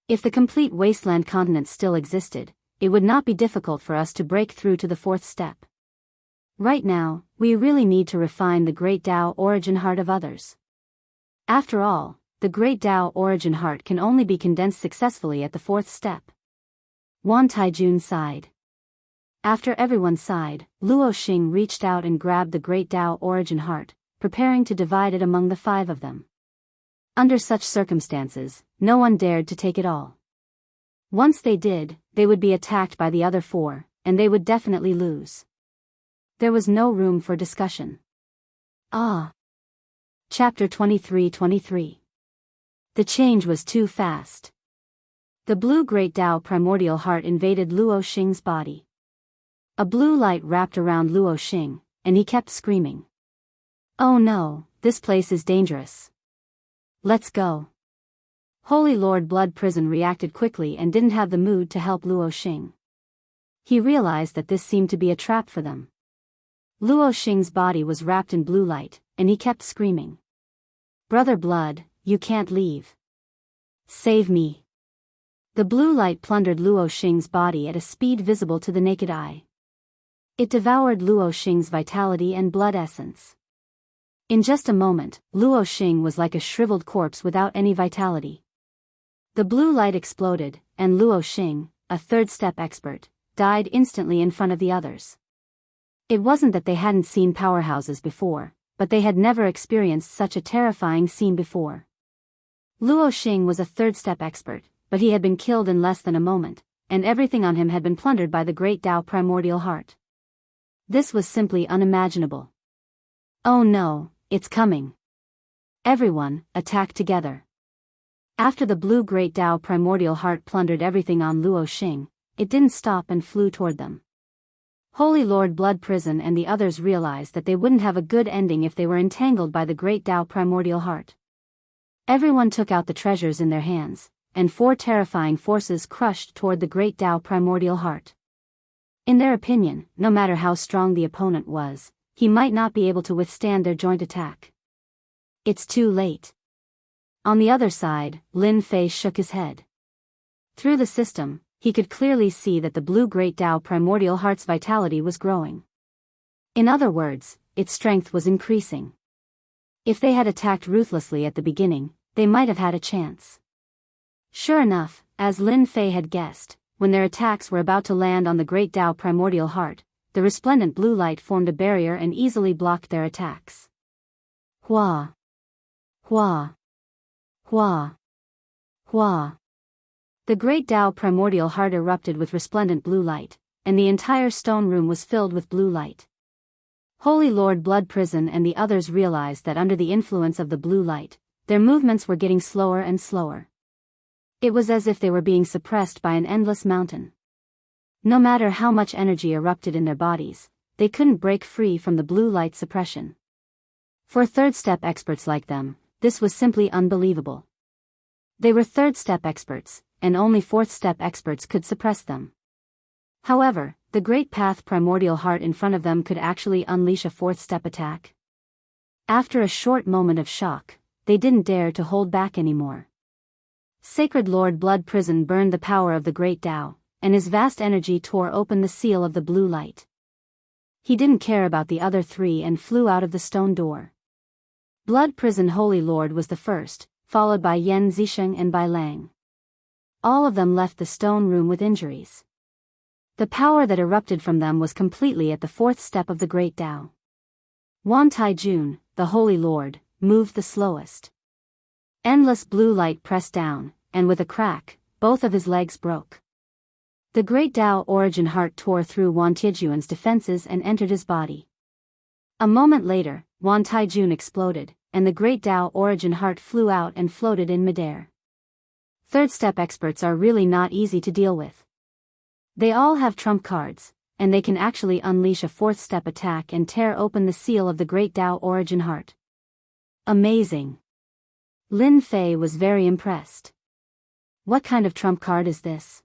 If the complete wasteland continent still existed, it would not be difficult for us to break through to the fourth step. Right now, we really need to refine the Great Tao Origin Heart of others. After all, the Great Tao Origin Heart can only be condensed successfully at the fourth step. Wan Taijun sighed. After everyone sighed, Luo Xing reached out and grabbed the Great Tao Origin Heart, preparing to divide it among the 5 of them. Under such circumstances, no one dared to take it all. Once they did, they would be attacked by the other 4, and they would definitely lose. There was no room for discussion. Chapter 23-23. The change was too fast. The blue Great Tao Primordial Heart invaded Luo Xing's body. A blue light wrapped around Luo Xing, and he kept screaming. Oh no, this place is dangerous. Let's go. Holy Lord Blood Prison reacted quickly and didn't have the mood to help Luo Xing. He realized that this seemed to be a trap for them. Luo Xing's body was wrapped in blue light, and he kept screaming. Brother Blood, you can't leave. Save me. The blue light plundered Luo Xing's body at a speed visible to the naked eye. It devoured Luo Xing's vitality and blood essence. In just a moment, Luo Xing was like a shriveled corpse without any vitality. The blue light exploded, and Luo Xing, a third-step expert, died instantly in front of the others. It wasn't that they hadn't seen powerhouses before, but they had never experienced such a terrifying scene before. Luo Xing was a third-step expert, but he had been killed in less than a moment, and everything on him had been plundered by the Great Tao Primordial Heart. This was simply unimaginable. Oh no, it's coming. Everyone, attack together. After the blue Great Tao Primordial Heart plundered everything on Luo Xing, it didn't stop and flew toward them. Holy Lord Blood Prison and the others realized that they wouldn't have a good ending if they were entangled by the Great Tao Primordial Heart. Everyone took out the treasures in their hands, and 4 terrifying forces crushed toward the Great Tao Primordial Heart. In their opinion, no matter how strong the opponent was, he might not be able to withstand their joint attack. It's too late. On the other side, Lin Fei shook his head. Through the system, he could clearly see that the blue Great Tao Primordial Heart's vitality was growing. In other words, its strength was increasing. If they had attacked ruthlessly at the beginning, they might have had a chance. Sure enough, as Lin Fei had guessed, when their attacks were about to land on the Great Tao Primordial Heart, the resplendent blue light formed a barrier and easily blocked their attacks. Hua! Hua! Hua! Hua! The Great Tao Primordial Heart erupted with resplendent blue light, and the entire stone room was filled with blue light. Holy Lord Blood Prison and the others realized that under the influence of the blue light, their movements were getting slower and slower. It was as if they were being suppressed by an endless mountain. No matter how much energy erupted in their bodies, they couldn't break free from the blue light suppression. For third-step experts like them, this was simply unbelievable. They were third-step experts, and only fourth-step experts could suppress them. However, the Great Path Primordial Heart in front of them could actually unleash a fourth-step attack. After a short moment of shock, they didn't dare to hold back anymore. Sacred Lord Blood Prison burned the power of the Great Tao, and his vast energy tore open the seal of the blue light. He didn't care about the other 3 and flew out of the stone door. Blood Prison Holy Lord was the first, followed by Yan Zisheng and Bai Lang. All of them left the stone room with injuries. The power that erupted from them was completely at the fourth step of the Great Tao. Wan Tai Jun, the Holy Lord, moved the slowest. Endless blue light pressed down, and with a crack, both of his legs broke. The Great Tao Origin Heart tore through Wan Taijun's defenses and entered his body. A moment later, Wan Taijun exploded, and the Great Tao Origin Heart flew out and floated in midair. Third-step experts are really not easy to deal with. They all have trump cards, and they can actually unleash a fourth-step attack and tear open the seal of the Great Tao Origin Heart. Amazing! Lin Fei was very impressed. What kind of trump card is this?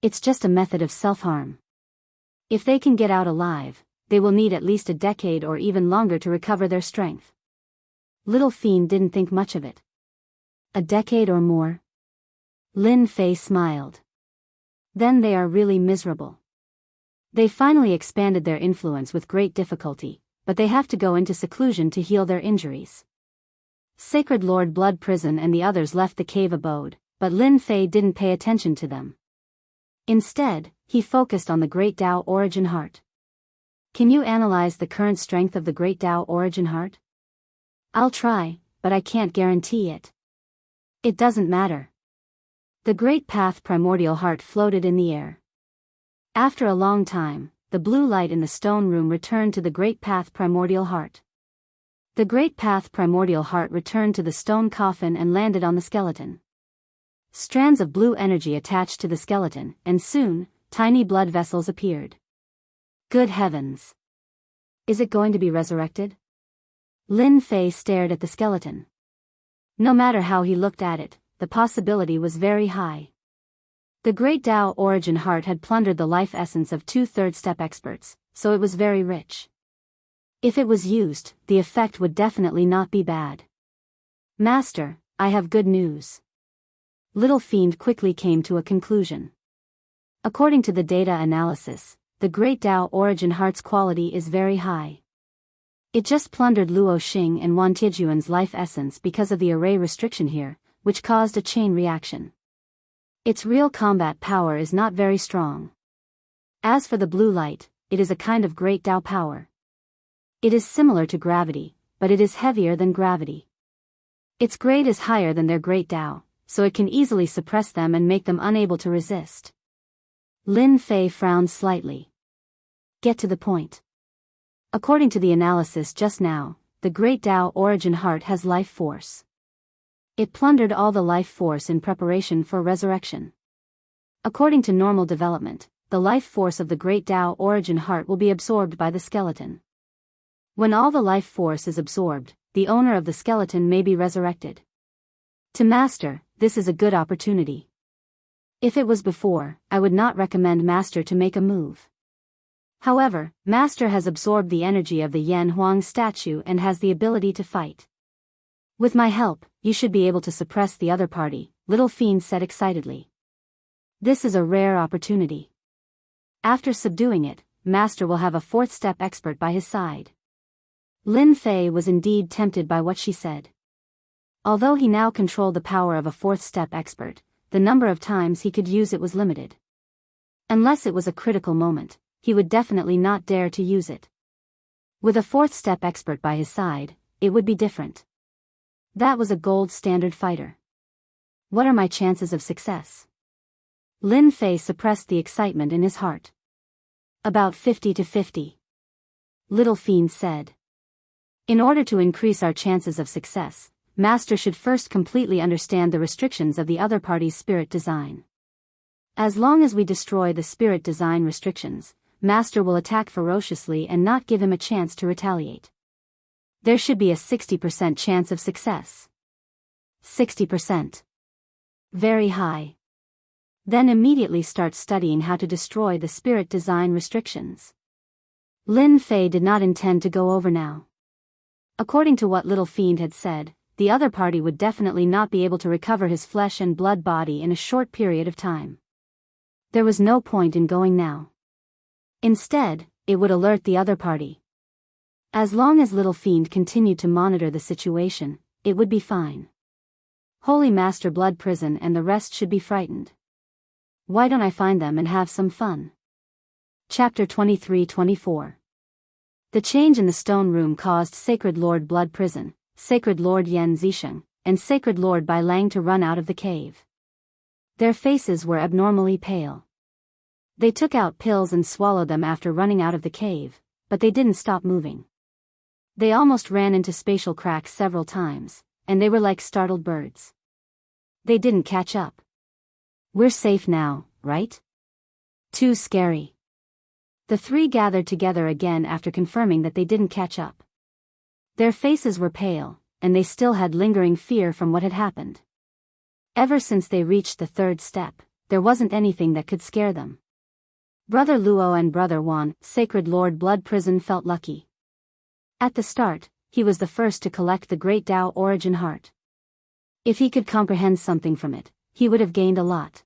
It's just a method of self-harm. If they can get out alive, they will need at least a decade or even longer to recover their strength. Little Fiend didn't think much of it. A decade or more? Lin Fei smiled. Then they are really miserable. They finally expanded their influence with great difficulty, but they have to go into seclusion to heal their injuries. Sacred Lord Blood Prison and the others left the cave abode, but Lin Fei didn't pay attention to them. Instead, he focused on the Great Tao Origin Heart. Can you analyze the current strength of the Great Tao Origin Heart? I'll try, but I can't guarantee it. It doesn't matter. The Great Path Primordial Heart floated in the air. After a long time, the blue light in the stone room returned to the Great Path Primordial Heart. The Great Path Primordial Heart returned to the stone coffin and landed on the skeleton. Strands of blue energy attached to the skeleton, and soon, tiny blood vessels appeared. Good heavens! Is it going to be resurrected? Lin Fei stared at the skeleton. No matter how he looked at it, the possibility was very high. The Great Tao Origin Heart had plundered the life essence of 2 third-step experts, so it was very rich. If it was used, the effect would definitely not be bad. Master, I have good news. Little Fiend quickly came to a conclusion. According to the data analysis, the Great Tao Origin Heart's quality is very high. It just plundered Luo Xing and Wan Tijuan's life essence because of the array restriction here, which caused a chain reaction. Its real combat power is not very strong. As for the blue light, it is a kind of Great Tao power. It is similar to gravity, but it is heavier than gravity. Its grade is higher than their Great Tao, so it can easily suppress them and make them unable to resist. Lin Fei frowned slightly. Get to the point. According to the analysis just now, the Great Tao Origin Heart has life force. It plundered all the life force in preparation for resurrection. According to normal development, the life force of the Great Tao Origin Heart will be absorbed by the skeleton. When all the life force is absorbed, the owner of the skeleton may be resurrected. To Master, this is a good opportunity. If it was before, I would not recommend Master to make a move. However, Master has absorbed the energy of the Yan Huang statue and has the ability to fight. With my help, you should be able to suppress the other party, Little Fiend said excitedly. This is a rare opportunity. After subduing it, Master will have a fourth-step expert by his side. Lin Fei was indeed tempted by what she said. Although he now controlled the power of a fourth-step expert, the number of times he could use it was limited. Unless it was a critical moment, he would definitely not dare to use it. With a fourth-step expert by his side, it would be different. That was a gold standard fighter. What are my chances of success? Lin Fei suppressed the excitement in his heart. About 50-50. Little Fiend said. In order to increase our chances of success, Master should first completely understand the restrictions of the other party's spirit design. As long as we destroy the spirit design restrictions, Master will attack ferociously and not give him a chance to retaliate. There should be a 60% chance of success. 60%. Very high. Then immediately start studying how to destroy the spirit design restrictions. Lin Fei did not intend to go over now. According to what Little Fiend had said, the other party would definitely not be able to recover his flesh and blood body in a short period of time. There was no point in going now. Instead, it would alert the other party. As long as Little Fiend continued to monitor the situation, it would be fine. Holy Master Blood Prison and the rest should be frightened. Why don't I find them and have some fun? Chapter 23-24. The change in the stone room caused Sacred Lord Blood Prison, Sacred Lord Yan Zisheng, and Sacred Lord Bai Lang to run out of the cave. Their faces were abnormally pale. They took out pills and swallowed them after running out of the cave, but they didn't stop moving. They almost ran into spatial cracks several times, and they were like startled birds. They didn't catch up. We're safe now, right? Too scary. The three gathered together again after confirming that they didn't catch up. Their faces were pale, and they still had lingering fear from what had happened. Ever since they reached the third step, there wasn't anything that could scare them. Brother Luo and Brother Wan, Sacred Lord Blood Prison, felt lucky. At the start, he was the first to collect the Great Tao Origin Heart. If he could comprehend something from it, he would have gained a lot.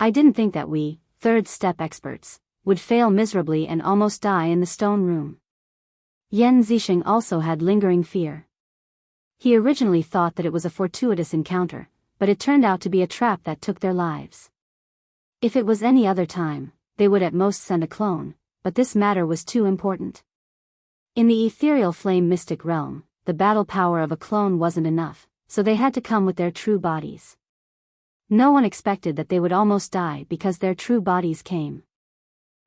I didn't think that we, third step experts, would fail miserably and almost die in the stone room. Yan Zisheng also had lingering fear. He originally thought that it was a fortuitous encounter, but it turned out to be a trap that took their lives. If it was any other time, they would at most send a clone, but this matter was too important. In the ethereal flame mystic realm, the battle power of a clone wasn't enough, so they had to come with their true bodies. No one expected that they would almost die because their true bodies came.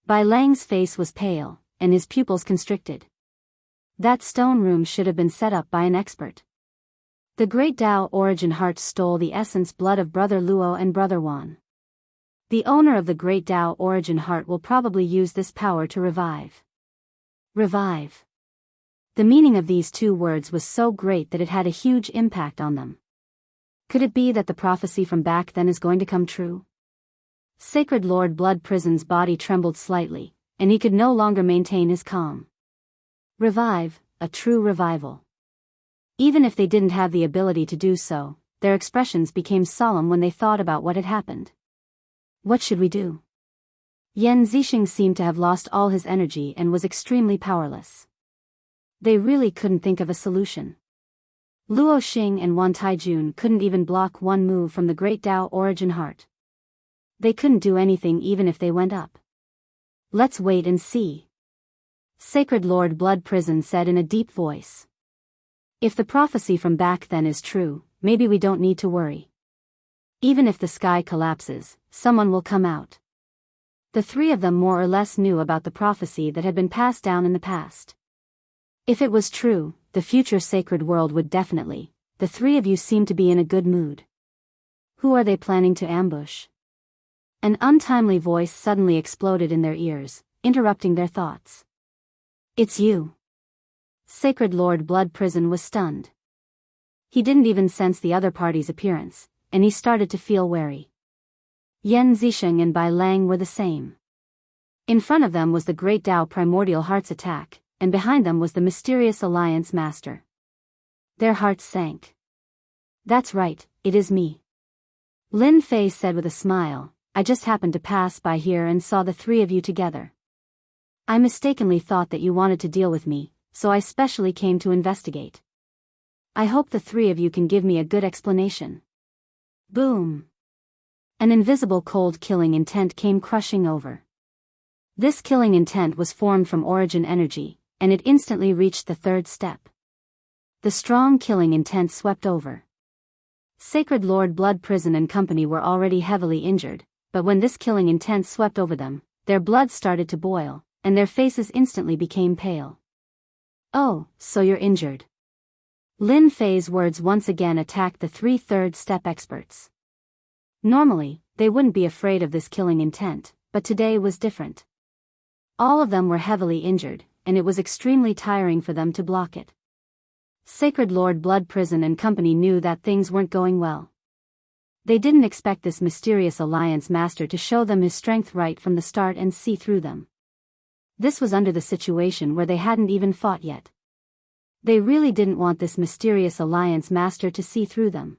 Bai Lang's face was pale, and his pupils constricted. That stone room should have been set up by an expert. The Great Tao Origin Heart stole the essence blood of Brother Luo and Brother Wan. The owner of the Great Tao Origin Heart will probably use this power to revive. Revive. The meaning of these two words was so great that it had a huge impact on them. Could it be that the prophecy from back then is going to come true? Sacred Lord Blood Prison's body trembled slightly, and he could no longer maintain his calm. Revive, a true revival. Even if they didn't have the ability to do so, their expressions became solemn when they thought about what had happened. What should we do? Yan Zisheng seemed to have lost all his energy and was extremely powerless. They really couldn't think of a solution. Luo Xing and Wan Taijun couldn't even block one move from the Great Tao Origin Heart. They couldn't do anything even if they went up. Let's wait and see. Sacred Lord Blood Prison said in a deep voice. If the prophecy from back then is true, maybe we don't need to worry. Even if the sky collapses, someone will come out. The three of them more or less knew about the prophecy that had been passed down in the past. If it was true, the future sacred world would definitely. The three of you seem to be in a good mood. Who are they planning to ambush? An untimely voice suddenly exploded in their ears, interrupting their thoughts. It's you. Sacred Lord Blood Prison was stunned. He didn't even sense the other party's appearance, and he started to feel wary. Yan Zisheng and Bai Lang were the same. In front of them was the Great Tao Primordial Heart's attack, and behind them was the mysterious Alliance Master. Their hearts sank. That's right, it is me. Lin Fei said with a smile, I just happened to pass by here and saw the three of you together. I mistakenly thought that you wanted to deal with me, so I specially came to investigate. I hope the three of you can give me a good explanation. Boom. An invisible cold killing intent came crushing over. This killing intent was formed from origin energy, and it instantly reached the third step. The strong killing intent swept over. Sacred Lord Blood Prison and company were already heavily injured, but when this killing intent swept over them, their blood started to boil, and their faces instantly became pale. Oh, so you're injured. Lin Fei's words once again attacked the three third step experts. Normally, they wouldn't be afraid of this killing intent, but today was different. All of them were heavily injured, and it was extremely tiring for them to block it. Sacred Lord Blood Prison and company knew that things weren't going well. They didn't expect this mysterious Alliance Master to show them his strength right from the start and see through them. This was under the situation where they hadn't even fought yet. They really didn't want this mysterious Alliance Master to see through them.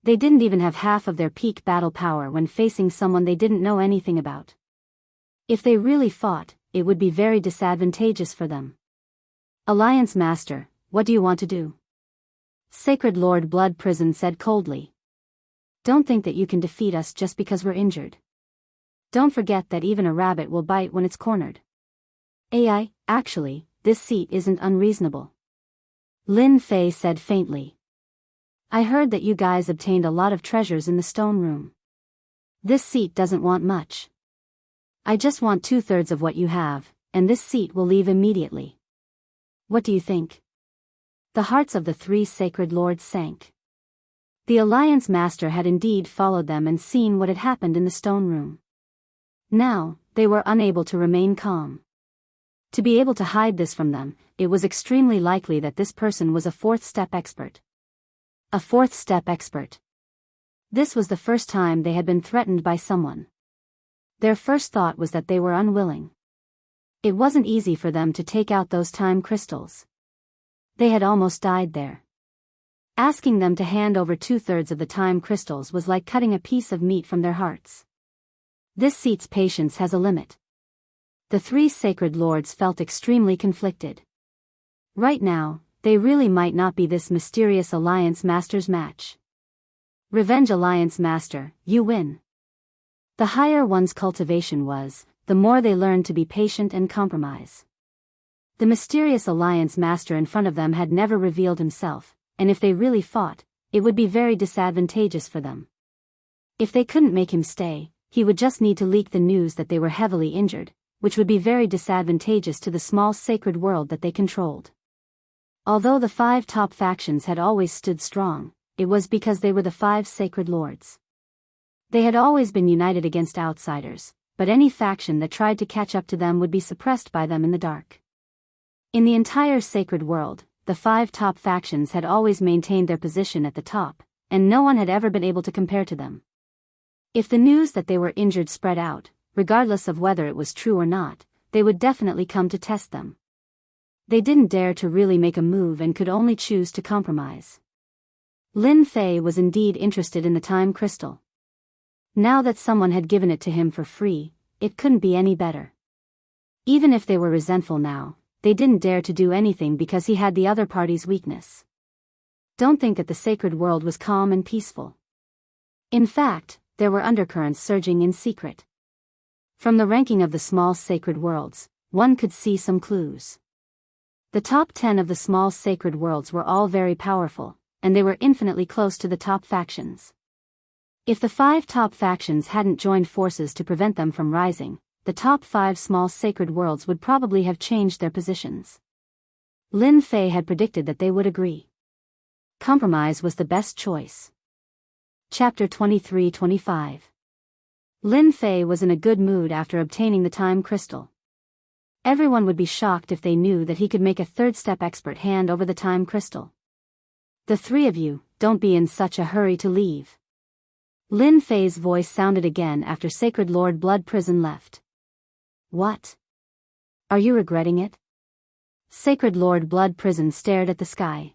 They didn't even have half of their peak battle power when facing someone they didn't know anything about. If they really fought, it would be very disadvantageous for them. Alliance Master, what do you want to do? Sacred Lord Blood Prison said coldly. Don't think that you can defeat us just because we're injured. Don't forget that even a rabbit will bite when it's cornered. Actually, this seat isn't unreasonable. Lin Fei said faintly. I heard that you guys obtained a lot of treasures in the stone room. This seat doesn't want much. I just want 2/3 of what you have, and this seat will leave immediately. What do you think? The hearts of the 3 sacred lords sank. The Alliance Master had indeed followed them and seen what had happened in the stone room. Now, they were unable to remain calm. To be able to hide this from them, it was extremely likely that this person was a 4th step expert. A 4th step expert. This was the first time they had been threatened by someone. Their first thought was that they were unwilling. It wasn't easy for them to take out those time crystals. They had almost died there. Asking them to hand over 2/3 of the time crystals was like cutting a piece of meat from their hearts. This seat's patience has a limit. The 3 sacred lords felt extremely conflicted. Right now, they really might not be this mysterious Alliance Master's match. Revenge Alliance Master, you win. The higher one's cultivation was, the more they learned to be patient and compromise. The mysterious Alliance Master in front of them had never revealed himself, and if they really fought, it would be very disadvantageous for them. If they couldn't make him stay, he would just need to leak the news that they were heavily injured, which would be very disadvantageous to the small sacred world that they controlled. Although the 5 top factions had always stood strong, it was because they were the 5 sacred lords. They had always been united against outsiders, but any faction that tried to catch up to them would be suppressed by them in the dark. In the entire sacred world, the 5 top factions had always maintained their position at the top, and no one had ever been able to compare to them. If the news that they were injured spread out, regardless of whether it was true or not, they would definitely come to test them. They didn't dare to really make a move and could only choose to compromise. Lin Fei was indeed interested in the time crystal. Now that someone had given it to him for free, it couldn't be any better. Even if they were resentful now, they didn't dare to do anything because he had the other party's weakness. Don't think that the sacred world was calm and peaceful. In fact, there were undercurrents surging in secret. From the ranking of the small sacred worlds, one could see some clues. The top 10 of the small sacred worlds were all very powerful, and they were infinitely close to the top factions. If the 5 top factions hadn't joined forces to prevent them from rising, the top 5 small sacred worlds would probably have changed their positions. Lin Fei had predicted that they would agree. Compromise was the best choice. Chapter 23-25. Lin Fei was in a good mood after obtaining the time crystal. Everyone would be shocked if they knew that he could make a 3rd step expert hand over the time crystal. The 3 of you, don't be in such a hurry to leave. Lin Fei's voice sounded again after Sacred Lord Blood Prison left. What? Are you regretting it? Sacred Lord Blood Prison stared at the sky.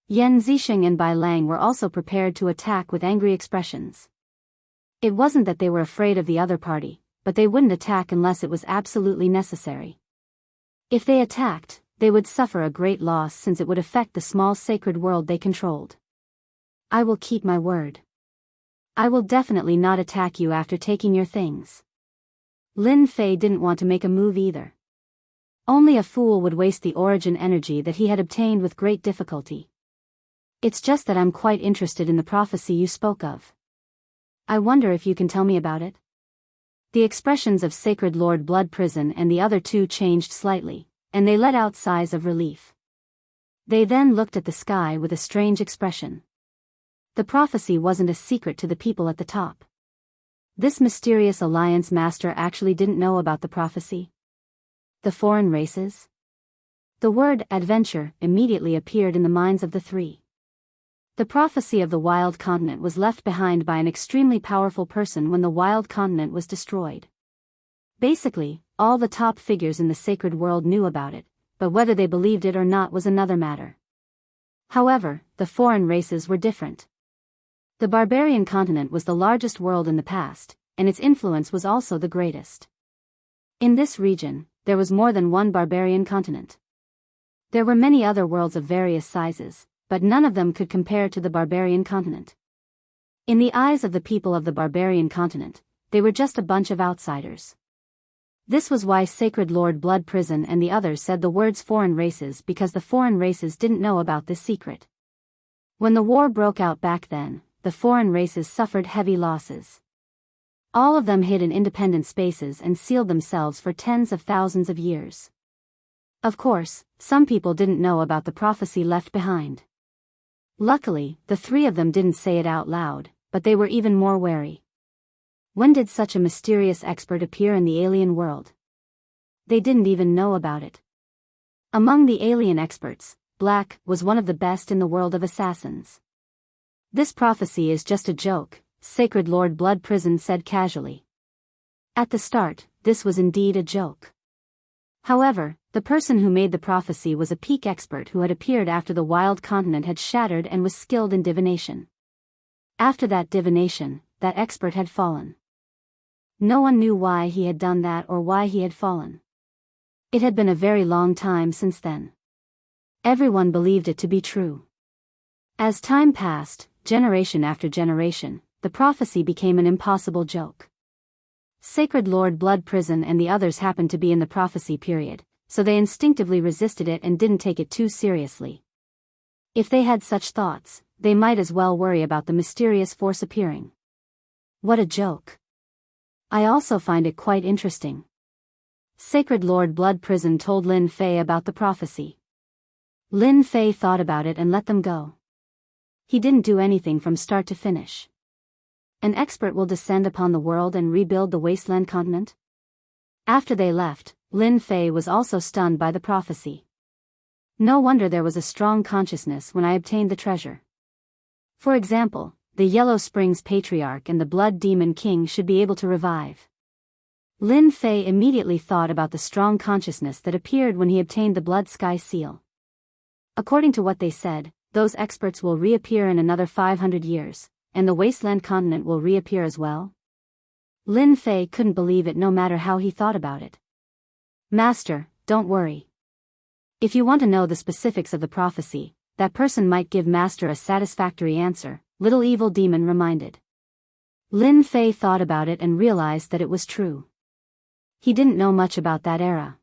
Yan Zixing and Bai Lang were also prepared to attack with angry expressions. It wasn't that they were afraid of the other party, but they wouldn't attack unless it was absolutely necessary. If they attacked, they would suffer a great loss since it would affect the small sacred world they controlled. I will keep my word. I will definitely not attack you after taking your things. Lin Fei didn't want to make a move either. Only a fool would waste the origin energy that he had obtained with great difficulty. It's just that I'm quite interested in the prophecy you spoke of. I wonder if you can tell me about it? The expressions of Sacred Lord Blood Prison and the other 2 changed slightly, and they let out sighs of relief. They then looked at the sky with a strange expression. The prophecy wasn't a secret to the people at the top. This mysterious Alliance Master actually didn't know about the prophecy. The foreign races? The word adventure immediately appeared in the minds of the 3. The prophecy of the Wild Continent was left behind by an extremely powerful person when the Wild Continent was destroyed. Basically, all the top figures in the sacred world knew about it, but whether they believed it or not was another matter. However, the foreign races were different. The barbarian continent was the largest world in the past, and its influence was also the greatest. In this region, there was more than one barbarian continent. There were many other worlds of various sizes, but none of them could compare to the barbarian continent. In the eyes of the people of the barbarian continent, they were just a bunch of outsiders. This was why Sacred Lord Blood Prison and the others said the words foreign races, because the foreign races didn't know about this secret. When the war broke out back then, the foreign races suffered heavy losses. All of them hid in independent spaces and sealed themselves for tens of thousands of years. Of course, some people didn't know about the prophecy left behind. Luckily, the three of them didn't say it out loud, but they were even more wary. When did such a mysterious expert appear in the alien world? They didn't even know about it. Among the alien experts, Black was one of the best in the world of assassins. This prophecy is just a joke, Sacred Lord Blood Prison said casually. At the start, this was indeed a joke. However, the person who made the prophecy was a peak expert who had appeared after the wild continent had shattered and was skilled in divination. After that divination, that expert had fallen. No one knew why he had done that or why he had fallen. It had been a very long time since then. Everyone believed it to be true. As time passed, generation after generation, the prophecy became an impossible joke. Sacred Lord Blood Prison and the others happened to be in the prophecy period, so they instinctively resisted it and didn't take it too seriously. If they had such thoughts, they might as well worry about the mysterious force appearing. What a joke. I also find it quite interesting. Sacred Lord Blood Prison told Lin Fei about the prophecy. Lin Fei thought about it and let them go. He didn't do anything from start to finish. An expert will descend upon the world and rebuild the wasteland continent? After they left, Lin Fei was also stunned by the prophecy. No wonder there was a strong consciousness when I obtained the treasure. For example, the Yellow Springs Patriarch and the Blood Demon King should be able to revive. Lin Fei immediately thought about the strong consciousness that appeared when he obtained the Blood Sky Seal. According to what they said, those experts will reappear in another 500 years, and the wasteland continent will reappear as well. Lin Fei couldn't believe it no matter how he thought about it. Master, don't worry. If you want to know the specifics of the prophecy, that person might give Master a satisfactory answer, Little Evil Demon reminded. Lin Fei thought about it and realized that it was true. He didn't know much about that era.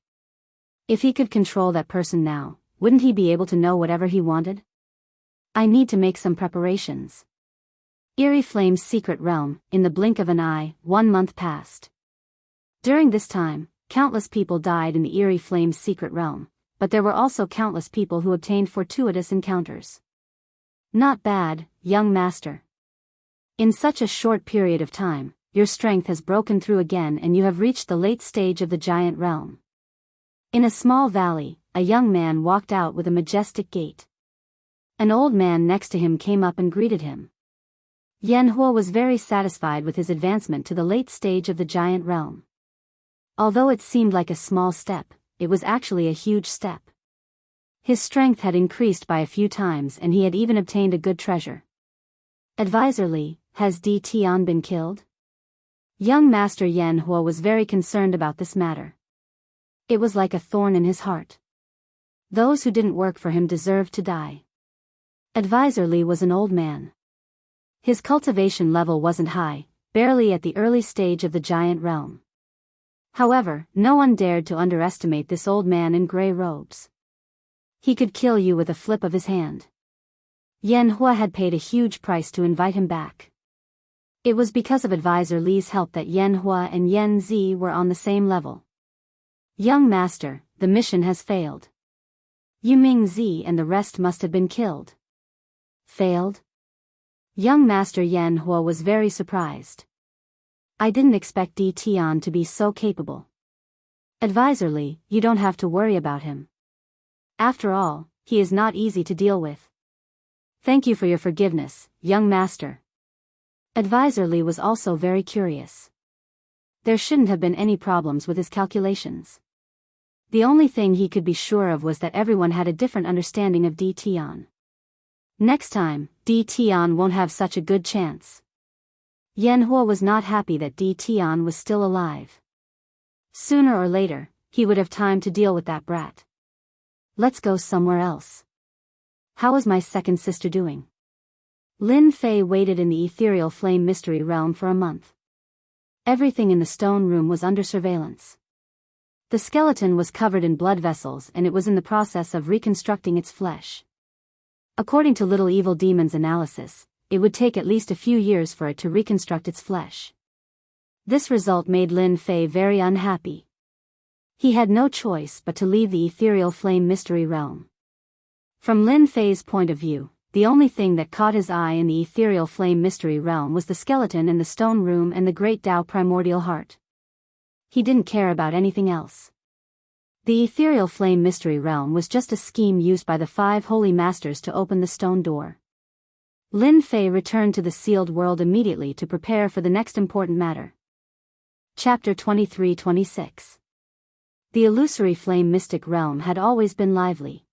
If he could control that person now, wouldn't he be able to know whatever he wanted? I need to make some preparations. Eerie Flame's secret realm, in the blink of an eye, 1 month passed. During this time, countless people died in the Eerie Flame's secret realm, but there were also countless people who obtained fortuitous encounters. Not bad, young master. In such a short period of time, your strength has broken through again and you have reached the late stage of the giant realm. In a small valley, a young man walked out with a majestic gait. An old man next to him came up and greeted him. Yan Huo was very satisfied with his advancement to the late stage of the giant realm. Although it seemed like a small step, it was actually a huge step. His strength had increased by a few times and he had even obtained a good treasure. Advisor Li, has Di Tian been killed? Young Master Yan Huo was very concerned about this matter. It was like a thorn in his heart. Those who didn't work for him deserved to die. Advisor Li was an old man. His cultivation level wasn't high, barely at the early stage of the giant realm. However, no one dared to underestimate this old man in gray robes. He could kill you with a flip of his hand. Yan Hua had paid a huge price to invite him back. It was because of Advisor Li's help that Yan Hua and Yan Zi were on the same level. Young master, the mission has failed. Yuming Zi and the rest must have been killed. Failed? Young Master Yan Hua was very surprised. I didn't expect Di Tian to be so capable. Advisor Li, you don't have to worry about him. After all, he is not easy to deal with. Thank you for your forgiveness, young master. Advisor Li was also very curious. There shouldn't have been any problems with his calculations. The only thing he could be sure of was that everyone had a different understanding of Di Tian. Next time, Di Tian won't have such a good chance. Yan Hua was not happy that Di Tian was still alive. Sooner or later, he would have time to deal with that brat. Let's go somewhere else. How is my second sister doing? Lin Fei waited in the ethereal flame mystery realm for a month. Everything in the stone room was under surveillance. The skeleton was covered in blood vessels and it was in the process of reconstructing its flesh. According to Little Evil Demon's analysis, it would take at least a few years for it to reconstruct its flesh. This result made Lin Fei very unhappy. He had no choice but to leave the ethereal flame mystery realm. From Lin Fei's point of view, the only thing that caught his eye in the ethereal flame mystery realm was the skeleton in the stone room and the great Tao primordial heart. He didn't care about anything else. The ethereal flame mystery realm was just a scheme used by the 5 holy masters to open the stone door. Lin Fei returned to the sealed world immediately to prepare for the next important matter. Chapter 23-26. The illusory flame mystic realm had always been lively.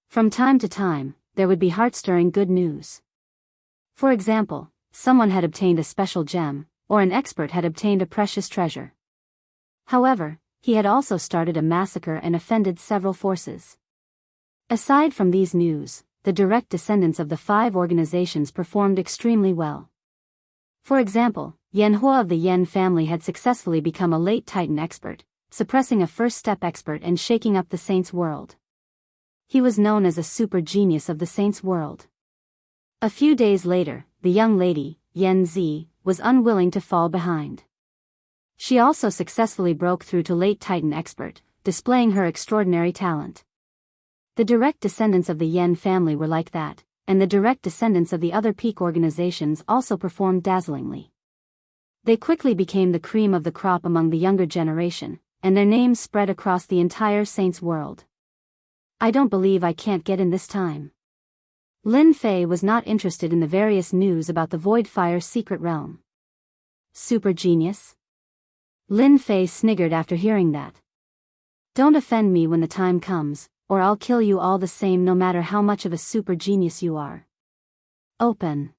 From time to time, there would be heart-stirring good news. For example, someone had obtained a special gem, or an expert had obtained a precious treasure. However, he had also started a massacre and offended several forces. Aside from these news, the direct descendants of the 5 organizations performed extremely well. For example, Yen Hua of the Yen family had successfully become a late Titan expert, suppressing a first-step expert and shaking up the Saints' world. He was known as a super genius of the Saints' world. A few days later, the young lady, Yen Zi, was unwilling to fall behind. She also successfully broke through to late Titan expert, displaying her extraordinary talent. The direct descendants of the Yen family were like that, and the direct descendants of the other peak organizations also performed dazzlingly. They quickly became the cream of the crop among the younger generation, and their names spread across the entire Saints' world. I don't believe I can't get in this time. Lin Fei was not interested in the various news about the Void Fire secret realm. Super genius? Lin Fei sniggered after hearing that. Don't offend me when the time comes, or I'll kill you all the same no matter how much of a super genius you are. Open.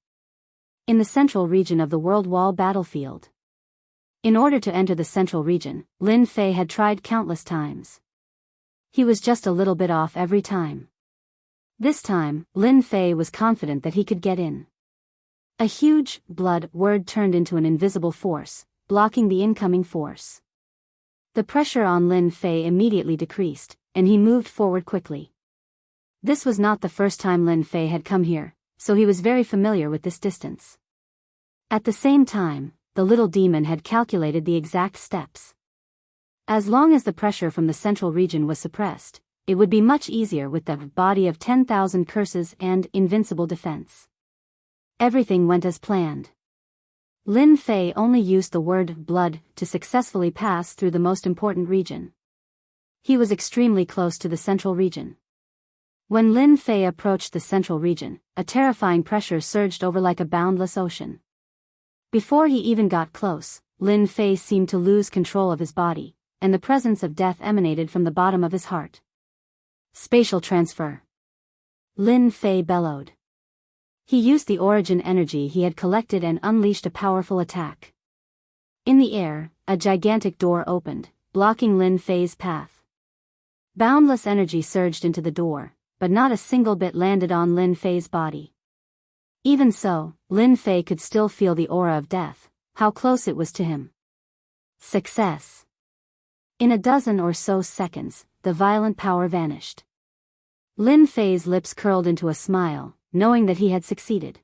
In the central region of the World Wall battlefield. In order to enter the central region, Lin Fei had tried countless times. He was just a little bit off every time. This time, Lin Fei was confident that he could get in. A huge, blood word turned into an invisible force, blocking the incoming force. The pressure on Lin Fei immediately decreased, and he moved forward quickly. This was not the first time Lin Fei had come here, so he was very familiar with this distance. At the same time, the little demon had calculated the exact steps. As long as the pressure from the central region was suppressed, it would be much easier with the body of 10,000 curses and invincible defense. Everything went as planned. Lin Fei only used the word blood to successfully pass through the most important region. He was extremely close to the central region. When Lin Fei approached the central region, a terrifying pressure surged over like a boundless ocean. Before he even got close, Lin Fei seemed to lose control of his body, and the presence of death emanated from the bottom of his heart. Spatial transfer. Lin Fei bellowed. He used the origin energy he had collected and unleashed a powerful attack. In the air, a gigantic door opened, blocking Lin Fei's path. Boundless energy surged into the door, but not a single bit landed on Lin Fei's body. Even so, Lin Fei could still feel the aura of death, how close it was to him. Success. In a dozen or so seconds, the violent power vanished. Lin Fei's lips curled into a smile, knowing that he had succeeded.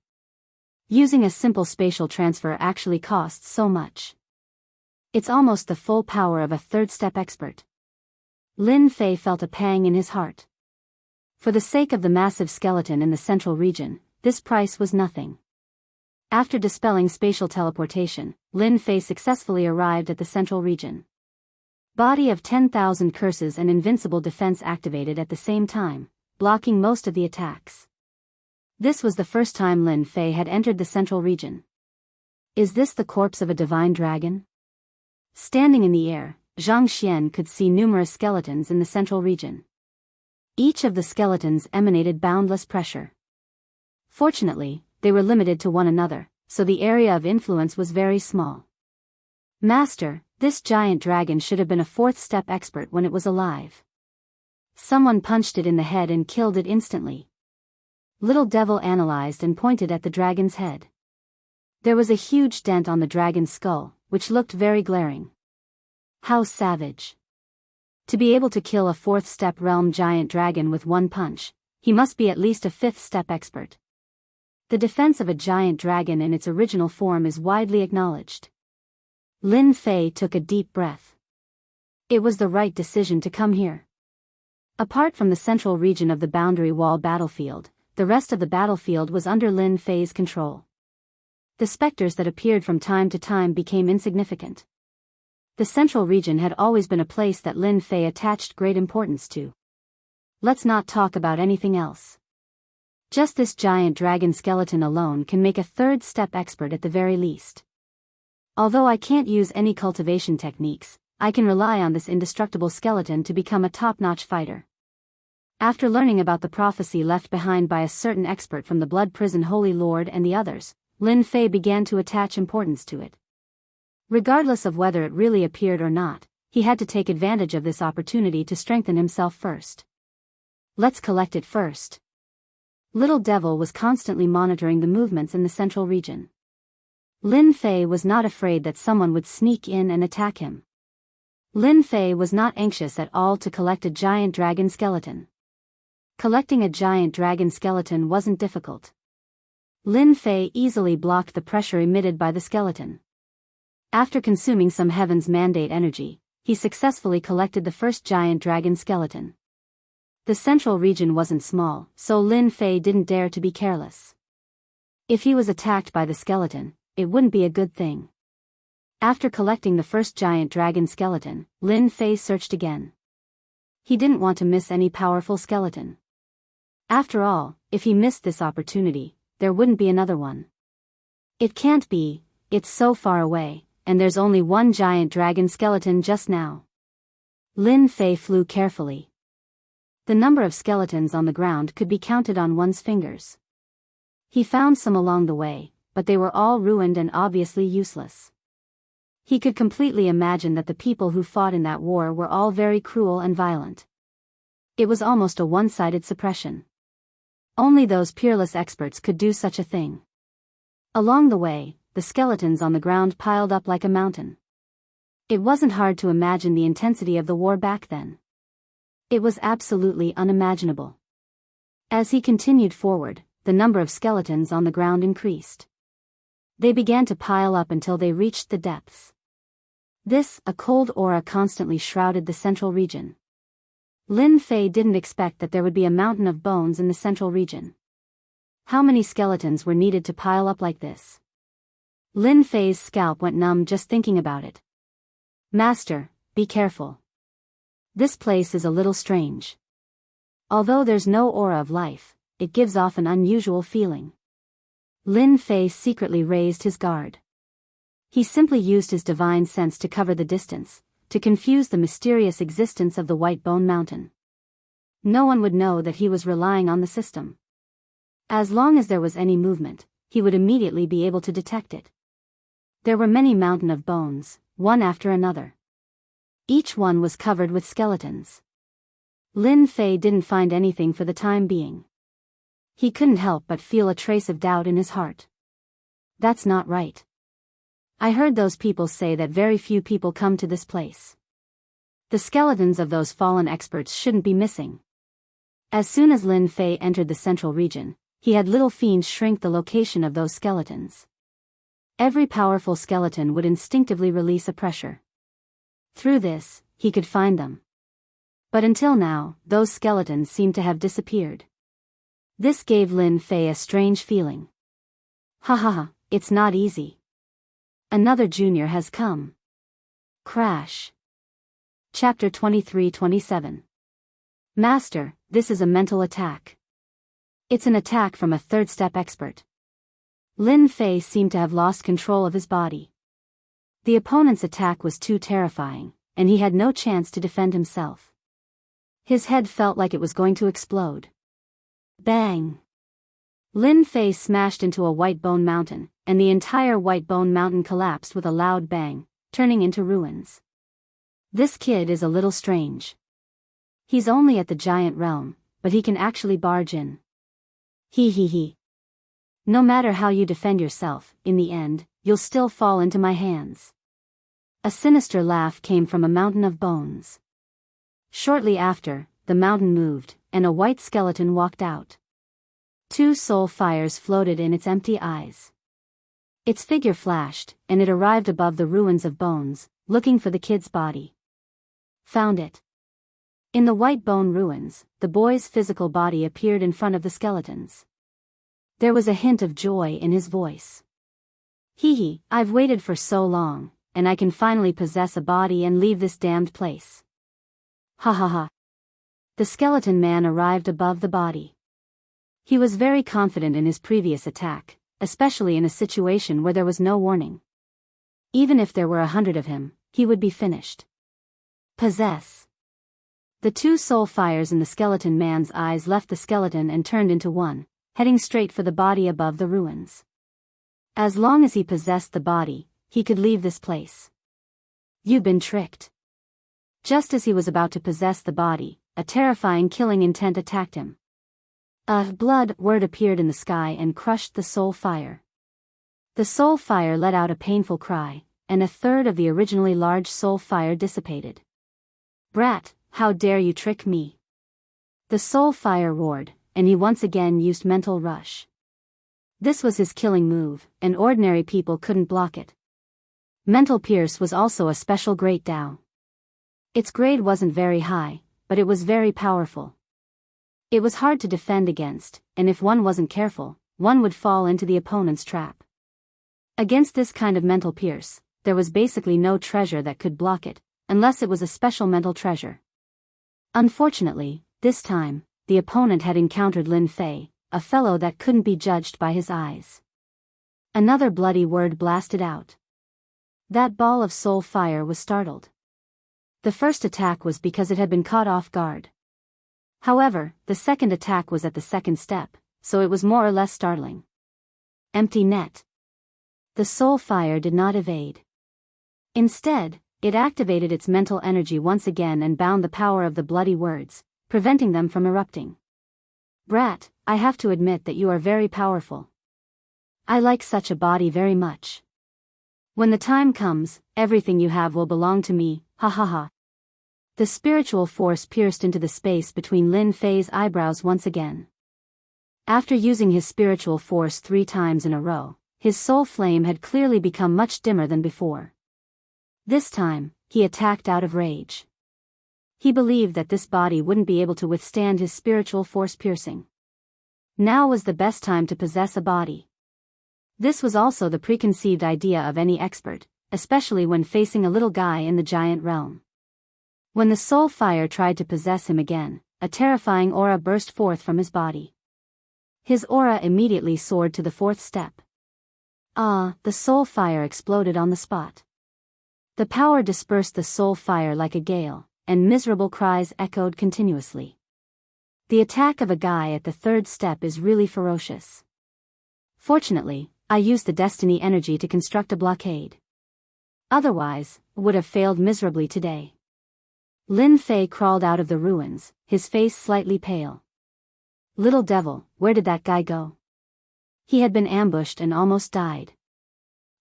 Using a simple spatial transfer actually costs so much. It's almost the full power of a third-step expert. Lin Fei felt a pang in his heart. For the sake of the massive skeleton in the central region, this price was nothing. After dispelling spatial teleportation, Lin Fei successfully arrived at the central region. Body of 10,000 curses and invincible defense activated at the same time, blocking most of the attacks. This was the first time Lin Fei had entered the central region. Is this the corpse of a divine dragon? Standing in the air, Zhang Xian could see numerous skeletons in the central region. Each of the skeletons emanated boundless pressure. Fortunately, they were limited to one another, so the area of influence was very small. Master, this giant dragon should have been a fourth-step expert when it was alive. Someone punched it in the head and killed it instantly. Little Devil analyzed and pointed at the dragon's head. There was a huge dent on the dragon's skull, which looked very glaring. How savage. To be able to kill a 4th step realm giant dragon with one punch, he must be at least a 5th step expert. The defense of a giant dragon in its original form is widely acknowledged. Lin Fei took a deep breath. It was the right decision to come here. Apart from the central region of the boundary wall battlefield, the rest of the battlefield was under Lin Fei's control. The specters that appeared from time to time became insignificant. The central region had always been a place that Lin Fei attached great importance to. Let's not talk about anything else. Just this giant dragon skeleton alone can make a 3rd step expert at the very least. Although I can't use any cultivation techniques, I can rely on this indestructible skeleton to become a top-notch fighter. After learning about the prophecy left behind by a certain expert from the Blood Prison Holy Lord and the others, Lin Fei began to attach importance to it. Regardless of whether it really appeared or not, he had to take advantage of this opportunity to strengthen himself first. Let's collect it first. Little Devil was constantly monitoring the movements in the central region. Lin Fei was not afraid that someone would sneak in and attack him. Lin Fei was not anxious at all to collect a giant dragon skeleton. Collecting a giant dragon skeleton wasn't difficult. Lin Fei easily blocked the pressure emitted by the skeleton. After consuming some Heaven's Mandate energy, he successfully collected the first giant dragon skeleton. The central region wasn't small, so Lin Fei didn't dare to be careless. If he was attacked by the skeleton, it wouldn't be a good thing. After collecting the first giant dragon skeleton, Lin Fei searched again. He didn't want to miss any powerful skeleton. After all, if he missed this opportunity, there wouldn't be another one. It can't be, it's so far away, and there's only one giant dragon skeleton just now. Lin Fei flew carefully. The number of skeletons on the ground could be counted on one's fingers. He found some along the way, but they were all ruined and obviously useless. He could completely imagine that the people who fought in that war were all very cruel and violent. It was almost a one-sided suppression. Only those peerless experts could do such a thing. Along the way, the skeletons on the ground piled up like a mountain. It wasn't hard to imagine the intensity of the war back then. It was absolutely unimaginable. As he continued forward, the number of skeletons on the ground increased. They began to pile up until they reached the depths. A cold aura constantly shrouded the central region. Lin Fei didn't expect that there would be a mountain of bones in the central region. How many skeletons were needed to pile up like this? Lin Fei's scalp went numb just thinking about it. Master, be careful. This place is a little strange. Although there's no aura of life, it gives off an unusual feeling. Lin Fei secretly raised his guard. He simply used his divine sense to cover the distance, to confuse the mysterious existence of the White Bone Mountain. No one would know that he was relying on the system. As long as there was any movement, he would immediately be able to detect it. There were many mountains of bones, one after another. Each one was covered with skeletons. Lin Fei didn't find anything for the time being. He couldn't help but feel a trace of doubt in his heart. That's not right. I heard those people say that very few people come to this place. The skeletons of those fallen experts shouldn't be missing. As soon as Lin Fei entered the central region, he had little fiends shrink the location of those skeletons. Every powerful skeleton would instinctively release a pressure. Through this, he could find them. But until now, those skeletons seemed to have disappeared. This gave Lin Fei a strange feeling. Ha ha ha, it's not easy. Another junior has come. Crash. Chapter 23-27. Master, this is a mental attack. It's an attack from a third-step expert. Lin Fei seemed to have lost control of his body. The opponent's attack was too terrifying, and he had no chance to defend himself. His head felt like it was going to explode. Bang! Lin Fei smashed into a white bone mountain, and the entire white bone mountain collapsed with a loud bang, turning into ruins. This kid is a little strange. He's only at the giant realm, but he can actually barge in. He. No matter how you defend yourself, in the end, you'll still fall into my hands. A sinister laugh came from a mountain of bones. Shortly after, the mountain moved, and a white skeleton walked out. 2 soul fires floated in its empty eyes. Its figure flashed, and it arrived above the ruins of bones, looking for the kid's body. Found it. In the white bone ruins, the boy's physical body appeared in front of the skeletons. There was a hint of joy in his voice. Hee, I've waited for so long, and I can finally possess a body and leave this damned place. Ha ha ha. The skeleton man arrived above the body. He was very confident in his previous attack, especially in a situation where there was no warning. Even if there were 100 of him, he would be finished. Possess. The 2 soul fires in the skeleton man's eyes left the skeleton and turned into one, heading straight for the body above the ruins. As long as he possessed the body, he could leave this place. You've been tricked. Just as he was about to possess the body, a terrifying killing intent attacked him. A blood word appeared in the sky and crushed the soul fire. The soul fire let out a painful cry, and a third of the originally large soul fire dissipated. Brat, how dare you trick me? The soul fire roared, and he once again used mental rush. This was his killing move, and ordinary people couldn't block it. Mental Pierce was also a special Great Dao. Its grade wasn't very high, but it was very powerful. It was hard to defend against, and if one wasn't careful, one would fall into the opponent's trap. Against this kind of Mental Pierce, there was basically no treasure that could block it, unless it was a special mental treasure. Unfortunately, this time, the opponent had encountered Lin Fei, a fellow that couldn't be judged by his eyes. Another bloody word blasted out. That ball of soul fire was startled. The first attack was because it had been caught off guard. However, the second attack was at the second step, so it was more or less startling. Empty net. The soul fire did not evade. Instead, it activated its mental energy once again and bound the power of the bloody words, preventing them from erupting. Brat, I have to admit that you are very powerful. I like such a body very much. When the time comes, everything you have will belong to me, ha ha ha. The spiritual force pierced into the space between Lin Fei's eyebrows once again. After using his spiritual force 3 times in a row, his soul flame had clearly become much dimmer than before. This time, he attacked out of rage. He believed that this body wouldn't be able to withstand his spiritual force piercing. Now was the best time to possess a body. This was also the preconceived idea of any expert, especially when facing a little guy in the giant realm. When the soul fire tried to possess him again, a terrifying aura burst forth from his body. His aura immediately soared to the 4th step. The soul fire exploded on the spot. The power dispersed the soul fire like a gale, and miserable cries echoed continuously. The attack of a guy at the 3rd step is really ferocious. Fortunately, I used the destiny energy to construct a blockade. Otherwise, would have failed miserably today. Lin Fei crawled out of the ruins, his face slightly pale. Little devil, where did that guy go? He had been ambushed and almost died.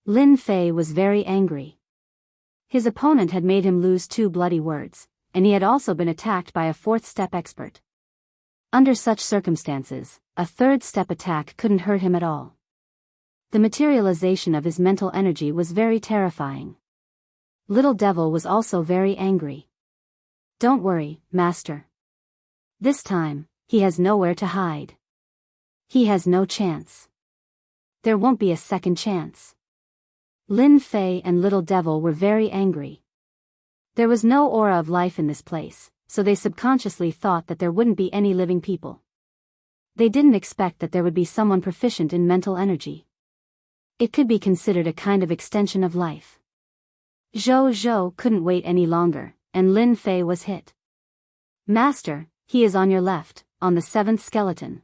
Lin Fei was very angry. His opponent had made him lose 2 bloody words, and he had also been attacked by a 4th step expert. Under such circumstances, a 3rd step attack couldn't hurt him at all. The materialization of his mental energy was very terrifying. Little devil was also very angry. Don't worry, master. This time, he has nowhere to hide. He has no chance. There won't be a second chance. Lin Fei and Little Devil were very angry. There was no aura of life in this place, so they subconsciously thought that there wouldn't be any living people. They didn't expect that there would be someone proficient in mental energy. It could be considered a kind of extension of life. Zhou couldn't wait any longer, and Lin Fei was hit. Master, he is on your left, on the 7th skeleton.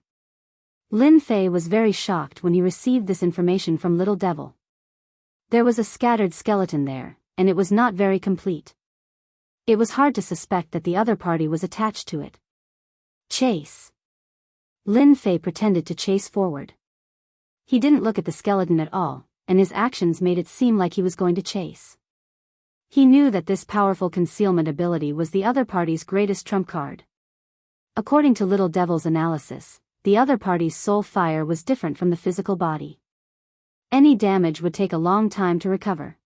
Lin Fei was very shocked when he received this information from Little Devil. There was a scattered skeleton there, and it was not very complete. It was hard to suspect that the other party was attached to it. Chase. Lin Fei pretended to chase forward. He didn't look at the skeleton at all, and his actions made it seem like he was going to chase. He knew that this powerful concealment ability was the other party's greatest trump card. According to Little Devil's analysis, the other party's soul fire was different from the physical body. Any damage would take a long time to recover.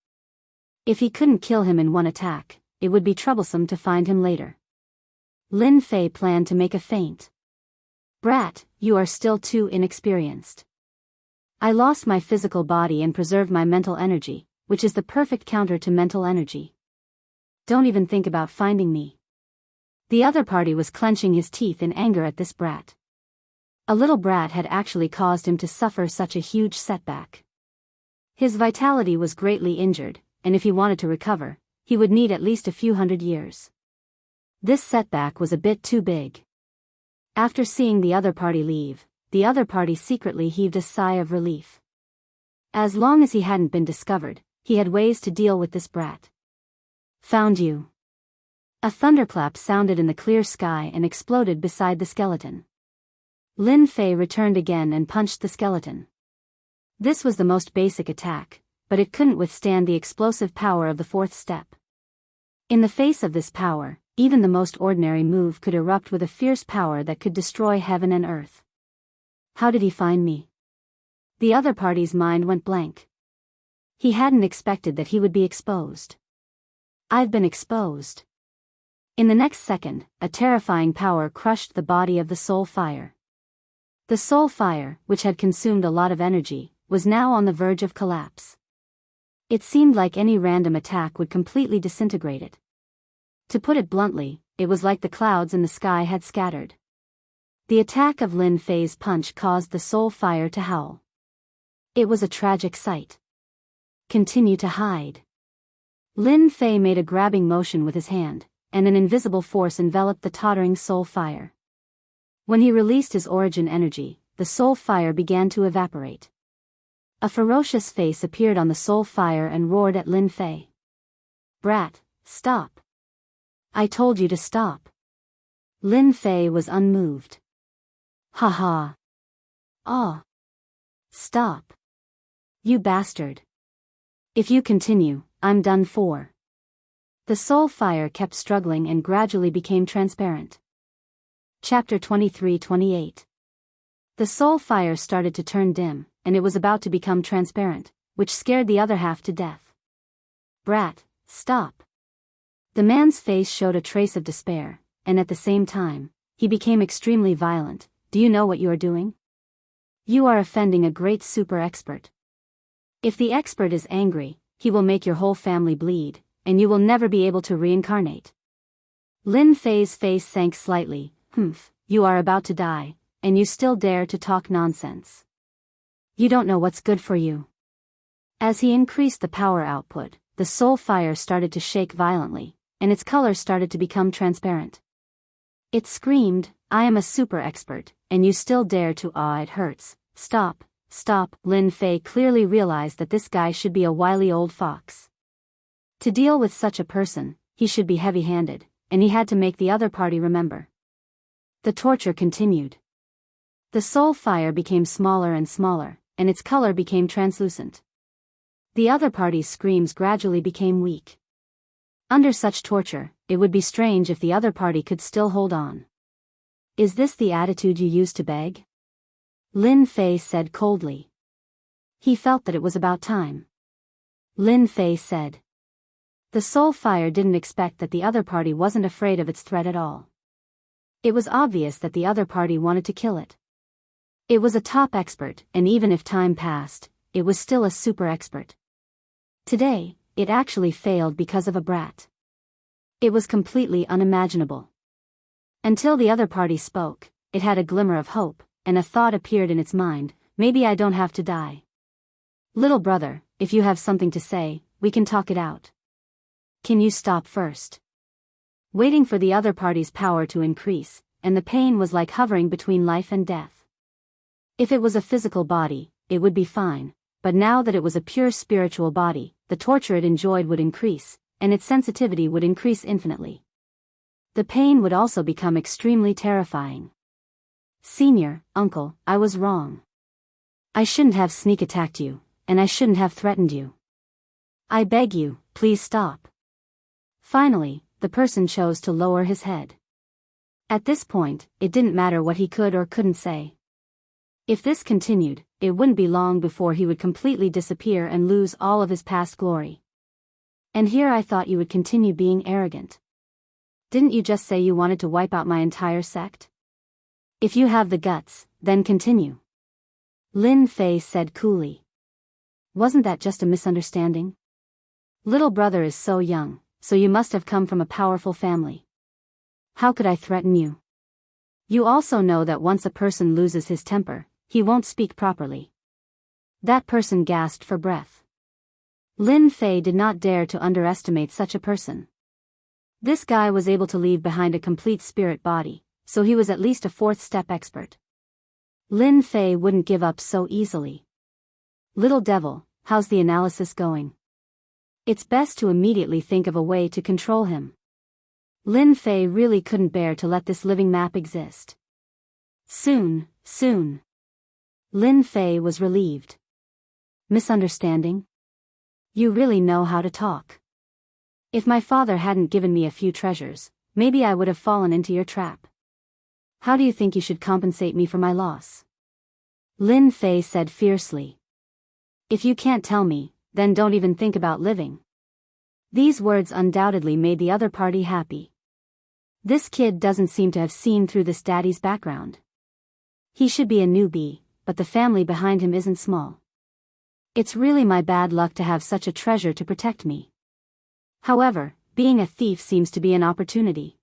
If he couldn't kill him in one attack, it would be troublesome to find him later. Lin Fei planned to make a feint. "Brat, you are still too inexperienced. I lost my physical body and preserved my mental energy, which is the perfect counter to mental energy. Don't even think about finding me." The other party was clenching his teeth in anger at this brat. A little brat had actually caused him to suffer such a huge setback. His vitality was greatly injured, and if he wanted to recover, he would need at least a few hundred years. This setback was a bit too big. After seeing the other party leave, the other party secretly heaved a sigh of relief. As long as he hadn't been discovered, he had ways to deal with this brat. "Found you." A thunderclap sounded in the clear sky and exploded beside the skeleton. Lin Fei returned again and punched the skeleton. This was the most basic attack, but it couldn't withstand the explosive power of the fourth step. In the face of this power, even the most ordinary move could erupt with a fierce power that could destroy heaven and earth. How did he find me? The other party's mind went blank. He hadn't expected that he would be exposed. "I've been exposed." In the next second, a terrifying power crushed the body of the soul fire. The soul fire, which had consumed a lot of energy, was now on the verge of collapse. It seemed like any random attack would completely disintegrate it. To put it bluntly, it was like the clouds in the sky had scattered. The attack of Lin Fei's punch caused the soul fire to howl. It was a tragic sight. "Continue to hide." Lin Fei made a grabbing motion with his hand, and an invisible force enveloped the tottering soul fire. When he released his origin energy, the soul fire began to evaporate. A ferocious face appeared on the soul fire and roared at Lin Fei. "Brat, stop. I told you to stop." Lin Fei was unmoved. "Ha ha. Ah. Stop. You bastard. If you continue, I'm done for." The soul fire kept struggling and gradually became transparent. Chapter 23-28. The soul fire started to turn dim, and it was about to become transparent, which scared the other half to death. "Brat, stop." The man's face showed a trace of despair, and at the same time, he became extremely violent. "Do you know what you are doing? You are offending a great super expert. If the expert is angry, he will make your whole family bleed, and you will never be able to reincarnate." Lin Fei's face sank slightly. "Humph, you are about to die, and you still dare to talk nonsense. You don't know what's good for you." As he increased the power output, the soul fire started to shake violently, and its color started to become transparent. It screamed, "I am a super expert, and you still dare to it hurts. Stop, stop." Lin Fei clearly realized that this guy should be a wily old fox. To deal with such a person, he should be heavy-handed, and he had to make the other party remember. The torture continued. The soul fire became smaller and smaller, and its color became translucent. The other party's screams gradually became weak. Under such torture, it would be strange if the other party could still hold on. "Is this the attitude you used to beg?" Lin Fei said coldly. He felt that it was about time. Lin Fei said. The soul fire didn't expect that the other party wasn't afraid of its threat at all. It was obvious that the other party wanted to kill it. It was a top expert, and even if time passed, it was still a super expert. Today, it actually failed because of a brat. It was completely unimaginable. Until the other party spoke, it had a glimmer of hope, and a thought appeared in its mind: maybe I don't have to die. "Little brother, if you have something to say, we can talk it out. Can you stop first?" Waiting for the other party's power to increase, and the pain was like hovering between life and death. If it was a physical body, it would be fine, but now that it was a pure spiritual body, the torture it enjoyed would increase, and its sensitivity would increase infinitely. The pain would also become extremely terrifying. "Senior, uncle, I was wrong. I shouldn't have sneak attacked you, and I shouldn't have threatened you. I beg you, please stop." Finally, the person chose to lower his head. At this point, it didn't matter what he could or couldn't say. If this continued, it wouldn't be long before he would completely disappear and lose all of his past glory. And here I thought you would continue being arrogant. Didn't you just say you wanted to wipe out my entire sect? If you have the guts, then continue. Lin Fei said coolly. Wasn't that just a misunderstanding? Little brother is so young, so you must have come from a powerful family. How could I threaten you? You also know that once a person loses his temper, he won't speak properly. That person gasped for breath. Lin Fei did not dare to underestimate such a person. This guy was able to leave behind a complete spirit body, so he was at least a fourth step expert. Lin Fei wouldn't give up so easily. Little devil, how's the analysis going? It's best to immediately think of a way to control him. Lin Fei really couldn't bear to let this living map exist. Soon. Lin Fei was relieved. Misunderstanding? You really know how to talk. If my father hadn't given me a few treasures, maybe I would have fallen into your trap. How do you think you should compensate me for my loss? Lin Fei said fiercely. If you can't tell me, then don't even think about living. These words undoubtedly made the other party happy. This kid doesn't seem to have seen through this daddy's background. He should be a newbie, but the family behind him isn't small. It's really my bad luck to have such a treasure to protect me. However, being a thief seems to be an opportunity.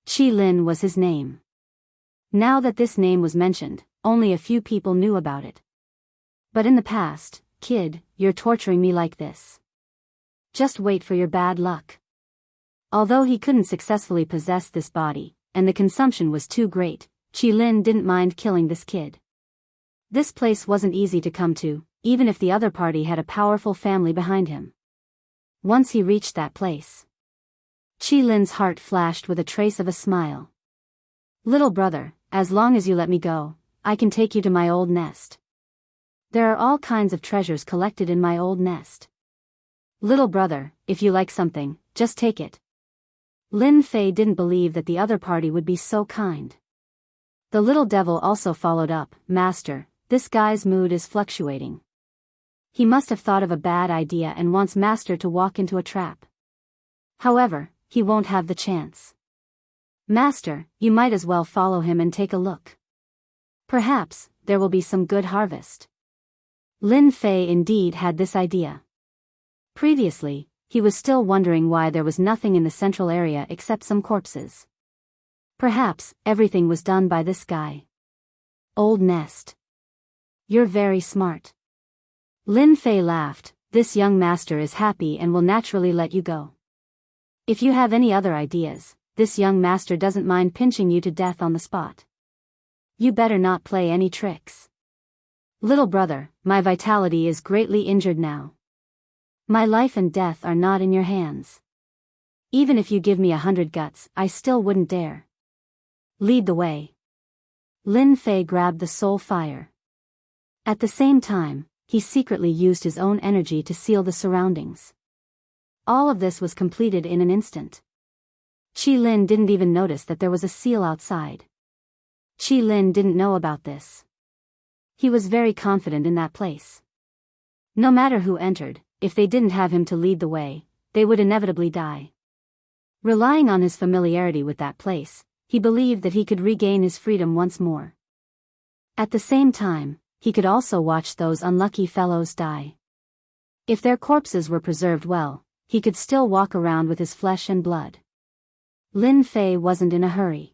Qi Lin was his name. Now that this name was mentioned, only a few people knew about it. But in the past, kid, you're torturing me like this. Just wait for your bad luck. Although he couldn't successfully possess this body, and the consumption was too great, Qi Lin didn't mind killing this kid. This place wasn't easy to come to, even if the other party had a powerful family behind him. Once he reached that place, Qi Lin's heart flashed with a trace of a smile. Little brother, as long as you let me go, I can take you to my old nest. There are all kinds of treasures collected in my old nest. Little brother, if you like something, just take it. Lin Fei didn't believe that the other party would be so kind. The little devil also followed up, Master, this guy's mood is fluctuating. He must have thought of a bad idea and wants Master to walk into a trap. However, he won't have the chance. Master, you might as well follow him and take a look. Perhaps, there will be some good harvest. Lin Fei indeed had this idea. Previously, he was still wondering why there was nothing in the central area except some corpses. Perhaps, everything was done by this guy. Old nest. You're very smart. Lin Fei laughed, this young master is happy and will naturally let you go. If you have any other ideas, this young master doesn't mind pinching you to death on the spot. You better not play any tricks. Little brother, my vitality is greatly injured now. My life and death are not in your hands. Even if you give me 100 guts, I still wouldn't dare. Lead the way. Lin Fei grabbed the soul fire. At the same time, he secretly used his own energy to seal the surroundings. All of this was completed in an instant. Qi Lin didn't even notice that there was a seal outside. Qi Lin didn't know about this. He was very confident in that place. No matter who entered, if they didn't have him to lead the way, they would inevitably die. Relying on his familiarity with that place, he believed that he could regain his freedom once more. At the same time, he could also watch those unlucky fellows die. If their corpses were preserved well, he could still walk around with his flesh and blood. Lin Fei wasn't in a hurry.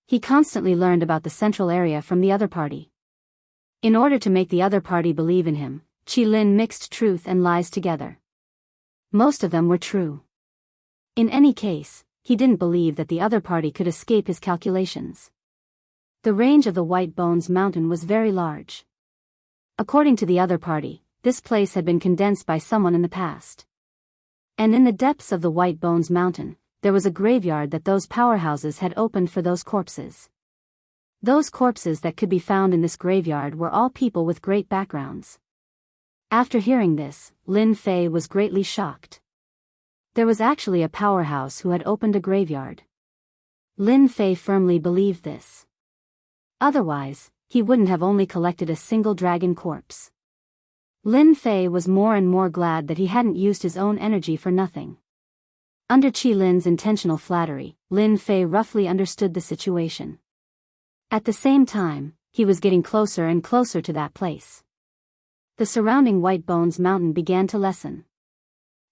He constantly learned about the central area from the other party. In order to make the other party believe in him, Qi Lin mixed truth and lies together. Most of them were true. In any case, he didn't believe that the other party could escape his calculations. The range of the White Bones Mountain was very large. According to the other party, this place had been condensed by someone in the past. And in the depths of the White Bones Mountain, there was a graveyard that those powerhouses had opened for those corpses. Those corpses that could be found in this graveyard were all people with great backgrounds. After hearing this, Lin Fei was greatly shocked. There was actually a powerhouse who had opened a graveyard. Lin Fei firmly believed this. Otherwise, he wouldn't have only collected a single dragon corpse. Lin Fei was more and more glad that he hadn't used his own energy for nothing. Under Qi Lin's intentional flattery, Lin Fei roughly understood the situation. At the same time, he was getting closer and closer to that place. The surrounding White Bones Mountain began to lessen.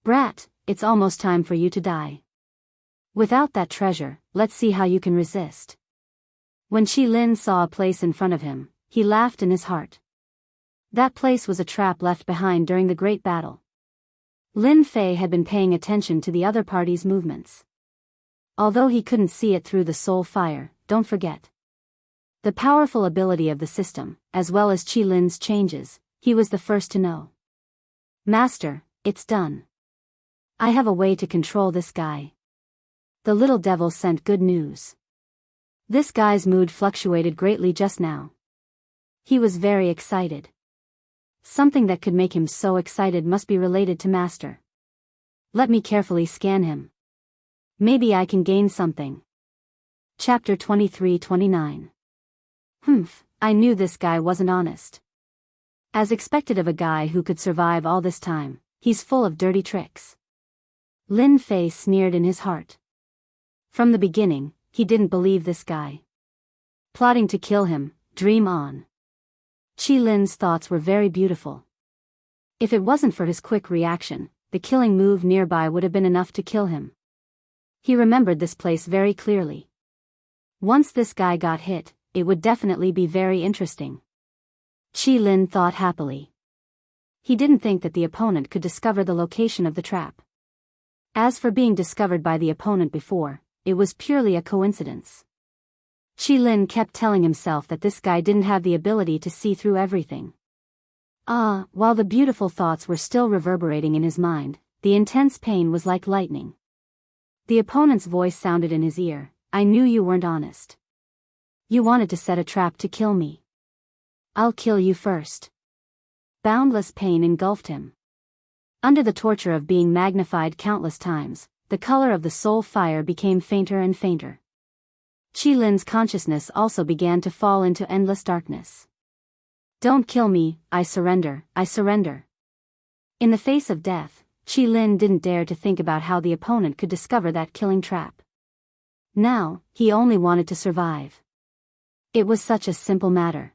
"Brat, it's almost time for you to die. Without that treasure, let's see how you can resist." When Qi Lin saw a place in front of him, he laughed in his heart. That place was a trap left behind during the Great Battle. Lin Fei had been paying attention to the other party's movements. Although he couldn't see it through the soul fire, don't forget the powerful ability of the system, as well as Qi Lin's changes, he was the first to know. "Master, it's done. I have a way to control this guy." The little devil sent good news. This guy's mood fluctuated greatly just now. He was very excited. Something that could make him so excited must be related to Master. Let me carefully scan him. Maybe I can gain something. Chapter 23-29. I knew this guy wasn't honest. As expected of a guy who could survive all this time, he's full of dirty tricks. Lin Fei sneered in his heart. From the beginning, he didn't believe this guy. Plotting to kill him, dream on. Qi Lin's thoughts were very beautiful. If it wasn't for his quick reaction, the killing move nearby would have been enough to kill him. He remembered this place very clearly. Once this guy got hit, it would definitely be very interesting. Qi Lin thought happily. He didn't think that the opponent could discover the location of the trap. As for being discovered by the opponent before, it was purely a coincidence. Qi Lin kept telling himself that this guy didn't have the ability to see through everything. While the beautiful thoughts were still reverberating in his mind, the intense pain was like lightning. The opponent's voice sounded in his ear. "I knew you weren't honest. You wanted to set a trap to kill me. I'll kill you first." Boundless pain engulfed him. Under the torture of being magnified countless times, the color of the soul fire became fainter and fainter. Qi Lin's consciousness also began to fall into endless darkness. "Don't kill me, I surrender, I surrender." In the face of death, Qi Lin didn't dare to think about how the opponent could discover that killing trap. Now, he only wanted to survive. It was such a simple matter.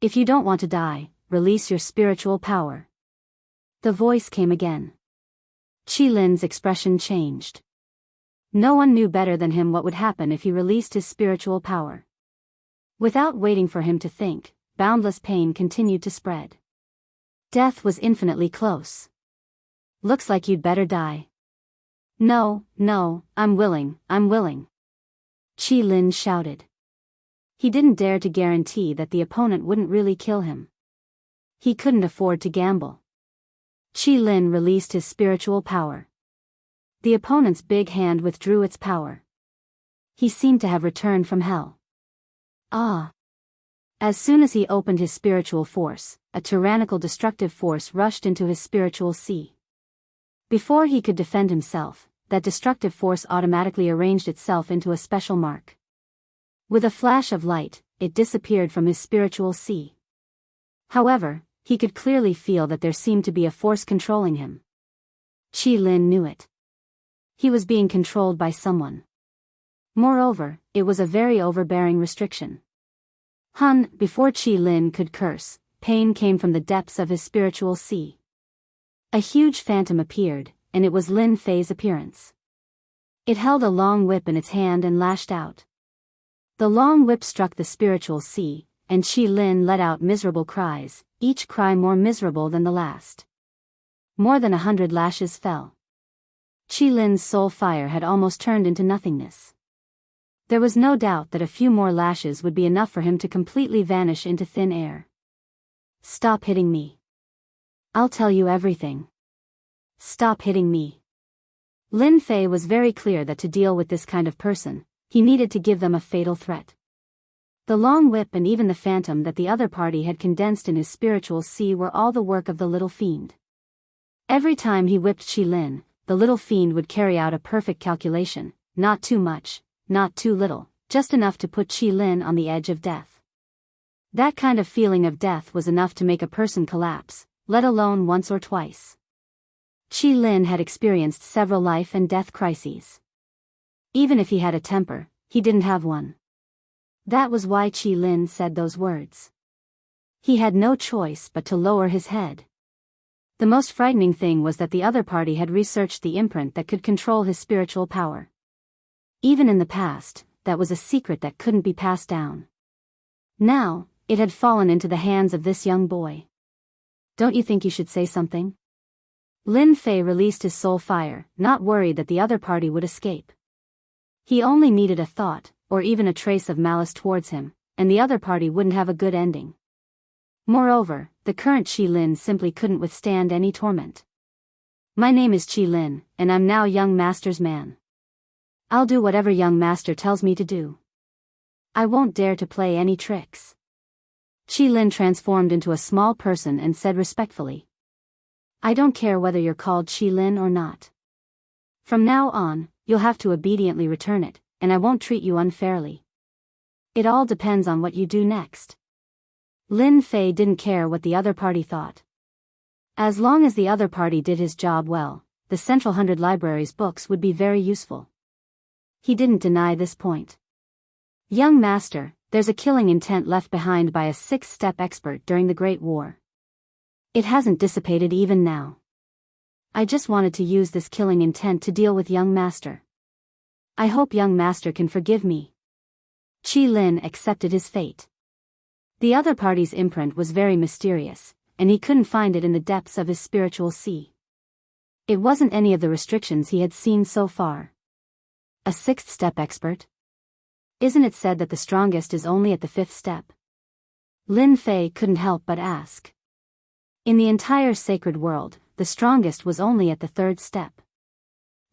"If you don't want to die, release your spiritual power." The voice came again. Qi Lin's expression changed. No one knew better than him what would happen if he released his spiritual power. Without waiting for him to think, boundless pain continued to spread. Death was infinitely close. "Looks like you'd better die." No, I'm willing. Qi Lin shouted. He didn't dare to guarantee that the opponent wouldn't really kill him. He couldn't afford to gamble. Qi Lin released his spiritual power. The opponent's big hand withdrew its power. He seemed to have returned from hell. As soon as he opened his spiritual force, a tyrannical destructive force rushed into his spiritual sea. Before he could defend himself, that destructive force automatically arranged itself into a special mark. With a flash of light, it disappeared from his spiritual sea. However, he could clearly feel that there seemed to be a force controlling him. Qi Lin knew it. He was being controlled by someone. Moreover, it was a very overbearing restriction. Before Qi Lin could curse, pain came from the depths of his spiritual sea. A huge phantom appeared, and it was Lin Fei's appearance. It held a long whip in its hand and lashed out. The long whip struck the spiritual sea, and Qi Lin let out miserable cries, each cry more miserable than the last. More than 100 lashes fell. Qi Lin's soul fire had almost turned into nothingness. There was no doubt that a few more lashes would be enough for him to completely vanish into thin air. "Stop hitting me. I'll tell you everything. Stop hitting me." Lin Fei was very clear that to deal with this kind of person, he needed to give them a fatal threat. The long whip and even the phantom that the other party had condensed in his spiritual sea were all the work of the little fiend. Every time he whipped Qi Lin, the little fiend would carry out a perfect calculation, not too much, not too little, just enough to put Qi Lin on the edge of death. That kind of feeling of death was enough to make a person collapse, let alone once or twice. Qi Lin had experienced several life and death crises. Even if he had a temper, he didn't have one. That was why Qi Lin said those words. He had no choice but to lower his head. The most frightening thing was that the other party had researched the imprint that could control his spiritual power. Even in the past, that was a secret that couldn't be passed down. Now, it had fallen into the hands of this young boy. Don't you think you should say something? Lin Fei released his soul fire, not worried that the other party would escape. He only needed a thought, or even a trace of malice towards him, and the other party wouldn't have a good ending. Moreover, the current Qi Lin simply couldn't withstand any torment. My name is Qi Lin, and I'm now young master's man. I'll do whatever young master tells me to do. I won't dare to play any tricks. Qi Lin transformed into a small person and said respectfully. I don't care whether you're called Qi Lin or not. From now on, you'll have to obediently return it, and I won't treat you unfairly. It all depends on what you do next. Lin Fei didn't care what the other party thought. As long as the other party did his job well, the Central 100 Library's books would be very useful. He didn't deny this point. Young master, there's a killing intent left behind by a sixth-step expert during the Great War. It hasn't dissipated even now. I just wanted to use this killing intent to deal with young master. I hope young master can forgive me. Qi Lin accepted his fate. The other party's imprint was very mysterious, and he couldn't find it in the depths of his spiritual sea. It wasn't any of the restrictions he had seen so far. A sixth-step expert? Isn't it said that the strongest is only at the fifth step? Lin Fei couldn't help but ask. In the entire sacred world, the strongest was only at the third step.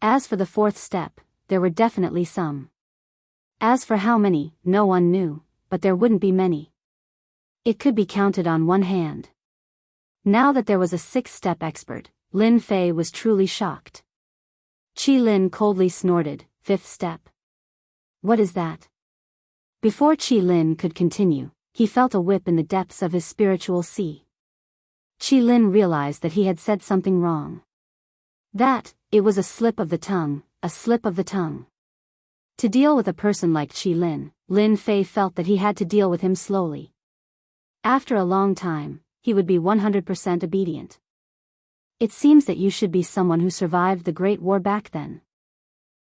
As for the fourth step, there were definitely some. As for how many, no one knew, but there wouldn't be many. It could be counted on one hand. Now that there was a sixth-step expert, Lin Fei was truly shocked. Qi Lin coldly snorted, fifth step. What is that? Before Qi Lin could continue, he felt a whip in the depths of his spiritual sea. Qi Lin realized that he had said something wrong. It was a slip of the tongue, a slip of the tongue. To deal with a person like Qi Lin, Lin Fei felt that he had to deal with him slowly. After a long time, he would be 100% obedient. It seems that you should be someone who survived the Great War back then.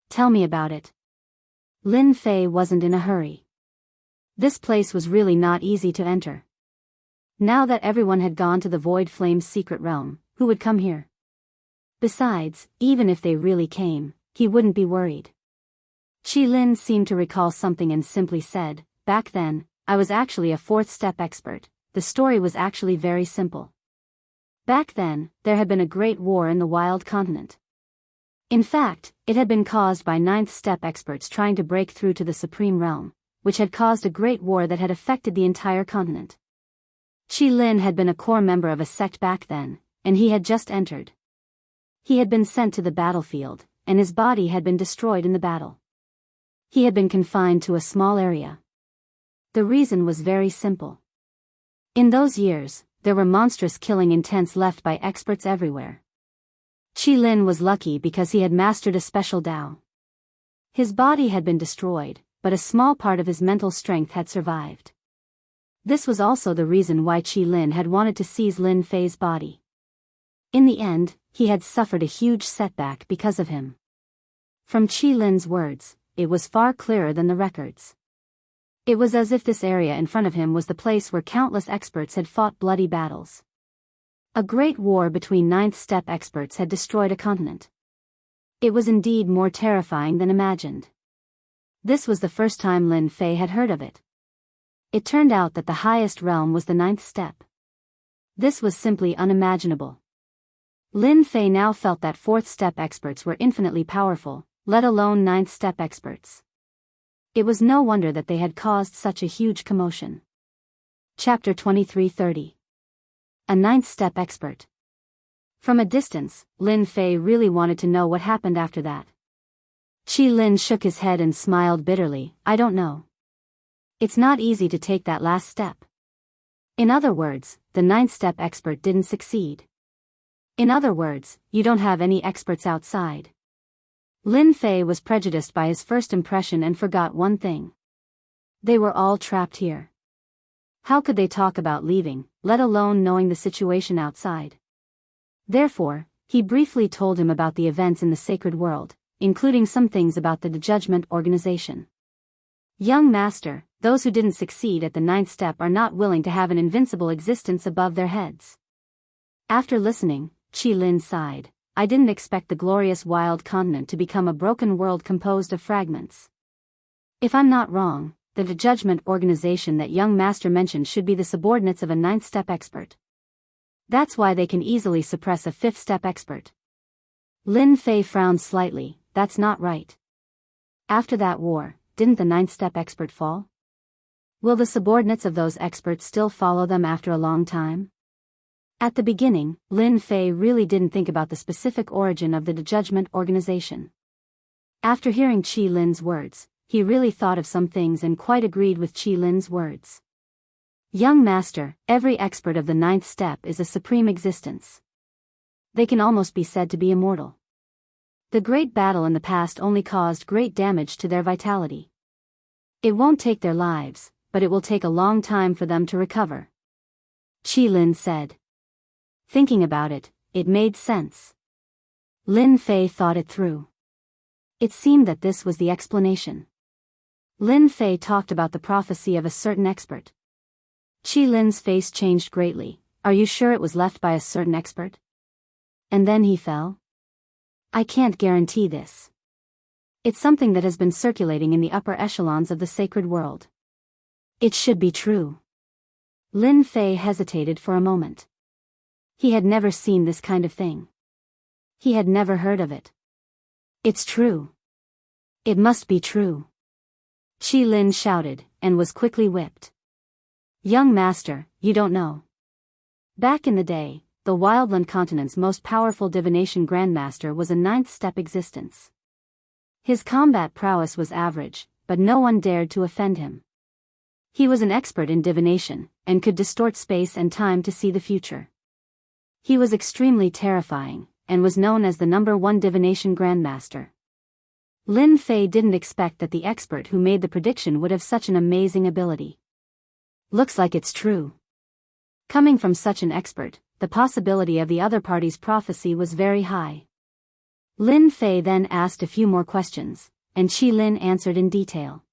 Tell me about it. Lin Fei wasn't in a hurry. This place was really not easy to enter. Now that everyone had gone to the Void Flame's secret realm, who would come here? Besides, even if they really came, he wouldn't be worried. Qi Lin seemed to recall something and simply said, back then, I was actually a fourth-step expert. The story was actually very simple. Back then, there had been a great war in the wild continent. In fact, it had been caused by ninth-step experts trying to break through to the Supreme Realm, which had caused a great war that had affected the entire continent. Qi Lin had been a core member of a sect back then, and he had just entered. He had been sent to the battlefield, and his body had been destroyed in the battle. He had been confined to a small area. The reason was very simple. In those years, there were monstrous killing intents left by experts everywhere. Qi Lin was lucky because he had mastered a special Dao. His body had been destroyed, but a small part of his mental strength had survived. This was also the reason why Qi Lin had wanted to seize Lin Fei's body. In the end, he had suffered a huge setback because of him. From Qi Lin's words, it was far clearer than the records. It was as if this area in front of him was the place where countless experts had fought bloody battles. A great war between ninth-step experts had destroyed a continent. It was indeed more terrifying than imagined. This was the first time Lin Fei had heard of it. It turned out that the highest realm was the ninth step. This was simply unimaginable. Lin Fei now felt that fourth-step experts were infinitely powerful, let alone ninth-step experts. It was no wonder that they had caused such a huge commotion. Chapter 2330. A ninth-step expert. From a distance, Lin Fei really wanted to know what happened after that. Qi Lin shook his head and smiled bitterly. I don't know. It's not easy to take that last step. In other words, the ninth step expert didn't succeed. In other words, you don't have any experts outside. Lin Fei was prejudiced by his first impression and forgot one thing. They were all trapped here. How could they talk about leaving, let alone knowing the situation outside? Therefore, he briefly told him about the events in the sacred world, including some things about the Judgment Organization. Young master, those who didn't succeed at the ninth step are not willing to have an invincible existence above their heads. After listening, Qi Lin sighed. I didn't expect the glorious wild continent to become a broken world composed of fragments. If I'm not wrong, the Judgment Organization that young master mentioned should be the subordinates of a ninth step expert. That's why they can easily suppress a fifth step expert. Lin Fei frowned slightly. That's not right. After that war, didn't the ninth step expert fall? Will the subordinates of those experts still follow them after a long time? At the beginning, Lin Fei really didn't think about the specific origin of the Judgment Organization. After hearing Qi Lin's words, he really thought of some things and quite agreed with Qi Lin's words. Young master, every expert of the ninth step is a supreme existence. They can almost be said to be immortal. The great battle in the past only caused great damage to their vitality. It won't take their lives, but it will take a long time for them to recover. Qi Lin said. Thinking about it, it made sense. Lin Fei thought it through. It seemed that this was the explanation. Lin Fei talked about the prophecy of a certain expert. Qi Lin's face changed greatly. Are you sure it was left by a certain expert? And then he fell? I can't guarantee this. It's something that has been circulating in the upper echelons of the sacred world. It should be true. Lin Fei hesitated for a moment. He had never seen this kind of thing. He had never heard of it. It's true. It must be true. Qi Lin shouted, and was quickly whipped. Young master, you don't know. Back in the day, the Wildland continent's most powerful divination grandmaster was a ninth step existence. His combat prowess was average, but no one dared to offend him. He was an expert in divination, and could distort space and time to see the future. He was extremely terrifying, and was known as the #1 divination grandmaster. Lin Fei didn't expect that the expert who made the prediction would have such an amazing ability. Looks like it's true. Coming from such an expert, the possibility of the other party's prophecy was very high. Lin Fei then asked a few more questions, and Qi Lin answered in detail.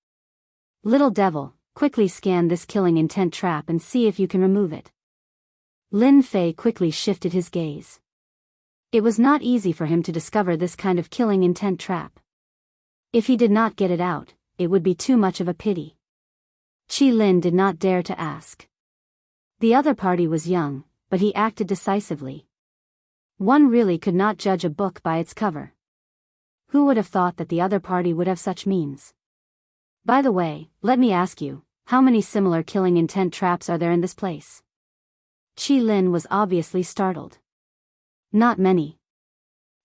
Little devil, quickly scan this killing intent trap and see if you can remove it. Lin Fei quickly shifted his gaze. It was not easy for him to discover this kind of killing intent trap. If he did not get it out, it would be too much of a pity. Qi Lin did not dare to ask. The other party was young, but he acted decisively. One really could not judge a book by its cover. Who would have thought that the other party would have such means? By the way, let me ask you, how many similar killing intent traps are there in this place? Qi Lin was obviously startled. Not many.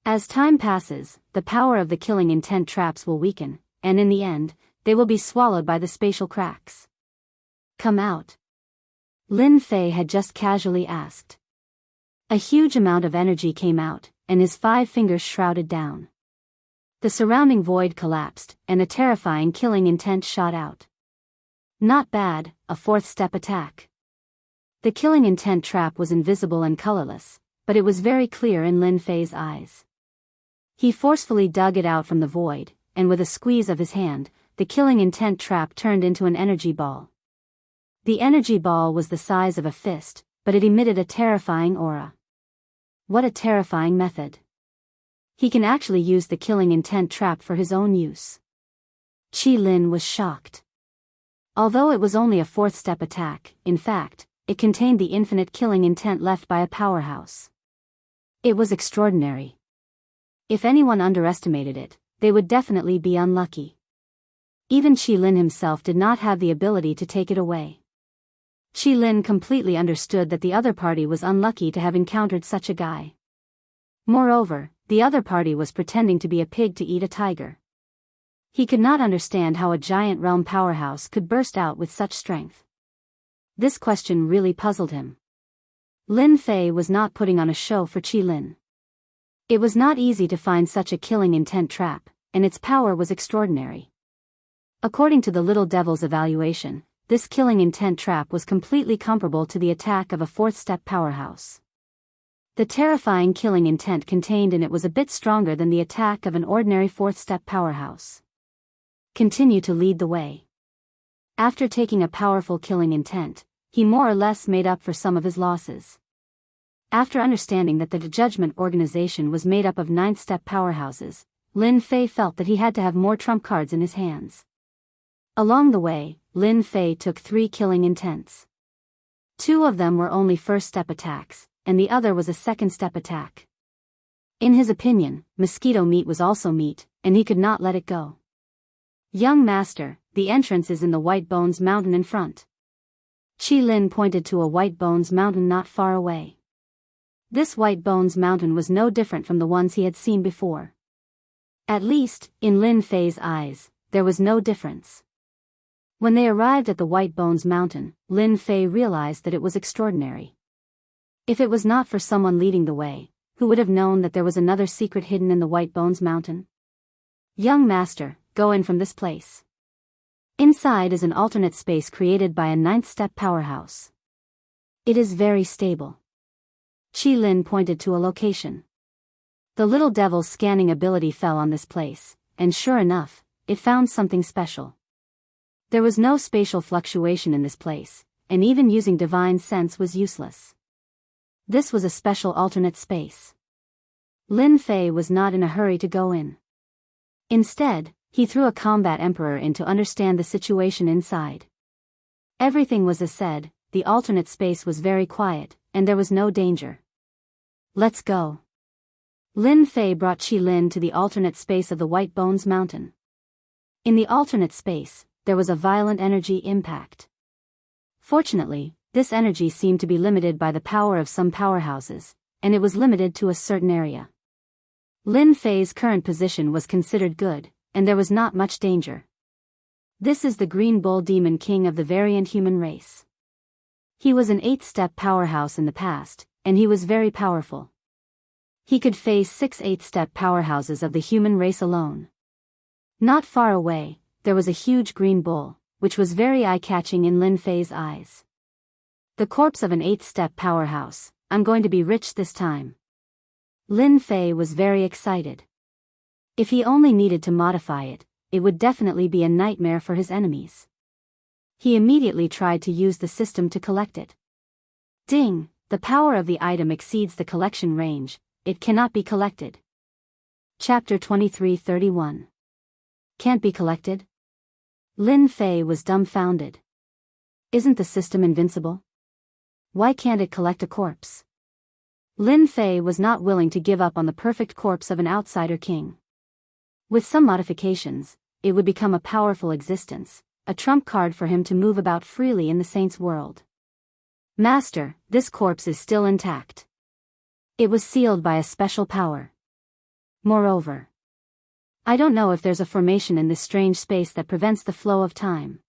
As time passes, the power of the killing intent traps will weaken, and in the end, they will be swallowed by the spatial cracks. Come out. Lin Fei had just casually asked. A huge amount of energy came out, and his 5 fingers shrouded down. The surrounding void collapsed, and a terrifying killing intent shot out. Not bad, a 4th step attack. The killing intent trap was invisible and colorless, but it was very clear in Lin Fei's eyes. He forcefully dug it out from the void, and with a squeeze of his hand, the killing intent trap turned into an energy ball. The energy ball was the size of a fist, but it emitted a terrifying aura. What a terrifying method. He can actually use the killing intent trap for his own use. Qi Lin was shocked. Although it was only a 4th step attack, in fact, it contained the infinite killing intent left by a powerhouse. It was extraordinary. If anyone underestimated it, they would definitely be unlucky. Even Qi Lin himself did not have the ability to take it away. Qi Lin completely understood that the other party was unlucky to have encountered such a guy. Moreover, the other party was pretending to be a pig to eat a tiger. He could not understand how a giant realm powerhouse could burst out with such strength. This question really puzzled him. Lin Fei was not putting on a show for Qi Lin. It was not easy to find such a killing intent trap, and its power was extraordinary. According to the little devil's evaluation, this killing intent trap was completely comparable to the attack of a fourth-step powerhouse. The terrifying killing intent contained in it was a bit stronger than the attack of an ordinary fourth-step powerhouse. Continue to lead the way. After taking a powerful killing intent, he more or less made up for some of his losses. After understanding that the judgment organization was made up of ninth-step powerhouses, Lin Fei felt that he had to have more trump cards in his hands. Along the way, Lin Fei took 3 killing intents. 2 of them were only first-step attacks, and the other was a second-step attack. In his opinion, mosquito meat was also meat, and he could not let it go. Young master, the entrance is in the White Bones Mountain in front. Qi Lin pointed to a White Bones Mountain not far away. This White Bones Mountain was no different from the ones he had seen before. At least, in Lin Fei's eyes, there was no difference. When they arrived at the White Bones Mountain, Lin Fei realized that it was extraordinary. If it was not for someone leading the way, who would have known that there was another secret hidden in the White Bones Mountain? Young master, go in from this place. Inside is an alternate space created by a ninth-step powerhouse. It is very stable. Qi Lin pointed to a location. The little devil's scanning ability fell on this place, and sure enough, it found something special. There was no spatial fluctuation in this place, and even using divine sense was useless. This was a special alternate space. Lin Fei was not in a hurry to go in. Instead, he threw a combat emperor in to understand the situation inside. Everything was as said, the alternate space was very quiet, and there was no danger. Let's go. Lin Fei brought Qi Lin to the alternate space of the White Bones Mountain. In the alternate space, there was a violent energy impact. Fortunately, this energy seemed to be limited by the power of some powerhouses, and it was limited to a certain area. Lin Fei's current position was considered good, and there was not much danger. This is the Green Bull Demon King of the variant human race. He was an 8th-step powerhouse in the past, and he was very powerful. He could face 6 8th-step powerhouses of the human race alone. Not far away, there was a huge green bull, which was very eye-catching in Lin Fei's eyes. The corpse of an 8th-step powerhouse, I'm going to be rich this time. Lin Fei was very excited. If he only needed to modify it, it would definitely be a nightmare for his enemies. He immediately tried to use the system to collect it. Ding! The power of the item exceeds the collection range, it cannot be collected. Chapter 23:31. Can't be collected? Lin Fei was dumbfounded. Isn't the system invincible? Why can't it collect a corpse? Lin Fei was not willing to give up on the perfect corpse of an outsider king. With some modifications, it would become a powerful existence, a trump card for him to move about freely in the saint's world. Master, this corpse is still intact. It was sealed by a special power. Moreover, I don't know if there's a formation in this strange space that prevents the flow of time.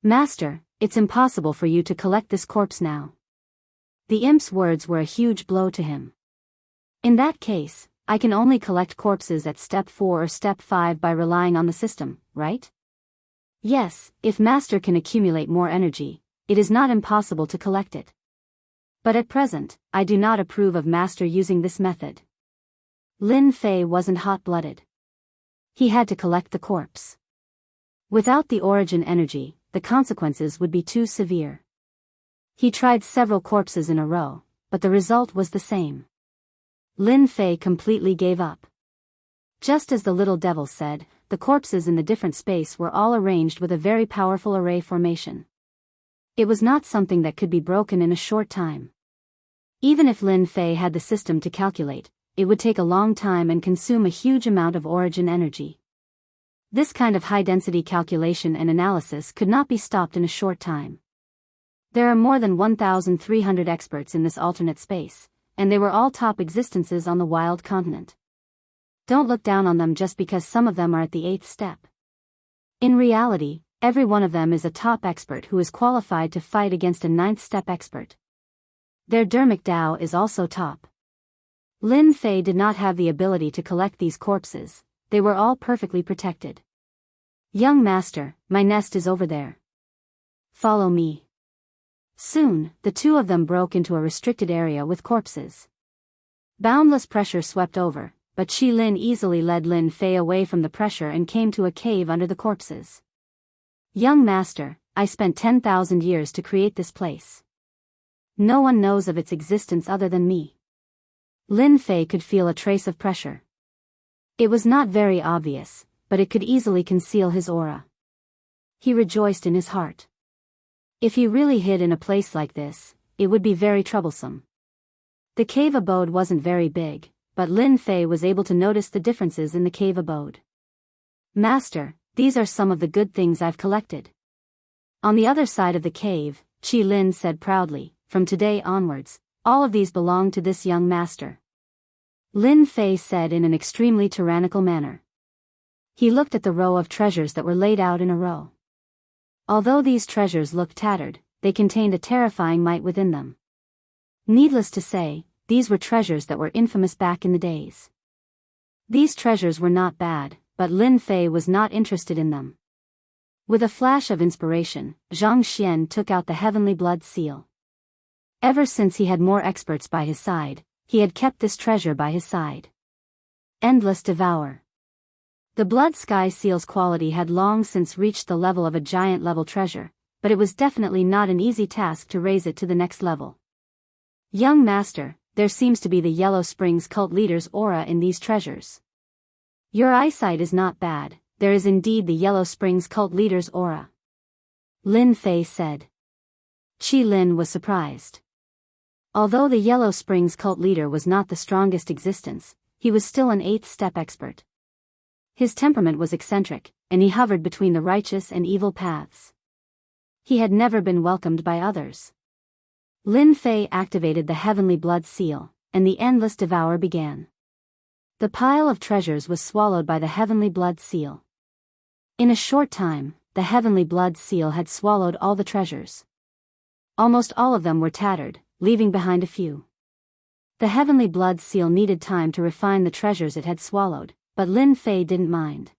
Master, it's impossible for you to collect this corpse now. The imp's words were a huge blow to him. In that case, I can only collect corpses at step 4 or step 5 by relying on the system, right? Yes, if Master can accumulate more energy, it is not impossible to collect it. But at present, I do not approve of Master using this method. Lin Fei wasn't hot-blooded. He had to collect the corpse. Without the origin energy, the consequences would be too severe. He tried several corpses in a row, but the result was the same. Lin Fei completely gave up. Just as the little devil said, the corpses in the different space were all arranged with a very powerful array formation. It was not something that could be broken in a short time. Even if Lin Fei had the system to calculate, it would take a long time and consume a huge amount of origin energy. This kind of high-density calculation and analysis could not be stopped in a short time. There are more than 1,300 experts in this alternate space, and they were all top existences on the wild continent. Don't look down on them just because some of them are at the 8th step. In reality, every one of them is a top expert who is qualified to fight against a 9th step expert. Their Dermic Tao is also top. Lin Fei did not have the ability to collect these corpses, they were all perfectly protected. Young master, my nest is over there. Follow me. Soon, the two of them broke into a restricted area with corpses. Boundless pressure swept over, but Qi Lin easily led Lin Fei away from the pressure and came to a cave under the corpses. Young master, I spent 10,000 years to create this place. No one knows of its existence other than me. Lin Fei could feel a trace of pressure. It was not very obvious, but it could easily conceal his aura. He rejoiced in his heart. If he really hid in a place like this, it would be very troublesome. The cave abode wasn't very big, but Lin Fei was able to notice the differences in the cave abode. Master, these are some of the good things I've collected. On the other side of the cave, Qi Lin said proudly, from today onwards, all of these belong to this young master. Lin Fei said in an extremely tyrannical manner. He looked at the row of treasures that were laid out in a row. Although these treasures looked tattered, they contained a terrifying might within them. Needless to say, these were treasures that were infamous back in the days. These treasures were not bad, but Lin Fei was not interested in them. With a flash of inspiration, Zhang Xian took out the heavenly blood seal. Ever since he had more experts by his side, he had kept this treasure by his side. Endless Devour. The blood sky seal's quality had long since reached the level of a giant-level treasure, but it was definitely not an easy task to raise it to the next level. Young master, there seems to be the Yellow Springs cult leader's aura in these treasures. Your eyesight is not bad, there is indeed the Yellow Springs cult leader's aura. Lin Fei said. Qi Lin was surprised. Although the Yellow Springs cult leader was not the strongest existence, he was still an 8th step expert. His temperament was eccentric, and he hovered between the righteous and evil paths. He had never been welcomed by others. Lin Fei activated the heavenly blood seal, and the endless devour began. The pile of treasures was swallowed by the heavenly blood seal. In a short time, the heavenly blood seal had swallowed all the treasures. Almost all of them were tattered, leaving behind a few. The heavenly blood seal needed time to refine the treasures it had swallowed, but Lin Fei didn't mind.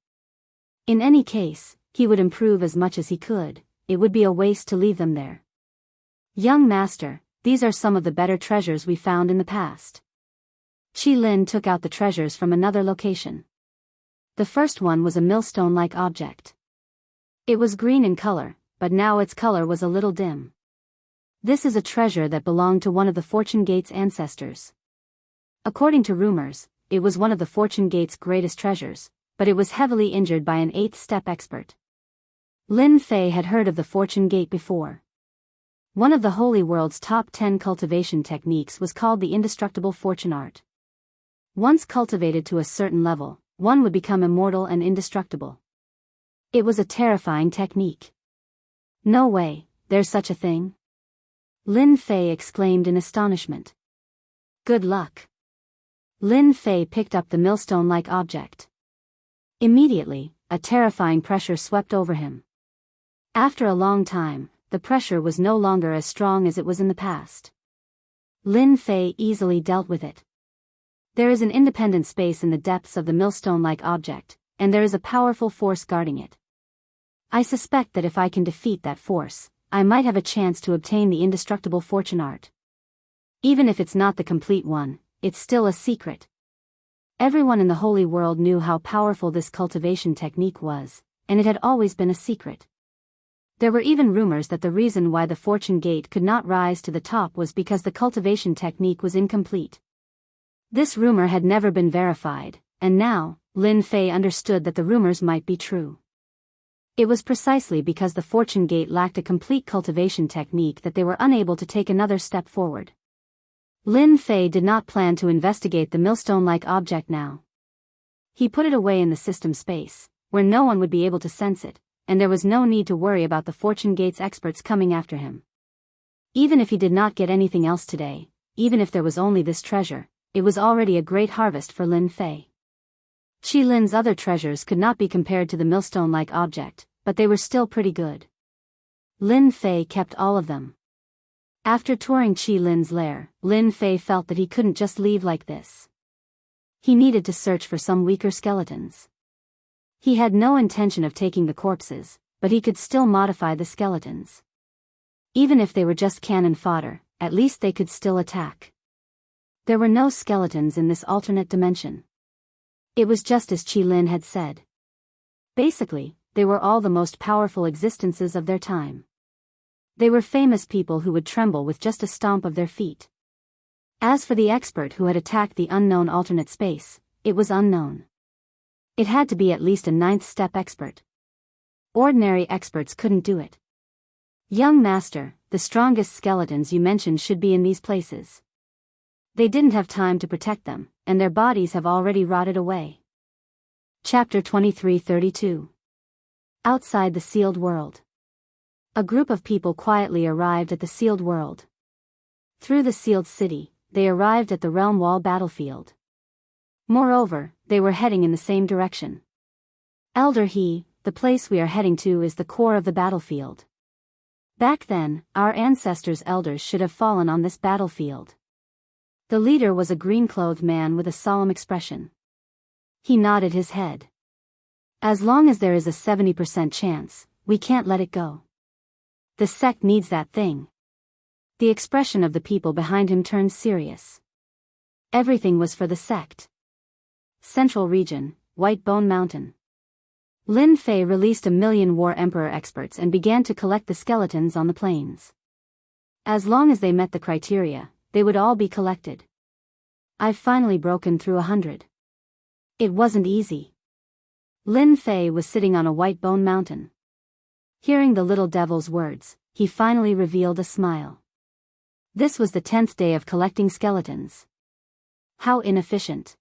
In any case, he would improve as much as he could, it would be a waste to leave them there. Young master, these are some of the better treasures we found in the past. Qi Lin took out the treasures from another location. The first one was a millstone-like object. It was green in color, but now its color was a little dim. This is a treasure that belonged to one of the Fortune Gate's ancestors. According to rumors, it was one of the Fortune Gate's greatest treasures, but it was heavily injured by an 8th step expert. Lin Fei had heard of the Fortune Gate before. One of the Holy World's top 10 cultivation techniques was called the indestructible fortune art. Once cultivated to a certain level, one would become immortal and indestructible. It was a terrifying technique. No way, there's such a thing? Lin Fei exclaimed in astonishment. Good luck. Lin Fei picked up the millstone-like object. Immediately, a terrifying pressure swept over him. After a long time, the pressure was no longer as strong as it was in the past. Lin Fei easily dealt with it. There is an independent space in the depths of the millstone-like object, and there is a powerful force guarding it. I suspect that if I can defeat that force, I might have a chance to obtain the indestructible fortune art. Even if it's not the complete one, it's still a secret. Everyone in the holy world knew how powerful this cultivation technique was, and it had always been a secret. There were even rumors that the reason why the Fortune Gate could not rise to the top was because the cultivation technique was incomplete. This rumor had never been verified, and now, Lin Fei understood that the rumors might be true. It was precisely because the Fortune Gate lacked a complete cultivation technique that they were unable to take another step forward. Lin Fei did not plan to investigate the millstone-like object now. He put it away in the system space, where no one would be able to sense it, and there was no need to worry about the Fortune Gate's experts coming after him. Even if he did not get anything else today, even if there was only this treasure, it was already a great harvest for Lin Fei. Qi Lin's other treasures could not be compared to the millstone-like object, but they were still pretty good. Lin Fei kept all of them. After touring Qi Lin's lair, Lin Fei felt that he couldn't just leave like this. He needed to search for some weaker skeletons. He had no intention of taking the corpses, but he could still modify the skeletons. Even if they were just cannon fodder, at least they could still attack. There were no skeletons in this alternate dimension. It was just as Qi Lin had said. Basically, they were all the most powerful existences of their time. They were famous people who would tremble with just a stomp of their feet. As for the expert who had attacked the unknown alternate space, it was unknown. It had to be at least a 9th step expert. Ordinary experts couldn't do it. Young master, the strongest skeletons you mentioned should be in these places. They didn't have time to protect them, and their bodies have already rotted away. Chapter 2332. Outside the Sealed World. A group of people quietly arrived at the Sealed World. Through the Sealed City, they arrived at the Realm Wall battlefield. Moreover, they were heading in the same direction. Elder He, the place we are heading to is the core of the battlefield. Back then, our ancestors' elders should have fallen on this battlefield. The leader was a green-clothed man with a solemn expression. He nodded his head. As long as there is a 70% chance, we can't let it go. The sect needs that thing. The expression of the people behind him turned serious. Everything was for the sect. Central Region, White Bone Mountain. Lin Fei released 1,000,000 War Emperor experts and began to collect the skeletons on the plains. As long as they met the criteria, they would all be collected. I've finally broken through 100. It wasn't easy. Lin Fei was sitting on a white bone mountain. Hearing the little devil's words, he finally revealed a smile. This was the 10th day of collecting skeletons. How inefficient.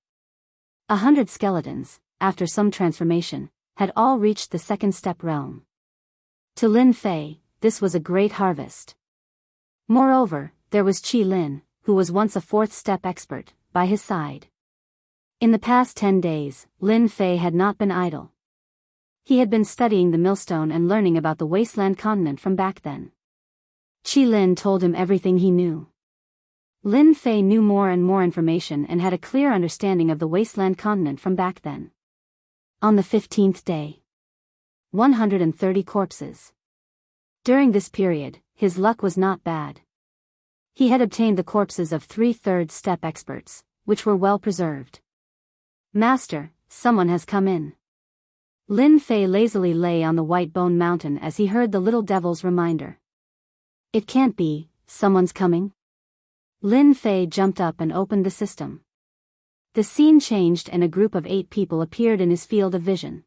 100 skeletons, after some transformation, had all reached the 2nd step realm. To Lin Fei, this was a great harvest. Moreover, there was Qi Lin, who was once a 4th step expert, by his side. In the past 10 days, Lin Fei had not been idle. He had been studying the millstone and learning about the wasteland continent from back then. Qi Lin told him everything he knew. Lin Fei knew more and more information and had a clear understanding of the wasteland continent from back then. On the 15th day, 130 corpses. During this period, his luck was not bad. He had obtained the corpses of 3 3rd step experts, which were well preserved. Master, someone has come in. Lin Fei lazily lay on the white bone mountain as he heard the little devil's reminder. It can't be, someone's coming. Lin Fei jumped up and opened the system. The scene changed and a group of 8 people appeared in his field of vision.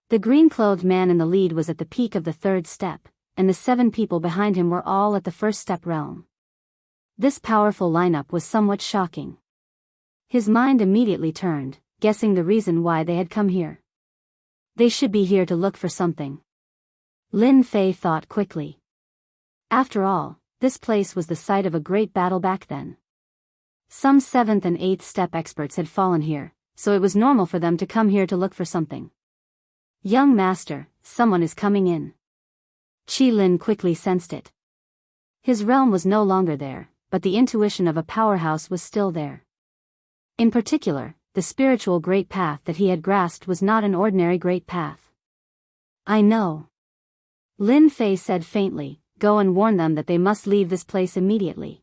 The green-clothed man in the lead was at the peak of the 3rd step, and the 7 people behind him were all at the 1st step realm. This powerful lineup was somewhat shocking. His mind immediately turned, guessing the reason why they had come here. They should be here to look for something. Lin Fei thought quickly. After all, this place was the site of a great battle back then. Some 7th and 8th step experts had fallen here, so it was normal for them to come here to look for something. Young master, someone is coming in. Qi Lin quickly sensed it. His realm was no longer there, but the intuition of a powerhouse was still there. In particular, the spiritual great path that he had grasped was not an ordinary great path. I know. Lin Fei said faintly, go and warn them that they must leave this place immediately.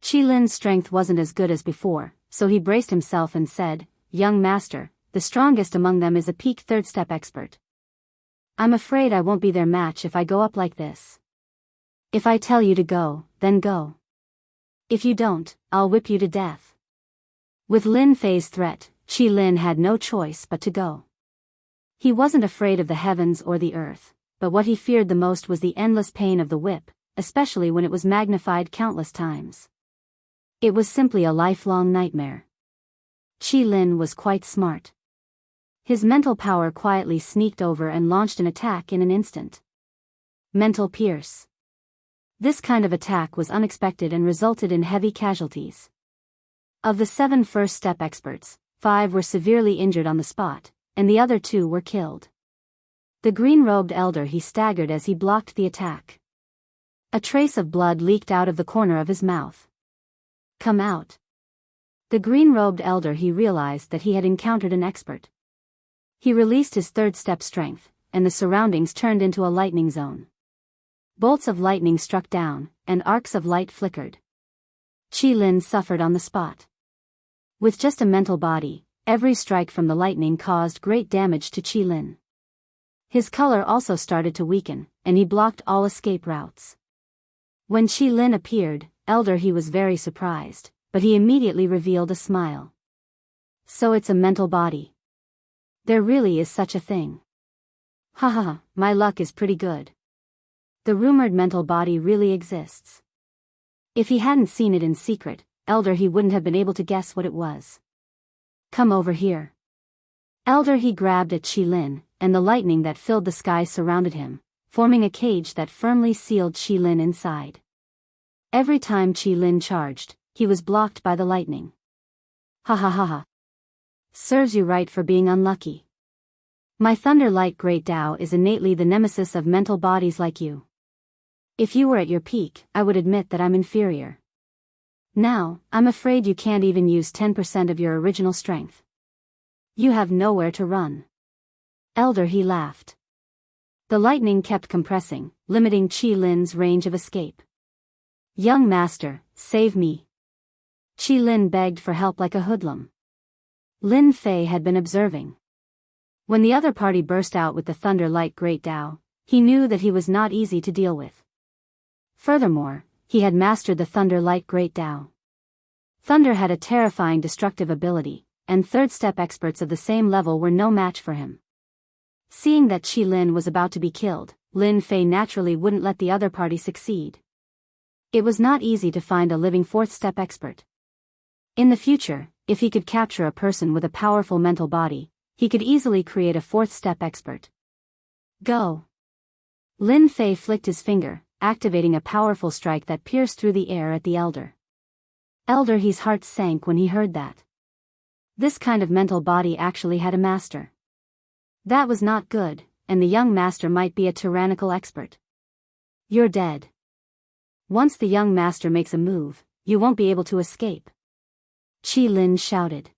Qi Lin's strength wasn't as good as before, so he braced himself and said, young master, the strongest among them is a peak 3rd step expert. I'm afraid I won't be their match if I go up like this. If I tell you to go, then go. If you don't, I'll whip you to death. With Lin Fei's threat, Qi Lin had no choice but to go. He wasn't afraid of the heavens or the earth, but what he feared the most was the endless pain of the whip, especially when it was magnified countless times. It was simply a lifelong nightmare. Qi Lin was quite smart. His mental power quietly sneaked over and launched an attack in an instant. Mental Pierce. This kind of attack was unexpected and resulted in heavy casualties. Of the 7 first-step experts, 5 were severely injured on the spot, and the other 2 were killed. The green-robed elder he staggered as he blocked the attack. A trace of blood leaked out of the corner of his mouth. Come out. The green-robed elder he realized that he had encountered an expert. He released his third-step strength, and the surroundings turned into a lightning zone. Bolts of lightning struck down, and arcs of light flickered. Qi Lin suffered on the spot. With just a mental body, every strike from the lightning caused great damage to Qi Lin. His color also started to weaken, and he blocked all escape routes. When Qi Lin appeared, elder he was very surprised, but he immediately revealed a smile. So it's a mental body. There really is such a thing. Haha, my luck is pretty good. The rumored mental body really exists. If he hadn't seen it in secret, elder he wouldn't have been able to guess what it was. Come over here. Elder he grabbed at Qi Lin, and the lightning that filled the sky surrounded him, forming a cage that firmly sealed Qi Lin inside. Every time Qi Lin charged, he was blocked by the lightning. Ha ha ha ha. Serves you right for being unlucky. My Thunder Light Great Tao is innately the nemesis of mental bodies like you. If you were at your peak, I would admit that I'm inferior. Now, I'm afraid you can't even use 10% of your original strength. You have nowhere to run. Elder he laughed. The lightning kept compressing, limiting Qi Lin's range of escape. Young master, save me. Qi Lin begged for help like a hoodlum. Lin Fei had been observing. When the other party burst out with the Thunder Light Great Tao, he knew that he was not easy to deal with. Furthermore, he had mastered the Thunder Light Great Tao. Thunder had a terrifying destructive ability, and third-step experts of the same level were no match for him. Seeing that Qi Lin was about to be killed, Lin Fei naturally wouldn't let the other party succeed. It was not easy to find a living fourth-step expert. In the future, if he could capture a person with a powerful mental body, he could easily create a fourth-step expert. Go! Lin Fei flicked his finger, activating a powerful strike that pierced through the air at the elder. Elder he's heart sank when he heard that. This kind of mental body actually had a master. That was not good, and the young master might be a tyrannical expert. You're dead. Once the young master makes a move, you won't be able to escape. Qi Lin shouted.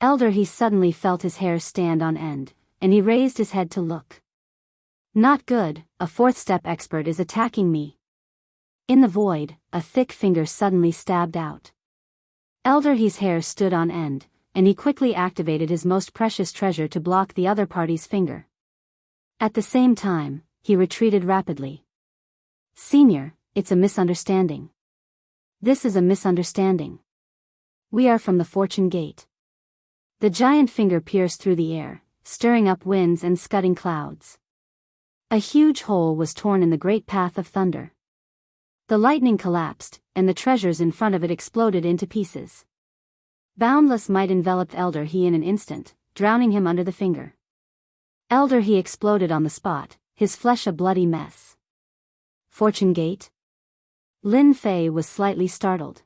Elder he suddenly felt his hair stand on end, and he raised his head to look. Not good, a fourth-step expert is attacking me. In the void, a thick finger suddenly stabbed out. Elder he's hair stood on end, and he quickly activated his most precious treasure to block the other party's finger. At the same time, he retreated rapidly. Senior, it's a misunderstanding. This is a misunderstanding. We are from the Fortune Gate. The giant finger pierced through the air, stirring up winds and scudding clouds. A huge hole was torn in the great path of thunder. The lightning collapsed, and the treasures in front of it exploded into pieces. Boundless might enveloped Elder He in an instant, drowning him under the finger. Elder He exploded on the spot, his flesh a bloody mess. Fortune Gate? Lin Fei was slightly startled.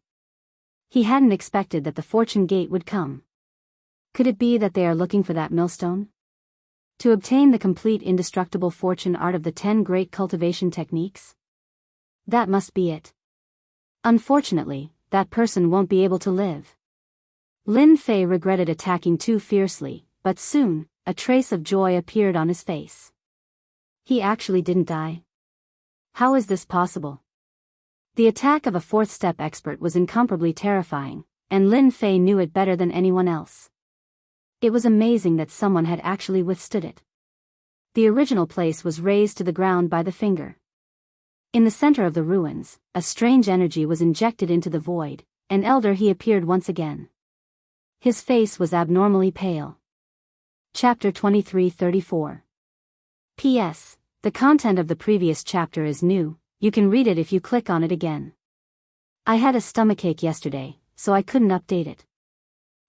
He hadn't expected that the Fortune Gate would come. Could it be that they are looking for that millstone? To obtain the complete indestructible fortune art of the 10 great cultivation techniques? That must be it. Unfortunately, that person won't be able to live. Lin Fei regretted attacking too fiercely, but soon, a trace of joy appeared on his face. He actually didn't die. How is this possible? The attack of a fourth-step expert was incomparably terrifying, and Lin Fei knew it better than anyone else. It was amazing that someone had actually withstood it. The original place was razed to the ground by the finger. In the center of the ruins, a strange energy was injected into the void, and Elder He appeared once again. His face was abnormally pale. Chapter 2334. P.S. The content of the previous chapter is new, you can read it if you click on it again. I had a stomachache yesterday, so I couldn't update it.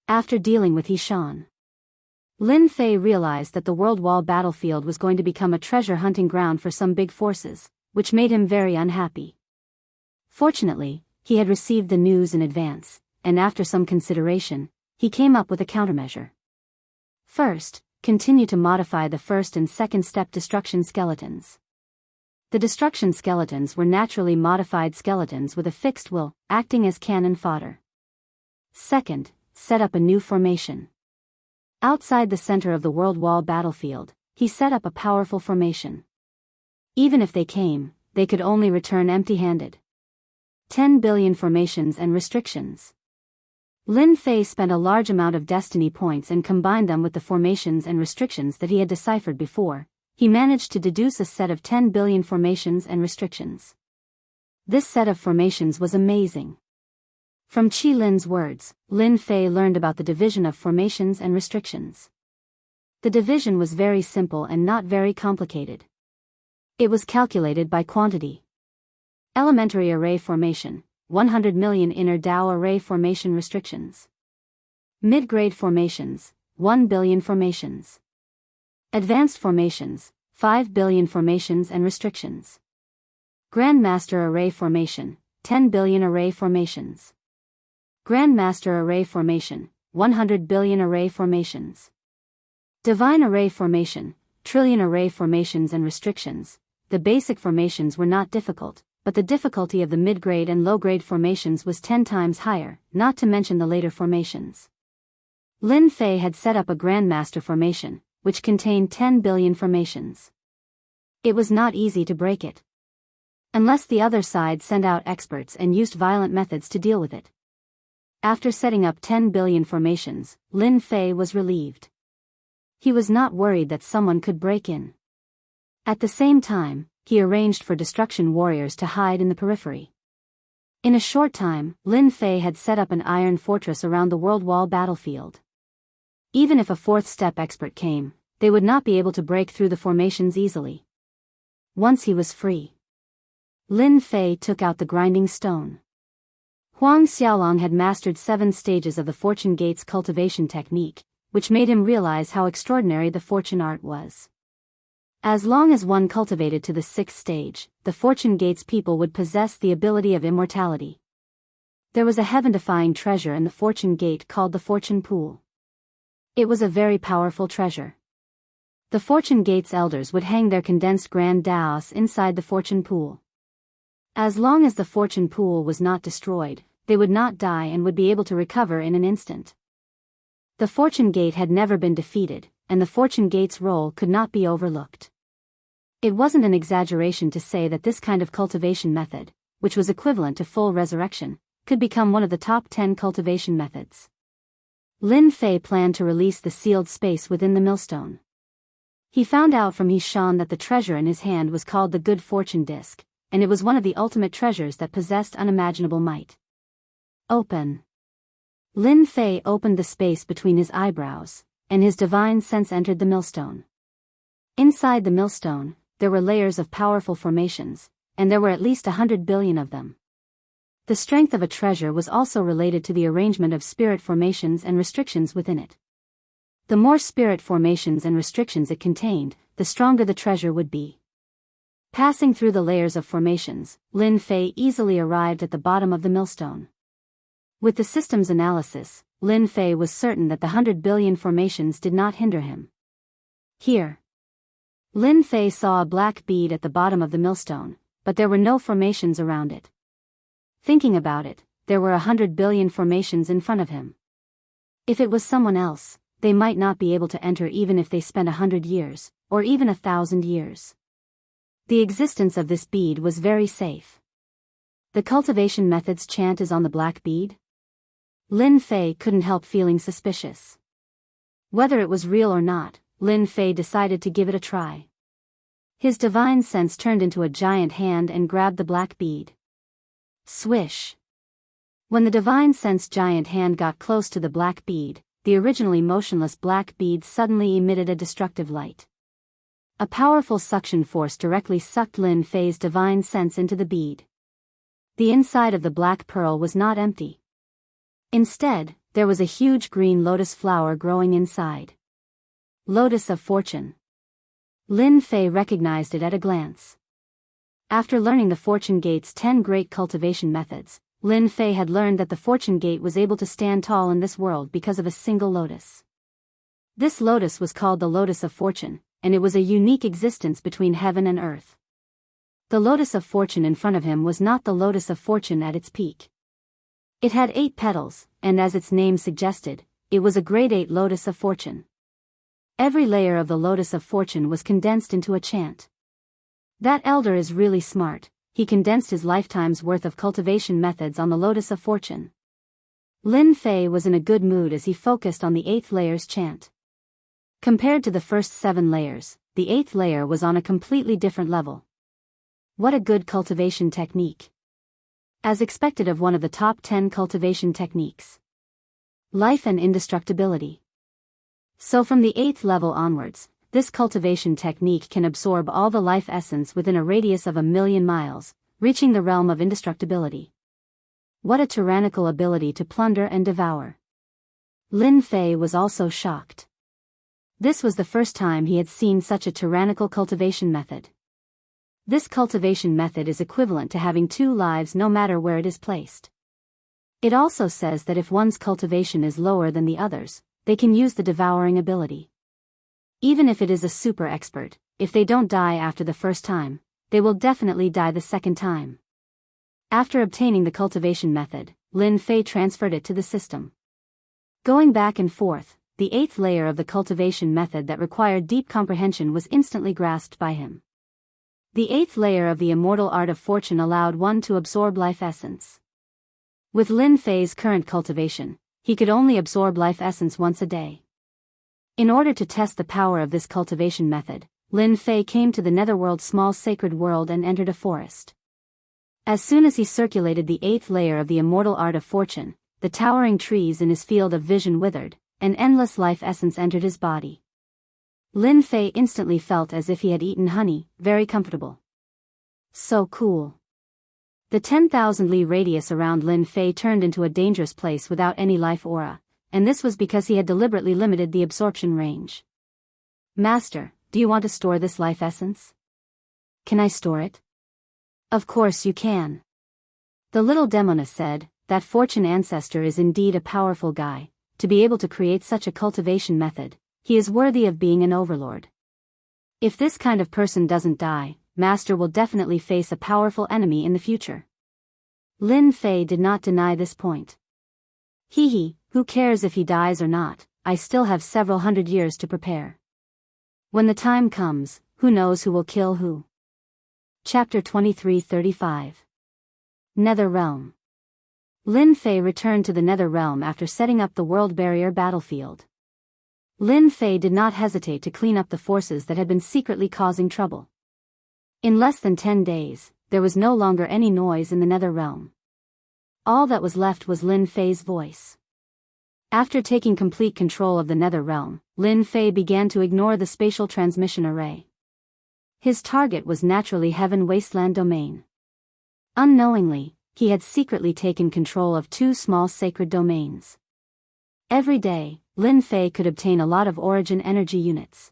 After dealing with Hishan, Lin Fei realized that the World Wall battlefield was going to become a treasure hunting ground for some big forces, which made him very unhappy. Fortunately, he had received the news in advance, and after some consideration, he came up with a countermeasure. First, continue to modify the first and second step destruction skeletons. The destruction skeletons were naturally modified skeletons with a fixed will, acting as cannon fodder. Second, set up a new formation. Outside the center of the world wall battlefield, he set up a powerful formation. Even if they came, they could only return empty-handed. 10 billion formations and restrictions. Lin Fei spent a large amount of destiny points and combined them with the formations and restrictions that he had deciphered before. He managed to deduce a set of 10 billion formations and restrictions. This set of formations was amazing. From Qi Lin's words, Lin Fei learned about the division of formations and restrictions. The division was very simple and not very complicated. It was calculated by quantity. Elementary array formation, 100 million inner Dao array formation restrictions. Mid-grade formations, 1 billion formations. Advanced formations, 5 billion formations and restrictions. Grandmaster array formation, 10 billion array formations. Grandmaster array formation, 100 billion array formations. Divine array formation, trillion array formations and restrictions. The basic formations were not difficult, but the difficulty of the mid-grade and low-grade formations was 10 times higher, not to mention the later formations. Lin Fei had set up a Grandmaster formation, which contained 10 billion formations. It was not easy to break it. Unless the other side sent out experts and used violent methods to deal with it. After setting up 10 billion formations, Lin Fei was relieved. He was not worried that someone could break in. At the same time, he arranged for destruction warriors to hide in the periphery. In a short time, Lin Fei had set up an iron fortress around the world wall battlefield. Even if a fourth step expert came, they would not be able to break through the formations easily. Once he was free, Lin Fei took out the grinding stone. Huang Xiaolong had mastered 7 stages of the Fortune Gates cultivation technique, which made him realize how extraordinary the fortune art was. As long as one cultivated to the 6th stage, the Fortune Gates people would possess the ability of immortality. There was a heaven-defying treasure in the Fortune Gate called the Fortune Pool. It was a very powerful treasure. The Fortune Gates elders would hang their condensed Grand Daos inside the Fortune Pool. As long as the Fortune Pool was not destroyed, they would not die and would be able to recover in an instant. The Fortune Gate had never been defeated, and the Fortune Gate's role could not be overlooked. It wasn't an exaggeration to say that this kind of cultivation method, which was equivalent to full resurrection, could become one of the top 10 cultivation methods. Lin Fei planned to release the sealed space within the millstone. He found out from Yishan that the treasure in his hand was called the Good Fortune Disc, and it was one of the ultimate treasures that possessed unimaginable might. Open. Lin Fei opened the space between his eyebrows, and his divine sense entered the millstone. Inside the millstone, there were layers of powerful formations, and there were at least 100 billion of them. The strength of a treasure was also related to the arrangement of spirit formations and restrictions within it. The more spirit formations and restrictions it contained, the stronger the treasure would be. Passing through the layers of formations, Lin Fei easily arrived at the bottom of the millstone. With the system's analysis, Lin Fei was certain that the 100 billion formations did not hinder him. Here. Lin Fei saw a black bead at the bottom of the millstone, but there were no formations around it. Thinking about it, there were 100 billion formations in front of him. If it was someone else, they might not be able to enter even if they spent 100 years, or even 1,000 years. The existence of this bead was very safe. The cultivation method's chant is on the black bead? Lin Fei couldn't help feeling suspicious. Whether it was real or not, Lin Fei decided to give it a try. His divine sense turned into a giant hand and grabbed the black bead. Swish. When the divine sense giant hand got close to the black bead, the originally motionless black bead suddenly emitted a destructive light. A powerful suction force directly sucked Lin Fei's divine sense into the bead. The inside of the black pearl was not empty. Instead, there was a huge green lotus flower growing inside. Lotus of Fortune. Lin Fei recognized it at a glance. After learning the Fortune Gate's 10 great cultivation methods, Lin Fei had learned that the Fortune Gate was able to stand tall in this world because of a single lotus. This lotus was called the Lotus of Fortune, and it was a unique existence between heaven and earth. The Lotus of Fortune in front of him was not the Lotus of Fortune at its peak. It had 8 petals, and as its name suggested, it was a grade 8 Lotus of Fortune. Every layer of the Lotus of Fortune was condensed into a chant. That elder is really smart. He condensed his lifetime's worth of cultivation methods on the Lotus of Fortune. Lin Fei was in a good mood as he focused on the 8th layer's chant. Compared to the first 7 layers, the 8th layer was on a completely different level. What a good cultivation technique. As expected of one of the top 10 cultivation techniques. Life and indestructibility. So from the 8th level onwards, this cultivation technique can absorb all the life essence within a radius of 1,000,000 miles, reaching the realm of indestructibility. What a tyrannical ability to plunder and devour. Lin Fei was also shocked. This was the first time he had seen such a tyrannical cultivation method. This cultivation method is equivalent to having 2 lives no matter where it is placed. It also says that if one's cultivation is lower than the others, they can use the devouring ability. Even if it is a super expert, if they don't die after the first time, they will definitely die the second time. After obtaining the cultivation method, Lin Fei transferred it to the system. Going back and forth, the 8th layer of the cultivation method that required deep comprehension was instantly grasped by him. The 8th layer of the immortal art of fortune allowed one to absorb life essence. With Lin Fei's current cultivation, he could only absorb life essence once a day. In order to test the power of this cultivation method, Lin Fei came to the netherworld's small sacred world and entered a forest. As soon as he circulated the 8th layer of the immortal art of fortune, the towering trees in his field of vision withered, and endless life essence entered his body. Lin Fei instantly felt as if he had eaten honey, very comfortable. So cool. The 10,000 li radius around Lin Fei turned into a dangerous place without any life aura, and this was because he had deliberately limited the absorption range. Master, do you want to store this life essence? Can I store it? Of course you can. The little demoness said, that fortune ancestor is indeed a powerful guy, to be able to create such a cultivation method, he is worthy of being an overlord. If this kind of person doesn't die, Master will definitely face a powerful enemy in the future. Lin Fei did not deny this point. Hee, who cares if he dies or not, I still have several hundred years to prepare. When the time comes, who knows who will kill who? Chapter 23:35. Nether Realm. Lin Fei returned to the Nether Realm after setting up the World Barrier battlefield. Lin Fei did not hesitate to clean up the forces that had been secretly causing trouble. In less than 10 days, there was no longer any noise in the Nether Realm. All that was left was Lin Fei's voice. After taking complete control of the Nether Realm, Lin Fei began to ignore the spatial transmission array. His target was naturally Heaven Wasteland domain. Unknowingly, he had secretly taken control of 2 small sacred domains. Every day, Lin Fei could obtain a lot of origin energy units.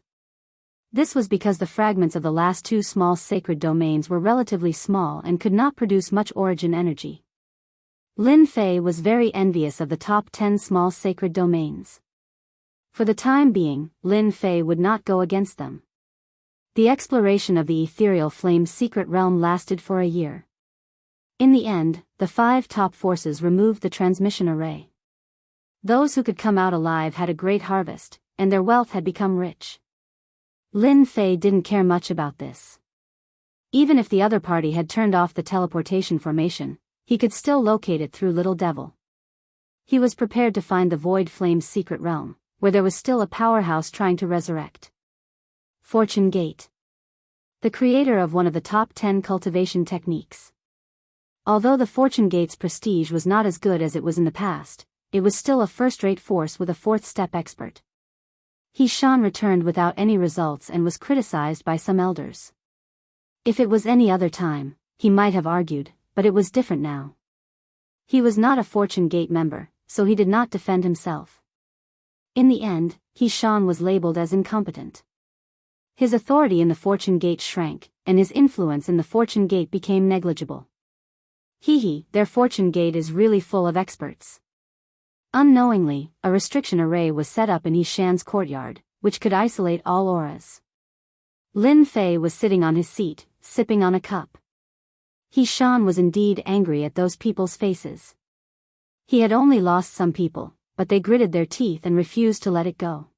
This was because the fragments of the last 2 small sacred domains were relatively small and could not produce much origin energy. Lin Fei was very envious of the top 10 small sacred domains. For the time being, Lin Fei would not go against them. The exploration of the ethereal flame's secret realm lasted for a year. In the end, the 5 top forces removed the transmission array. Those who could come out alive had a great harvest, and their wealth had become rich. Lin Fei didn't care much about this. Even if the other party had turned off the teleportation formation, he could still locate it through Little Devil. He was prepared to find the Void Flame's secret realm, where there was still a powerhouse trying to resurrect. Fortune Gate. The creator of one of the top 10 cultivation techniques. Although the Fortune Gate's prestige was not as good as it was in the past, it was still a first-rate force with a 4th step expert. Shan returned without any results and was criticized by some elders. If it was any other time, he might have argued, but it was different now. He was not a Fortune Gate member, so he did not defend himself. In the end, Shan was labeled as incompetent. His authority in the Fortune Gate shrank, and his influence in the fortune gate became negligible. Their fortune gate is really full of experts. Unknowingly, a restriction array was set up in Hishan's courtyard, which could isolate all auras. Lin Fei was sitting on his seat, sipping on a cup. Hishan was indeed angry at those people's faces. He had only lost some people, but they gritted their teeth and refused to let it go.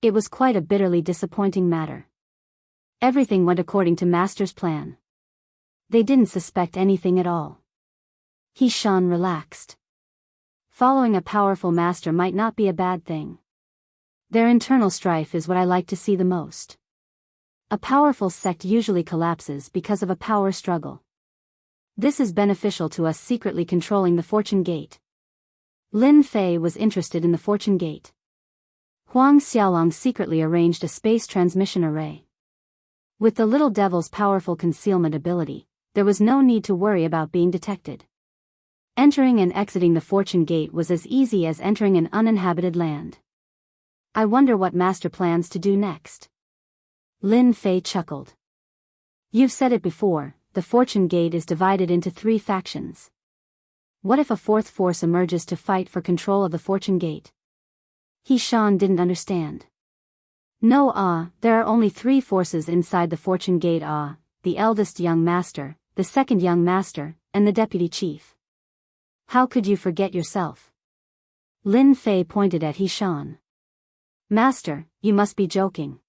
It was quite a bitterly disappointing matter. Everything went according to Master's plan. They didn't suspect anything at all. Hishan relaxed. Following a powerful master might not be a bad thing. Their internal strife is what I like to see the most. A powerful sect usually collapses because of a power struggle. This is beneficial to us secretly controlling the fortune gate. Lin Fei was interested in the fortune gate. Huang Xiaolong secretly arranged a space transmission array. With the little devil's powerful concealment ability, there was no need to worry about being detected. Entering and exiting the fortune gate was as easy as entering an uninhabited land. I wonder what Master plans to do next. Lin Fei chuckled. You've said it before, the fortune gate is divided into 3 factions. What if a 4th force emerges to fight for control of the fortune gate? Hishan didn't understand. No, there are only 3 forces inside the fortune gate, the eldest young master, the second young master, and the deputy chief. How could you forget yourself? Lin Fei pointed at Hishan. Master, you must be joking.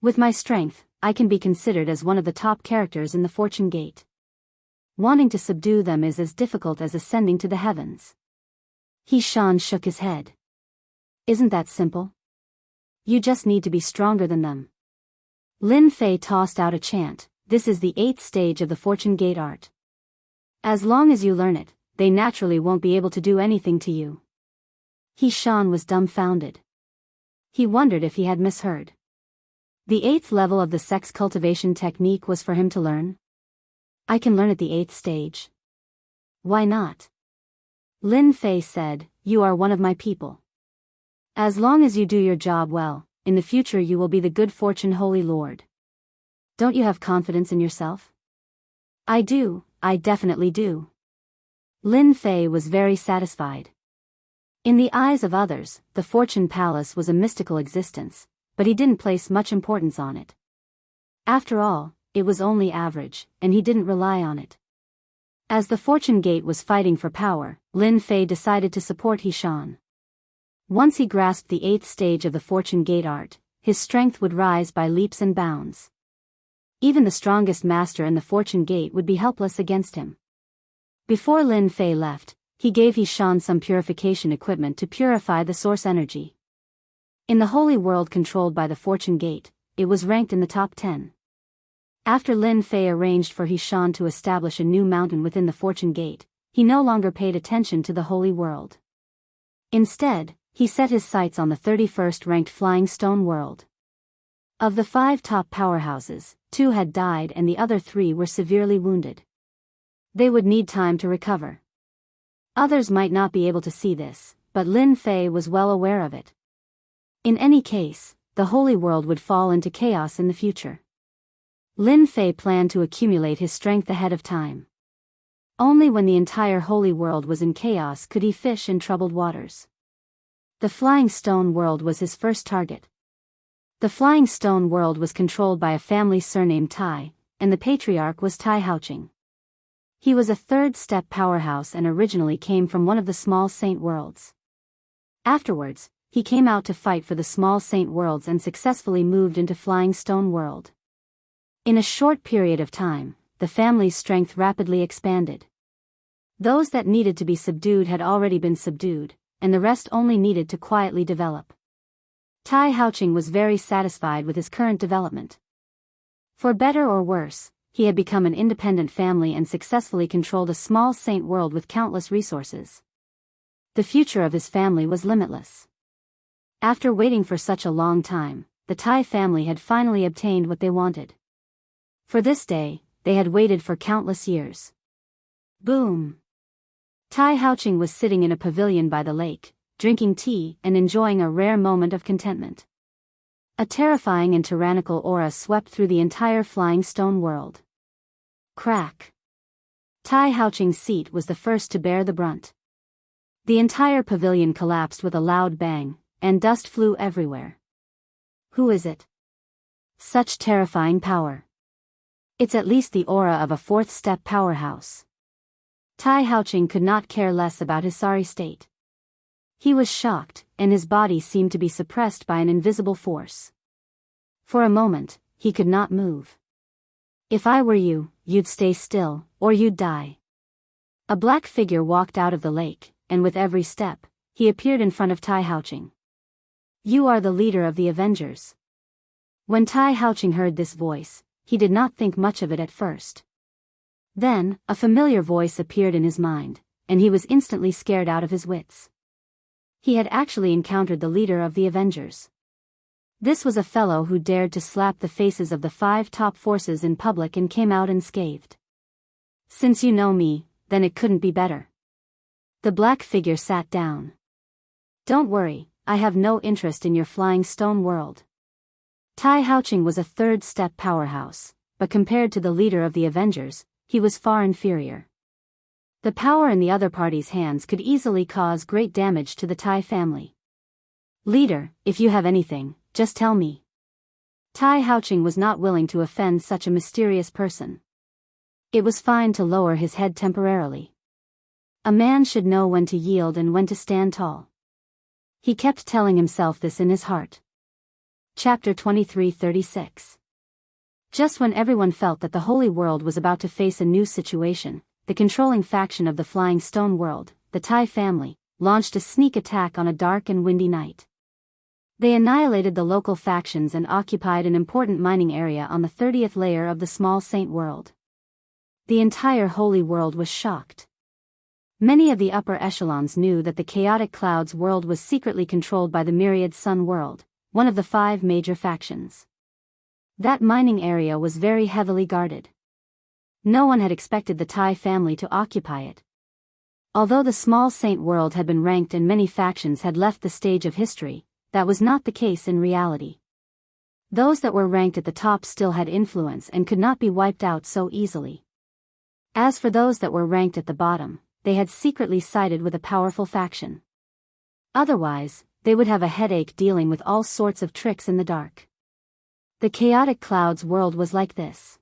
With my strength, I can be considered as one of the top characters in the fortune gate. Wanting to subdue them is as difficult as ascending to the heavens. Hishan shook his head. Isn't that simple? You just need to be stronger than them. Lin Fei tossed out a chant. This is the 8th stage of the fortune gate art. As long as you learn it, they naturally won't be able to do anything to you. Hishan was dumbfounded. He wondered if he had misheard. The 8th level of the sex cultivation technique was for him to learn? I can learn at the 8th stage. Why not? Lin Fei said, you are one of my people. As long as you do your job well, in the future you will be the good fortune Holy Lord. Don't you have confidence in yourself? I do, I definitely do. Lin Fei was very satisfied. In the eyes of others, the Fortune Palace was a mystical existence, but he didn't place much importance on it. After all, it was only average, and he didn't rely on it. As the Fortune Gate was fighting for power, Lin Fei decided to support Hishan. Once he grasped the 8th stage of the Fortune Gate art, his strength would rise by leaps and bounds. Even the strongest master in the Fortune Gate would be helpless against him. Before Lin Fei left, he gave Hishan some purification equipment to purify the source energy. In the holy world controlled by the Fortune Gate, it was ranked in the top 10. After Lin Fei arranged for Hishan to establish a new mountain within the Fortune Gate, he no longer paid attention to the holy world. Instead, he set his sights on the 31st ranked Flying Stone world. Of the 5 top powerhouses, 2 had died and the other 3 were severely wounded. They would need time to recover. Others might not be able to see this, but Lin Fei was well aware of it. In any case, the holy world would fall into chaos in the future. Lin Fei planned to accumulate his strength ahead of time. Only when the entire holy world was in chaos could he fish in troubled waters. The Flying Stone world was his first target. The Flying Stone world was controlled by a family surnamed Tai, and the patriarch was Tai Haoqing. He was a 3rd-step powerhouse and originally came from one of the small saint worlds. Afterwards, he came out to fight for the small saint worlds and successfully moved into Flying Stone world. In a short period of time, the family's strength rapidly expanded. Those that needed to be subdued had already been subdued, and the rest only needed to quietly develop. Tai Haoqing was very satisfied with his current development. For better or worse, he had become an independent family and successfully controlled a small saint world with countless resources. The future of his family was limitless. After waiting for such a long time, the Tai family had finally obtained what they wanted. For this day, they had waited for countless years. Boom! Tai Haoqing was sitting in a pavilion by the lake, drinking tea and enjoying a rare moment of contentment. A terrifying and tyrannical aura swept through the entire flying stone world. Crack. Tai Haoqing's seat was the first to bear the brunt. The entire pavilion collapsed with a loud bang, and dust flew everywhere. Who is it? Such terrifying power. It's at least the aura of a fourth-step powerhouse. Tai Haoqing could not care less about his sorry state. He was shocked, and his body seemed to be suppressed by an invisible force. For a moment, he could not move. If I were you, you'd stay still, or you'd die. A black figure walked out of the lake, and with every step, he appeared in front of Tai Haoqing. You are the leader of the Avengers. When Tai Haoqing heard this voice, he did not think much of it at first. Then, a familiar voice appeared in his mind, and he was instantly scared out of his wits. He had actually encountered the leader of the Avengers. This was a fellow who dared to slap the faces of the 5 top forces in public and came out unscathed. Since you know me, then it couldn't be better. The black figure sat down. Don't worry, I have no interest in your flying stone world. Tai Haoqing was a third-step powerhouse, but compared to the leader of the Avengers, he was far inferior. The power in the other party's hands could easily cause great damage to the Tai family. Leader, if you have anything, just tell me. Tai Haoqing was not willing to offend such a mysterious person. It was fine to lower his head temporarily. A man should know when to yield and when to stand tall. He kept telling himself this in his heart. Chapter 23:36. Just when everyone felt that the holy world was about to face a new situation, the controlling faction of the flying stone world, the Tai family, launched a sneak attack on a dark and windy night. They annihilated the local factions and occupied an important mining area on the 30th layer of the small saint world. The entire holy world was shocked. Many of the upper echelons knew that the chaotic clouds world was secretly controlled by the myriad sun world, one of the 5 major factions. That mining area was very heavily guarded. No one had expected the Tai family to occupy it. Although the small saint world had been ranked and many factions had left the stage of history, that was not the case in reality. Those that were ranked at the top still had influence and could not be wiped out so easily. As for those that were ranked at the bottom, they had secretly sided with a powerful faction. Otherwise, they would have a headache dealing with all sorts of tricks in the dark. The chaotic clouds world was like this.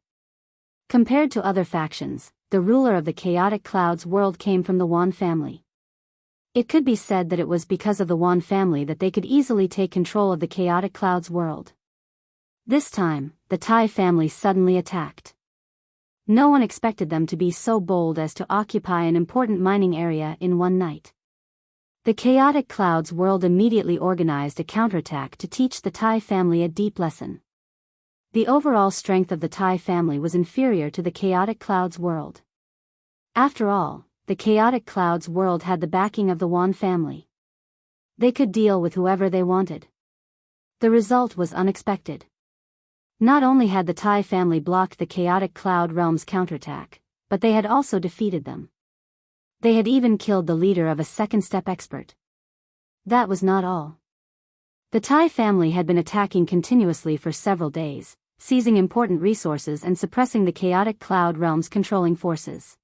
Compared to other factions, the ruler of the chaotic clouds world came from the Wan family. It could be said that it was because of the Wan family that they could easily take control of the chaotic clouds world. This time, the Tai family suddenly attacked. No one expected them to be so bold as to occupy an important mining area in one night. The chaotic clouds world immediately organized a counterattack to teach the Tai family a deep lesson. The overall strength of the Tai family was inferior to the chaotic clouds world. After all, the chaotic clouds world had the backing of the Wan family. They could deal with whoever they wanted. The result was unexpected. Not only had the Tai family blocked the chaotic cloud realm's counterattack, but they had also defeated them. They had even killed the leader of a second-step expert. That was not all. The Tai family had been attacking continuously for several days, seizing important resources and suppressing the chaotic cloud realm's controlling forces.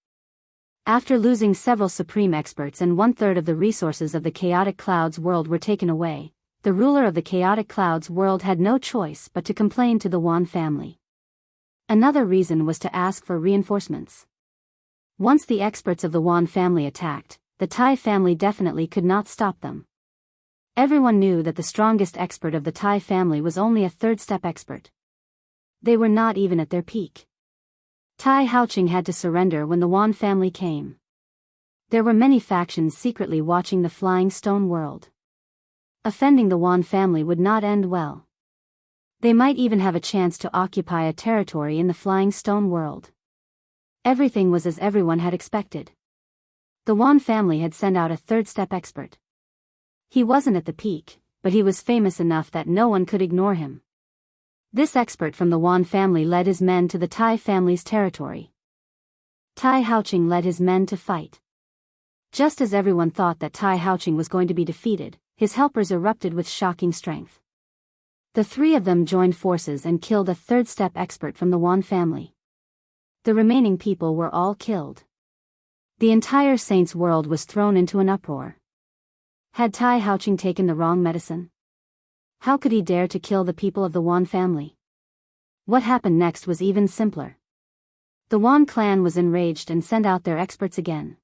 After losing several supreme experts and 1/3 of the resources of the chaotic clouds world were taken away, the ruler of the chaotic clouds world had no choice but to complain to the Wan family. Another reason was to ask for reinforcements. Once the experts of the Wan family attacked, the Tai family definitely could not stop them. Everyone knew that the strongest expert of the Tai family was only a third-step expert. They were not even at their peak. Tai Haoqing had to surrender when the Wan family came. There were many factions secretly watching the flying stone world. Offending the Wan family would not end well. They might even have a chance to occupy a territory in the flying stone world. Everything was as everyone had expected. The Wan family had sent out a third-step expert. He wasn't at the peak, but he was famous enough that no one could ignore him. This expert from the Wan family led his men to the Tai family's territory. Tai Haoqing led his men to fight. Just as everyone thought that Tai Haoqing was going to be defeated, his helpers erupted with shocking strength. The three of them joined forces and killed a third-step expert from the Wan family. The remaining people were all killed. The entire Saints world was thrown into an uproar. Had Tai Haoqing taken the wrong medicine? How could he dare to kill the people of the Wan family? What happened next was even simpler. The Wan clan was enraged and sent out their experts again.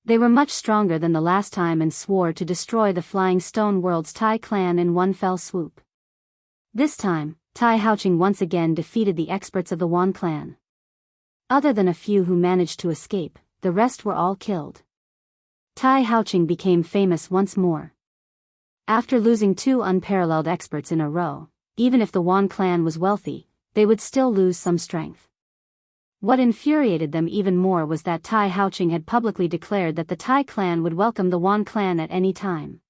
They were much stronger than the last time and swore to destroy the Flying Stone World's Tai clan in one fell swoop. This time, Tai Haoqing once again defeated the experts of the Wan clan. Other than a few who managed to escape, the rest were all killed. Tai Haoqing became famous once more. After losing two unparalleled experts in a row, even if the Wan clan was wealthy, they would still lose some strength. What infuriated them even more was that Tai Haoqing had publicly declared that the Tai clan would welcome the Wan clan at any time.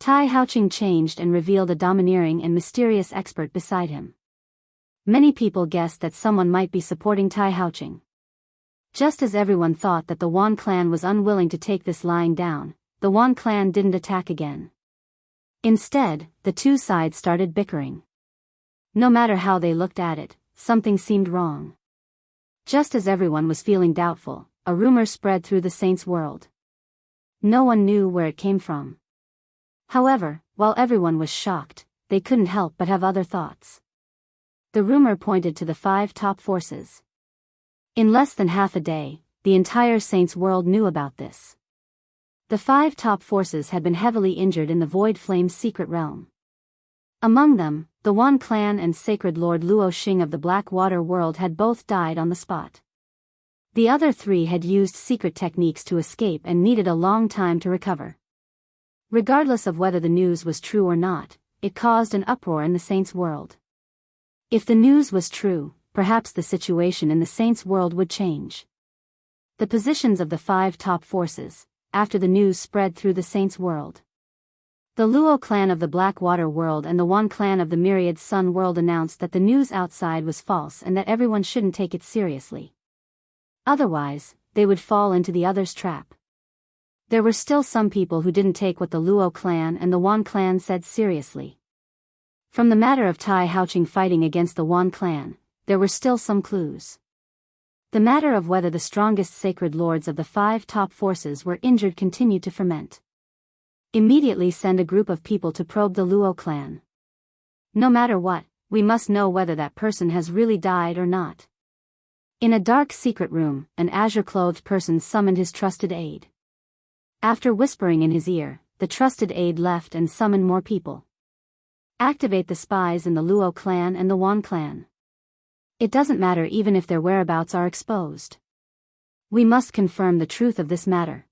Tai Haoqing changed and revealed a domineering and mysterious expert beside him. Many people guessed that someone might be supporting Tai Haoqing. Just as everyone thought that the Wan clan was unwilling to take this lying down, the Wan clan didn't attack again. Instead, the two sides started bickering. No matter how they looked at it, something seemed wrong. Just as everyone was feeling doubtful, a rumor spread through the Saints world. No one knew where it came from. However, while everyone was shocked, they couldn't help but have other thoughts. The rumor pointed to the 5 top forces. In less than half a day, the entire Saints world knew about this. The 5 top forces had been heavily injured in the Void Flame's secret realm. Among them, the Wan clan and Sacred Lord Luo Xing of the Black Water world had both died on the spot. The other 3 had used secret techniques to escape and needed a long time to recover. Regardless of whether the news was true or not, it caused an uproar in the Saints world. If the news was true, perhaps the situation in the Saints world would change. The positions of the 5 top forces, after the news spread through the Saints world. The Luo clan of the Blackwater world and the Wan clan of the Myriad Sun world announced that the news outside was false and that everyone shouldn't take it seriously. Otherwise, they would fall into the others' trap. There were still some people who didn't take what the Luo clan and the Wan clan said seriously. From the matter of Tai Haoqing fighting against the Wan clan, there were still some clues. The matter of whether the strongest sacred lords of the 5 top forces were injured continued to ferment. Immediately send a group of people to probe the Luo clan. No matter what, we must know whether that person has really died or not. In a dark secret room, an azure-clothed person summoned his trusted aide. After whispering in his ear, the trusted aide left and summoned more people. Activate the spies in the Luo clan and the Wan clan. It doesn't matter even if their whereabouts are exposed. We must confirm the truth of this matter.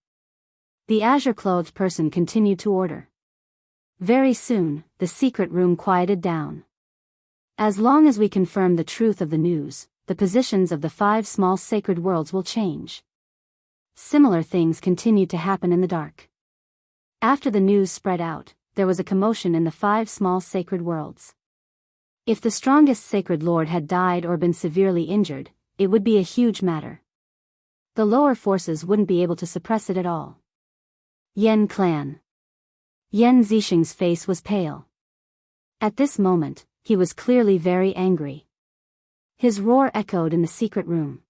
The azure-clothed person continued to order. Very soon, the secret room quieted down. As long as we confirm the truth of the news, the positions of the 5 small sacred worlds will change. Similar things continued to happen in the dark. After the news spread out, there was a commotion in the 5 small sacred worlds. If the strongest sacred lord had died or been severely injured, it would be a huge matter. The lower forces wouldn't be able to suppress it at all. Yan clan. Yan Zixing's face was pale. At this moment, he was clearly very angry. His roar echoed in the secret room.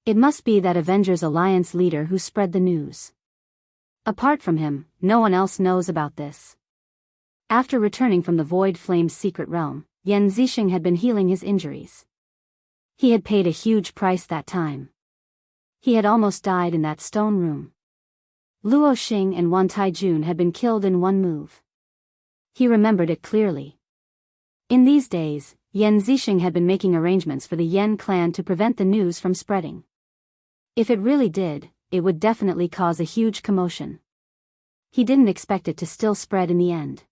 It must be that Avengers Alliance leader who spread the news. Apart from him, no one else knows about this. After returning from the Void Flame's secret realm, Yan Zixing had been healing his injuries. He had paid a huge price that time. He had almost died in that stone room. Luo Xing and Wan Taijun had been killed in one move. He remembered it clearly. In these days, Yan Zixing had been making arrangements for the Yan clan to prevent the news from spreading. If it really did, it would definitely cause a huge commotion. He didn't expect it to still spread in the end.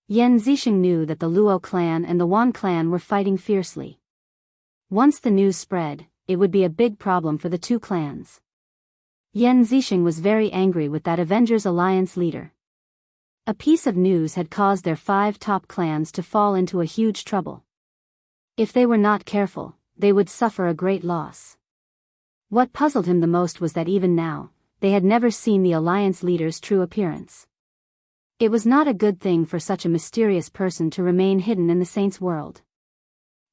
Yan Zixing knew that the Luo clan and the Wan clan were fighting fiercely. Once the news spread, it would be a big problem for the 2 clans. Yan Zixing was very angry with that Avengers Alliance leader. A piece of news had caused their 5 top clans to fall into a huge trouble. If they were not careful, they would suffer a great loss. What puzzled him the most was that even now, they had never seen the Alliance leader's true appearance. It was not a good thing for such a mysterious person to remain hidden in the saint's world.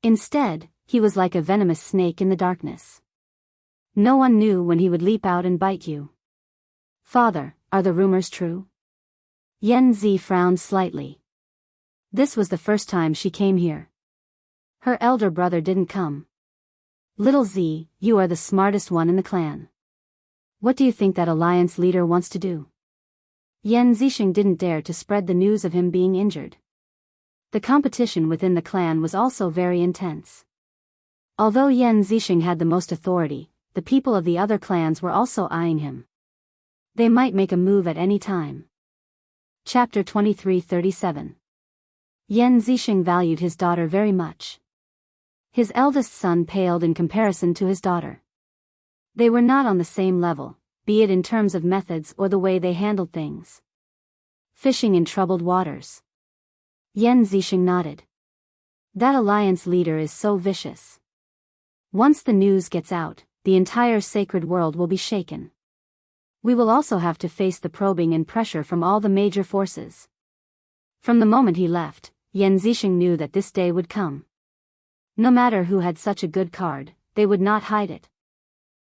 Instead, he was like a venomous snake in the darkness. No one knew when he would leap out and bite you. Father, are the rumors true? Yanzi frowned slightly. This was the first time she came here. Her elder brother didn't come. Little Z, you are the smartest one in the clan. What do you think that alliance leader wants to do? Yan Zixing didn't dare to spread the news of him being injured. The competition within the clan was also very intense. Although Yan Zixing had the most authority, the people of the other clans were also eyeing him. They might make a move at any time. Chapter 23:37. Yan Zixing valued his daughter very much. His eldest son paled in comparison to his daughter. They were not on the same level, be it in terms of methods or the way they handled things. Fishing in troubled waters. Yan Zixing nodded. That alliance leader is so vicious. Once the news gets out, the entire sacred world will be shaken. We will also have to face the probing and pressure from all the major forces. From the moment he left, Yan Zixing knew that this day would come. No matter who had such a good card, they would not hide it.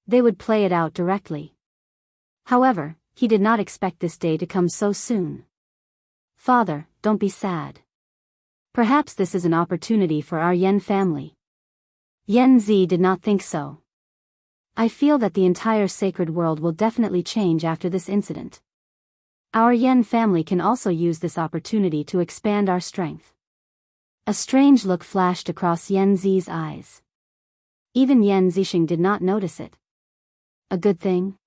They would play it out directly. However, he did not expect this day to come so soon. Father, don't be sad. Perhaps this is an opportunity for our Yan family. Yan Zi did not think so. I feel that the entire sacred world will definitely change after this incident. Our Yan family can also use this opportunity to expand our strength. A strange look flashed across Yan Zi's eyes. Even Yan Zixing did not notice it. A good thing?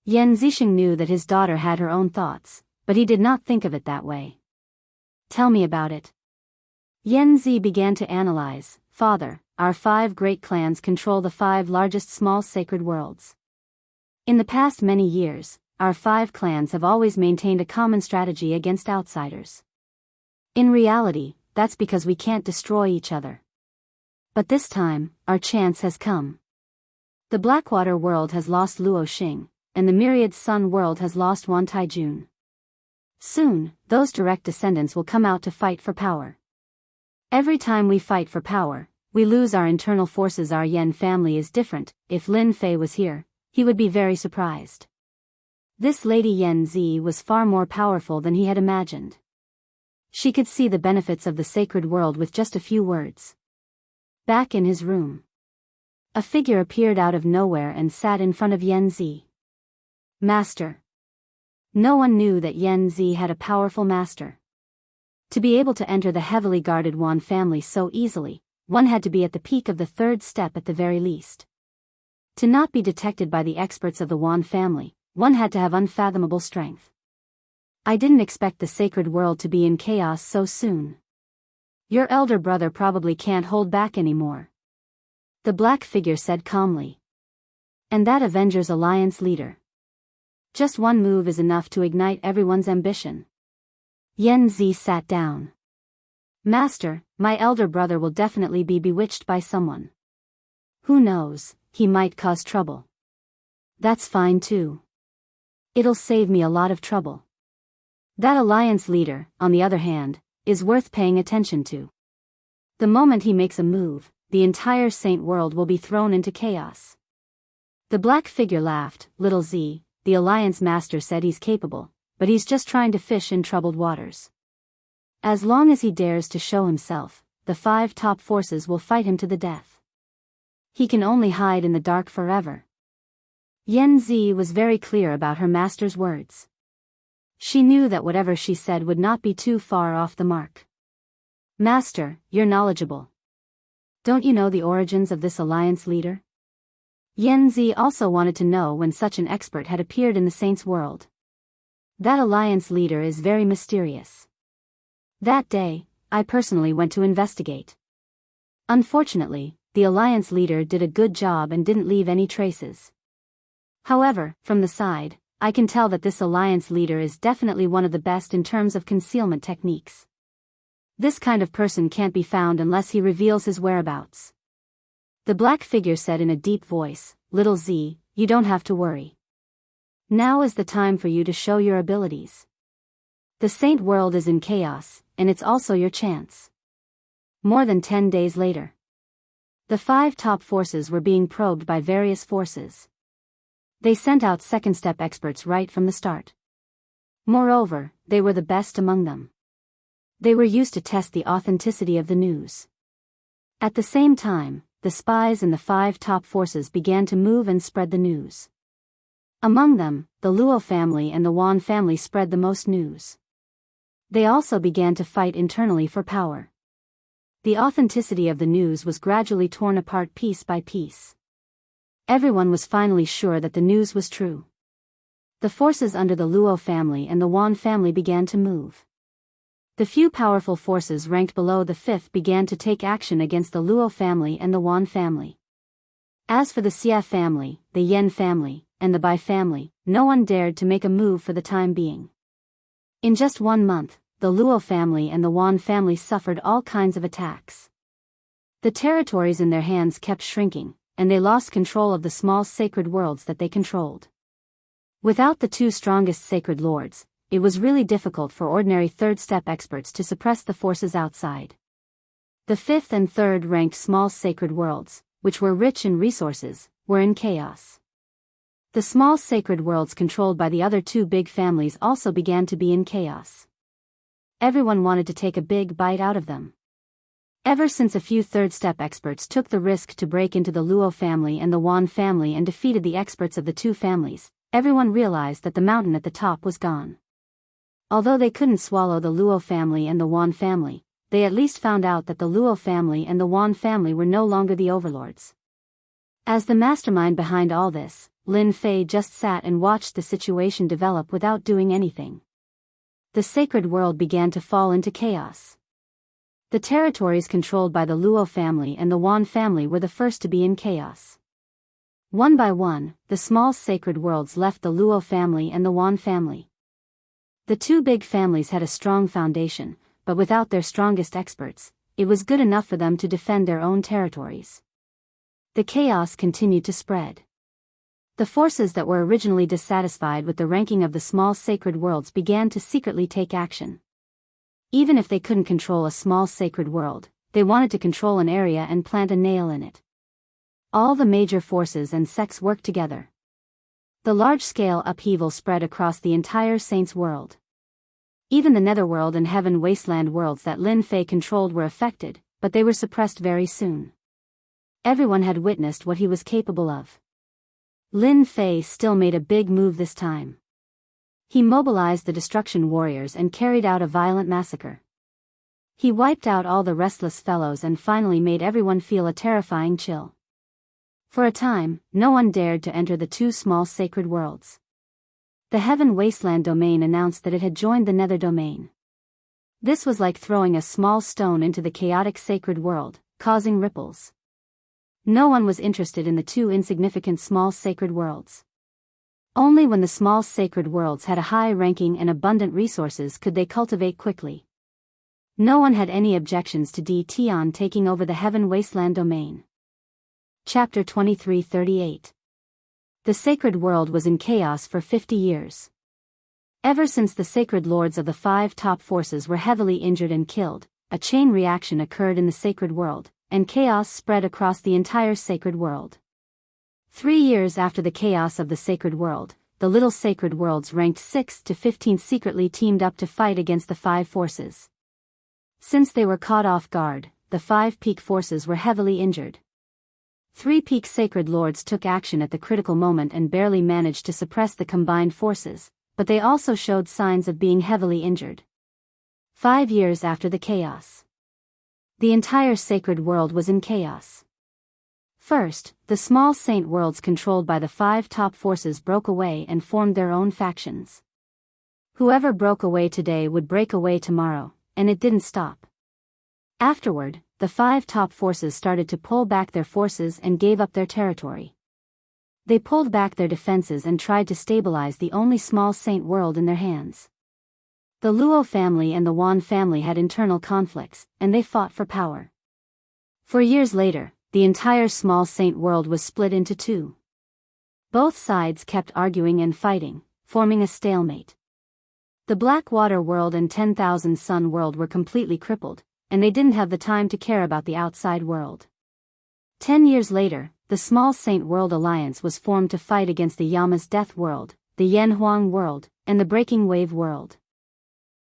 Yan Zixing knew that his daughter had her own thoughts, but he did not think of it that way. Tell me about it. Yan Zi began to analyze. Father, our 5 great clans control the 5 largest small sacred worlds. In the past many years, our 5 clans have always maintained a common strategy against outsiders. In reality, that's because we can't destroy each other. But this time, our chance has come. The Blackwater world has lost Luo Xing, and the Myriad Sun world has lost Wan Taijun. Soon, those direct descendants will come out to fight for power. Every time we fight for power, we lose our internal forces. Our Yan family is different. If Lin Fei was here, he would be very surprised. This Lady Yan Zi was far more powerful than he had imagined. She could see the benefits of the sacred world with just a few words. Back in his room, a figure appeared out of nowhere and sat in front of Yan Zi. Master. No one knew that Yan Zi had a powerful master. To be able to enter the heavily guarded Wan family so easily, one had to be at the peak of the 3rd step at the very least. To not be detected by the experts of the Wan family, one had to have unfathomable strength. I didn't expect the sacred world to be in chaos so soon. Your elder brother probably can't hold back anymore. The black figure said calmly. And that Avengers Alliance leader. Just one move is enough to ignite everyone's ambition. Yan Zi sat down. Master, my elder brother will definitely be bewitched by someone. Who knows, he might cause trouble. That's fine too. It'll save me a lot of trouble. That alliance leader, on the other hand, is worth paying attention to. The moment he makes a move, the entire saint world will be thrown into chaos. The black figure laughed. Little Z, the alliance master said he's capable, but he's just trying to fish in troubled waters. As long as he dares to show himself, the 5 top forces will fight him to the death. He can only hide in the dark forever. Yan Zi was very clear about her master's words. She knew that whatever she said would not be too far off the mark. Master, you're knowledgeable. Don't you know the origins of this alliance leader? Yan Zi also wanted to know when such an expert had appeared in the saint's world. That alliance leader is very mysterious. That day, I personally went to investigate. Unfortunately, the alliance leader did a good job and didn't leave any traces. However, from the side, I can tell that this alliance leader is definitely one of the best in terms of concealment techniques. This kind of person can't be found unless he reveals his whereabouts. The black figure said in a deep voice, Little Z, you don't have to worry. Now is the time for you to show your abilities. The Saint world is in chaos, and it's also your chance. More than 10 days later. The 5 top forces were being probed by various forces. They sent out second-step experts right from the start. Moreover, they were the best among them. They were used to test the authenticity of the news. At the same time, the spies in the 5 top forces began to move and spread the news. Among them, the Luo family and the Wan family spread the most news. They also began to fight internally for power. The authenticity of the news was gradually torn apart piece by piece. Everyone was finally sure that the news was true. The forces under the Luo family and the Wan family began to move. The few powerful forces ranked below the 5th began to take action against the Luo family and the Wan family. As for the Xia family, the Yen family, and the Bai family, no one dared to make a move for the time being. In just 1 month, the Luo family and the Wan family suffered all kinds of attacks. The territories in their hands kept shrinking, and they lost control of the small sacred worlds that they controlled. Without the 2 strongest sacred lords, it was really difficult for ordinary third-step experts to suppress the forces outside. The 5th and 3rd ranked small sacred worlds, which were rich in resources, were in chaos. The small sacred worlds controlled by the other 2 big families also began to be in chaos. Everyone wanted to take a big bite out of them. Ever since a few third-step experts took the risk to break into the Luo family and the Wan family and defeated the experts of the 2 families, everyone realized that the mountain at the top was gone. Although they couldn't swallow the Luo family and the Wan family, they at least found out that the Luo family and the Wan family were no longer the overlords. As the mastermind behind all this, Lin Fei just sat and watched the situation develop without doing anything. The sacred world began to fall into chaos. The territories controlled by the Luo family and the Wan family were the first to be in chaos. One by one, the small sacred worlds left the Luo family and the Wan family. The 2 big families had a strong foundation, but without their strongest experts, it was good enough for them to defend their own territories. The chaos continued to spread. The forces that were originally dissatisfied with the ranking of the small sacred worlds began to secretly take action. Even if they couldn't control a small sacred world, they wanted to control an area and plant a nail in it. All the major forces and sects worked together. The large-scale upheaval spread across the entire Saints world. Even the Netherworld and Heaven Wasteland worlds that Lin Fei controlled were affected, but they were suppressed very soon. Everyone had witnessed what he was capable of. Lin Fei still made a big move this time. He mobilized the Destruction Warriors and carried out a violent massacre. He wiped out all the restless fellows and finally made everyone feel a terrifying chill. For a time, no one dared to enter the 2 small sacred worlds. The Heaven Wasteland domain announced that it had joined the Nether domain. This was like throwing a small stone into the chaotic sacred world, causing ripples. No one was interested in the 2 insignificant small sacred worlds. Only when the small sacred worlds had a high ranking and abundant resources could they cultivate quickly. No one had any objections to D. Tian taking over the Heaven Wasteland domain. Chapter 2338. The sacred world was in chaos for 50 years. Ever since the sacred lords of the 5 top forces were heavily injured and killed, a chain reaction occurred in the sacred world, and chaos spread across the entire sacred world. 3 years after the chaos of the sacred world, the little sacred worlds ranked 6 to 15 secretly teamed up to fight against the 5 forces. Since they were caught off guard, the 5 peak forces were heavily injured. 3 peak sacred lords took action at the critical moment and barely managed to suppress the combined forces, but they also showed signs of being heavily injured. 5 years after the chaos. The entire sacred world was in chaos. First, the small saint worlds controlled by the 5 top forces broke away and formed their own factions. Whoever broke away today would break away tomorrow, and it didn't stop. Afterward, the 5 top forces started to pull back their forces and gave up their territory. They pulled back their defenses and tried to stabilize the only small saint world in their hands. The Luo family and the Wan family had internal conflicts, and they fought for power. For years later, the entire small saint world was split into 2. Both sides kept arguing and fighting, forming a stalemate. The Blackwater world and 10,000 Sun world were completely crippled, and they didn't have the time to care about the outside world. 10 years later, the Small Saint World Alliance was formed to fight against the Yama's Death World, the Yanhuang World, and the Breaking Wave World.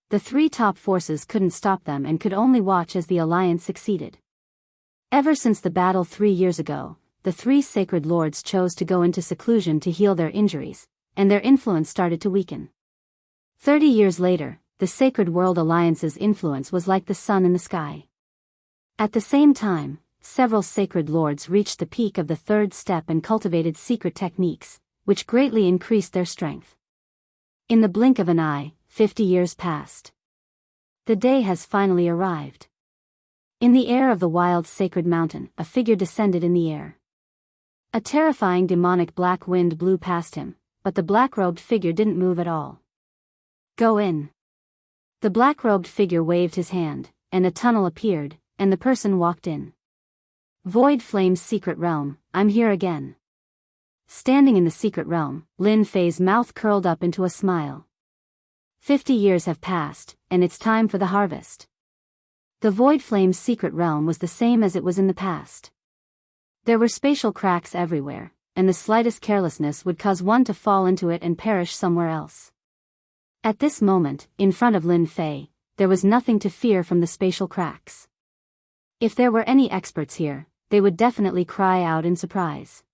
The three top forces couldn't stop them and could only watch as the alliance succeeded. Ever since the battle 3 years ago, the three sacred lords chose to go into seclusion to heal their injuries, and their influence started to weaken. 30 years later, the Sacred World Alliance's influence was like the sun in the sky. At the same time, several sacred lords reached the peak of the third step and cultivated secret techniques, which greatly increased their strength. In the blink of an eye, 50 years passed. The day has finally arrived. In the air of the wild sacred mountain, a figure descended in the air. A terrifying demonic black wind blew past him, but the black-robed figure didn't move at all. "Go in." The black-robed figure waved his hand, and a tunnel appeared, and the person walked in. "Void Flame's secret realm, I'm here again." Standing in the secret realm, Lin Fei's mouth curled up into a smile. 50 years have passed, and it's time for the harvest. The Void Flame's secret realm was the same as it was in the past. There were spatial cracks everywhere, and the slightest carelessness would cause one to fall into it and perish somewhere else. At this moment, in front of Lin Fei, there was nothing to fear from the spatial cracks. If there were any experts here, they would definitely cry out in surprise.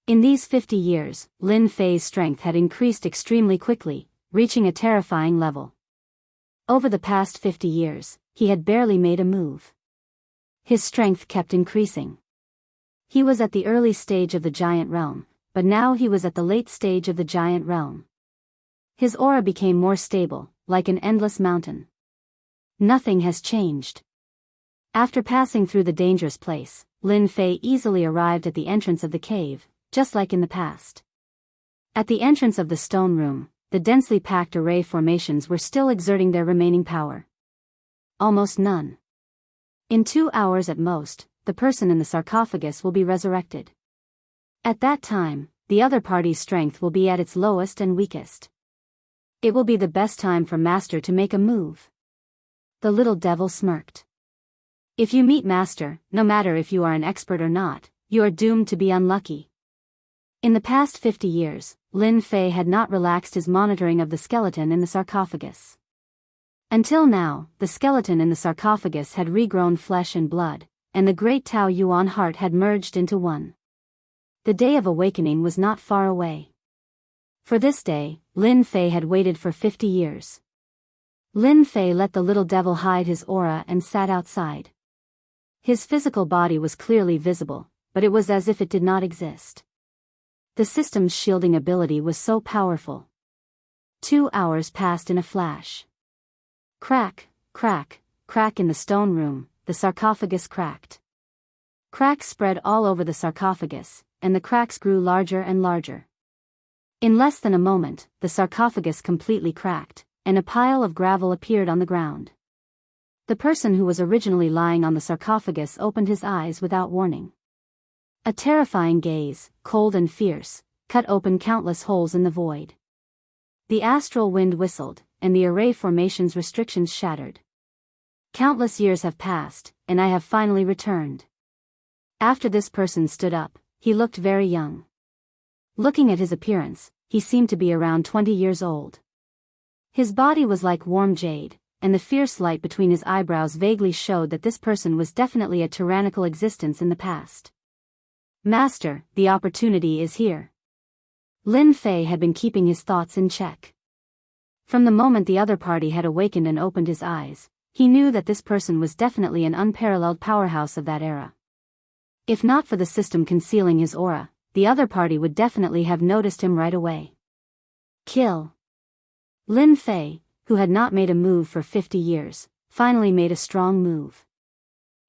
In these 50 years, Lin Fei's strength had increased extremely quickly, reaching a terrifying level. Over the past 50 years, he had barely made a move. His strength kept increasing. He was at the early stage of the giant realm, but now he was at the late stage of the giant realm. His aura became more stable, like an endless mountain. Nothing has changed. After passing through the dangerous place, Lin Fei easily arrived at the entrance of the cave, just like in the past. At the entrance of the stone room, the densely packed array formations were still exerting their remaining power. Almost none. In 2 hours at most, the person in the sarcophagus will be resurrected. At that time, the other party's strength will be at its lowest and weakest. It will be the best time for Master to make a move. The little devil smirked. If you meet Master, no matter if you are an expert or not, you are doomed to be unlucky. In the past 50 years, Lin Fei had not relaxed his monitoring of the skeleton in the sarcophagus. Until now, the skeleton in the sarcophagus had regrown flesh and blood, and the great Tao Yuan heart had merged into one. The day of awakening was not far away. For this day, Lin Fei had waited for 50 years. Lin Fei let the little devil hide his aura and sat outside. His physical body was clearly visible, but it was as if it did not exist. The system's shielding ability was so powerful. 2 hours passed in a flash. Crack, crack, crack in the stone room, the sarcophagus cracked. Cracks spread all over the sarcophagus, and the cracks grew larger and larger. In less than a moment, the sarcophagus completely cracked, and a pile of gravel appeared on the ground. The person who was originally lying on the sarcophagus opened his eyes without warning. A terrifying gaze, cold and fierce, cut open countless holes in the void. The astral wind whistled, and the array formation's restrictions shattered. Countless years have passed, and I have finally returned. After this person stood up, he looked very young. Looking at his appearance, he seemed to be around 20 years old. His body was like warm jade, and the fierce light between his eyebrows vaguely showed that this person was definitely a tyrannical existence in the past. Master, the opportunity is here. Lin Fei had been keeping his thoughts in check. From the moment the other party had awakened and opened his eyes, he knew that this person was definitely an unparalleled powerhouse of that era. If not for the system concealing his aura, the other party would definitely have noticed him right away. Kill. Lin Fei, who had not made a move for 50 years, finally made a strong move.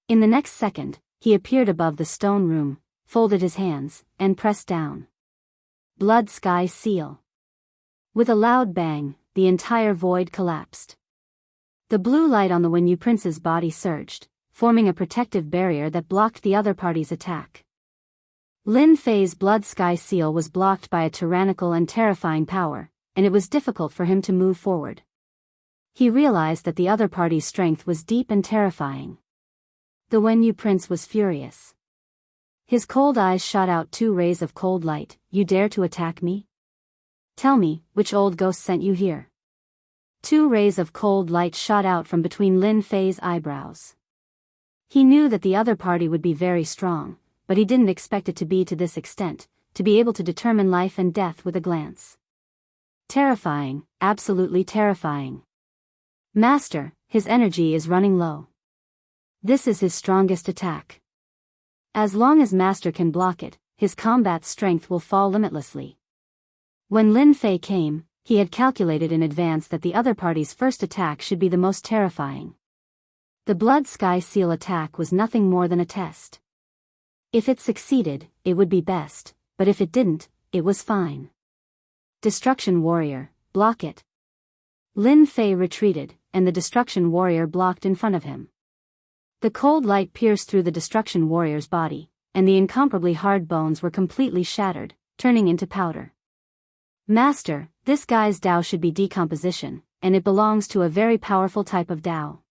In the next second, he appeared above the stone room, folded his hands, and pressed down. Blood Sky Seal. With a loud bang, the entire void collapsed. The blue light on the Wenyu Prince's body surged, forming a protective barrier that blocked the other party's attack. Lin Fei's Blood Sky Seal was blocked by a tyrannical and terrifying power, and it was difficult for him to move forward. He realized that the other party's strength was deep and terrifying. The Wenyu prince was furious. His cold eyes shot out 2 rays of cold light. You dare to attack me? Tell me, which old ghost sent you here? 2 rays of cold light shot out from between Lin Fei's eyebrows. He knew that the other party would be very strong, but he didn't expect it to be to this extent, to be able to determine life and death with a glance. Terrifying, absolutely terrifying. Master, his energy is running low. This is his strongest attack. As long as Master can block it, his combat strength will fall limitlessly. When Lin Fei came, he had calculated in advance that the other party's first attack should be the most terrifying. The Blood Sky Seal attack was nothing more than a test. If it succeeded, it would be best, but if it didn't, it was fine. Destruction Warrior, block it. Lin Fei retreated, and the Destruction Warrior blocked in front of him. The cold light pierced through the Destruction Warrior's body, and the incomparably hard bones were completely shattered, turning into powder. Master, this guy's Tao should be decomposition, and it belongs to a very powerful type of Tao.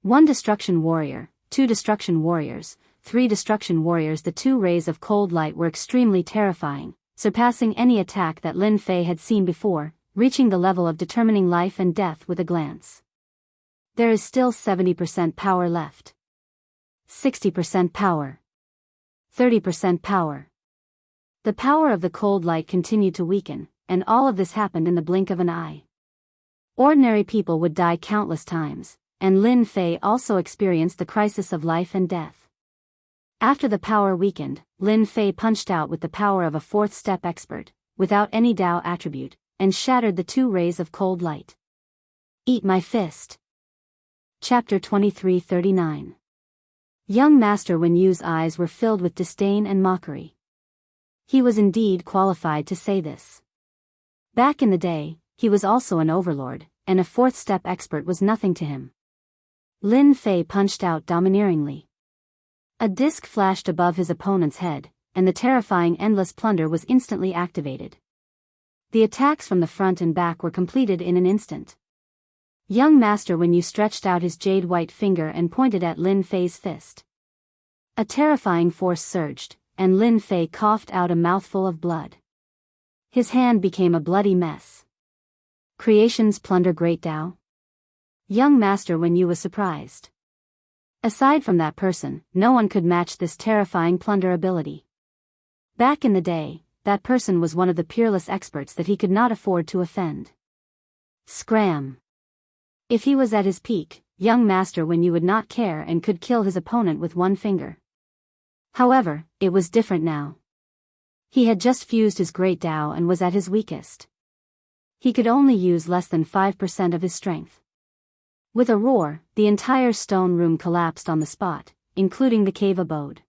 1 Destruction Warrior, 2 Destruction Warriors, 3 Destruction Warriors. The 2 rays of cold light were extremely terrifying, surpassing any attack that Lin Fei had seen before, reaching the level of determining life and death with a glance. There is still 70% power left. 60% power. 30% power. The power of the cold light continued to weaken, and all of this happened in the blink of an eye. Ordinary people would die countless times, and Lin Fei also experienced the crisis of life and death. After the power weakened, Lin Fei punched out with the power of a 4th step expert, without any Tao attribute, and shattered the 2 rays of cold light. Eat my fist. Chapter 2339. Young Master Wenyu's eyes were filled with disdain and mockery. He was indeed qualified to say this. Back in the day, he was also an overlord, and a 4th step expert was nothing to him. Lin Fei punched out domineeringly. A disc flashed above his opponent's head, and the terrifying endless plunder was instantly activated. The attacks from the front and back were completed in an instant. Young Master Wenyu stretched out his jade white finger and pointed at Lin Fei's fist. A terrifying force surged, and Lin Fei coughed out a mouthful of blood. His hand became a bloody mess. Creation's plunder great Tao? Young Master Wenyu was surprised. Aside from that person, no one could match this terrifying plunder ability. Back in the day, that person was one of the peerless experts that he could not afford to offend. Scram! If he was at his peak, young Master Wenyu would not care and could kill his opponent with 1 finger. However, it was different now. He had just fused his great Tao and was at his weakest. He could only use less than 5% of his strength. With a roar, the entire stone room collapsed on the spot, including the cave abode.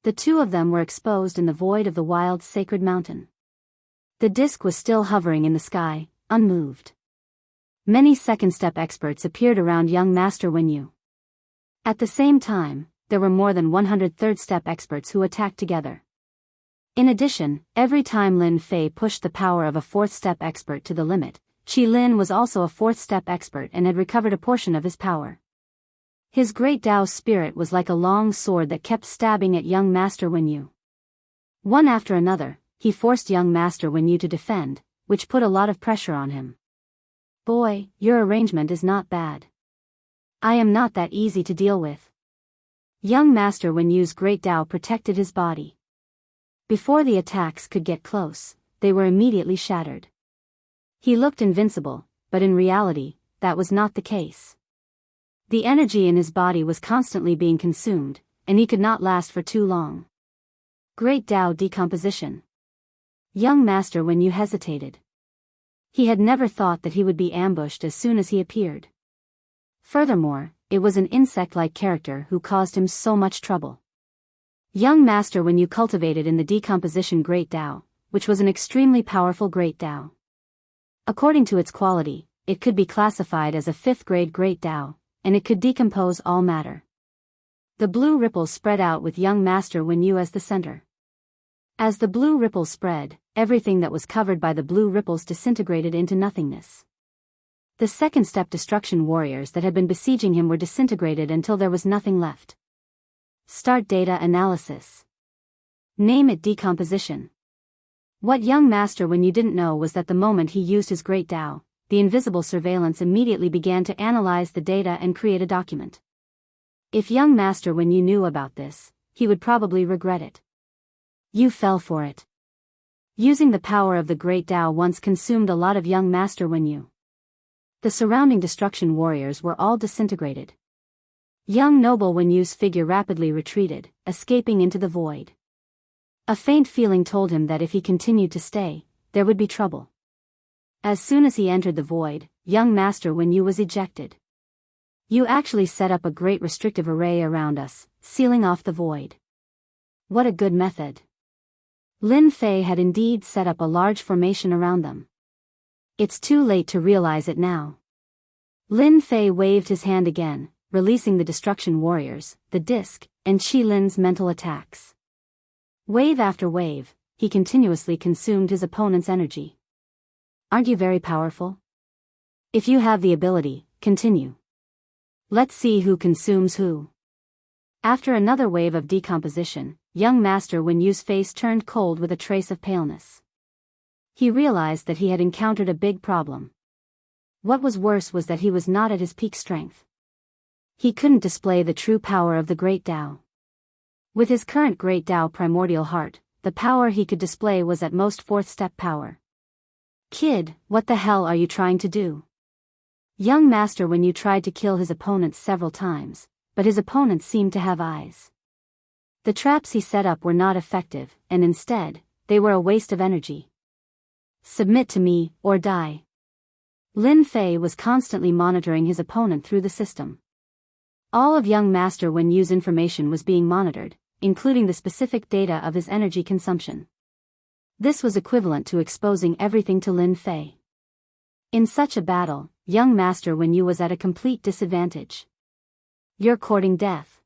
The 2 of them were exposed in the void of the wild sacred mountain. The disc was still hovering in the sky, unmoved. Many 2nd step experts appeared around young Master Wenyu. At the same time, there were more than 100 3rd step experts who attacked together. In addition, every time Lin Fei pushed the power of a 4th step expert to the limit, Qi Lin was also a 4th step expert and had recovered a portion of his power. His great Tao spirit was like a long sword that kept stabbing at young Master Wenyu. One after another, he forced young Master Wenyu to defend, which put a lot of pressure on him. Boy, your arrangement is not bad. I am not that easy to deal with. Young Master Wenyu's great Tao protected his body. Before the attacks could get close, they were immediately shattered. He looked invincible, but in reality, that was not the case. The energy in his body was constantly being consumed, and he could not last for too long. Great Tao decomposition. Young Master Wenyu hesitated. He had never thought that he would be ambushed as soon as he appeared. Furthermore, it was an insect-like character who caused him so much trouble. Young Master Wenyu cultivated in the decomposition Great Tao, which was an extremely powerful Great Tao. According to its quality, it could be classified as a 5th-grade Great Tao, and it could decompose all matter. The blue ripples spread out with young Master Wenyu as the center. As the blue ripples spread, everything that was covered by the blue ripples disintegrated into nothingness. The second-step destruction warriors that had been besieging him were disintegrated until there was nothing left. Start data analysis. Name it decomposition. What young master when you didn't know was that the moment he used his great Tao, the invisible surveillance immediately began to analyze the data and create a document. If young master when you knew about this, he would probably regret it. You fell for it. Using the power of the great Tao once consumed a lot of young master when you. The surrounding destruction warriors were all disintegrated. Young noble when you's figure rapidly retreated, escaping into the void. A faint feeling told him that if he continued to stay, there would be trouble. As soon as he entered the void, young master when you was ejected. You actually set up a great restrictive array around us, sealing off the void. What a good method. Lin Fei had indeed set up a large formation around them. It's too late to realize it now. Lin Fei waved his hand again, releasing the destruction warriors, the disc, and Qi Lin's mental attacks. Wave after wave, he continuously consumed his opponent's energy. Aren't you very powerful? If you have the ability, continue. Let's see who consumes who. After another wave of decomposition, young master Wen Yu's face turned cold with a trace of paleness. He realized that he had encountered a big problem. What was worse was that he was not at his peak strength. He couldn't display the true power of the Great Tao. With his current Great Tao primordial heart, the power he could display was at most fourth-step power. Kid, what the hell are you trying to do? Young master Wen Yu tried to kill his opponents several times, but his opponents seemed to have eyes. The traps he set up were not effective, and instead, they were a waste of energy. Submit to me, or die. Lin Fei was constantly monitoring his opponent through the system. All of young master Wen Yu's information was being monitored, including the specific data of his energy consumption. This was equivalent to exposing everything to Lin Fei. In such a battle, young master Wen Yu was at a complete disadvantage. You're courting death.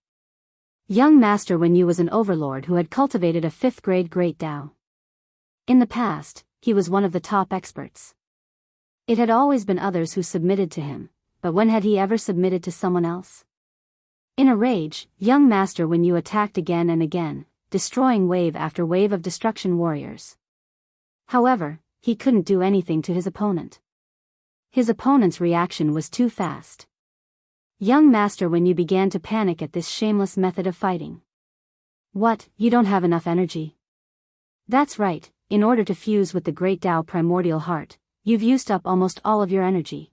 Young master Wen Yu was an overlord who had cultivated a 5th-grade Great Tao. In the past, he was one of the top experts. It had always been others who submitted to him, but when had he ever submitted to someone else? In a rage, young master Wen Yu attacked again and again, destroying wave after wave of destruction warriors. However, he couldn't do anything to his opponent. His opponent's reaction was too fast. Young master Wen Yu began to panic at this shameless method of fighting. What, you don't have enough energy? That's right, in order to fuse with the Great Tao primordial heart, you've used up almost all of your energy.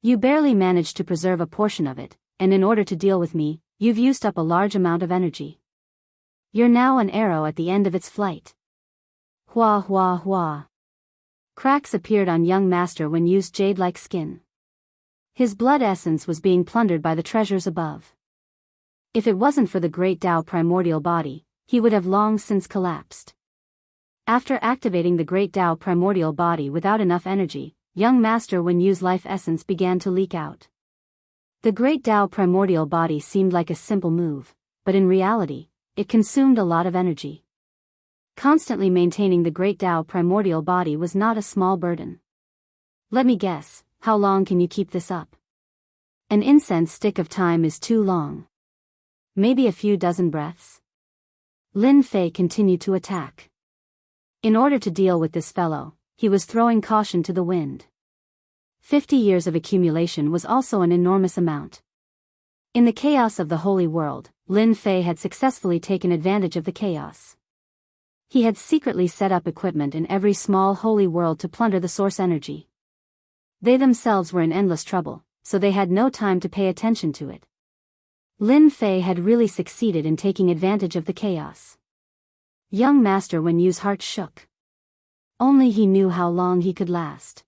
You barely managed to preserve a portion of it, and in order to deal with me, you've used up a large amount of energy. You're now an arrow at the end of its flight. Hua hua hua. Cracks appeared on young master Wen Yu's jade-like skin. His blood essence was being plundered by the treasures above. If it wasn't for the Great Tao primordial body, he would have long since collapsed. After activating the Great Tao primordial body without enough energy, young master Wen Yu's life essence began to leak out. The Great Tao primordial body seemed like a simple move, but in reality, it consumed a lot of energy. Constantly maintaining the Great Tao primordial body was not a small burden. Let me guess, how long can you keep this up? An incense stick of time is too long. Maybe a few dozen breaths? Lin Fei continued to attack. In order to deal with this fellow, he was throwing caution to the wind. 50 years of accumulation was also an enormous amount. In the chaos of the holy world, Lin Fei had successfully taken advantage of the chaos. He had secretly set up equipment in every small holy world to plunder the source energy. They themselves were in endless trouble, so they had no time to pay attention to it. Lin Fei had really succeeded in taking advantage of the chaos. Young master Wen Yu's heart shook. Only he knew how long he could last.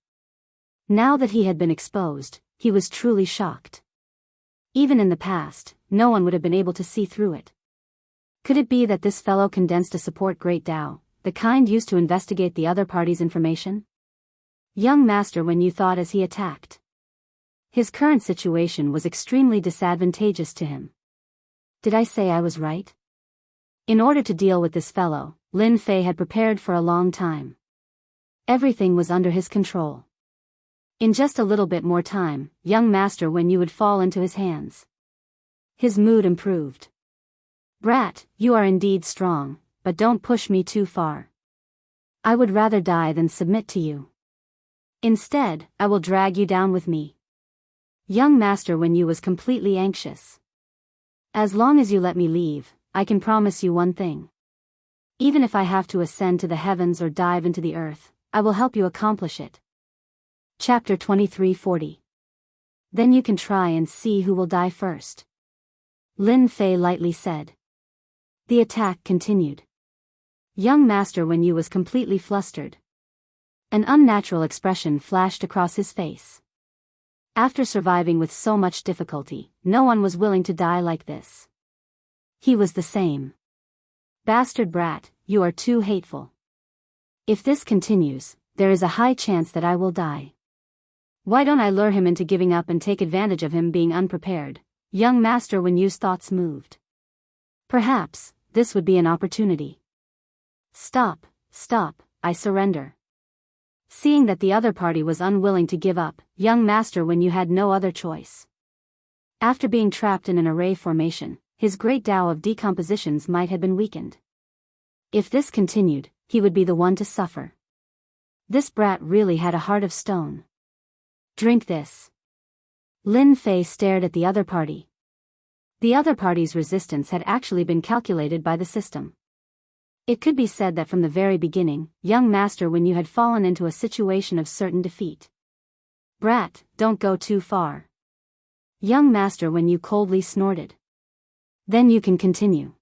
Now that he had been exposed, he was truly shocked. Even in the past, no one would have been able to see through it. Could it be that this fellow condensed a support Great Tao, the kind used to investigate the other party's information? Young master Wen Yu thought as he attacked. His current situation was extremely disadvantageous to him. Did I say I was right? In order to deal with this fellow, Lin Fei had prepared for a long time. Everything was under his control. In just a little bit more time, young Master Wenyu would fall into his hands. His mood improved. Brat, you are indeed strong, but don't push me too far. I would rather die than submit to you. Instead, I will drag you down with me. Young Master Wenyu was completely anxious. As long as you let me leave, I can promise you one thing. Even if I have to ascend to the heavens or dive into the earth, I will help you accomplish it. Chapter 23:40. Then you can try and see who will die first. Lin Fei lightly said. The attack continued. Young Master Wenyu was completely flustered. An unnatural expression flashed across his face. After surviving with so much difficulty, no one was willing to die like this. He was the same. Bastard brat, you are too hateful. If this continues, there is a high chance that I will die. Why don't I lure him into giving up and take advantage of him being unprepared? Young Master Wenyu's thoughts moved. Perhaps, this would be an opportunity. Stop, I surrender. Seeing that the other party was unwilling to give up, young Master Wenyu had no other choice. After being trapped in an array formation, his great Tao of decompositions might have been weakened. If this continued, he would be the one to suffer. This brat really had a heart of stone. Drink this. Lin Fei stared at the other party. The other party's resistance had actually been calculated by the system. It could be said that from the very beginning, young Master Wenyu had fallen into a situation of certain defeat. Brat, don't go too far. Young Master Wenyu coldly snorted. Then you can continue.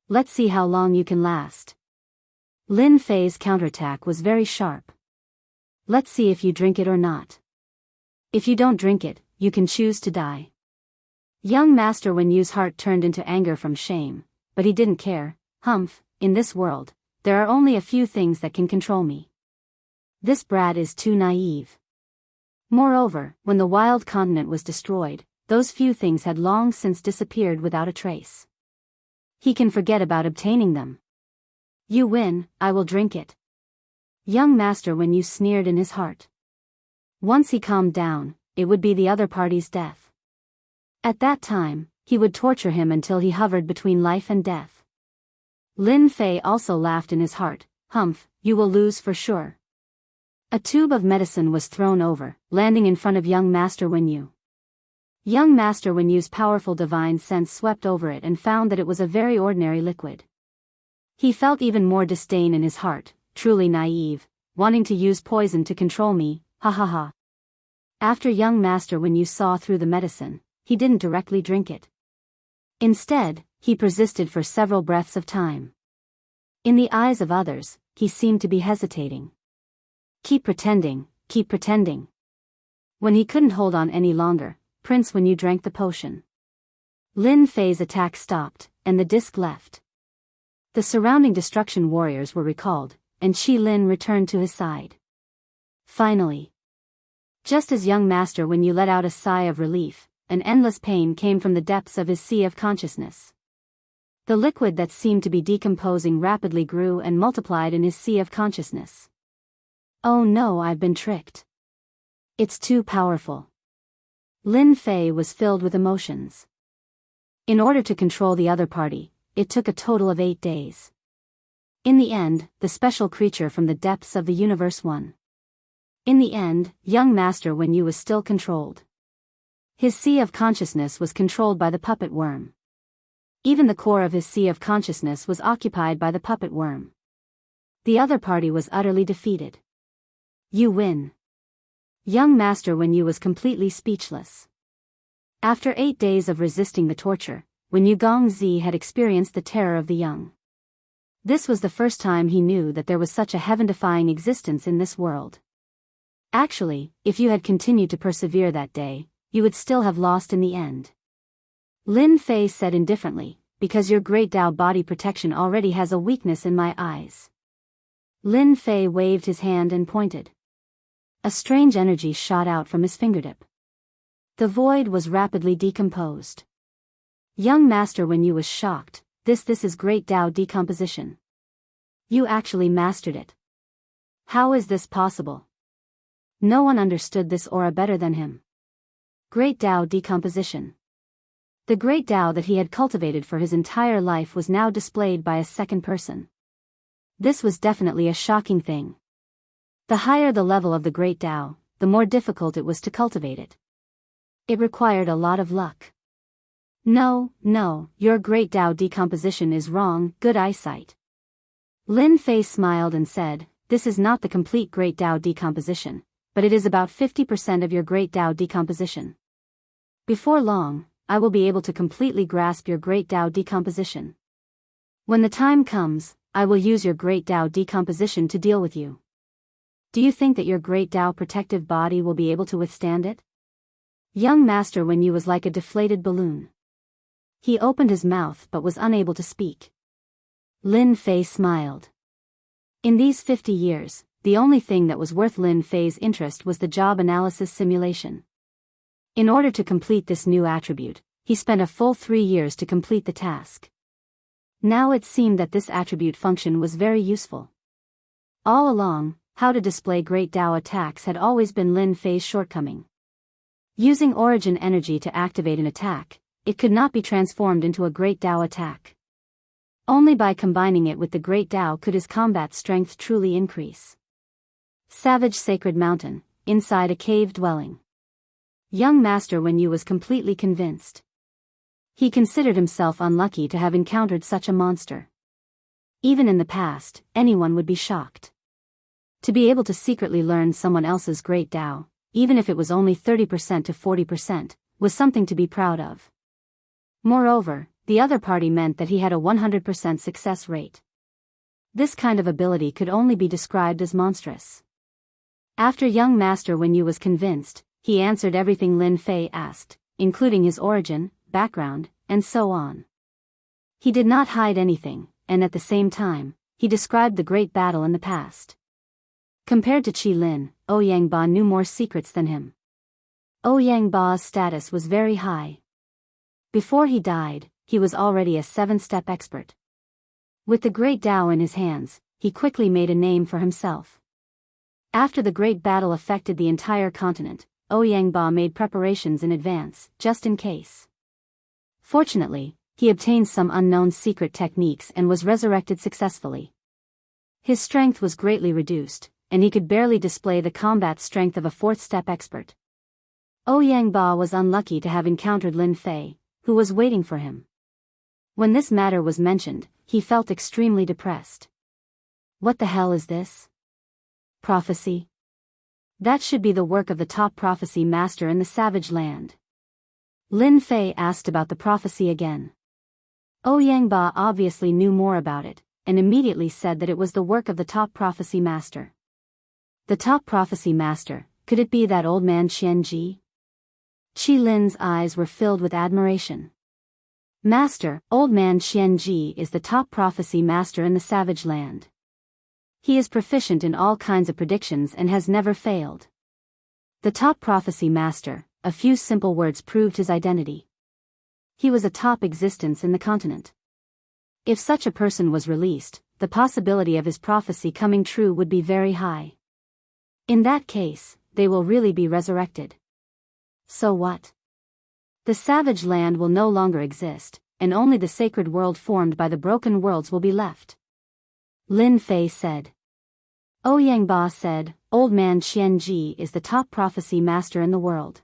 Let's see how long you can last. Lin Fei's counterattack was very sharp. Let's see if you drink it or not. If you don't drink it, you can choose to die. Young Master Wenyu's heart turned into anger from shame, but he didn't care. Humph, in this world, there are only a few things that can control me. This brat is too naive. Moreover, when the wild continent was destroyed, those few things had long since disappeared without a trace. He can forget about obtaining them. You win, I will drink it. Young Master Wenyu sneered in his heart. Once he calmed down, it would be the other party's death. At that time, he would torture him until he hovered between life and death. Lin Fei also laughed in his heart. Humph, you will lose for sure. A tube of medicine was thrown over, landing in front of young Master Wenyu. Young Master Wenyu's powerful divine sense swept over it and found that it was a very ordinary liquid. He felt even more disdain in his heart. Truly naive, wanting to use poison to control me, ha ha ha. After young Master Wenyu saw through the medicine, he didn't directly drink it. Instead, he persisted for several breaths of time. In the eyes of others, he seemed to be hesitating. Keep pretending, keep pretending. When he couldn't hold on any longer, Prince Wenyu drank the potion. Lin Fei's attack stopped, and the disc left. The surrounding destruction warriors were recalled, and Qi Lin returned to his side. Finally. Just as young Master Wenyu let out a sigh of relief, an endless pain came from the depths of his sea of consciousness. The liquid that seemed to be decomposing rapidly grew and multiplied in his sea of consciousness. Oh no, I've been tricked. It's too powerful. Lin Fei was filled with emotions. In order to control the other party, it took a total of 8 days. In the end, the special creature from the depths of the universe won. In the end, young Master Wenyu was still controlled. His sea of consciousness was controlled by the puppet worm. Even the core of his sea of consciousness was occupied by the puppet worm. The other party was utterly defeated. You win. Young Master Wenyu was completely speechless. After 8 days of resisting the torture, Wenyu Gongzi had experienced the terror of the young. This was the first time he knew that there was such a heaven-defying existence in this world. Actually, if you had continued to persevere that day, you would still have lost in the end. Lin Fei said indifferently, because your great Tao body protection already has a weakness in my eyes. Lin Fei waved his hand and pointed. A strange energy shot out from his fingertip. The void was rapidly decomposed. Young Master Wenyu was shocked. This is great Tao decomposition. You actually mastered it. How is this possible? No one understood this aura better than him. Great Tao decomposition. The great Tao that he had cultivated for his entire life was now displayed by a second person. This was definitely a shocking thing. The higher the level of the great Tao, the more difficult it was to cultivate it. It required a lot of luck. No, your great Tao decomposition is wrong, good eyesight. Lin Fei smiled and said, this is not the complete great Tao decomposition, but it is about 50% of your great Tao decomposition. Before long, I will be able to completely grasp your great Tao decomposition. When the time comes, I will use your great Tao decomposition to deal with you. Do you think that your great Tao protective body will be able to withstand it? Young Master Wenyu was like a deflated balloon. He opened his mouth but was unable to speak. Lin Fei smiled. In these 50 years, the only thing that was worth Lin Fei's interest was the job analysis simulation. In order to complete this new attribute, he spent a full 3 years to complete the task. Now it seemed that this attribute function was very useful. All along, how to display great Tao attacks had always been Lin Fei's shortcoming. Using origin energy to activate an attack, it could not be transformed into a great Tao attack. Only by combining it with the great Tao could his combat strength truly increase. Savage Sacred Mountain, inside a cave dwelling. Young Master Wenyu was completely convinced. He considered himself unlucky to have encountered such a monster. Even in the past, anyone would be shocked. To be able to secretly learn someone else's great Tao, even if it was only 30% to 40%, was something to be proud of. Moreover, the other party meant that he had a 100% success rate. This kind of ability could only be described as monstrous. After young Master Wenyu was convinced, he answered everything Lin Fei asked, including his origin, background, and so on. He did not hide anything, and at the same time, he described the great battle in the past. Compared to Qi Lin, Ouyang Ba knew more secrets than him. Ouyang Ba's status was very high. Before he died, he was already a 7-step expert. With the great Tao in his hands, he quickly made a name for himself. After the great battle affected the entire continent, Ouyang Ba made preparations in advance, just in case. Fortunately, he obtained some unknown secret techniques and was resurrected successfully. His strength was greatly reduced, and he could barely display the combat strength of a 4th-step expert. Ouyang Ba was unlucky to have encountered Lin Fei, who was waiting for him. When this matter was mentioned, he felt extremely depressed. What the hell is this? Prophecy? That should be the work of the top prophecy master in the savage land. Lin Fei asked about the prophecy again. Ouyang Ba obviously knew more about it, and immediately said that it was the work of the top prophecy master. The top prophecy master, could it be that old man Qianji? Qi Lin's eyes were filled with admiration. Master, old man Qianji is the top prophecy master in the savage land. He is proficient in all kinds of predictions and has never failed. The top prophecy master, a few simple words proved his identity. He was a top existence in the continent. If such a person was released, the possibility of his prophecy coming true would be very high. In that case, they will really be resurrected. So what? The savage land will no longer exist, and only the sacred world formed by the broken worlds will be left. Lin Fei said. Ouyang Ba said, old man Qianji is the top prophecy master in the world.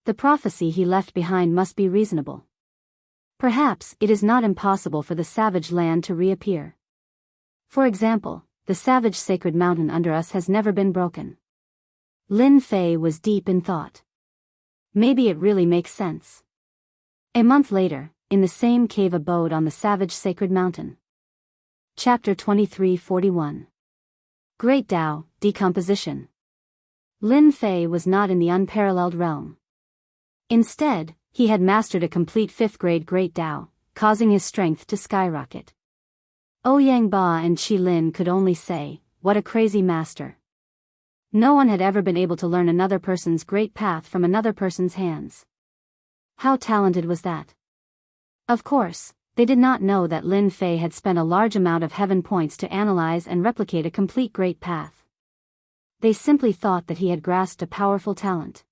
The prophecy he left behind must be reasonable. Perhaps it is not impossible for the savage land to reappear. For example, the savage sacred mountain under us has never been broken. Lin Fei was deep in thought. Maybe it really makes sense. A month later, in the same cave abode on the savage sacred mountain. Chapter 2341. Great Tao, Decomposition. Lin Fei was not in the unparalleled realm. Instead, he had mastered a complete 5th-grade Great Tao, causing his strength to skyrocket. Ouyang Ba and Qi Lin could only say, what a crazy master. No one had ever been able to learn another person's great path from another person's hands. How talented was that? Of course, they did not know that Lin Fei had spent a large amount of heaven points to analyze and replicate a complete great path. They simply thought that he had grasped a powerful talent.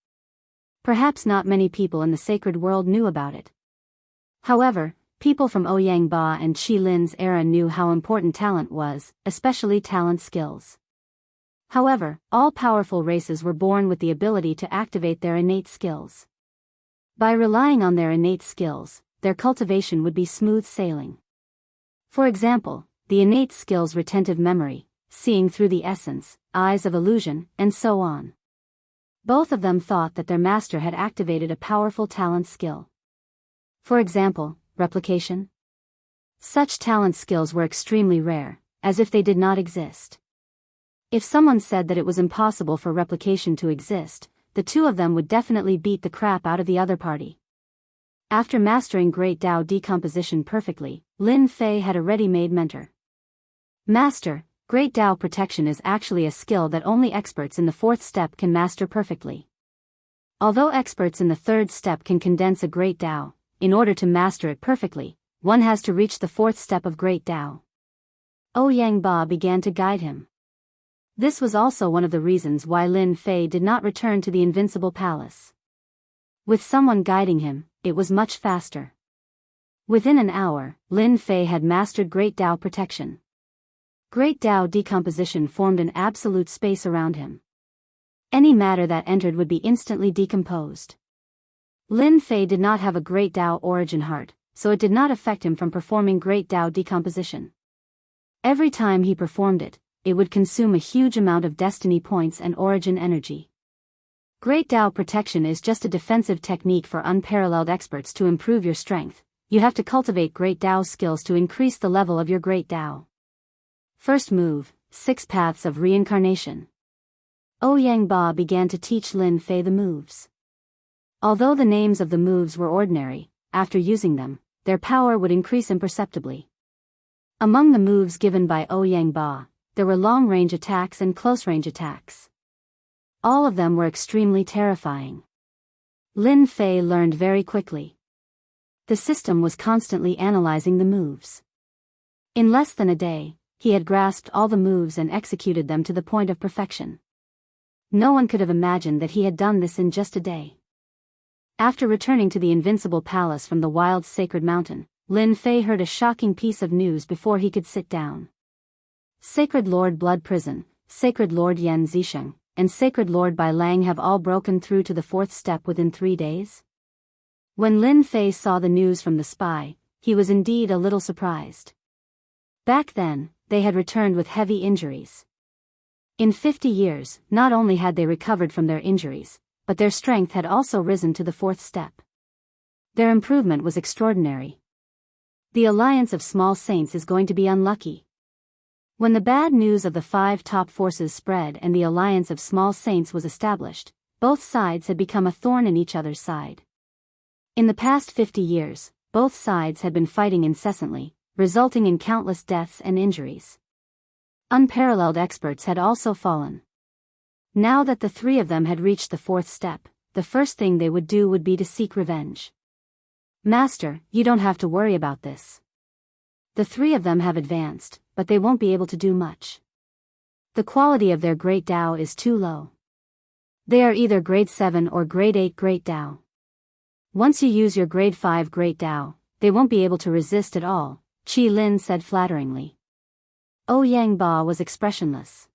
Perhaps not many people in the sacred world knew about it. However, people from Ouyang Ba and Qi Lin's era knew how important talent was, especially talent skills. However, all powerful races were born with the ability to activate their innate skills. By relying on their innate skills, their cultivation would be smooth sailing. For example, the innate skills retentive memory, seeing through the essence, eyes of illusion, and so on. Both of them thought that their master had activated a powerful talent skill. For example, replication. Such talent skills were extremely rare, as if they did not exist. If someone said that it was impossible for replication to exist, the two of them would definitely beat the crap out of the other party. After mastering Great Tao decomposition perfectly, Lin Fei had a ready-made mentor. Master, Great Tao protection is actually a skill that only experts in the fourth step can master perfectly. Although experts in the third step can condense a Great Tao, in order to master it perfectly, one has to reach the fourth step of Great Tao. Ouyang Ba began to guide him. This was also one of the reasons why Lin Fei did not return to the Invincible Palace. With someone guiding him, it was much faster. Within an hour, Lin Fei had mastered Great Tao protection. Great Tao decomposition formed an absolute space around him. Any matter that entered would be instantly decomposed. Lin Fei did not have a Great Tao origin heart, so it did not affect him from performing Great Tao decomposition. Every time he performed it, it would consume a huge amount of destiny points and origin energy. Great Tao protection is just a defensive technique for unparalleled experts to improve your strength. You have to cultivate Great Tao skills to increase the level of your Great Tao. First move, 6 Paths of Reincarnation. Ouyang Ba began to teach Lin Fei the moves. Although the names of the moves were ordinary, after using them, their power would increase imperceptibly. Among the moves given by Ouyang Ba, there were long-range attacks and close-range attacks. All of them were extremely terrifying. Lin Fei learned very quickly. The system was constantly analyzing the moves. In less than a day, he had grasped all the moves and executed them to the point of perfection. No one could have imagined that he had done this in just a day. After returning to the Invincible Palace from the wild sacred mountain, Lin Fei heard a shocking piece of news before he could sit down. Sacred Lord Blood Prison, Sacred Lord Yan Zisheng, and Sacred Lord Bai Lang have all broken through to the fourth step within 3 days. When Lin Fei saw the news from the spy, he was indeed a little surprised. Back then, they had returned with heavy injuries. In 50 years, not only had they recovered from their injuries, but their strength had also risen to the fourth step. Their improvement was extraordinary. The alliance of small saints is going to be unlucky. When the bad news of the 5 top forces spread and the alliance of small saints was established, both sides had become a thorn in each other's side. In the past 50 years, both sides had been fighting incessantly, resulting in countless deaths and injuries. Unparalleled experts had also fallen. Now that the 3 of them had reached the fourth step, the first thing they would do would be to seek revenge. Master, you don't have to worry about this. The 3 of them have advanced, but they won't be able to do much. The quality of their Great Tao is too low. They are either Grade 7 or Grade 8 Great Tao. Once you use your Grade 5 Great Tao, they won't be able to resist at all, Qi Lin said flatteringly. Ouyang Ba was expressionless.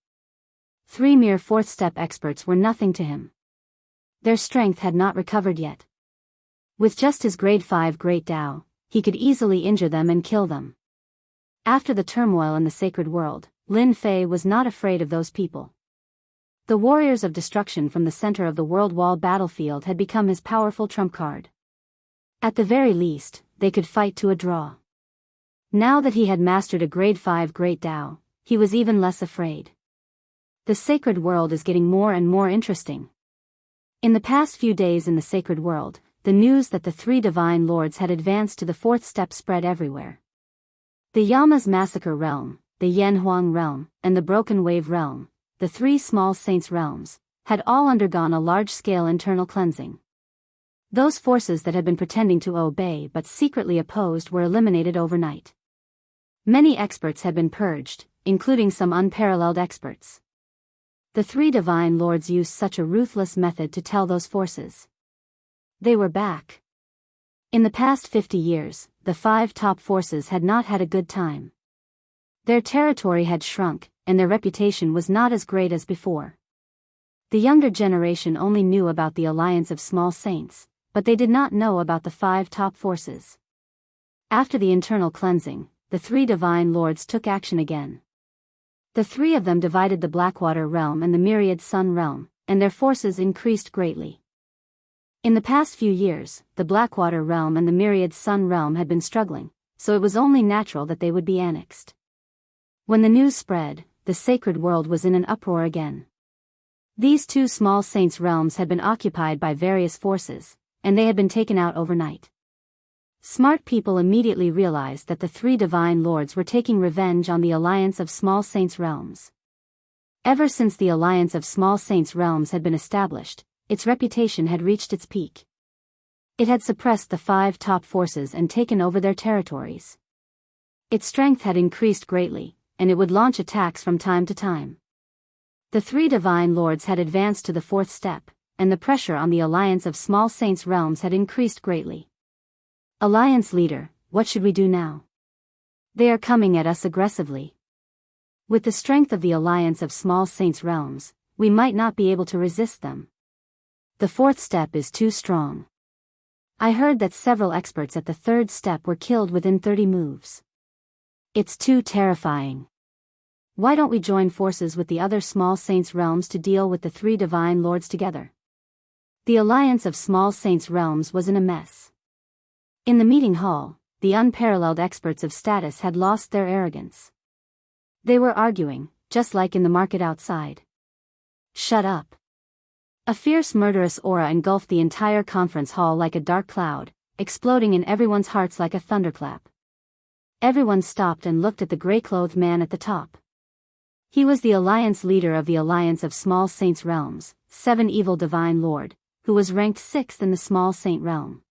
3 mere fourth-step experts were nothing to him. Their strength had not recovered yet. With just his Grade 5 Great Tao, he could easily injure them and kill them. After the turmoil in the sacred world, Lin Fei was not afraid of those people. The warriors of destruction from the center of the World Wall battlefield had become his powerful trump card. At the very least, they could fight to a draw. Now that he had mastered a Grade 5 Great Tao, he was even less afraid. The sacred world is getting more and more interesting. In the past few days in the sacred world, the news that the 3 divine lords had advanced to the fourth step spread everywhere. The Yama's Massacre Realm, the Yanhuang Realm, and the Broken Wave Realm, the 3 small saints' realms, had all undergone a large-scale internal cleansing. Those forces that had been pretending to obey but secretly opposed were eliminated overnight. Many experts had been purged, including some unparalleled experts. The three divine lords used such a ruthless method to tell those forces. They were back. In the past 50 years, the 5 top forces had not had a good time. Their territory had shrunk, and their reputation was not as great as before. The younger generation only knew about the alliance of small saints, but they did not know about the 5 top forces. After the internal cleansing, the 3 divine lords took action again. The 3 of them divided the Blackwater realm and the Myriad Sun realm, and their forces increased greatly. In the past few years, the Blackwater realm and the Myriad Sun realm had been struggling, so it was only natural that they would be annexed. When the news spread, the sacred world was in an uproar again. These 2 small saints' realms had been occupied by various forces, and they had been taken out overnight. Smart people immediately realized that the 3 divine lords were taking revenge on the alliance of small saints' realms. Ever since the alliance of small saints' realms had been established, its reputation had reached its peak. It had suppressed the 5 top forces and taken over their territories. Its strength had increased greatly, and it would launch attacks from time to time. The 3 divine lords had advanced to the 4th step, and the pressure on the alliance of small saints' realms had increased greatly. Alliance leader, what should we do now? They are coming at us aggressively. With the strength of the alliance of small saints' realms, we might not be able to resist them. The 4th step is too strong. I heard that several experts at the 3rd step were killed within 30 moves. It's too terrifying. Why don't we join forces with the other small saints' realms to deal with the 3 divine lords together? The alliance of small saints' realms was in a mess. In the meeting hall, the unparalleled experts of status had lost their arrogance. They were arguing, just like in the market outside. Shut up. A fierce murderous aura engulfed the entire conference hall like a dark cloud, exploding in everyone's hearts like a thunderclap. Everyone stopped and looked at the gray-clothed man at the top. He was the alliance leader of the alliance of small saints' realms, 7 Evil Divine Lord, who was ranked 6th in the small saint realm.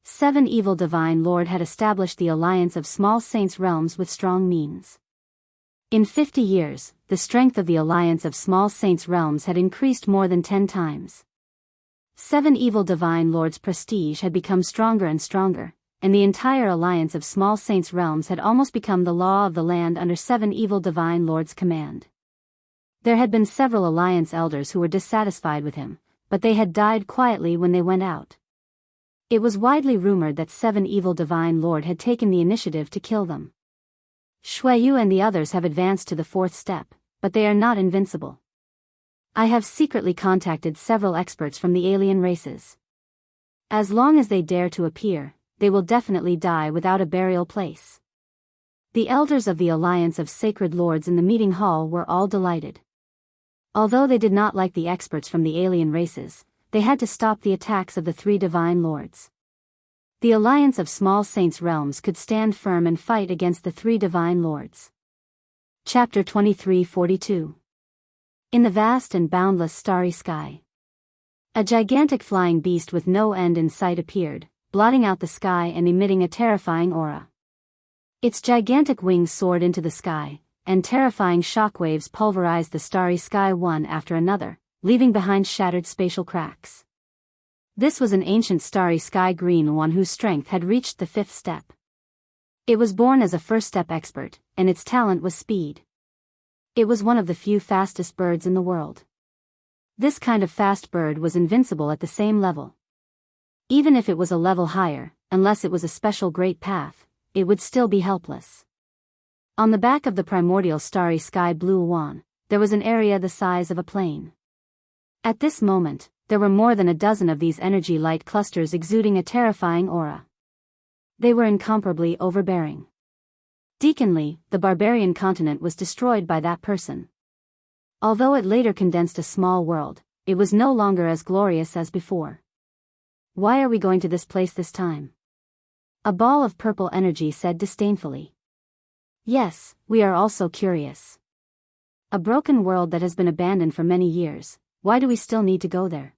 7 Evil Divine Lord had established the alliance of small saints' realms with strong means. In 50 years, the strength of the alliance of small saints' realms had increased more than 10 times. 7 Evil Divine Lords' prestige had become stronger and stronger, and the entire alliance of small saints' realms had almost become the law of the land under 7 Evil Divine Lords' command. There had been several alliance elders who were dissatisfied with him, but they had died quietly when they went out. It was widely rumored that 7 Evil Divine Lord had taken the initiative to kill them. Shuiyu and the others have advanced to the 4th step, but they are not invincible. I have secretly contacted several experts from the alien races. As long as they dare to appear, they will definitely die without a burial place. The elders of the Alliance of Sacred Lords in the meeting hall were all delighted. Although they did not like the experts from the alien races, they had to stop the attacks of the 3 divine lords. The alliance of small saints' realms could stand firm and fight against the 3 divine lords. Chapter 2342. In the vast and boundless starry sky, a gigantic flying beast with no end in sight appeared, blotting out the sky and emitting a terrifying aura. Its gigantic wings soared into the sky, and terrifying shockwaves pulverized the starry sky one after another, leaving behind shattered spatial cracks. This was an ancient starry sky green one whose strength had reached the 5th step. It was born as a 1st step expert, and its talent was speed. It was one of the few fastest birds in the world. This kind of fast bird was invincible at the same level. Even if it was a level higher, unless it was a special great path, it would still be helpless. On the back of the primordial starry sky blue one, there was an area the size of a plane. At this moment, there were more than a dozen of these energy light clusters exuding a terrifying aura. They were incomparably overbearing. Deaconly, the barbarian continent was destroyed by that person. Although it later condensed a small world, it was no longer as glorious as before. Why are we going to this place this time? A ball of purple energy said disdainfully. Yes, we are also curious. A broken world that has been abandoned for many years, why do we still need to go there?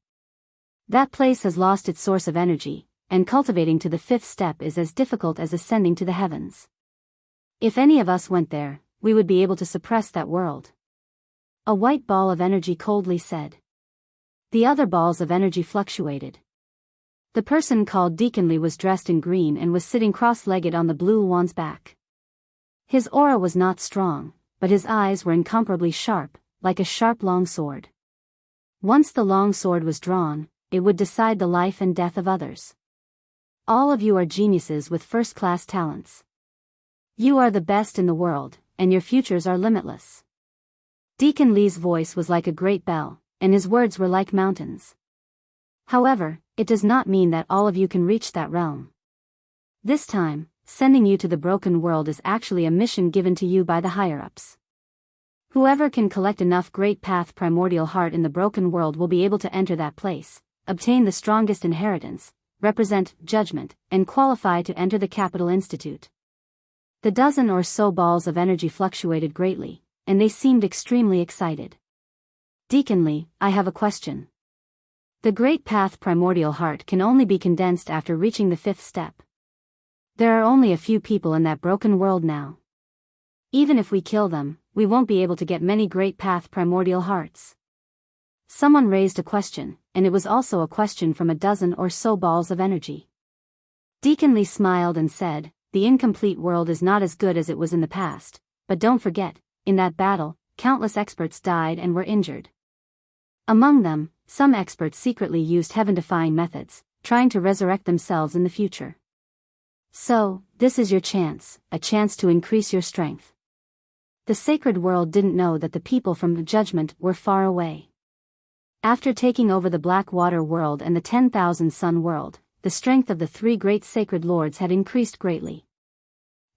That place has lost its source of energy, and cultivating to the 5th step is as difficult as ascending to the heavens. If any of us went there, we would be able to suppress that world. A white ball of energy coldly said. The other balls of energy fluctuated. The person called Deaconly was dressed in green and was sitting cross-legged on the blue wand's back. His aura was not strong, but his eyes were incomparably sharp, like a sharp long sword. Once the long sword was drawn, it would decide the life and death of others. All of you are geniuses with first-class talents. You are the best in the world, and your futures are limitless. Deacon Lee's voice was like a great bell, and his words were like mountains. However, it does not mean that all of you can reach that realm. This time, sending you to the broken world is actually a mission given to you by the higher-ups. Whoever can collect enough Great Path primordial heart in the broken world will be able to enter that place, obtain the strongest inheritance, represent judgment, and qualify to enter the Capital Institute. The dozen or so balls of energy fluctuated greatly, and they seemed extremely excited. Deacon Lee, I have a question. The Great Path primordial heart can only be condensed after reaching the 5th step. There are only a few people in that broken world now. Even if we kill them, we won't be able to get many Great Path primordial hearts. Someone raised a question, and it was also a question from a dozen or so balls of energy. Deacon Lee smiled and said, the incomplete world is not as good as it was in the past, but don't forget, in that battle, countless experts died and were injured. Among them, some experts secretly used heaven-defying methods, trying to resurrect themselves in the future. So, this is your chance, a chance to increase your strength. The sacred world didn't know that the people from the judgment were far away. After taking over the Black Water world and the 10,000 Sun world, the strength of the 3 great sacred lords had increased greatly.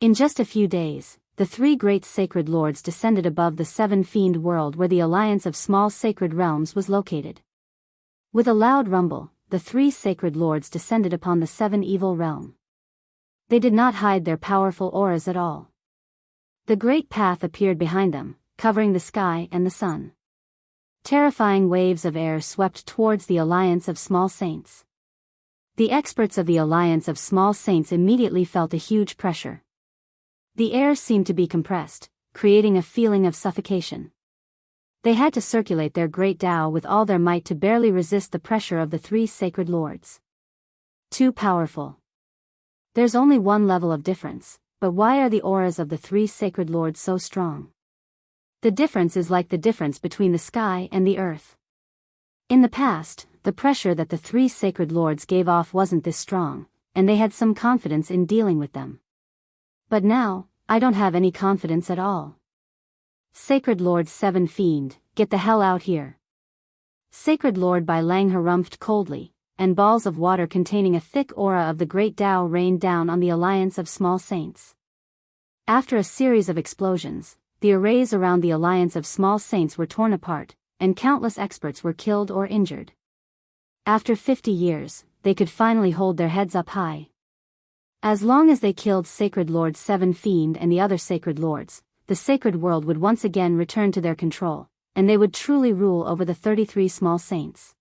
In just a few days, the 3 great sacred lords descended above the 7 fiend world where the Alliance of Small Sacred Realms was located. With a loud rumble, the 3 sacred lords descended upon the 7 evil realm. They did not hide their powerful auras at all. The Great Path appeared behind them, covering the sky and the sun. Terrifying waves of air swept towards the Alliance of Small Saints. The experts of the Alliance of Small Saints immediately felt a huge pressure. The air seemed to be compressed, creating a feeling of suffocation. They had to circulate their great Tao with all their might to barely resist the pressure of the 3 sacred lords. Too powerful. There's only one level of difference, but why are the auras of the 3 sacred lords so strong? The difference is like the difference between the sky and the earth. In the past, the pressure that the 3 sacred lords gave off wasn't this strong, and they had some confidence in dealing with them. But now, I don't have any confidence at all. Sacred Lord 7 Fiend, get the hell out here. Sacred Lord Bai Lang harumphed coldly, and balls of water containing a thick aura of the Great Tao rained down on the Alliance of Small Saints. After a series of explosions, the arrays around the Alliance of Small Saints were torn apart, and countless experts were killed or injured. After 50 years, they could finally hold their heads up high. As long as they killed Sacred Lord 7 Fiend and the other Sacred Lords, the sacred world would once again return to their control, and they would truly rule over the 33 small saints.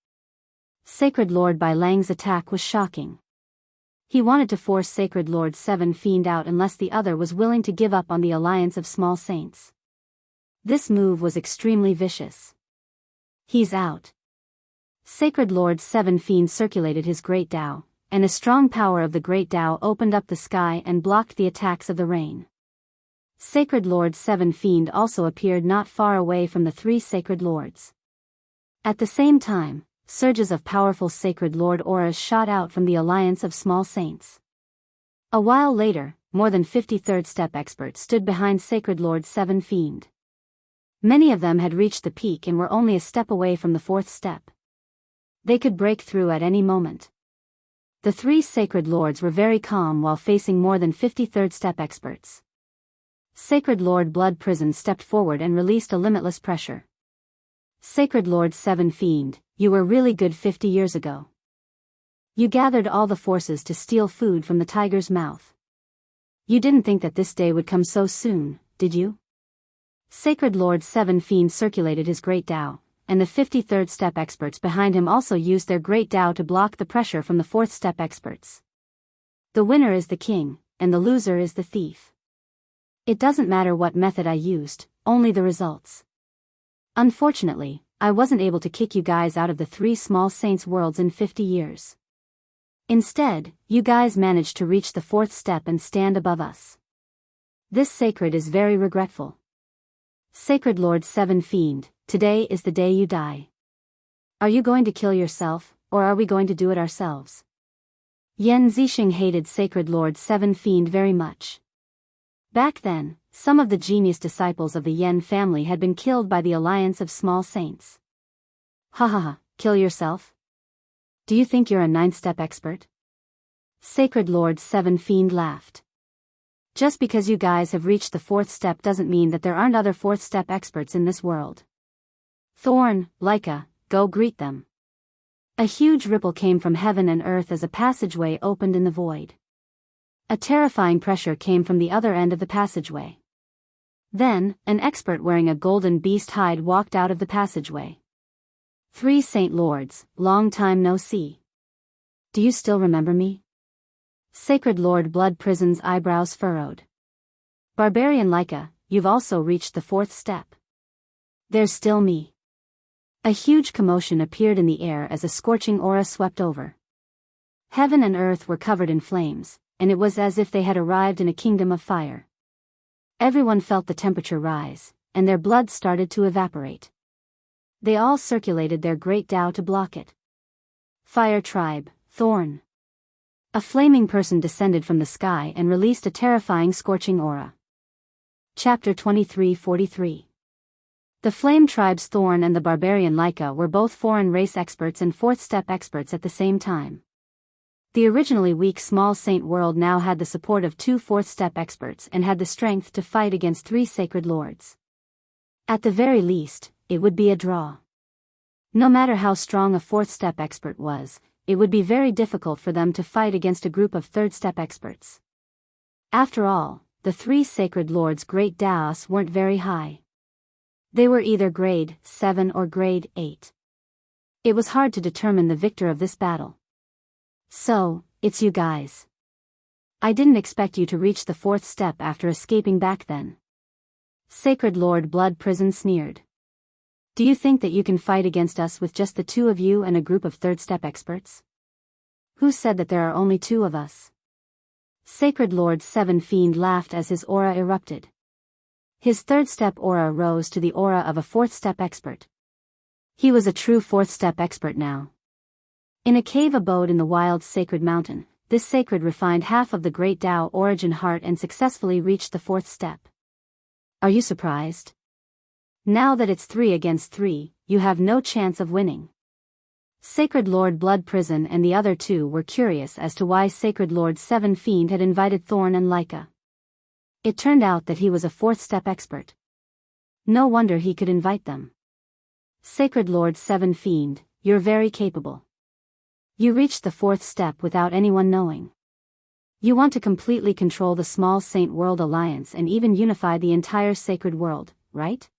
Sacred Lord Bai Lang's attack was shocking. He wanted to force Sacred Lord 7 Fiend out unless the other was willing to give up on the Alliance of Small Saints. This move was extremely vicious. He's out. Sacred Lord 7 Fiend circulated his Great Tao, and a strong power of the Great Tao opened up the sky and blocked the attacks of the rain. Sacred Lord 7 Fiend also appeared not far away from the 3 Sacred Lords. At the same time, surges of powerful Sacred Lord auras shot out from the Alliance of Small Saints. A while later, more than 50 third-step experts stood behind Sacred Lord 7 Fiend. Many of them had reached the peak and were only a step away from the 4th step. They could break through at any moment. The 3 Sacred Lords were very calm while facing more than 50 third-step experts. Sacred Lord Blood Prison stepped forward and released a limitless pressure. Sacred Lord 7 Fiend, you were really good 50 years ago. You gathered all the forces to steal food from the tiger's mouth. You didn't think that this day would come so soon, did you? Sacred Lord 7 Fiend circulated his Great Tao, and the 53rd step experts behind him also used their Great Tao to block the pressure from the 4th step experts. The winner is the king, and the loser is the thief. It doesn't matter what method I used, only the results. Unfortunately, I wasn't able to kick you guys out of the 3 small saints' worlds in 50 years. Instead, you guys managed to reach the 4th step and stand above us. This sacred is very regretful. Sacred Lord 7 Fiend, today is the day you die. Are you going to kill yourself, or are we going to do it ourselves? Yan Zixing hated Sacred Lord 7 Fiend very much. Back then, some of the genius disciples of the Yan family had been killed by the Alliance of Small Saints. Ha ha ha, kill yourself? Do you think you're a 9th-step expert? Sacred Lord 7 Fiend laughed. Just because you guys have reached the 4th step doesn't mean that there aren't other 4th step experts in this world. Thorn, Leica, go greet them. A huge ripple came from heaven and earth as a passageway opened in the void. A terrifying pressure came from the other end of the passageway. Then, an expert wearing a golden beast hide walked out of the passageway. 3 Saint Lords, long time no see. Do you still remember me? Sacred Lord Blood Prison's eyebrows furrowed. Barbarian Leica, you've also reached the 4th step. There's still me. A huge commotion appeared in the air as a scorching aura swept over. Heaven and earth were covered in flames, and it was as if they had arrived in a kingdom of fire. Everyone felt the temperature rise, and their blood started to evaporate. They all circulated their great Tao to block it. Fire Tribe, Thorn. A flaming person descended from the sky and released a terrifying scorching aura. Chapter 2343. The Flame Tribe's Thorn and the Barbarian Leica were both foreign race experts and 4th step experts at the same time. The originally weak small saint world now had the support of 2 4th step experts and had the strength to fight against 3 sacred lords. At the very least, it would be a draw. No matter how strong a 4th step expert was, it would be very difficult for them to fight against a group of 3rd step experts. After all, the 3 sacred lords' great Daos weren't very high. They were either grade 7 or grade 8. It was hard to determine the victor of this battle. So, it's you guys. I didn't expect you to reach the 4th step after escaping back then. Sacred Lord Blood Prison sneered. Do you think that you can fight against us with just the 2 of you and a group of 3rd step experts? Who said that there are only 2 of us? Sacred Lord 7 Fiend laughed as his aura erupted. His 3rd step aura rose to the aura of a 4th step expert. He was a true 4th step expert now. In a cave abode in the wild sacred mountain, this sacred refined half of the great Tao origin heart and successfully reached the 4th step. Are you surprised? Now that it's 3 against 3, you have no chance of winning. Sacred Lord Blood Prison and the other 2 were curious as to why Sacred Lord 7 Fiend had invited Thorn and Leica. It turned out that he was a 4th step expert. No wonder he could invite them. Sacred Lord 7 Fiend, you're very capable. You reached the 4th step without anyone knowing. You want to completely control the Small Saint World Alliance and even unify the entire sacred world, right?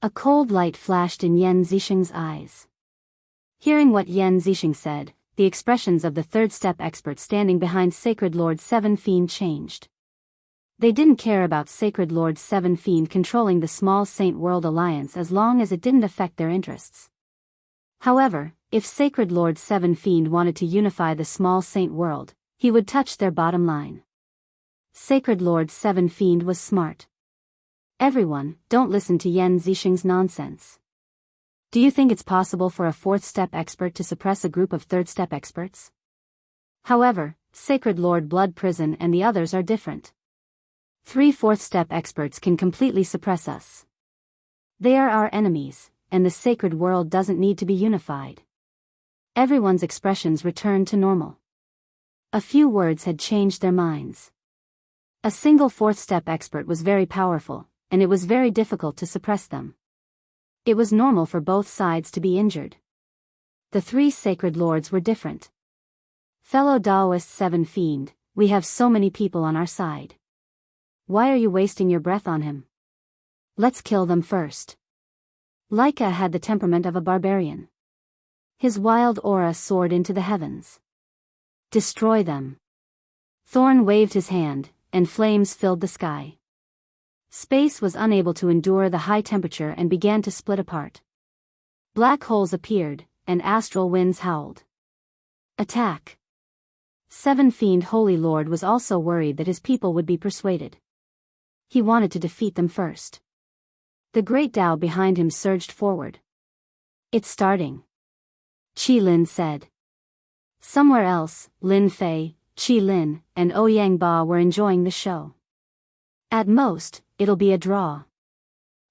A cold light flashed in Yan Zixing's eyes. Hearing what Yan Zixing said, the expressions of the 3rd step experts standing behind Sacred Lord 7 Fiend changed. They didn't care about Sacred Lord 7 Fiend controlling the Small Saint World Alliance as long as it didn't affect their interests. However, if Sacred Lord 7 Fiend wanted to unify the Small Saint World, he would touch their bottom line. Sacred Lord 7 Fiend was smart. Everyone, don't listen to Yan Zixing's nonsense. Do you think it's possible for a 4th step expert to suppress a group of 3rd step experts? However, Sacred Lord Blood Prison and the others are different. 3 4th step experts can completely suppress us. They are our enemies, and the sacred world doesn't need to be unified. Everyone's expressions returned to normal. A few words had changed their minds. A single 4th step expert was very powerful, and it was very difficult to suppress them. It was normal for both sides to be injured. The 3 sacred lords were different. Fellow Daoist 7 Fiend, we have so many people on our side. Why are you wasting your breath on him? Let's kill them first. Leica had the temperament of a barbarian. His wild aura soared into the heavens. Destroy them. Thorn waved his hand, and flames filled the sky. Space was unable to endure the high temperature and began to split apart. Black holes appeared, and astral winds howled. Attack! Seven Fiend Holy Lord was also worried that his people would be persuaded. He wanted to defeat them first. The great Tao behind him surged forward. It's starting. Qi Lin said. Somewhere else, Lin Fei, Qi Lin, and Ouyang Ba were enjoying the show. At most, it'll be a draw.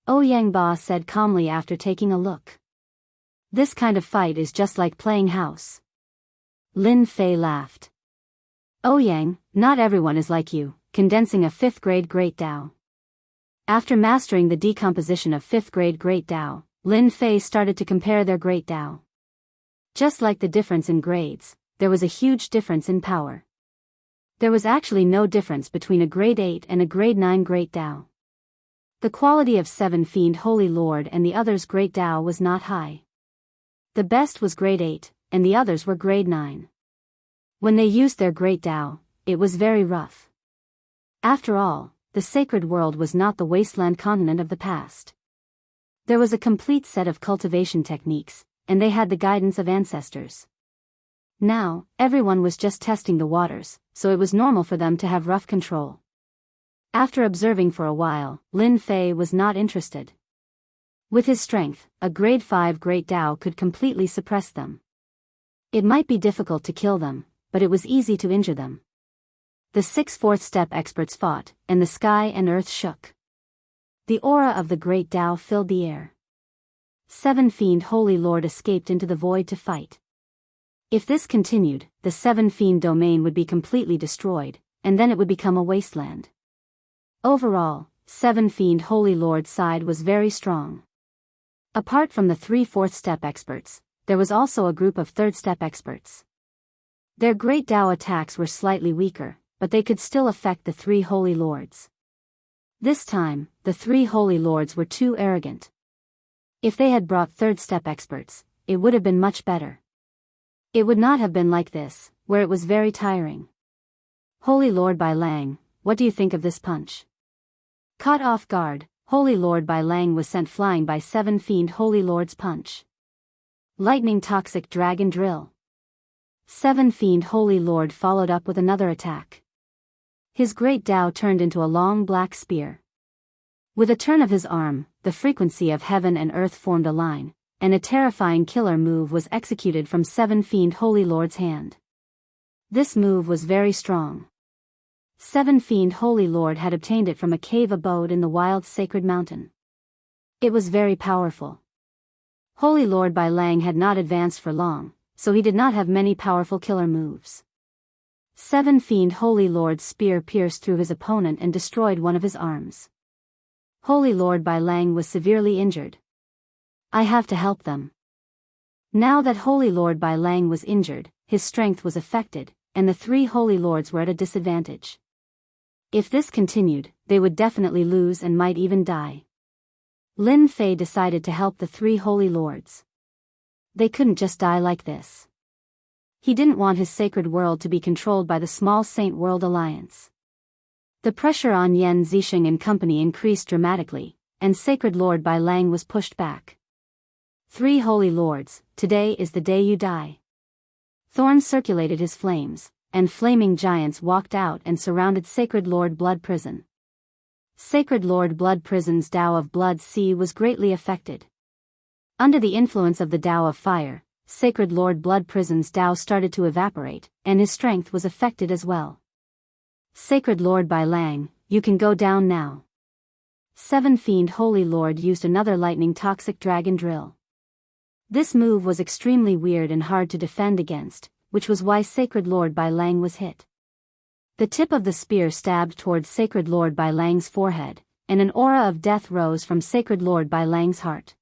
Ouyang Ba said calmly after taking a look. This kind of fight is just like playing house. Lin Fei laughed. Ouyang, not everyone is like you, condensing a 5th grade Great Tao. After mastering the decomposition of 5th grade Great Tao, Lin Fei started to compare their Great Tao. Just like the difference in grades, there was a huge difference in power. There was actually no difference between a grade 8 and a grade 9 Great Tao. The quality of Seven Fiend Holy Lord and the others' Great Tao was not high. The best was grade 8, and the others were grade 9. When they used their Great Tao, it was very rough. After all, the sacred world was not the wasteland continent of the past. There was a complete set of cultivation techniques, and they had the guidance of ancestors. Now, everyone was just testing the waters, so it was normal for them to have rough control. After observing for a while, Lin Fei was not interested. With his strength, a grade 5 Great Tao could completely suppress them. It might be difficult to kill them, but it was easy to injure them. The 6 fourth step experts fought, and the sky and earth shook. The aura of the Great Tao filled the air. Seven Fiend Holy Lord escaped into the void to fight. If this continued, the Seven Fiend domain would be completely destroyed, and then it would become a wasteland. Overall, Seven Fiend Holy Lord's side was very strong. Apart from the 3 fourth step experts, there was also a group of 3rd step experts. Their Great Tao attacks were slightly weaker, but they could still affect the 3 Holy Lords. This time, the 3 Holy Lords were too arrogant. If they had brought 3rd step experts, it would have been much better. It would not have been like this, where it was very tiring. Holy Lord Bai Lang, what do you think of this punch? Caught off guard, Holy Lord Bai Lang was sent flying by Seven Fiend Holy Lord's punch. Lightning Toxic Dragon Drill. Seven Fiend Holy Lord followed up with another attack. His Great Tao turned into a long black spear. With a turn of his arm, the frequency of heaven and earth formed a line, and a terrifying killer move was executed from Seven Fiend Holy Lord's hand. This move was very strong. Seven Fiend Holy Lord had obtained it from a cave abode in the wild sacred mountain. It was very powerful. Holy Lord Bai Lang had not advanced for long, so he did not have many powerful killer moves. Seven Fiend Holy Lord's spear pierced through his opponent and destroyed one of his arms. Holy Lord Bai Lang was severely injured. I have to help them. Now that Holy Lord Bai Lang was injured, his strength was affected, and the 3 Holy Lords were at a disadvantage. If this continued, they would definitely lose and might even die. Lin Fei decided to help the 3 Holy Lords. They couldn't just die like this. He didn't want his sacred world to be controlled by the small Saint World Alliance. The pressure on Yan Zixing and company increased dramatically, and Sacred Lord Bai Lang was pushed back. 3 Holy Lords, today is the day you die. Thorns circulated his flames, and flaming giants walked out and surrounded Sacred Lord Blood Prison. Sacred Lord Blood Prison's Tao of Blood Sea was greatly affected. Under the influence of the Tao of Fire, Sacred Lord Blood Prison's Tao started to evaporate, and his strength was affected as well. Sacred Lord Bai Lang, you can go down now. Seven Fiend Holy Lord used another lightning toxic dragon drill. This move was extremely weird and hard to defend against, which was why Sacred Lord Bai Lang was hit. The tip of the spear stabbed towards Sacred Lord Bai Lang's forehead, and an aura of death rose from Sacred Lord Bai Lang's heart.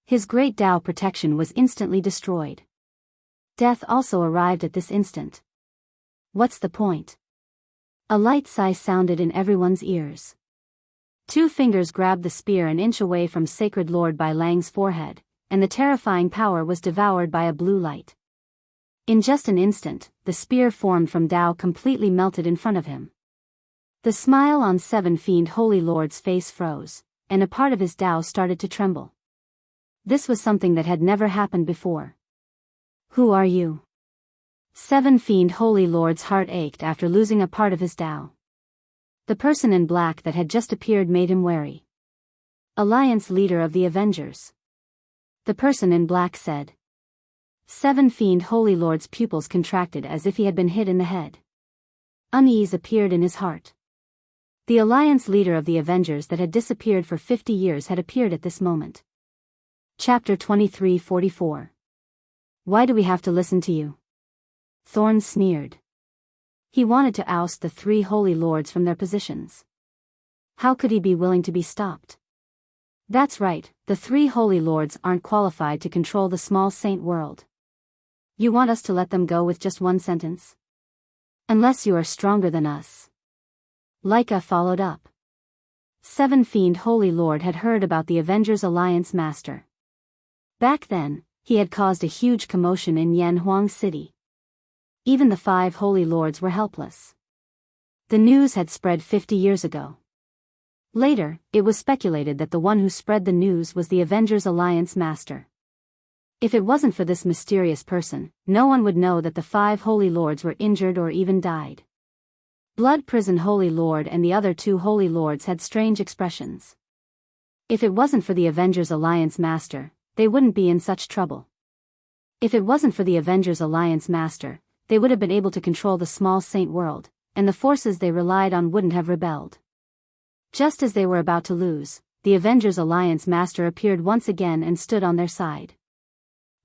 His great Tao protection was instantly destroyed. Death also arrived at this instant. What's the point? A light sigh sounded in everyone's ears. 2 fingers grabbed the spear an inch away from Sacred Lord Bai Lang's forehead, and the terrifying power was devoured by a blue light. In just an instant, the spear formed from Tao completely melted in front of him. The smile on Seven Fiend Holy Lord's face froze, and a part of his Tao started to tremble. This was something that had never happened before. Who are you? Seven Fiend Holy Lord's heart ached after losing a part of his Tao. The person in black that had just appeared made him wary. Alliance leader of the Avengers. The person in black said. Seven Fiend Holy Lord's pupils contracted as if he had been hit in the head. Unease appeared in his heart. The Alliance leader of the Avengers that had disappeared for 50 years had appeared at this moment. Chapter 23:44. Why do we have to listen to you? Thorn sneered. He wanted to oust the three holy lords from their positions. How could he be willing to be stopped? That's right, the three holy lords aren't qualified to control the small saint world. You want us to let them go with just one sentence? Unless you are stronger than us. Leica followed up. Seven Fiend Holy Lord had heard about the Avengers Alliance Master. Back then, he had caused a huge commotion in Yanhuang City. Even the five holy lords were helpless. The news had spread 50 years ago. Later, it was speculated that the one who spread the news was the Avengers Alliance Master. If it wasn't for this mysterious person, no one would know that the five holy lords were injured or even died. Blood Prison Holy Lord and the other two holy lords had strange expressions. If it wasn't for the Avengers Alliance Master, they wouldn't be in such trouble. If it wasn't for the Avengers Alliance Master, they would have been able to control the small saint world, and the forces they relied on wouldn't have rebelled. Just as they were about to lose, the Avengers Alliance Master appeared once again and stood on their side.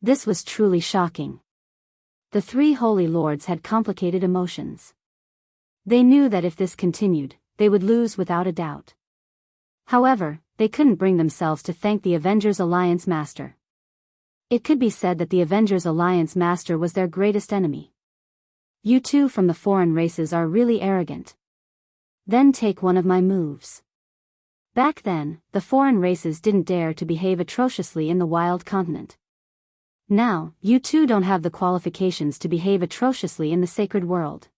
This was truly shocking. The three holy lords had complicated emotions. They knew that if this continued, they would lose without a doubt. However, they couldn't bring themselves to thank the Avengers Alliance Master. It could be said that the Avengers Alliance Master was their greatest enemy. You two from the foreign races are really arrogant. Then take one of my moves. Back then, the foreign races didn't dare to behave atrociously in the wild continent. Now, you two don't have the qualifications to behave atrociously in the sacred world.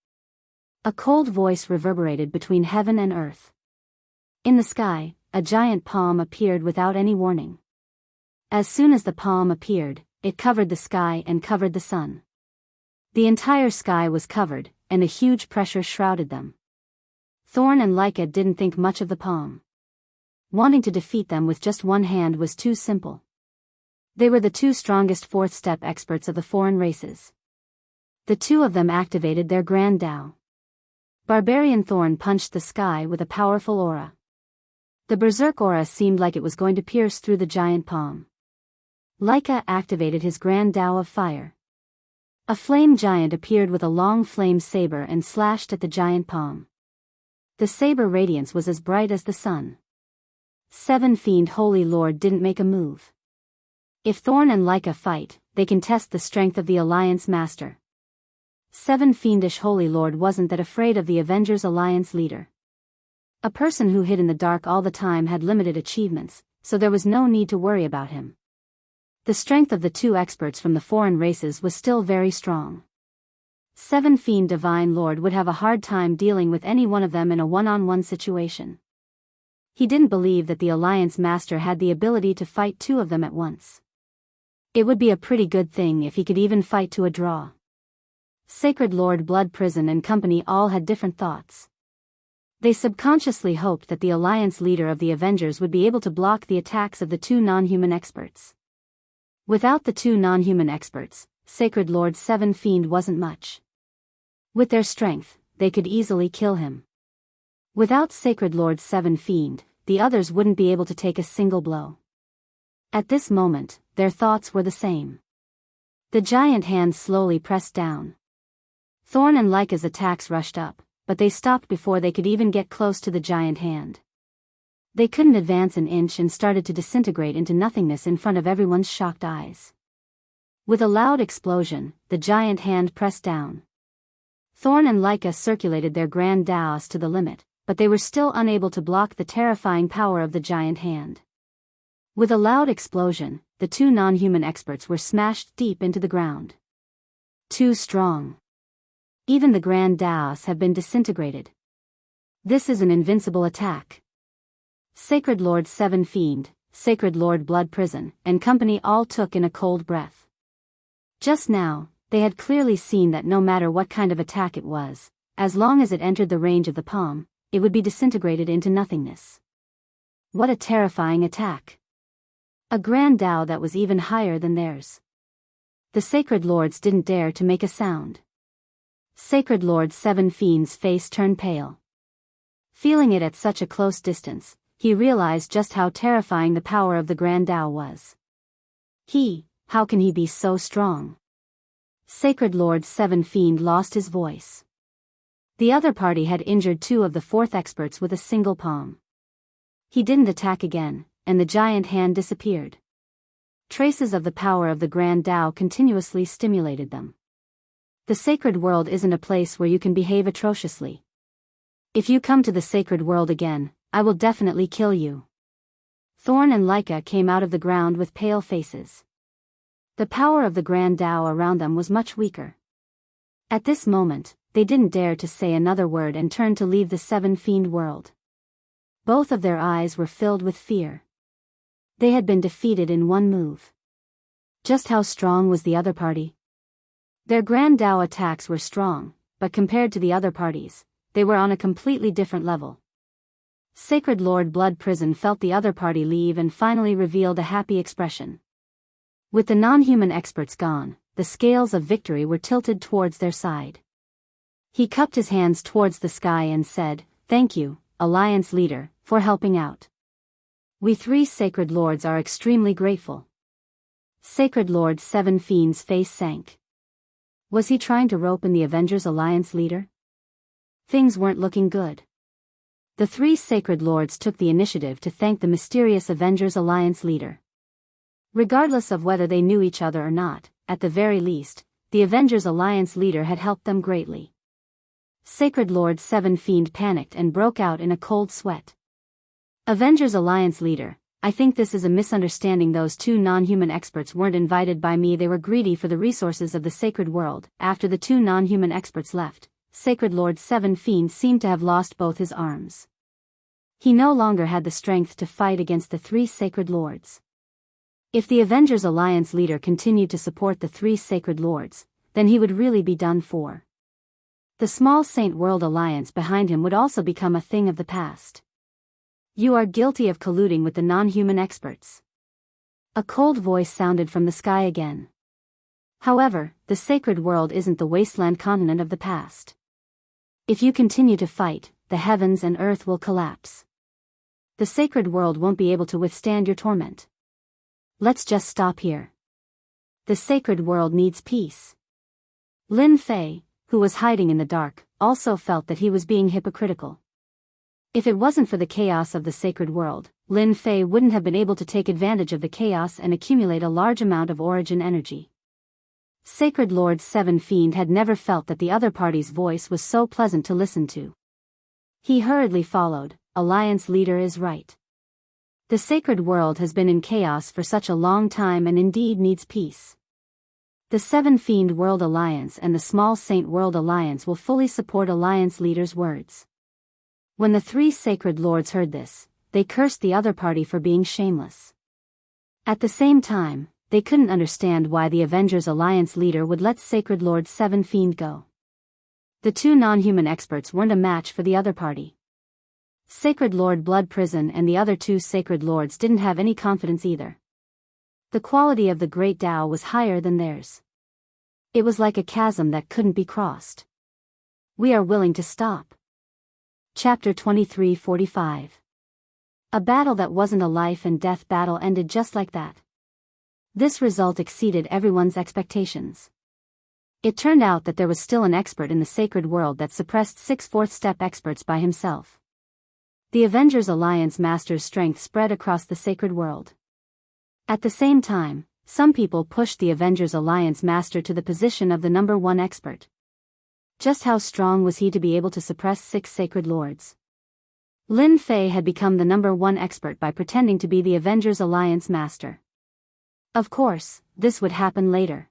A cold voice reverberated between heaven and earth. In the sky, a giant palm appeared without any warning. As soon as the palm appeared, it covered the sky and covered the sun. The entire sky was covered, and a huge pressure shrouded them. Thorn and Leica didn't think much of the palm. Wanting to defeat them with just one hand was too simple. They were the two strongest fourth step experts of the foreign races. The two of them activated their Grand Tao. Barbarian Thorn punched the sky with a powerful aura. The berserk aura seemed like it was going to pierce through the giant palm. Leica activated his Grand Tao of fire. A flame giant appeared with a long flame saber and slashed at the giant palm. The saber radiance was as bright as the sun. Seven Fiend Holy Lord didn't make a move. If Thorn and Leica fight, they can test the strength of the Alliance Master. Seven Fiendish Holy Lord wasn't that afraid of the Avengers Alliance leader. A person who hid in the dark all the time had limited achievements, so there was no need to worry about him. The strength of the two experts from the foreign races was still very strong. Seven Fiend Divine Lord would have a hard time dealing with any one of them in a one-on-one situation. He didn't believe that the Alliance Master had the ability to fight two of them at once. It would be a pretty good thing if he could even fight to a draw. Sacred Lord Blood Prison and company all had different thoughts. They subconsciously hoped that the Alliance leader of the Avengers would be able to block the attacks of the two non-human experts. Without the two non-human experts, Sacred Lord Seven Fiend wasn't much. With their strength, they could easily kill him. Without Sacred Lord Seven Fiend, the others wouldn't be able to take a single blow. At this moment, their thoughts were the same. The giant hand slowly pressed down. Thorn and Leica's attacks rushed up, but they stopped before they could even get close to the giant hand. They couldn't advance an inch and started to disintegrate into nothingness in front of everyone's shocked eyes. With a loud explosion, the giant hand pressed down. Thorn and Leica circulated their Grand Taos to the limit, but they were still unable to block the terrifying power of the giant hand. With a loud explosion, the two non-human experts were smashed deep into the ground. Too strong. Even the Grand Taos have been disintegrated. This is an invincible attack. Sacred Lord Seven Fiend, Sacred Lord Blood Prison, and company all took in a cold breath. Just now, they had clearly seen that no matter what kind of attack it was, as long as it entered the range of the palm, it would be disintegrated into nothingness. What a terrifying attack! A grand Tao that was even higher than theirs. The Sacred Lords didn't dare to make a sound. Sacred Lord Seven Fiend's face turned pale. Feeling it at such a close distance, he realized just how terrifying the power of the Grand Tao was. How can he be so strong? Sacred Lord Seven Fiend lost his voice. The other party had injured two of the fourth experts with a single palm. He didn't attack again, and the giant hand disappeared. Traces of the power of the Grand Tao continuously stimulated them. The sacred world isn't a place where you can behave atrociously. If you come to the sacred world again, I will definitely kill you. Thorn and Leica came out of the ground with pale faces. The power of the Grand Tao around them was much weaker. At this moment, they didn't dare to say another word and turned to leave the Seven Fiend world. Both of their eyes were filled with fear. They had been defeated in one move. Just how strong was the other party? Their Grand Tao attacks were strong, but compared to the other parties, they were on a completely different level. Sacred Lord Blood Prison felt the other party leave and finally revealed a happy expression. With the non-human experts gone, the scales of victory were tilted towards their side. He cupped his hands towards the sky and said, "Thank you, Alliance Leader, for helping out. We three Sacred Lords are extremely grateful." Sacred Lord Seven Fiend's face sank. Was he trying to rope in the Avengers Alliance Leader? Things weren't looking good. The three Sacred Lords took the initiative to thank the mysterious Avengers Alliance Leader. Regardless of whether they knew each other or not, at the very least, the Avengers Alliance Leader had helped them greatly. Sacred Lord Seven Fiend panicked and broke out in a cold sweat. "Avengers Alliance Leader, I think this is a misunderstanding. Those two non-human experts weren't invited by me. They were greedy for the resources of the sacred world." After the two non-human experts left, Sacred Lord Seven Fiend seemed to have lost both his arms. He no longer had the strength to fight against the three Sacred Lords. If the Avengers Alliance Leader continued to support the three Sacred Lords, then he would really be done for. The small Saint World Alliance behind him would also become a thing of the past. "You are guilty of colluding with the non-human experts." A cold voice sounded from the sky again. "However, the sacred world isn't the wasteland continent of the past. If you continue to fight, the heavens and earth will collapse. The sacred world won't be able to withstand your torment. Let's just stop here. The sacred world needs peace." Lin Fei, who was hiding in the dark, also felt that he was being hypocritical. If it wasn't for the chaos of the sacred world, Lin Fei wouldn't have been able to take advantage of the chaos and accumulate a large amount of origin energy. Sacred Lord Seven Fiend had never felt that the other party's voice was so pleasant to listen to. He hurriedly followed, "Alliance Leader is right. The sacred world has been in chaos for such a long time and indeed needs peace. The Seven Fiend World Alliance and the Small Saint World Alliance will fully support Alliance Leader's words." When the three Sacred Lords heard this, they cursed the other party for being shameless. At the same time, they couldn't understand why the Avengers Alliance Leader would let Sacred Lord Seven Fiend go. The two non-human experts weren't a match for the other party. Sacred Lord Blood Prison and the other two Sacred Lords didn't have any confidence either. The quality of the Great Tao was higher than theirs. It was like a chasm that couldn't be crossed. "We are willing to stop." Chapter 23:45. A battle that wasn't a life and death battle ended just like that. This result exceeded everyone's expectations. It turned out that there was still an expert in the sacred world that suppressed 6 fourth-step experts by himself. The Avengers Alliance Master's strength spread across the sacred world. At the same time, some people pushed the Avengers Alliance Master to the position of the number 1 expert. Just how strong was he to be able to suppress 6 sacred lords? Lin Fei had become the number 1 expert by pretending to be the Avengers Alliance Master. Of course, this would happen later.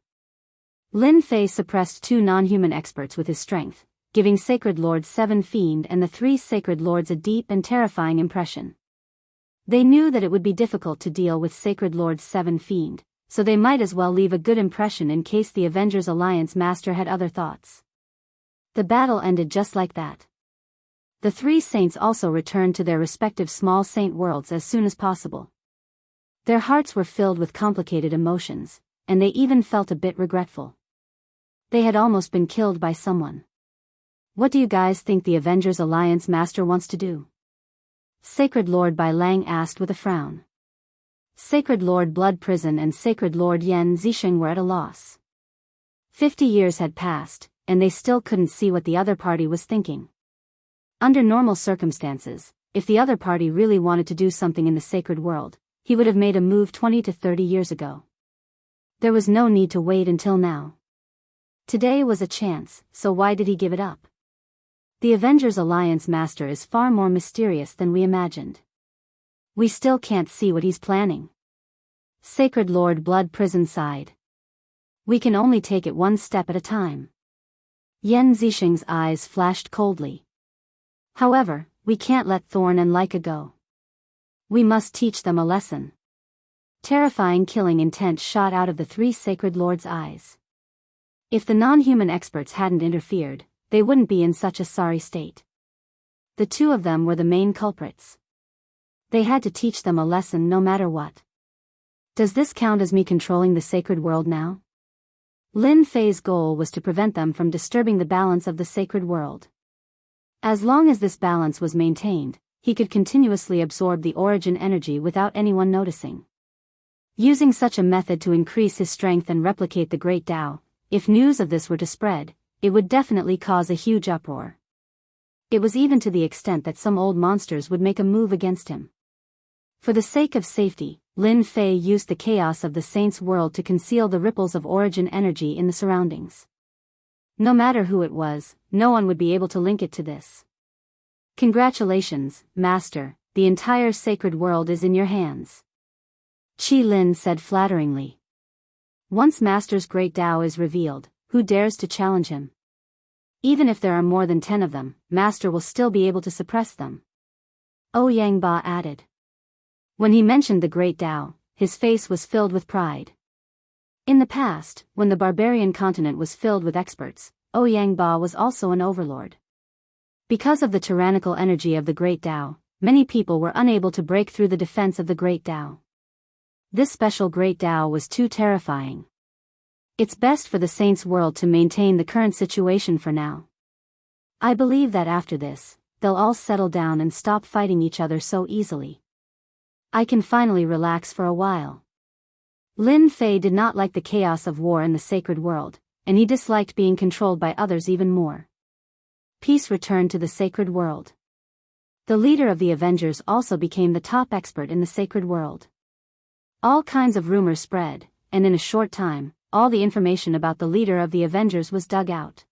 Lin Fei suppressed 2 non-human experts with his strength, giving Sacred Lord 7 Fiend and the 3 Sacred Lords a deep and terrifying impression. They knew that it would be difficult to deal with Sacred Lord 7 Fiend, so they might as well leave a good impression in case the Avengers Alliance Master had other thoughts. The battle ended just like that. The 3 saints also returned to their respective small saint worlds as soon as possible. Their hearts were filled with complicated emotions, and they even felt a bit regretful. They had almost been killed by someone. What do you guys think the Avengers Alliance Master wants to do? Sacred Lord Bai Lang asked with a frown. Sacred Lord Blood Prison and Sacred Lord Yan Zixing were at a loss. 50 years had passed, and they still couldn't see what the other party was thinking. Under normal circumstances, if the other party really wanted to do something in the sacred world, he would have made a move 20 to 30 years ago. There was no need to wait until now. Today was a chance, so why did he give it up? The Avengers Alliance Master is far more mysterious than we imagined. We still can't see what he's planning. Sacred Lord Blood Prison sighed. We can only take it one step at a time. Yan Zixing's eyes flashed coldly. However, we can't let Thorn and Leica go. We must teach them a lesson. Terrifying killing intent shot out of the 3 Sacred Lords' eyes. If the non-human experts hadn't interfered, they wouldn't be in such a sorry state. The 2 of them were the main culprits. They had to teach them a lesson no matter what. Does this count as me controlling the sacred world now? Lin Fei's goal was to prevent them from disturbing the balance of the sacred world. As long as this balance was maintained, he could continuously absorb the origin energy without anyone noticing. Using such a method to increase his strength and replicate the Great Tao, if news of this were to spread, it would definitely cause a huge uproar. It was even to the extent that some old monsters would make a move against him. For the sake of safety, Lin Fei used the chaos of the Saints' world to conceal the ripples of origin energy in the surroundings. No matter who it was, no one would be able to link it to this. Congratulations, Master, the entire sacred world is in your hands. Qi Lin said flatteringly. Once Master's great Tao is revealed, who dares to challenge him? Even if there are more than 10 of them, Master will still be able to suppress them. Ouyang Ba added. When he mentioned the great Tao, his face was filled with pride. In the past, when the barbarian continent was filled with experts, Ouyang Ba was also an overlord. Because of the tyrannical energy of the Great Tao, many people were unable to break through the defense of the Great Tao. This special Great Tao was too terrifying. It's best for the Saints' world to maintain the current situation for now. I believe that after this, they'll all settle down and stop fighting each other so easily. I can finally relax for a while. Lin Fei did not like the chaos of war in the sacred world, and he disliked being controlled by others even more. Peace returned to the sacred world. The leader of the Avengers also became the top expert in the sacred world. All kinds of rumors spread, and in a short time, all the information about the leader of the Avengers was dug out.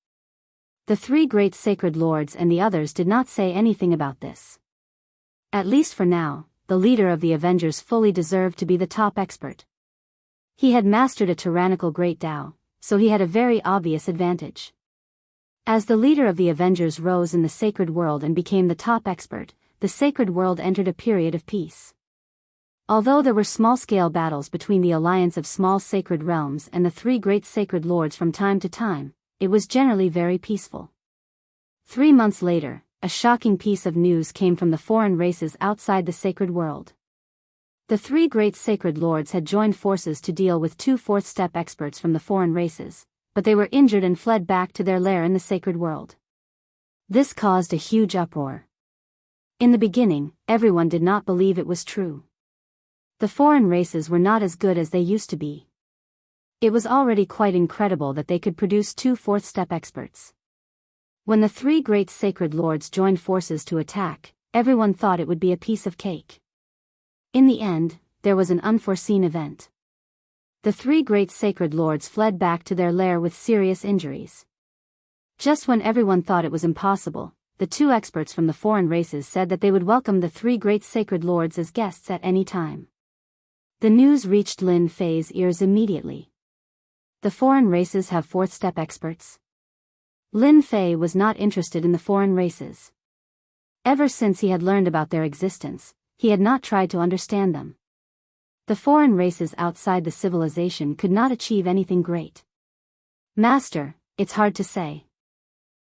The 3 great sacred lords and the others did not say anything about this. At least for now, the leader of the Avengers fully deserved to be the top expert. He had mastered a tyrannical Great Tao, so he had a very obvious advantage. As the leader of the Avengers rose in the sacred world and became the top expert, the sacred world entered a period of peace. Although there were small-scale battles between the alliance of small sacred realms and the 3 great sacred lords from time to time, it was generally very peaceful. 3 months later, a shocking piece of news came from the foreign races outside the sacred world. The 3 great sacred lords had joined forces to deal with 2 fourth-step experts from the foreign races, but they were injured and fled back to their lair in the sacred world. This caused a huge uproar. In the beginning, everyone did not believe it was true. The foreign races were not as good as they used to be. It was already quite incredible that they could produce 2 fourth-step experts. When the 3 great sacred lords joined forces to attack, everyone thought it would be a piece of cake. In the end, there was an unforeseen event. The 3 great sacred lords fled back to their lair with serious injuries. Just when everyone thought it was impossible, the 2 experts from the foreign races said that they would welcome the 3 great sacred lords as guests at any time. The news reached Lin Fei's ears immediately. The foreign races have fourth-step experts. Lin Fei was not interested in the foreign races. Ever since he had learned about their existence, he had not tried to understand them. The foreign races outside the civilization could not achieve anything great. Master, it's hard to say.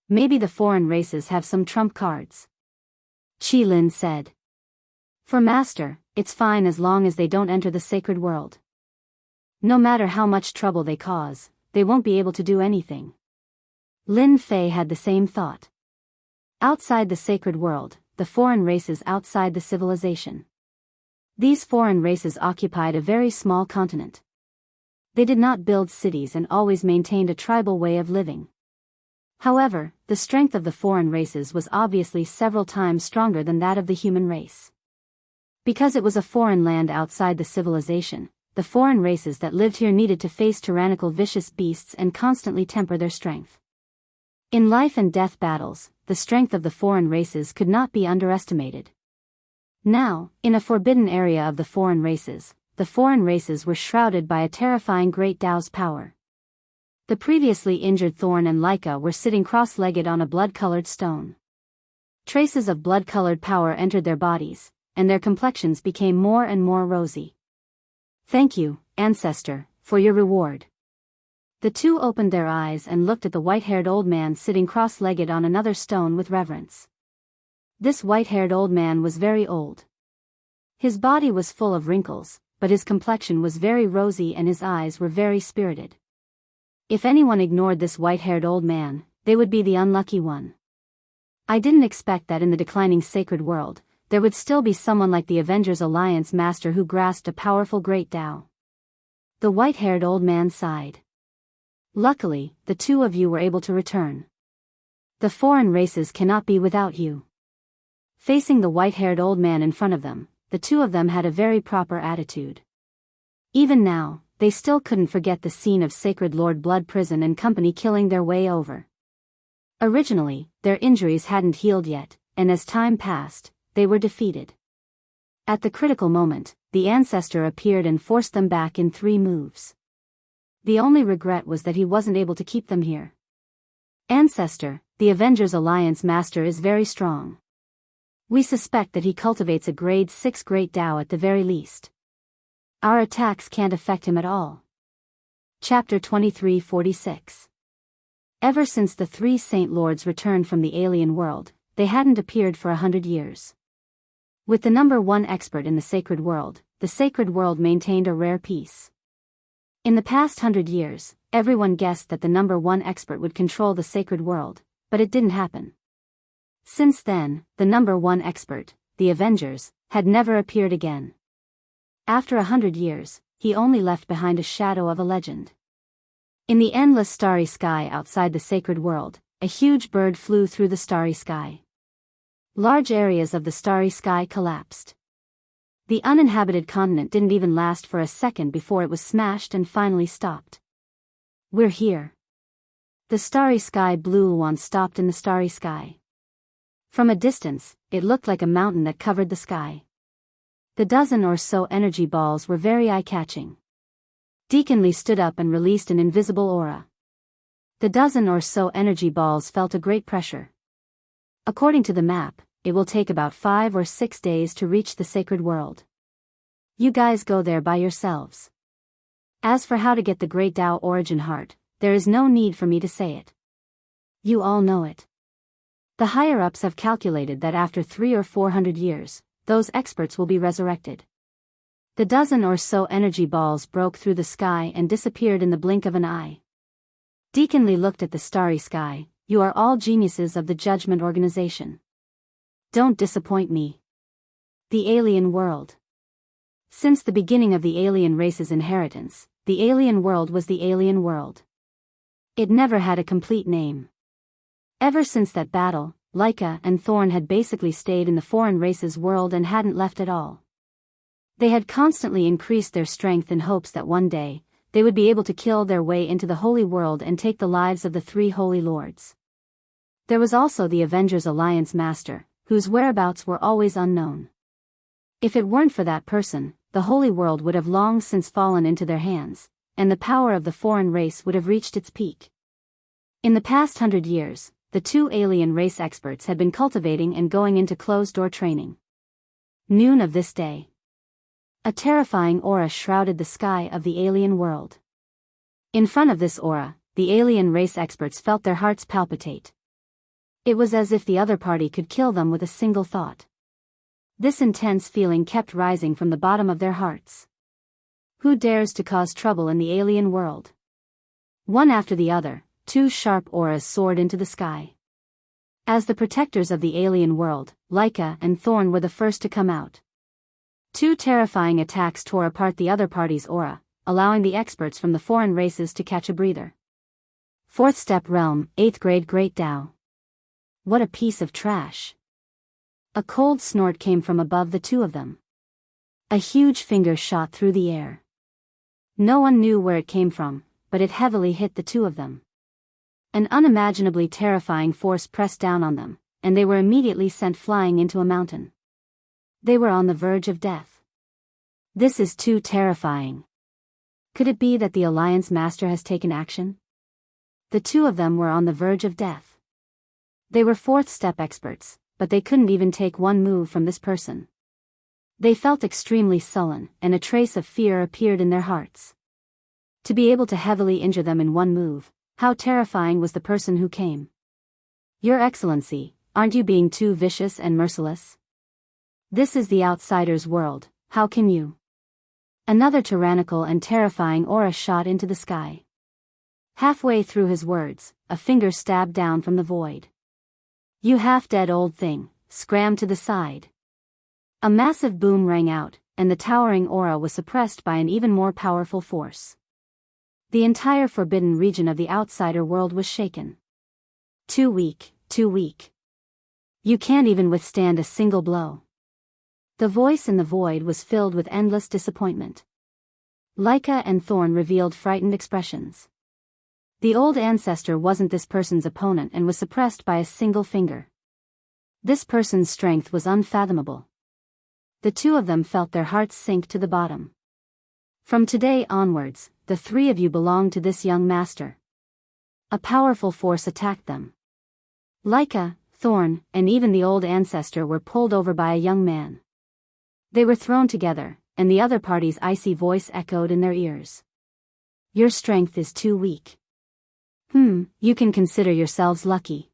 Maybe the foreign races have some trump cards. Qi Lin said. For Master, it's fine as long as they don't enter the sacred world. No matter how much trouble they cause, they won't be able to do anything. Lin Fei had the same thought. Outside the sacred world, the foreign races outside the civilization. These foreign races occupied a very small continent. They did not build cities and always maintained a tribal way of living. However, the strength of the foreign races was obviously several times stronger than that of the human race. Because it was a foreign land outside the civilization, the foreign races that lived here needed to face tyrannical vicious beasts and constantly temper their strength. In life and death battles, the strength of the foreign races could not be underestimated. Now, in a forbidden area of the foreign races were shrouded by a terrifying great Tao's power. The previously injured Thorn and Leica were sitting cross-legged on a blood-colored stone. Traces of blood-colored power entered their bodies, and their complexions became more and more rosy. Thank you, Ancestor, for your reward. The two opened their eyes and looked at the white-haired old man sitting cross-legged on another stone with reverence. This white-haired old man was very old. His body was full of wrinkles, but his complexion was very rosy and his eyes were very spirited. If anyone ignored this white-haired old man, they would be the unlucky one. I didn't expect that in the declining sacred world, there would still be someone like the Avengers Alliance Master who grasped a powerful great Tao. The white-haired old man sighed. Luckily, the two of you were able to return. The foreign races cannot be without you. Facing the white-haired old man in front of them, the two of them had a very proper attitude. Even now, they still couldn't forget the scene of Sacred Lord Blood Prison and company killing their way over. Originally, their injuries hadn't healed yet, and as time passed, they were defeated. At the critical moment, the Ancestor appeared and forced them back in 3 moves. The only regret was that he wasn't able to keep them here. Ancestor, the Avengers Alliance Master is very strong. We suspect that he cultivates a grade 6 Great Tao at the very least. Our attacks can't affect him at all. Chapter 2346. Ever since the 3 Saint Lords returned from the alien world, they hadn't appeared for 100 years. With the number 1 expert in the sacred world maintained a rare peace. In the past 100 years, everyone guessed that the number 1 expert would control the sacred world, but it didn't happen. Since then, the number 1 expert, the Avengers, had never appeared again. After 100 years, he only left behind a shadow of a legend. In the endless starry sky outside the sacred world, a huge bird flew through the starry sky. Large areas of the starry sky collapsed. The uninhabited continent didn't even last for a second before it was smashed and finally stopped. We're here. The starry sky blew on stopped in the starry sky. From a distance, it looked like a mountain that covered the sky. The dozen or so energy balls were very eye-catching. Deacon Lee stood up and released an invisible aura. The dozen or so energy balls felt a great pressure. According to the map, it will take about 5 or 6 days to reach the sacred world. You guys go there by yourselves. As for how to get the Great Tao Origin Heart, there is no need for me to say it. You all know it. The higher-ups have calculated that after 300 or 400 years, those experts will be resurrected. The dozen or so energy balls broke through the sky and disappeared in the blink of an eye. Deacon Lee looked at the starry sky. You are all geniuses of the Judgment Organization. Don't disappoint me. The alien world. Since the beginning of the alien race's inheritance, the alien world was the alien world. It never had a complete name. Ever since that battle, Leica and Thorn had basically stayed in the foreign race's world and hadn't left at all. They had constantly increased their strength in hopes that one day, they would be able to kill their way into the holy world and take the lives of the 3 holy lords. There was also the Avengers Alliance Master, whose whereabouts were always unknown. If it weren't for that person, the holy world would have long since fallen into their hands, and the power of the foreign race would have reached its peak. In the past 100 years, the two alien race experts had been cultivating and going into closed-door training. Noon of this day. A terrifying aura shrouded the sky of the alien world. In front of this aura, the alien race experts felt their hearts palpitate. It was as if the other party could kill them with a single thought. This intense feeling kept rising from the bottom of their hearts. Who dares to cause trouble in the alien world? One after the other, two sharp auras soared into the sky. As the protectors of the alien world, Leica and Thorn were the first to come out. Two terrifying attacks tore apart the other party's aura, allowing the experts from the foreign races to catch a breather. Fourth step realm, 8th grade Great Tao. What a piece of trash. A cold snort came from above the two of them. A huge finger shot through the air. No one knew where it came from, but it heavily hit the two of them. An unimaginably terrifying force pressed down on them, and they were immediately sent flying into a mountain. They were on the verge of death. This is too terrifying. Could it be that the Alliance Master has taken action? The two of them were on the verge of death. They were fourth step experts, but they couldn't even take one move from this person. They felt extremely sullen, and a trace of fear appeared in their hearts. To be able to heavily injure them in one move, how terrifying was the person who came. Your Excellency, aren't you being too vicious and merciless? This is the outsider's world, how can you? Another tyrannical and terrifying aura shot into the sky. Halfway through his words, a finger stabbed down from the void. You half-dead old thing, scram to the side. A massive boom rang out, and the towering aura was suppressed by an even more powerful force. The entire forbidden region of the outsider world was shaken. Too weak, too weak. You can't even withstand a single blow. The voice in the void was filled with endless disappointment. Leica and Thorn revealed frightened expressions. The old ancestor wasn't this person's opponent and was suppressed by a single finger. This person's strength was unfathomable. The two of them felt their hearts sink to the bottom. From today onwards, the three of you belong to this young master. A powerful force attacked them. Leica, Thorn, and even the old ancestor were pulled over by a young man. They were thrown together, and the other party's icy voice echoed in their ears. Your strength is too weak. You can consider yourselves lucky.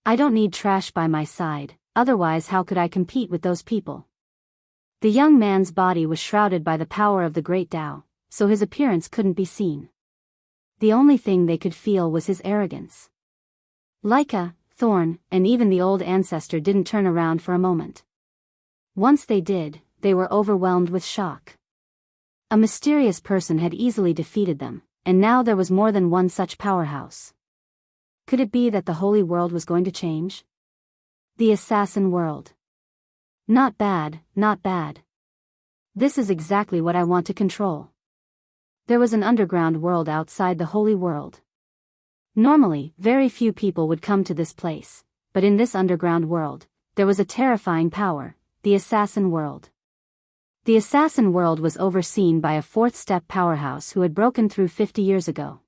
I don't need trash by my side, otherwise how could I compete with those people? The young man's body was shrouded by the power of the Great Tao, so his appearance couldn't be seen. The only thing they could feel was his arrogance. Leica, Thorn, and even the old ancestor didn't turn around for a moment. Once they did, they were overwhelmed with shock. A mysterious person had easily defeated them, and now there was more than one such powerhouse. Could it be that the holy world was going to change? The assassin world. Not bad, not bad. This is exactly what I want to control. There was an underground world outside the holy world. Normally, very few people would come to this place, but in this underground world, there was a terrifying power, the assassin world. The assassin world was overseen by a fourth-step powerhouse who had broken through 50 years ago.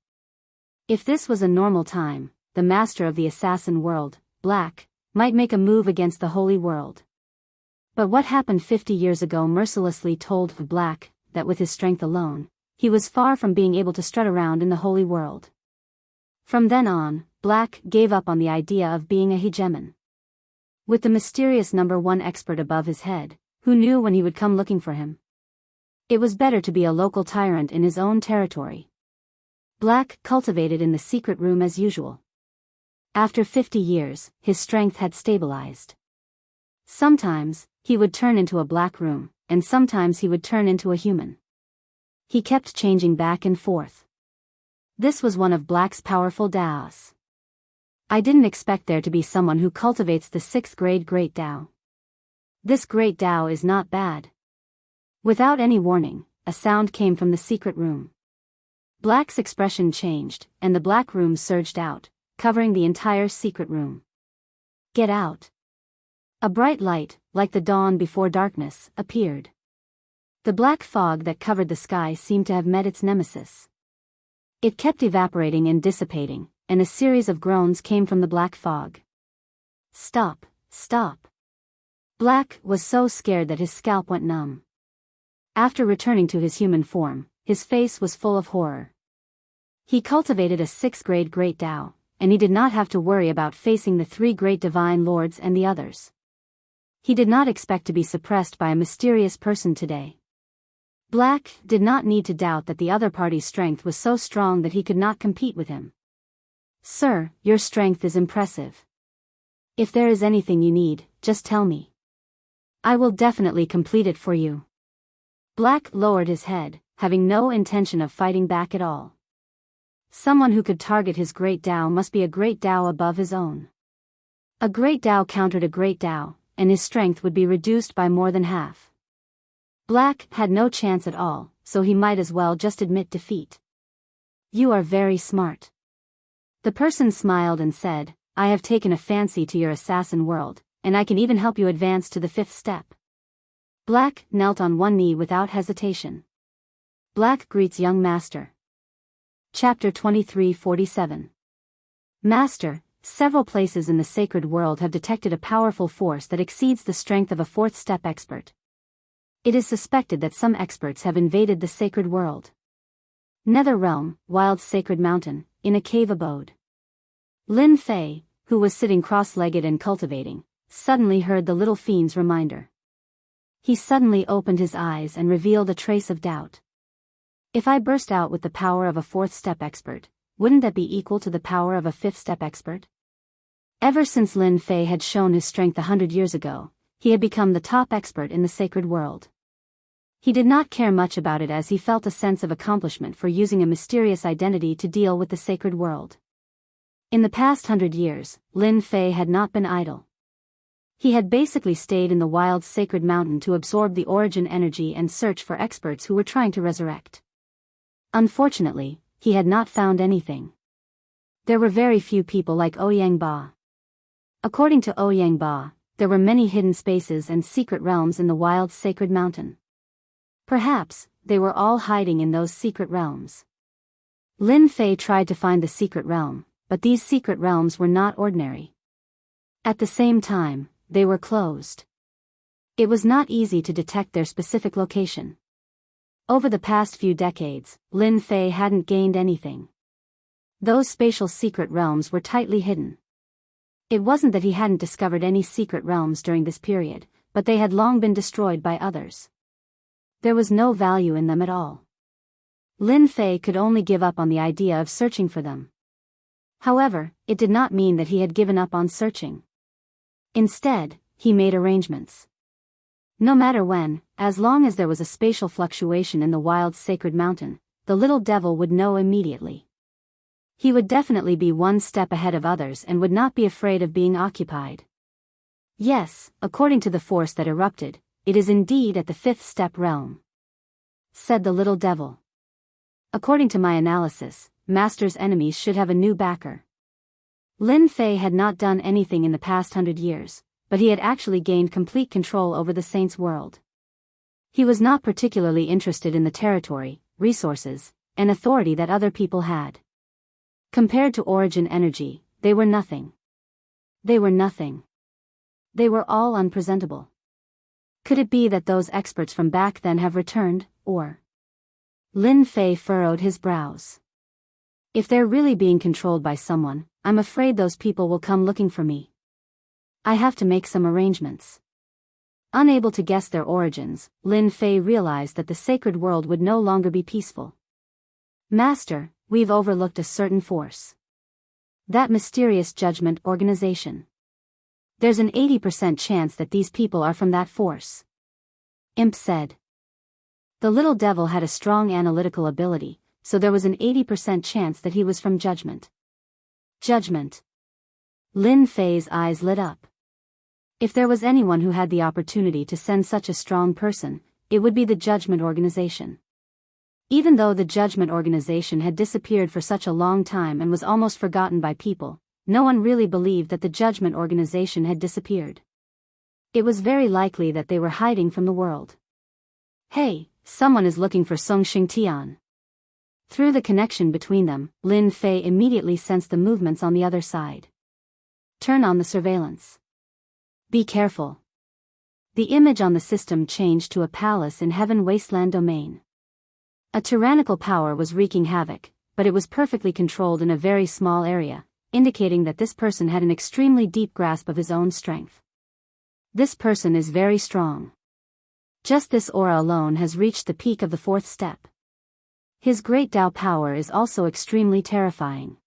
If this was a normal time, the master of the assassin world, Black, might make a move against the holy world. But what happened 50 years ago mercilessly told Black that with his strength alone, he was far from being able to strut around in the holy world. From then on, Black gave up on the idea of being a hegemon. With the mysterious number one expert above his head, who knew when he would come looking for him? It was better to be a local tyrant in his own territory. Black cultivated in the secret room as usual. After 50 years, his strength had stabilized. Sometimes, he would turn into a black room, and sometimes he would turn into a human. He kept changing back and forth. This was one of Black's powerful Taos. I didn't expect there to be someone who cultivates the 6th grade Great Tao. This Great Tao is not bad. Without any warning, a sound came from the secret room. Black's expression changed, and the black room surged out, covering the entire secret room. Get out. A bright light, like the dawn before darkness, appeared. The black fog that covered the sky seemed to have met its nemesis. It kept evaporating and dissipating, and a series of groans came from the black fog. Stop, stop. Black was so scared that his scalp went numb. After returning to his human form, his face was full of horror. He cultivated a 6th-grade Great Tao, and he did not have to worry about facing the 3 great divine lords and the others. He did not expect to be suppressed by a mysterious person today. Black did not need to doubt that the other party's strength was so strong that he could not compete with him. Sir, your strength is impressive. If there is anything you need, just tell me. I will definitely complete it for you. Black lowered his head, having no intention of fighting back at all. Someone who could target his Great Tao must be a Great Tao above his own. A Great Tao countered a Great Tao, and his strength would be reduced by more than half. Black had no chance at all, so he might as well just admit defeat. You are very smart. The person smiled and said, I have taken a fancy to your assassin world, and I can even help you advance to the 5th step. Black knelt on one knee without hesitation. Black greets young master. Chapter 2347. Master, several places in the sacred world have detected a powerful force that exceeds the strength of a 4th step expert. It is suspected that some experts have invaded the sacred world. Nether Realm, Wild Sacred Mountain, in a cave abode. Lin Fei, who was sitting cross-legged and cultivating, suddenly heard the little fiend's reminder. He suddenly opened his eyes and revealed a trace of doubt. If I burst out with the power of a 4th step expert, wouldn't that be equal to the power of a 5th step expert? Ever since Lin Fei had shown his strength 100 years ago, he had become the top expert in the sacred world. He did not care much about it as he felt a sense of accomplishment for using a mysterious identity to deal with the sacred world. In the past 100 years, Lin Fei had not been idle. He had basically stayed in the wild sacred mountain to absorb the origin energy and search for experts who were trying to resurrect. Unfortunately, he had not found anything. There were very few people like Ouyang Ba. According to Ouyang Ba, there were many hidden spaces and secret realms in the wild sacred mountain. Perhaps, they were all hiding in those secret realms. Lin Fei tried to find the secret realm, but these secret realms were not ordinary. At the same time, they were closed. It was not easy to detect their specific location. Over the past few decades, Lin Fei hadn't gained anything. Those spatial secret realms were tightly hidden. It wasn't that he hadn't discovered any secret realms during this period, but they had long been destroyed by others. There was no value in them at all. Lin Fei could only give up on the idea of searching for them. However, it did not mean that he had given up on searching. Instead, he made arrangements. No matter when, as long as there was a spatial fluctuation in the wild sacred mountain, the little devil would know immediately. He would definitely be one step ahead of others and would not be afraid of being occupied. Yes, according to the force that erupted, it is indeed at the 5th step realm, said the little devil. According to my analysis, Master's enemies should have a new backer. Lin Fei had not done anything in the past 100 years, but he had actually gained complete control over the Saints' world. He was not particularly interested in the territory, resources, and authority that other people had. Compared to origin energy, they were nothing. They were nothing. They were all unpresentable. Could it be that those experts from back then have returned, or? Lin Fei furrowed his brows. If they're really being controlled by someone, I'm afraid those people will come looking for me. I have to make some arrangements. Unable to guess their origins, Lin Fei realized that the sacred world would no longer be peaceful. Master, we've overlooked a certain force. That mysterious judgment organization. There's an 80% chance that these people are from that force. Imp said. The little devil had a strong analytical ability, so there was an 80% chance that he was from Judgment. Judgment. Lin Fei's eyes lit up. If there was anyone who had the opportunity to send such a strong person, it would be the Judgment Organization. Even though the Judgment Organization had disappeared for such a long time and was almost forgotten by people, no one really believed that the Judgment Organization had disappeared. It was very likely that they were hiding from the world. Hey, someone is looking for Song Xingtian. Through the connection between them, Lin Fei immediately sensed the movements on the other side. Turn on the surveillance. Be careful. The image on the system changed to a palace in Heaven Wasteland domain. A tyrannical power was wreaking havoc, but it was perfectly controlled in a very small area, indicating that this person had an extremely deep grasp of his own strength. This person is very strong. Just this aura alone has reached the peak of the 4th step. His great Tao power is also extremely terrifying.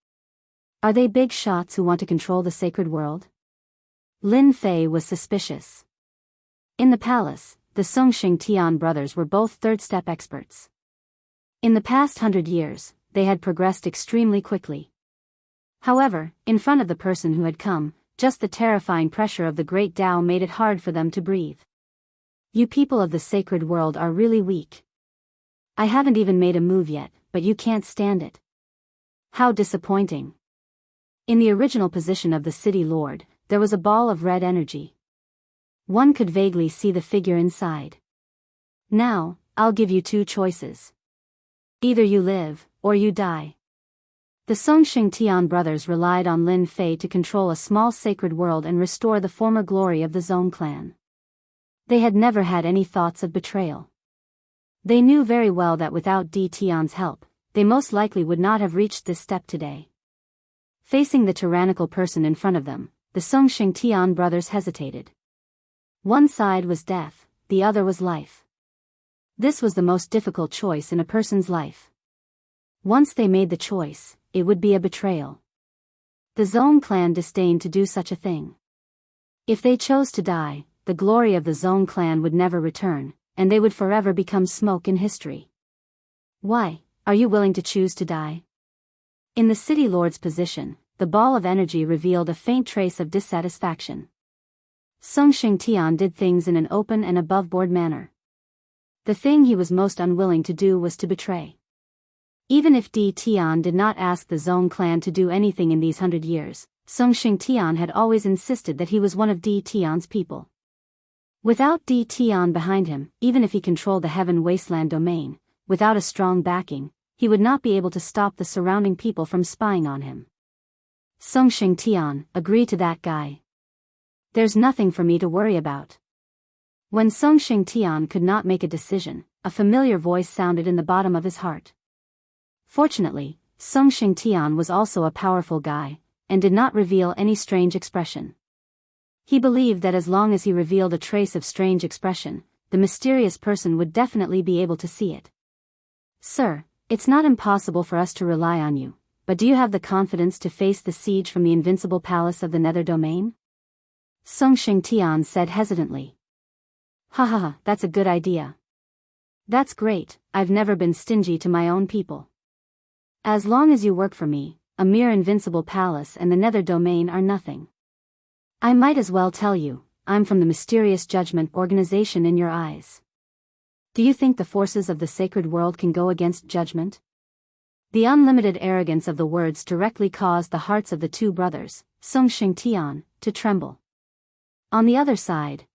Are they big shots who want to control the sacred world? Lin Fei was suspicious. In the palace, the Songxing Tian brothers were both 3rd step experts. In the past 100 years, they had progressed extremely quickly. However, in front of the person who had come, just the terrifying pressure of the great Tao made it hard for them to breathe. You people of the sacred world are really weak. I haven't even made a move yet, but you can't stand it. How disappointing. In the original position of the city lord, there was a ball of red energy. One could vaguely see the figure inside. Now, I'll give you 2 choices. Either you live, or you die. The Songxing Tian brothers relied on Lin Fei to control a small sacred world and restore the former glory of the Zong clan. They had never had any thoughts of betrayal. They knew very well that without Di Tian's help, they most likely would not have reached this step today. Facing the tyrannical person in front of them, the Songxing Tian brothers hesitated. One side was death, the other was life. This was the most difficult choice in a person's life. Once they made the choice, it would be a betrayal. The Zong clan disdained to do such a thing. If they chose to die, the glory of the Zong clan would never return, and they would forever become smoke in history. Why, are you willing to choose to die? In the city lord's position, the ball of energy revealed a faint trace of dissatisfaction. Songxing Tian did things in an open and above-board manner. The thing he was most unwilling to do was to betray. Even if Di Tian did not ask the Zong clan to do anything in these 100 years, Songxing Tian had always insisted that he was one of Di Tian's people. Without Di Tian behind him, even if he controlled the Heaven Wasteland domain, without a strong backing, he would not be able to stop the surrounding people from spying on him. Songxing Tian, agree to that guy. There's nothing for me to worry about. When Songxing Tian could not make a decision, a familiar voice sounded in the bottom of his heart. Fortunately, Songxing Tian was also a powerful guy, and did not reveal any strange expression. He believed that as long as he revealed a trace of strange expression, the mysterious person would definitely be able to see it. Sir, it's not impossible for us to rely on you, but do you have the confidence to face the siege from the invincible palace of the Nether Domain? Songxing Tian said hesitantly. Ha, that's a good idea. That's great, I've never been stingy to my own people. As long as you work for me, a mere invincible palace and the Nether Domain are nothing. I might as well tell you, I'm from the mysterious judgment organization in your eyes. Do you think the forces of the sacred world can go against judgment? The unlimited arrogance of the words directly caused the hearts of the 2 brothers, Songxing Tian, to tremble. On the other side,